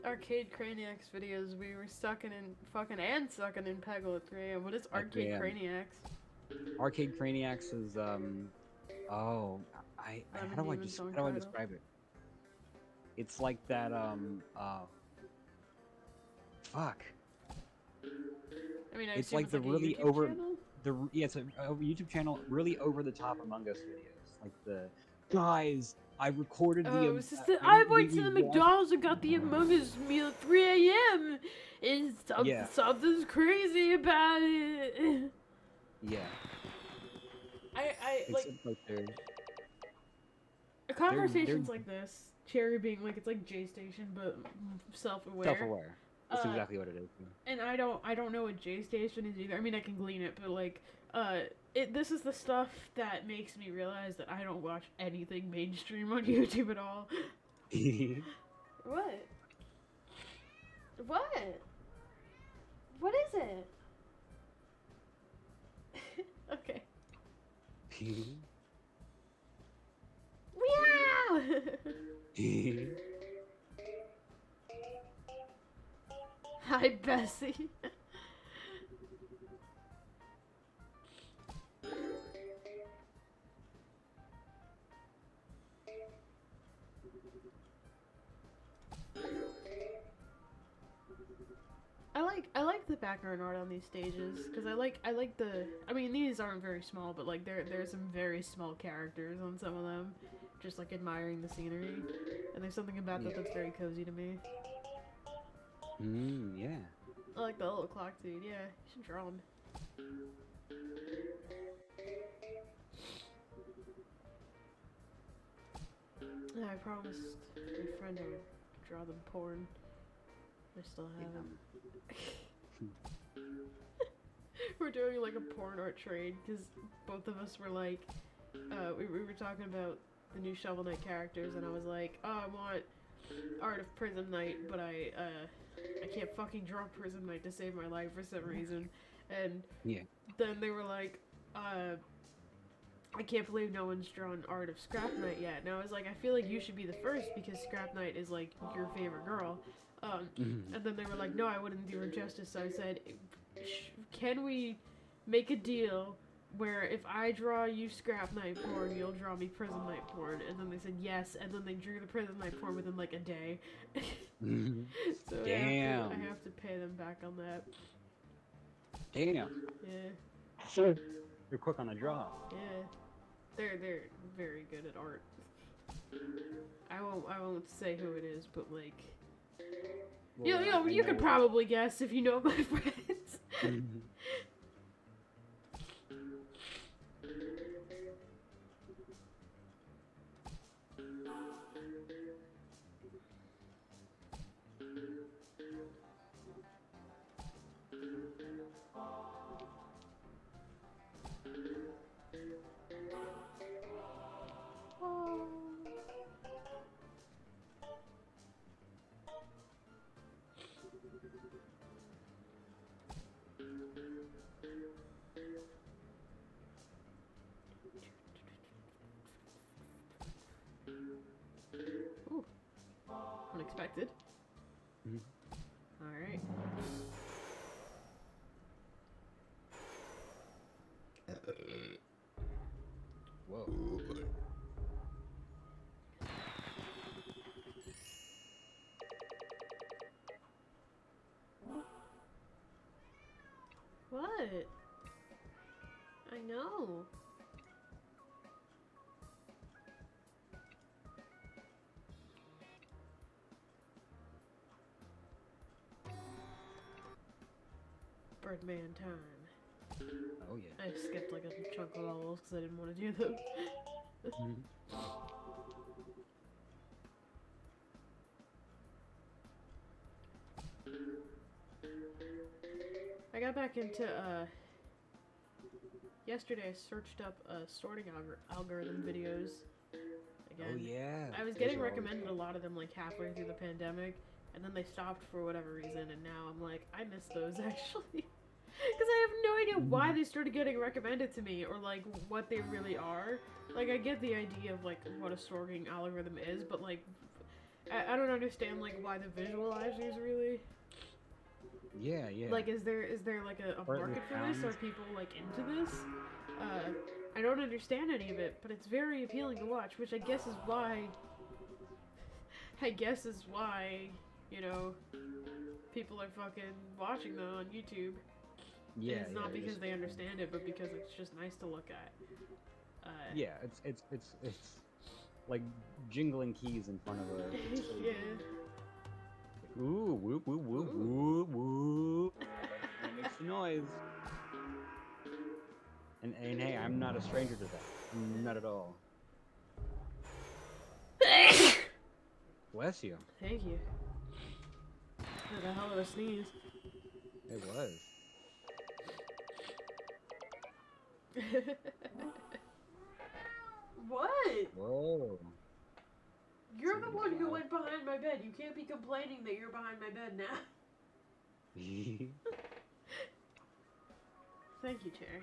Arcade Craniacs videos, we were sucking in sucking in Peggle at 3 a.m. What is Arcade 3 a.m. Craniacs? Arcade Craniacs is oh how do I describe it? It's like that fuck. I mean, I It's assume like it's the like a really YouTube over channel? it's a YouTube channel really over the top Among Us videos. Like the guys, I recorded Oh, it's just I went to the McDonald's and got the Among Us meal at 3 a.m. and something's crazy about it. Yeah. I like Except like they're conversations like this. Cherry being like it's like J Station but self-aware. self-aware. That's Uh, exactly what it is. And I don't know what J Station is either. I mean, I can glean it, but like, this is the stuff that makes me realize that I don't watch anything mainstream on YouTube at all. What? What? What is it? Okay. Meow! Hi, Bessie. I like the background art on these stages because I like the. I mean, these aren't very small, but like there's some very small characters on some of them, just like admiring the scenery, and there's something about that that's very cozy to me. Yeah. I like the little clock dude. Yeah, you should draw him. Yeah, I promised my friend I would draw them porn. I still haven't. We're doing like a porn art trade because both of us were like, we were talking about the new Shovel Knight characters, and I was like, oh, I want art of Prison Knight, but I can't fucking draw Prison Knight to save my life for some reason. And then they were like, I I can't believe no one's drawn art of Scrap Knight yet. And I was like, I feel like you should be the first because Scrap Knight is like your favorite girl. And then they were like, no, I wouldn't do her justice. So I said, can we make a deal where if I draw you Scrap Knight porn, you'll draw me Prison Knight porn? And then they said yes, and then they drew the Prison Knight porn within like a day. So Damn. I have to pay them back on that. Damn. Yeah, You're quick on the draw. yeah. They're very good at art. I won't say who it is, but like, you could probably guess if you know my friends. Ooh. Unexpected. Alright. Whoa. What? I know. Birdman time. Oh yeah. I skipped like a chunk of levels because I didn't want to do them. I got back into, yesterday I searched up, sorting algorithm videos again. Oh yeah. I was Those getting are always recommended a good. lot of them like halfway through the pandemic, and then they stopped for whatever reason, and now I'm like, I miss those actually. Because I have no idea why they started getting recommended to me, or like what they really are. Like, I get the idea of like what a sorting algorithm is, but like, I don't understand like why the visualizers really. Yeah, yeah. Like, is there like a Or the market for this? Are sounds. people like into this? I don't understand any of it, but it's very appealing to watch, which I guess is why. You know, people are fucking watching them on YouTube. Yeah, And it's not because just- they understand it, but because it's just nice to look at. Yeah, it's like jingling keys in front of a. Yeah. Ooh, whoop whoop whoop whoop whoop. That makes the noise. And hey, I'm not a stranger to that. Not at all. Bless you. Thank you. That a hell of a sneeze. It was. What? Whoa. You're the Something's one who loud. went behind my bed. You can't be complaining that you're behind my bed now. Thank you, Terry.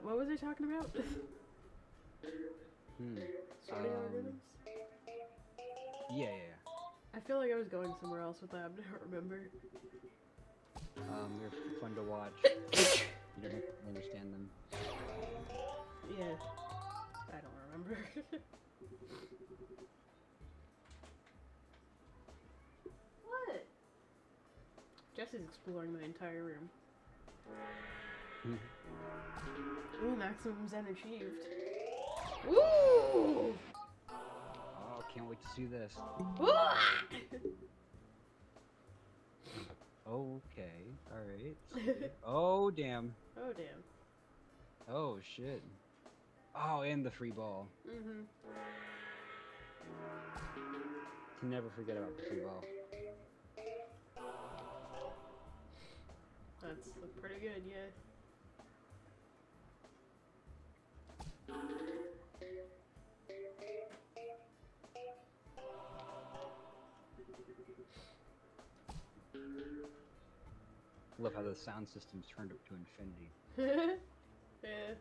What was I talking about? Sorting algorithms? Yeah, yeah. I feel like I was going somewhere else with that, but I don't remember. They're fun to watch. You don't have to understand them. Yeah. I don't remember. What? Jesse's exploring the entire room. Ooh, maximum zen achieved. Ooh! Oh, can't wait to see this. Okay, alright. Oh, damn. Oh, damn. Oh, shit. Oh, and the free ball. Mm-hmm. Can never forget about the free ball. That's pretty good, yeah. Love how the sound system's turned up to infinity. Yeah.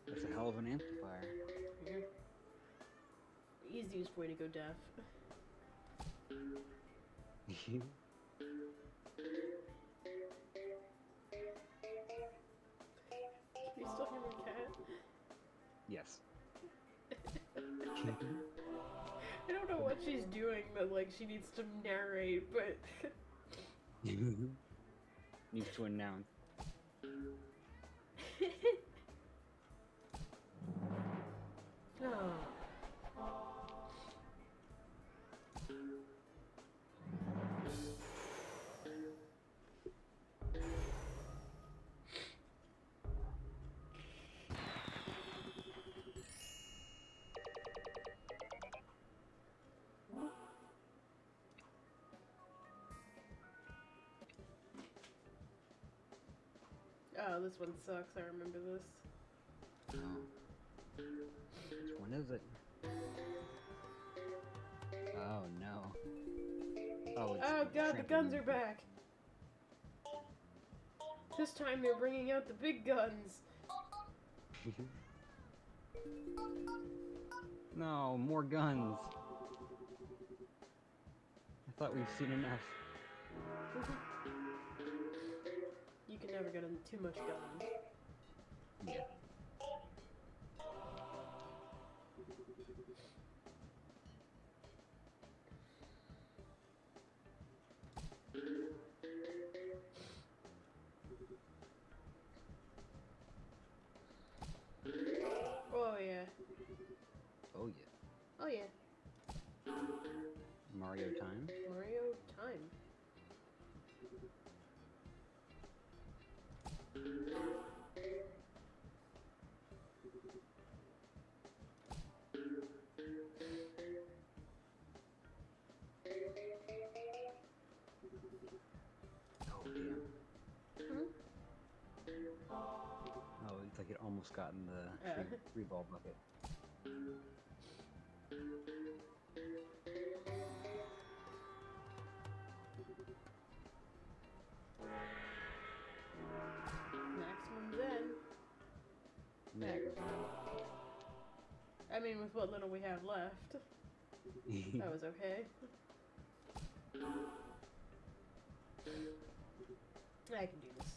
That's a hell of an amplifier. Easiest way to go deaf. You still hear my cat? Yes. I don't know what she's doing, but like she needs to narrate, but Needs to announce. oh. Oh, this one sucks. I remember this. Oh. Which one is it? Oh no. Oh, it's Oh god, the guns trampoline. are back. This time they're bringing out the big guns. No, more guns. I thought we've seen enough. You can never get too much guns. Yeah. Oh yeah. Oh yeah. Oh yeah. Mario time. Mario time. Oh damn. Hmm? Oh, it's like it almost got in the Yeah. free ball bucket. Maximum Zen. Next. I mean, with what little we have left, that was okay. I can do this.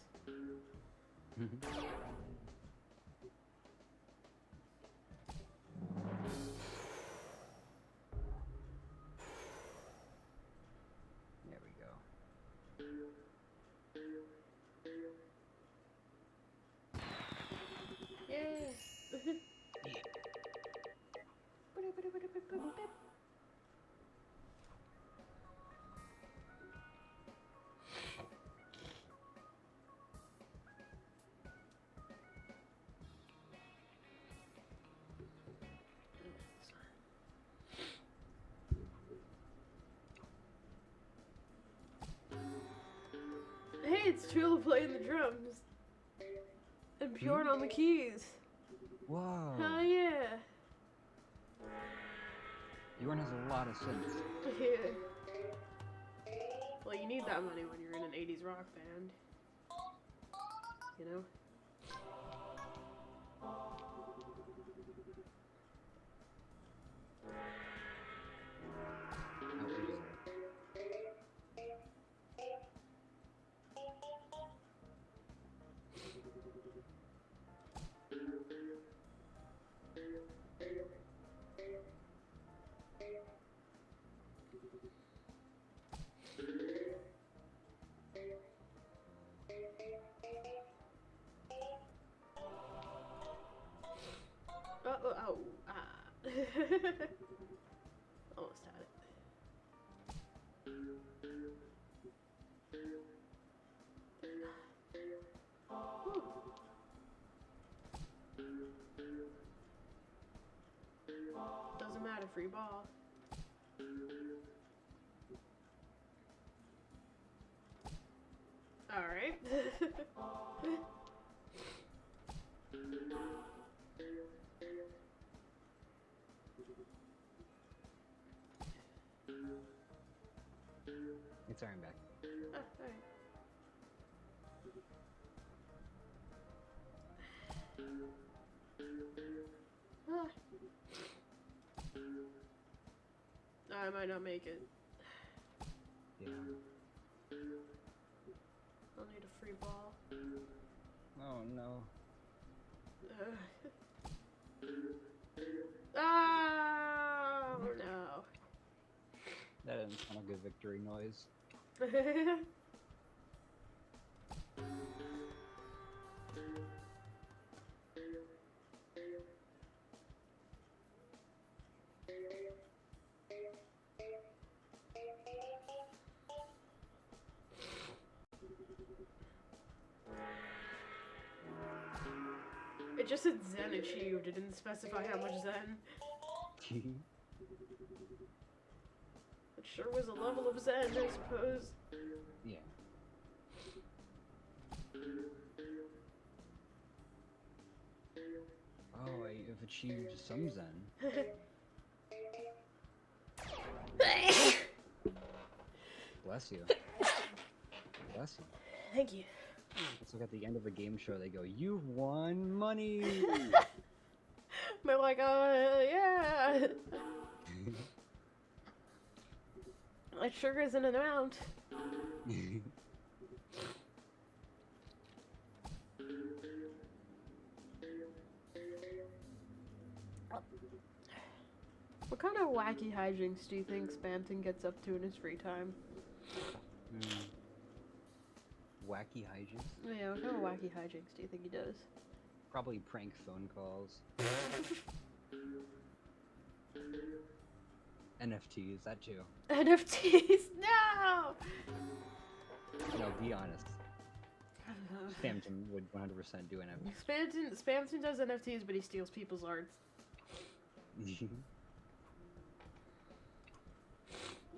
There we go. Yeah. Hey, it's Tula playing the drums. And Bjorn on the keys. Whoa. Hell yeah. Bjorn has a lot of sense. Yeah. Well, you need that money when you're in an 80s rock band. You know? How old is it? Oh, ah. Almost had it. Whew. Doesn't matter, free ball. Alright. sorry, I'm back. Oh, alright. Ah. I might not make it. Yeah. I'll need a free ball. Oh no. Oh no. That didn't sound a good victory noise. It just said Zen achieved. It didn't specify how much Zen. It sure was a level of Zen, I suppose. Yeah. Oh, I've achieved some Zen. Bless you. Bless you. Thank you. It's like at the end of a game show, they go, "You've won money!" They're like, yeah. It sure isn't an amount. What kind of wacky hijinks do you think Spamton gets up to in his free time? Wacky hijinks? Yeah, what kind of wacky hijinks do you think he does? Probably prank phone calls. NFTs, that too. NFTs? No! No, be honest. Spamton would 100% do NFTs. Spamton does NFTs, but he steals people's arts.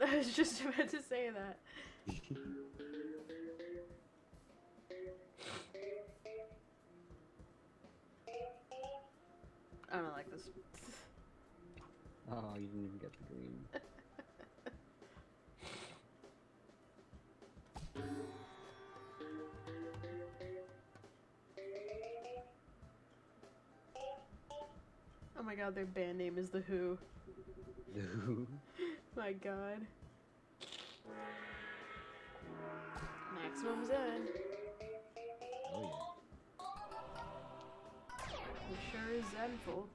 I was just about to say that. I don't like this. Oh, you didn't even get the green. Oh my god, their band name is The Who. The Who? My god. Maximum Zen. Oh It sure is zenful.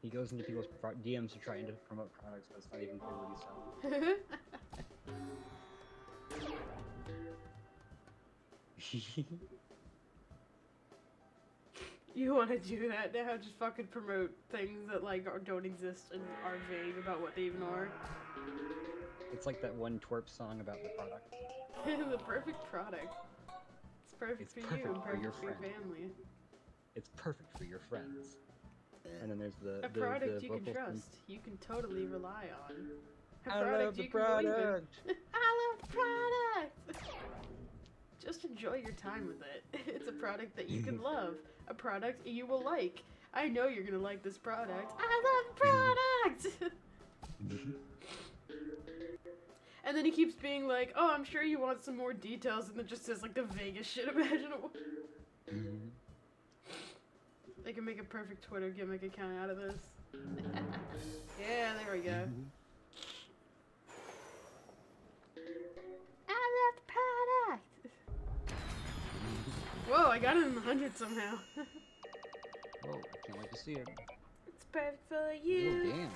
He goes into people's DMs to try and promote products, but it's not even clear what he's selling. You want to do that now? Just fucking promote things that like don't exist and are vague about what they even are. It's like that one twerp song about the product. The perfect product. It's perfect It's for you perfect and for your perfect for your friend. family. It's perfect for your friends. And then there's A product you can vocal from- trust. You can totally rely on. A I love the you can believe in. product. I love the product! Just enjoy your time with it. It's a product that you can love. A product you will like. I know you're gonna like this product. I love the product! And then he keeps being like, oh, I'm sure you want some more details, and then just says like the vaguest shit imaginable. They can make a perfect Twitter gimmick account out of this. Yeah, there we go. I love the product! Whoa, I got it in the 100 somehow. Whoa, I can't wait to see it. It's perfect for Oh, you. damn.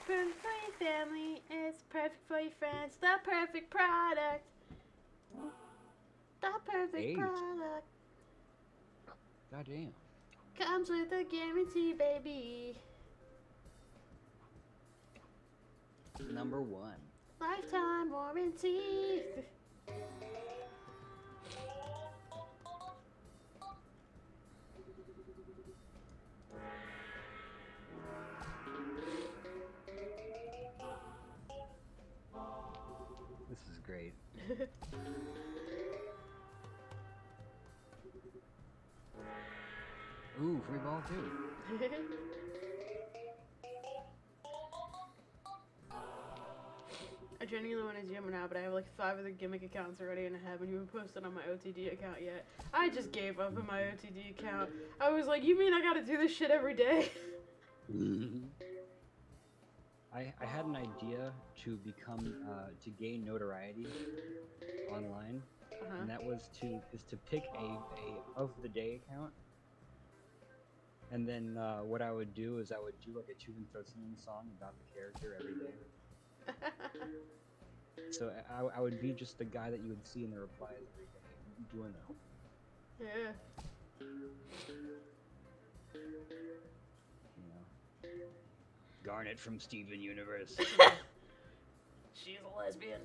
Perfect for your family. It's perfect for your friends. The perfect product. The perfect Eight. product. God damn. Comes with a guarantee, baby. Number 1. Lifetime warranty. This is great. Ooh, free ball too. I genuinely want to gym now, but I have like 5 other gimmick accounts already, and I haven't even posted on my OTD account yet. I just gave up on my OTD account. I was like, you mean I gotta do this shit every day? I had an idea to become to gain notoriety online, and that was to pick a of the day account, and then what I would do is I would do like a 2 and 13 song about the character every day. So I would be just the guy that you would see in the replies every day doing that. Yeah. You know, Garnet from Steven Universe. She's a lesbian.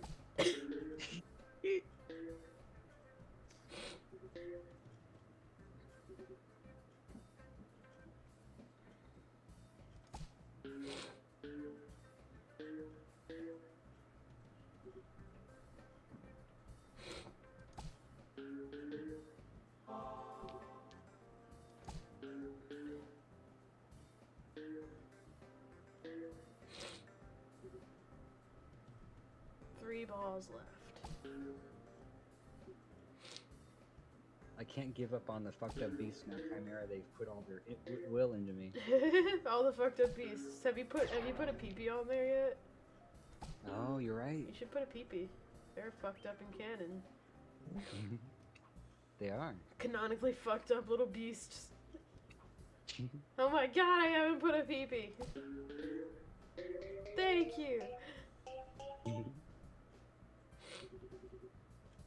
Three balls left. I can't give up on the fucked up beast now chimera. They've put all their will into me. All the fucked up beasts. Have you put a peepee on there yet? Oh, you're right. You should put a peepee. They're fucked up in canon. They are. Canonically fucked up little beasts. Oh my god, I haven't put a peepee. Thank you.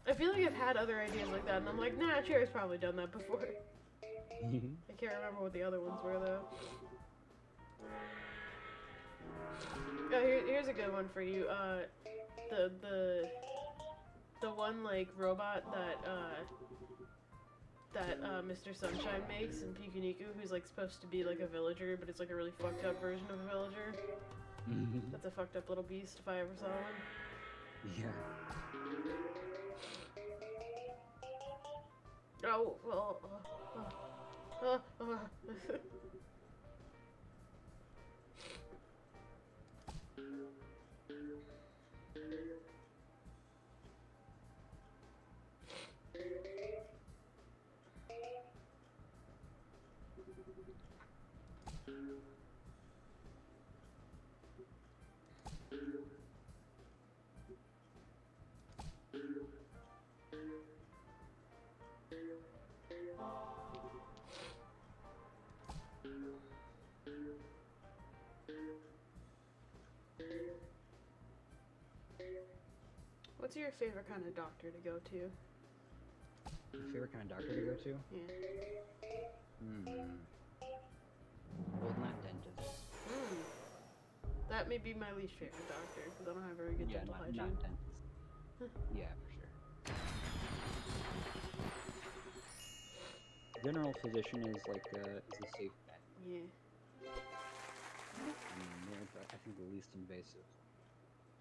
I feel like I've had other ideas like that, and I'm like, nah, Cherry's probably done that before. I can't remember what the other ones were, though. Oh, here's a good one for you. The one, like, robot that Mr. Sunshine makes in Pikuniku, who's, like, supposed to be, like, a villager, but it's, like, a really fucked up version of a villager. That's a fucked up little beast, if I ever saw one. Yeah. Oh, well, What's your favorite kind of doctor to go to? Your favorite kind of doctor to go to? Yeah. Well, not dentist. That may be my least favorite doctor, because I don't have very good dental hygiene. Not dentist. Yeah, for sure. General physician is like is a safe bet. Yeah. I mean, they're, I think the least invasive.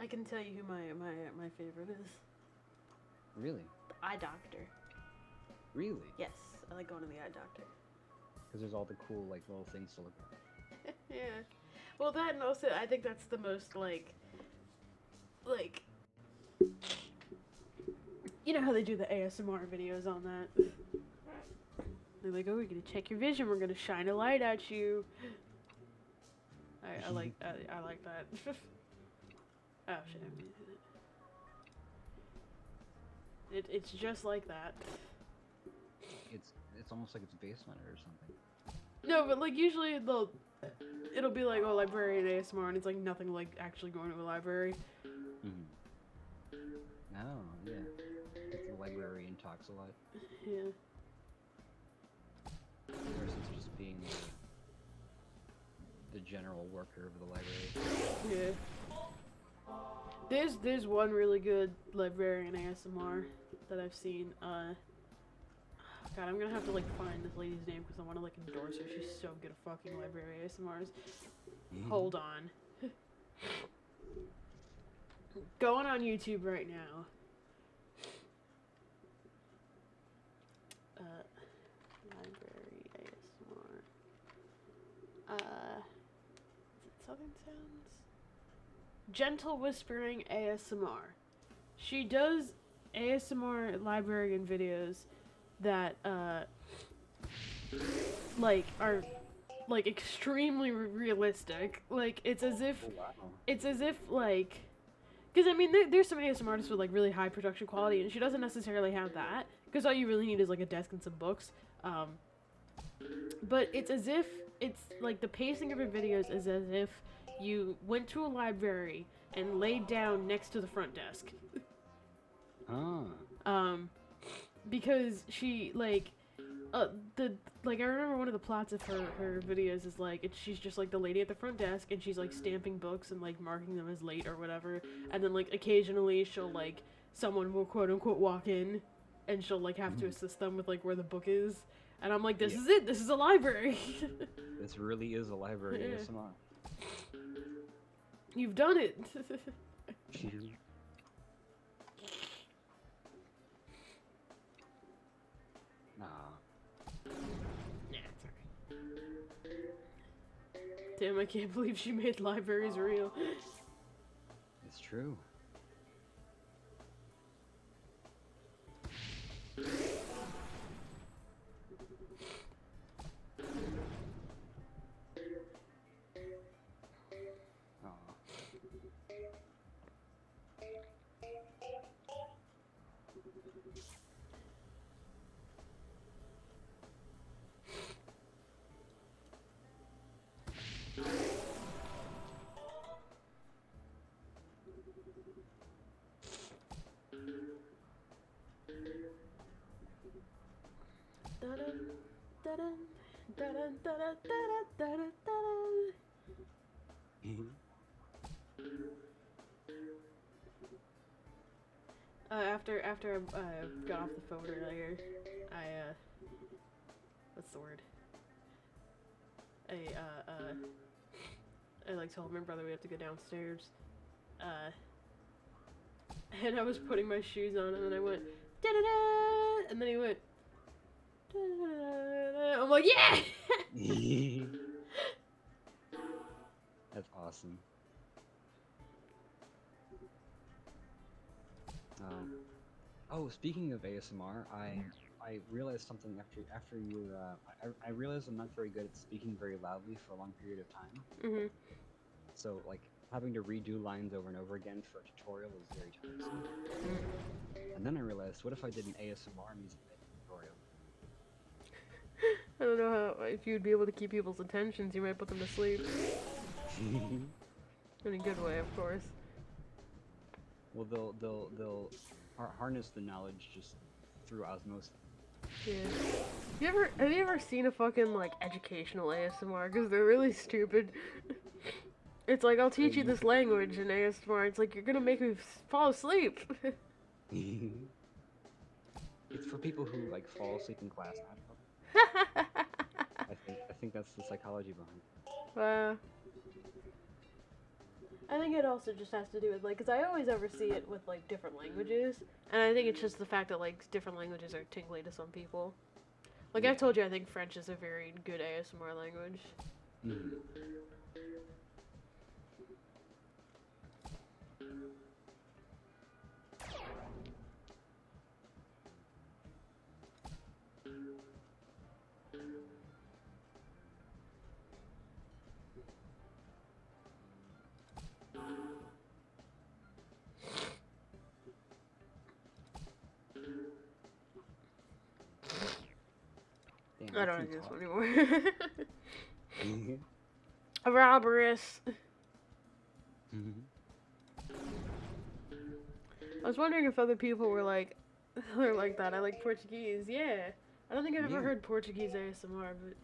I can tell you who my favorite is. Really? The eye doctor. Really? Yes, I like going to the eye doctor. Because there's all the cool like little things to look at. Yeah. Well, that and also I think that's the most like you know how they do the ASMR videos on that? They're like, oh, we're gonna check your vision. We're gonna shine a light at you. I like that. Oh shit! It's just like that. It's almost like it's based on it or something. No, but like usually it'll be like, oh, librarian ASMR, and it's like nothing like actually going to a library. Oh yeah, the librarian talks a lot. Yeah. Versus just being the general worker of the library. Yeah. There's one really good librarian ASMR that I've seen. God, I'm gonna have to like find this lady's name because I want to like endorse her. She's so good at fucking library ASMRs. Hold on. Going on YouTube right now. Library ASMR. Is it Southern Sounds? Gentle Whispering ASMR. She does ASMR librarian videos that, like, are, like, extremely realistic. Like, it's as if, Oh, wow. like, because, I mean, there's some ASMR artists with, like, really high production quality, and she doesn't necessarily have that, because all you really need is, like, a desk and some books. But it's as if, it's, like, the pacing of her videos is as if you went to a library and laid down next to the front desk. Ah. Because she, like, I remember one of the plots of her videos is, like, she's just, like, the lady at the front desk, and she's, like, stamping books and, like, marking them as late or whatever, and then, like, occasionally she'll, like, someone will quote-unquote walk in, and she'll, like, have to assist them with, like, where the book is, and I'm like, this is it, this is a library! This really is a library ASMR. You've done it! Nah. Nah, it's alright. Damn, I can't believe she made libraries real. It's true. Aw. Da-dun, da-dun, da-dun, da-dun, da-dun, da-dun, da-dun. After I got off the phone earlier, what's the word? I like told my brother we have to go downstairs, and I was putting my shoes on, and then I went, da-da-da, and then he went, da-da-da-da. I'm like, yeah! That's awesome. Oh, speaking of ASMR, I realized something after you. I realized I'm not very good at speaking very loudly for a long period of time. Mm-hmm. So like having to redo lines over and over again for a tutorial is very tiresome. And then I realized, what if I did an ASMR music tutorial? I don't know how, if you'd be able to keep people's attentions, you might put them to sleep. In a good way, of course. Well, they'll harness the knowledge just through osmosis. Yeah. Have you ever seen a fucking, like, educational ASMR? Because they're really stupid. It's like, I'll teach you this language in ASMR. It's like, you're gonna make me fall asleep. It's for people who like fall asleep in class. I think that's the psychology behind it. Wow. I think it also just has to do with, like, because I always ever see it with, like, different languages. And I think it's just the fact that, like, different languages are tingly to some people. Like, Yeah. I've told you, I think French is a very good ASMR language. Mhm. Damn, I I don't can't do this talk. one anymore. Mhm. Robberous. Mhm. I was wondering if other people were like, they're like that. I like Portuguese. Yeah. I don't think I've ever Yeah. heard Portuguese ASMR, but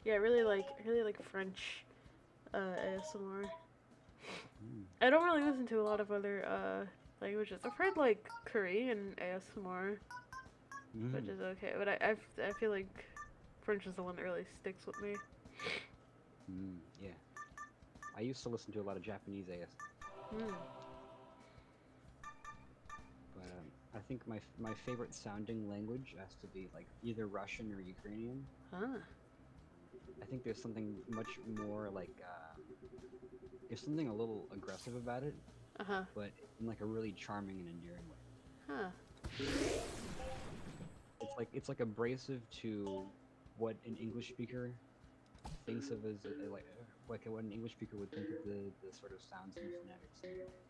yeah, I really like French ASMR. Mm. I don't really listen to a lot of other languages. I've heard like Korean ASMR, which Mhm. is okay, but I feel like French is the one that really sticks with me. Yeah. I used to listen to a lot of Japanese AS, Mm. but I think my favorite sounding language has to be like either Russian or Ukrainian. Huh. I think there's something much more like there's something a little aggressive about it, Uh-huh. but in like a really charming and endearing way. Huh. It's like abrasive to what an English speaker thinks of as like what an English speaker would think of the sort of sounds and phonetics.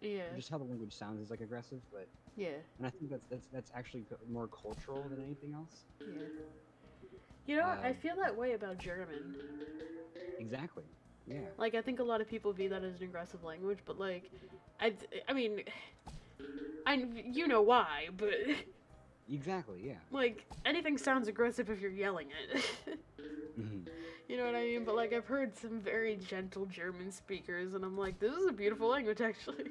Yeah. Just how the language sounds is like aggressive, but Yeah. and I think that's actually more cultural than anything else. Yeah. You know what? I Um, feel that way about German. Exactly. Yeah. Like, I think a lot of people view that as an aggressive language, but like, I mean, you know why, but Exactly. Yeah. like, anything sounds aggressive if you're yelling it. Mhm. You know what I mean? But like, I've heard some very gentle German speakers, and I'm like, this is a beautiful language, actually.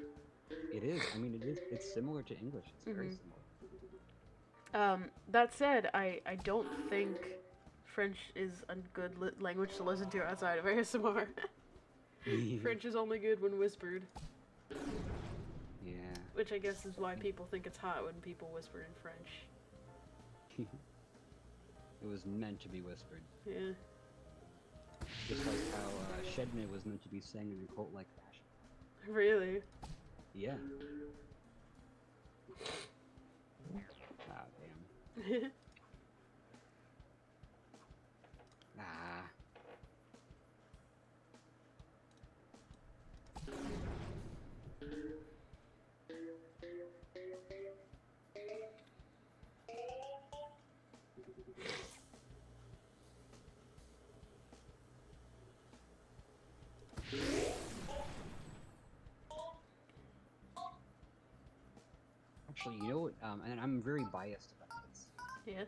It is. I mean, it is. It's similar to English. It's very Mhm. similar. That said, I don't think French is a good language to listen to outside of ASMR. French is only good when whispered, Yeah. which I guess is why people think it's hot when people whisper in French. It was meant to be whispered, Yeah. just like how Shedman was meant to be sang in a cult-like fashion. Really? Yeah. Ah, damn. Ah. Actually, you know what? And I'm very biased about this. Yeah.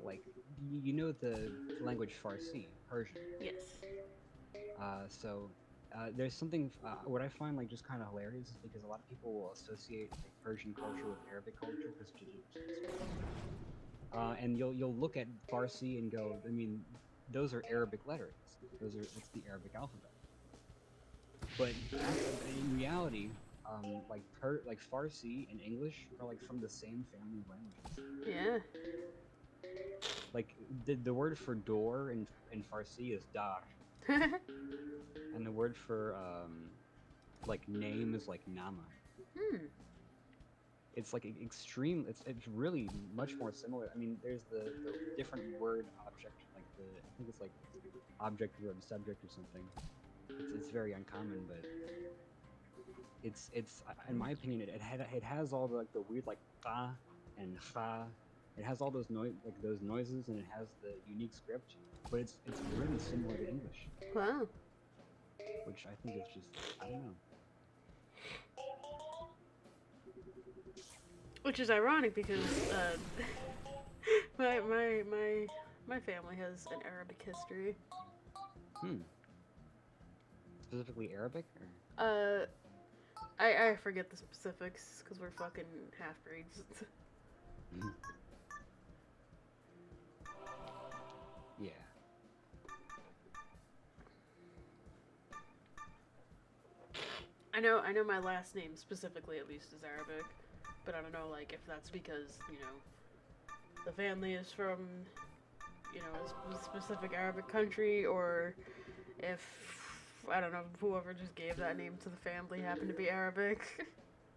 Like, you know the language Farsi, Persian. Yes. There's something what I find like just kind of hilarious is because a lot of people will associate like Persian culture with Arabic culture because and you'll look at Farsi and go, I mean, those are Arabic letters. It's the Arabic alphabet. But in reality, like Farsi and English are like from the same family of languages. Yeah. Like the word for door in Farsi is dar, and the word for like name is like nama. Hmm. It's like extreme. It's really much more similar. I mean, there's the different word object, like I think it's like object verb subject or something. It's very uncommon, but it's in my opinion it has all the like the weird like fa and ha. It has all those those noises, and it has the unique script, but it's really similar to English, Wow. which I think is just I don't know. Which is ironic because my family has an Arabic history. Specifically Arabic, or? I forget the specifics because we're fucking half breeds. Mhm. Yeah. I know my last name specifically at least is Arabic, but I don't know like if that's because, you know, the family is from, you know, a specific Arabic country, or if I don't know, whoever just gave that name to the family happened to be Arabic.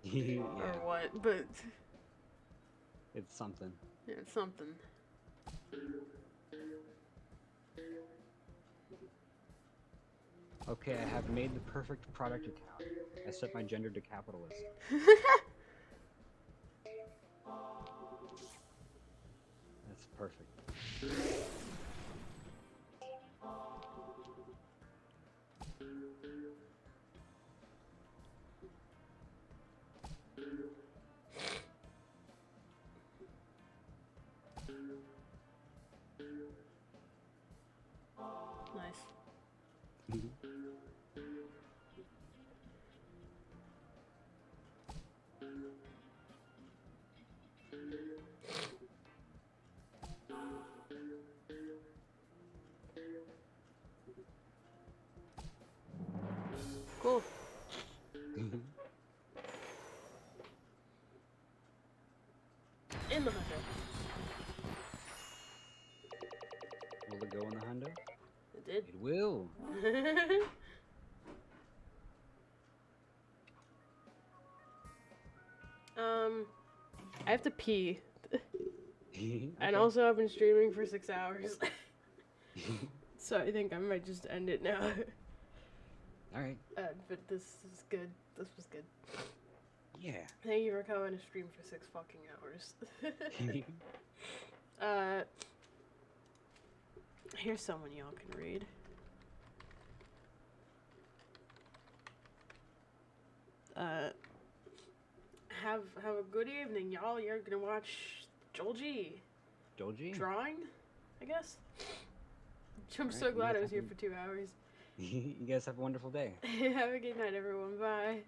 Yeah. Or what, but It's something. yeah, it's something. Okay, I have made the perfect product account. I set my gender to capitalist. That's perfect. Nice. Cool. In the hunter. Will it go in the did. It will. I have to pee. Okay. And also I've been streaming for 6 hours. So I think I might just end it now. All right. But this is good. This was good. Yeah. Thank you for coming to stream for 6 fucking hours. Here's someone y'all can read. Have a good evening, y'all. You're gonna watch Joel G. Dolgy? Drawing, I guess. I'm Alright, so you glad guys I was here have for 2 hours. You guys have a wonderful day. Have a good night, everyone. Bye.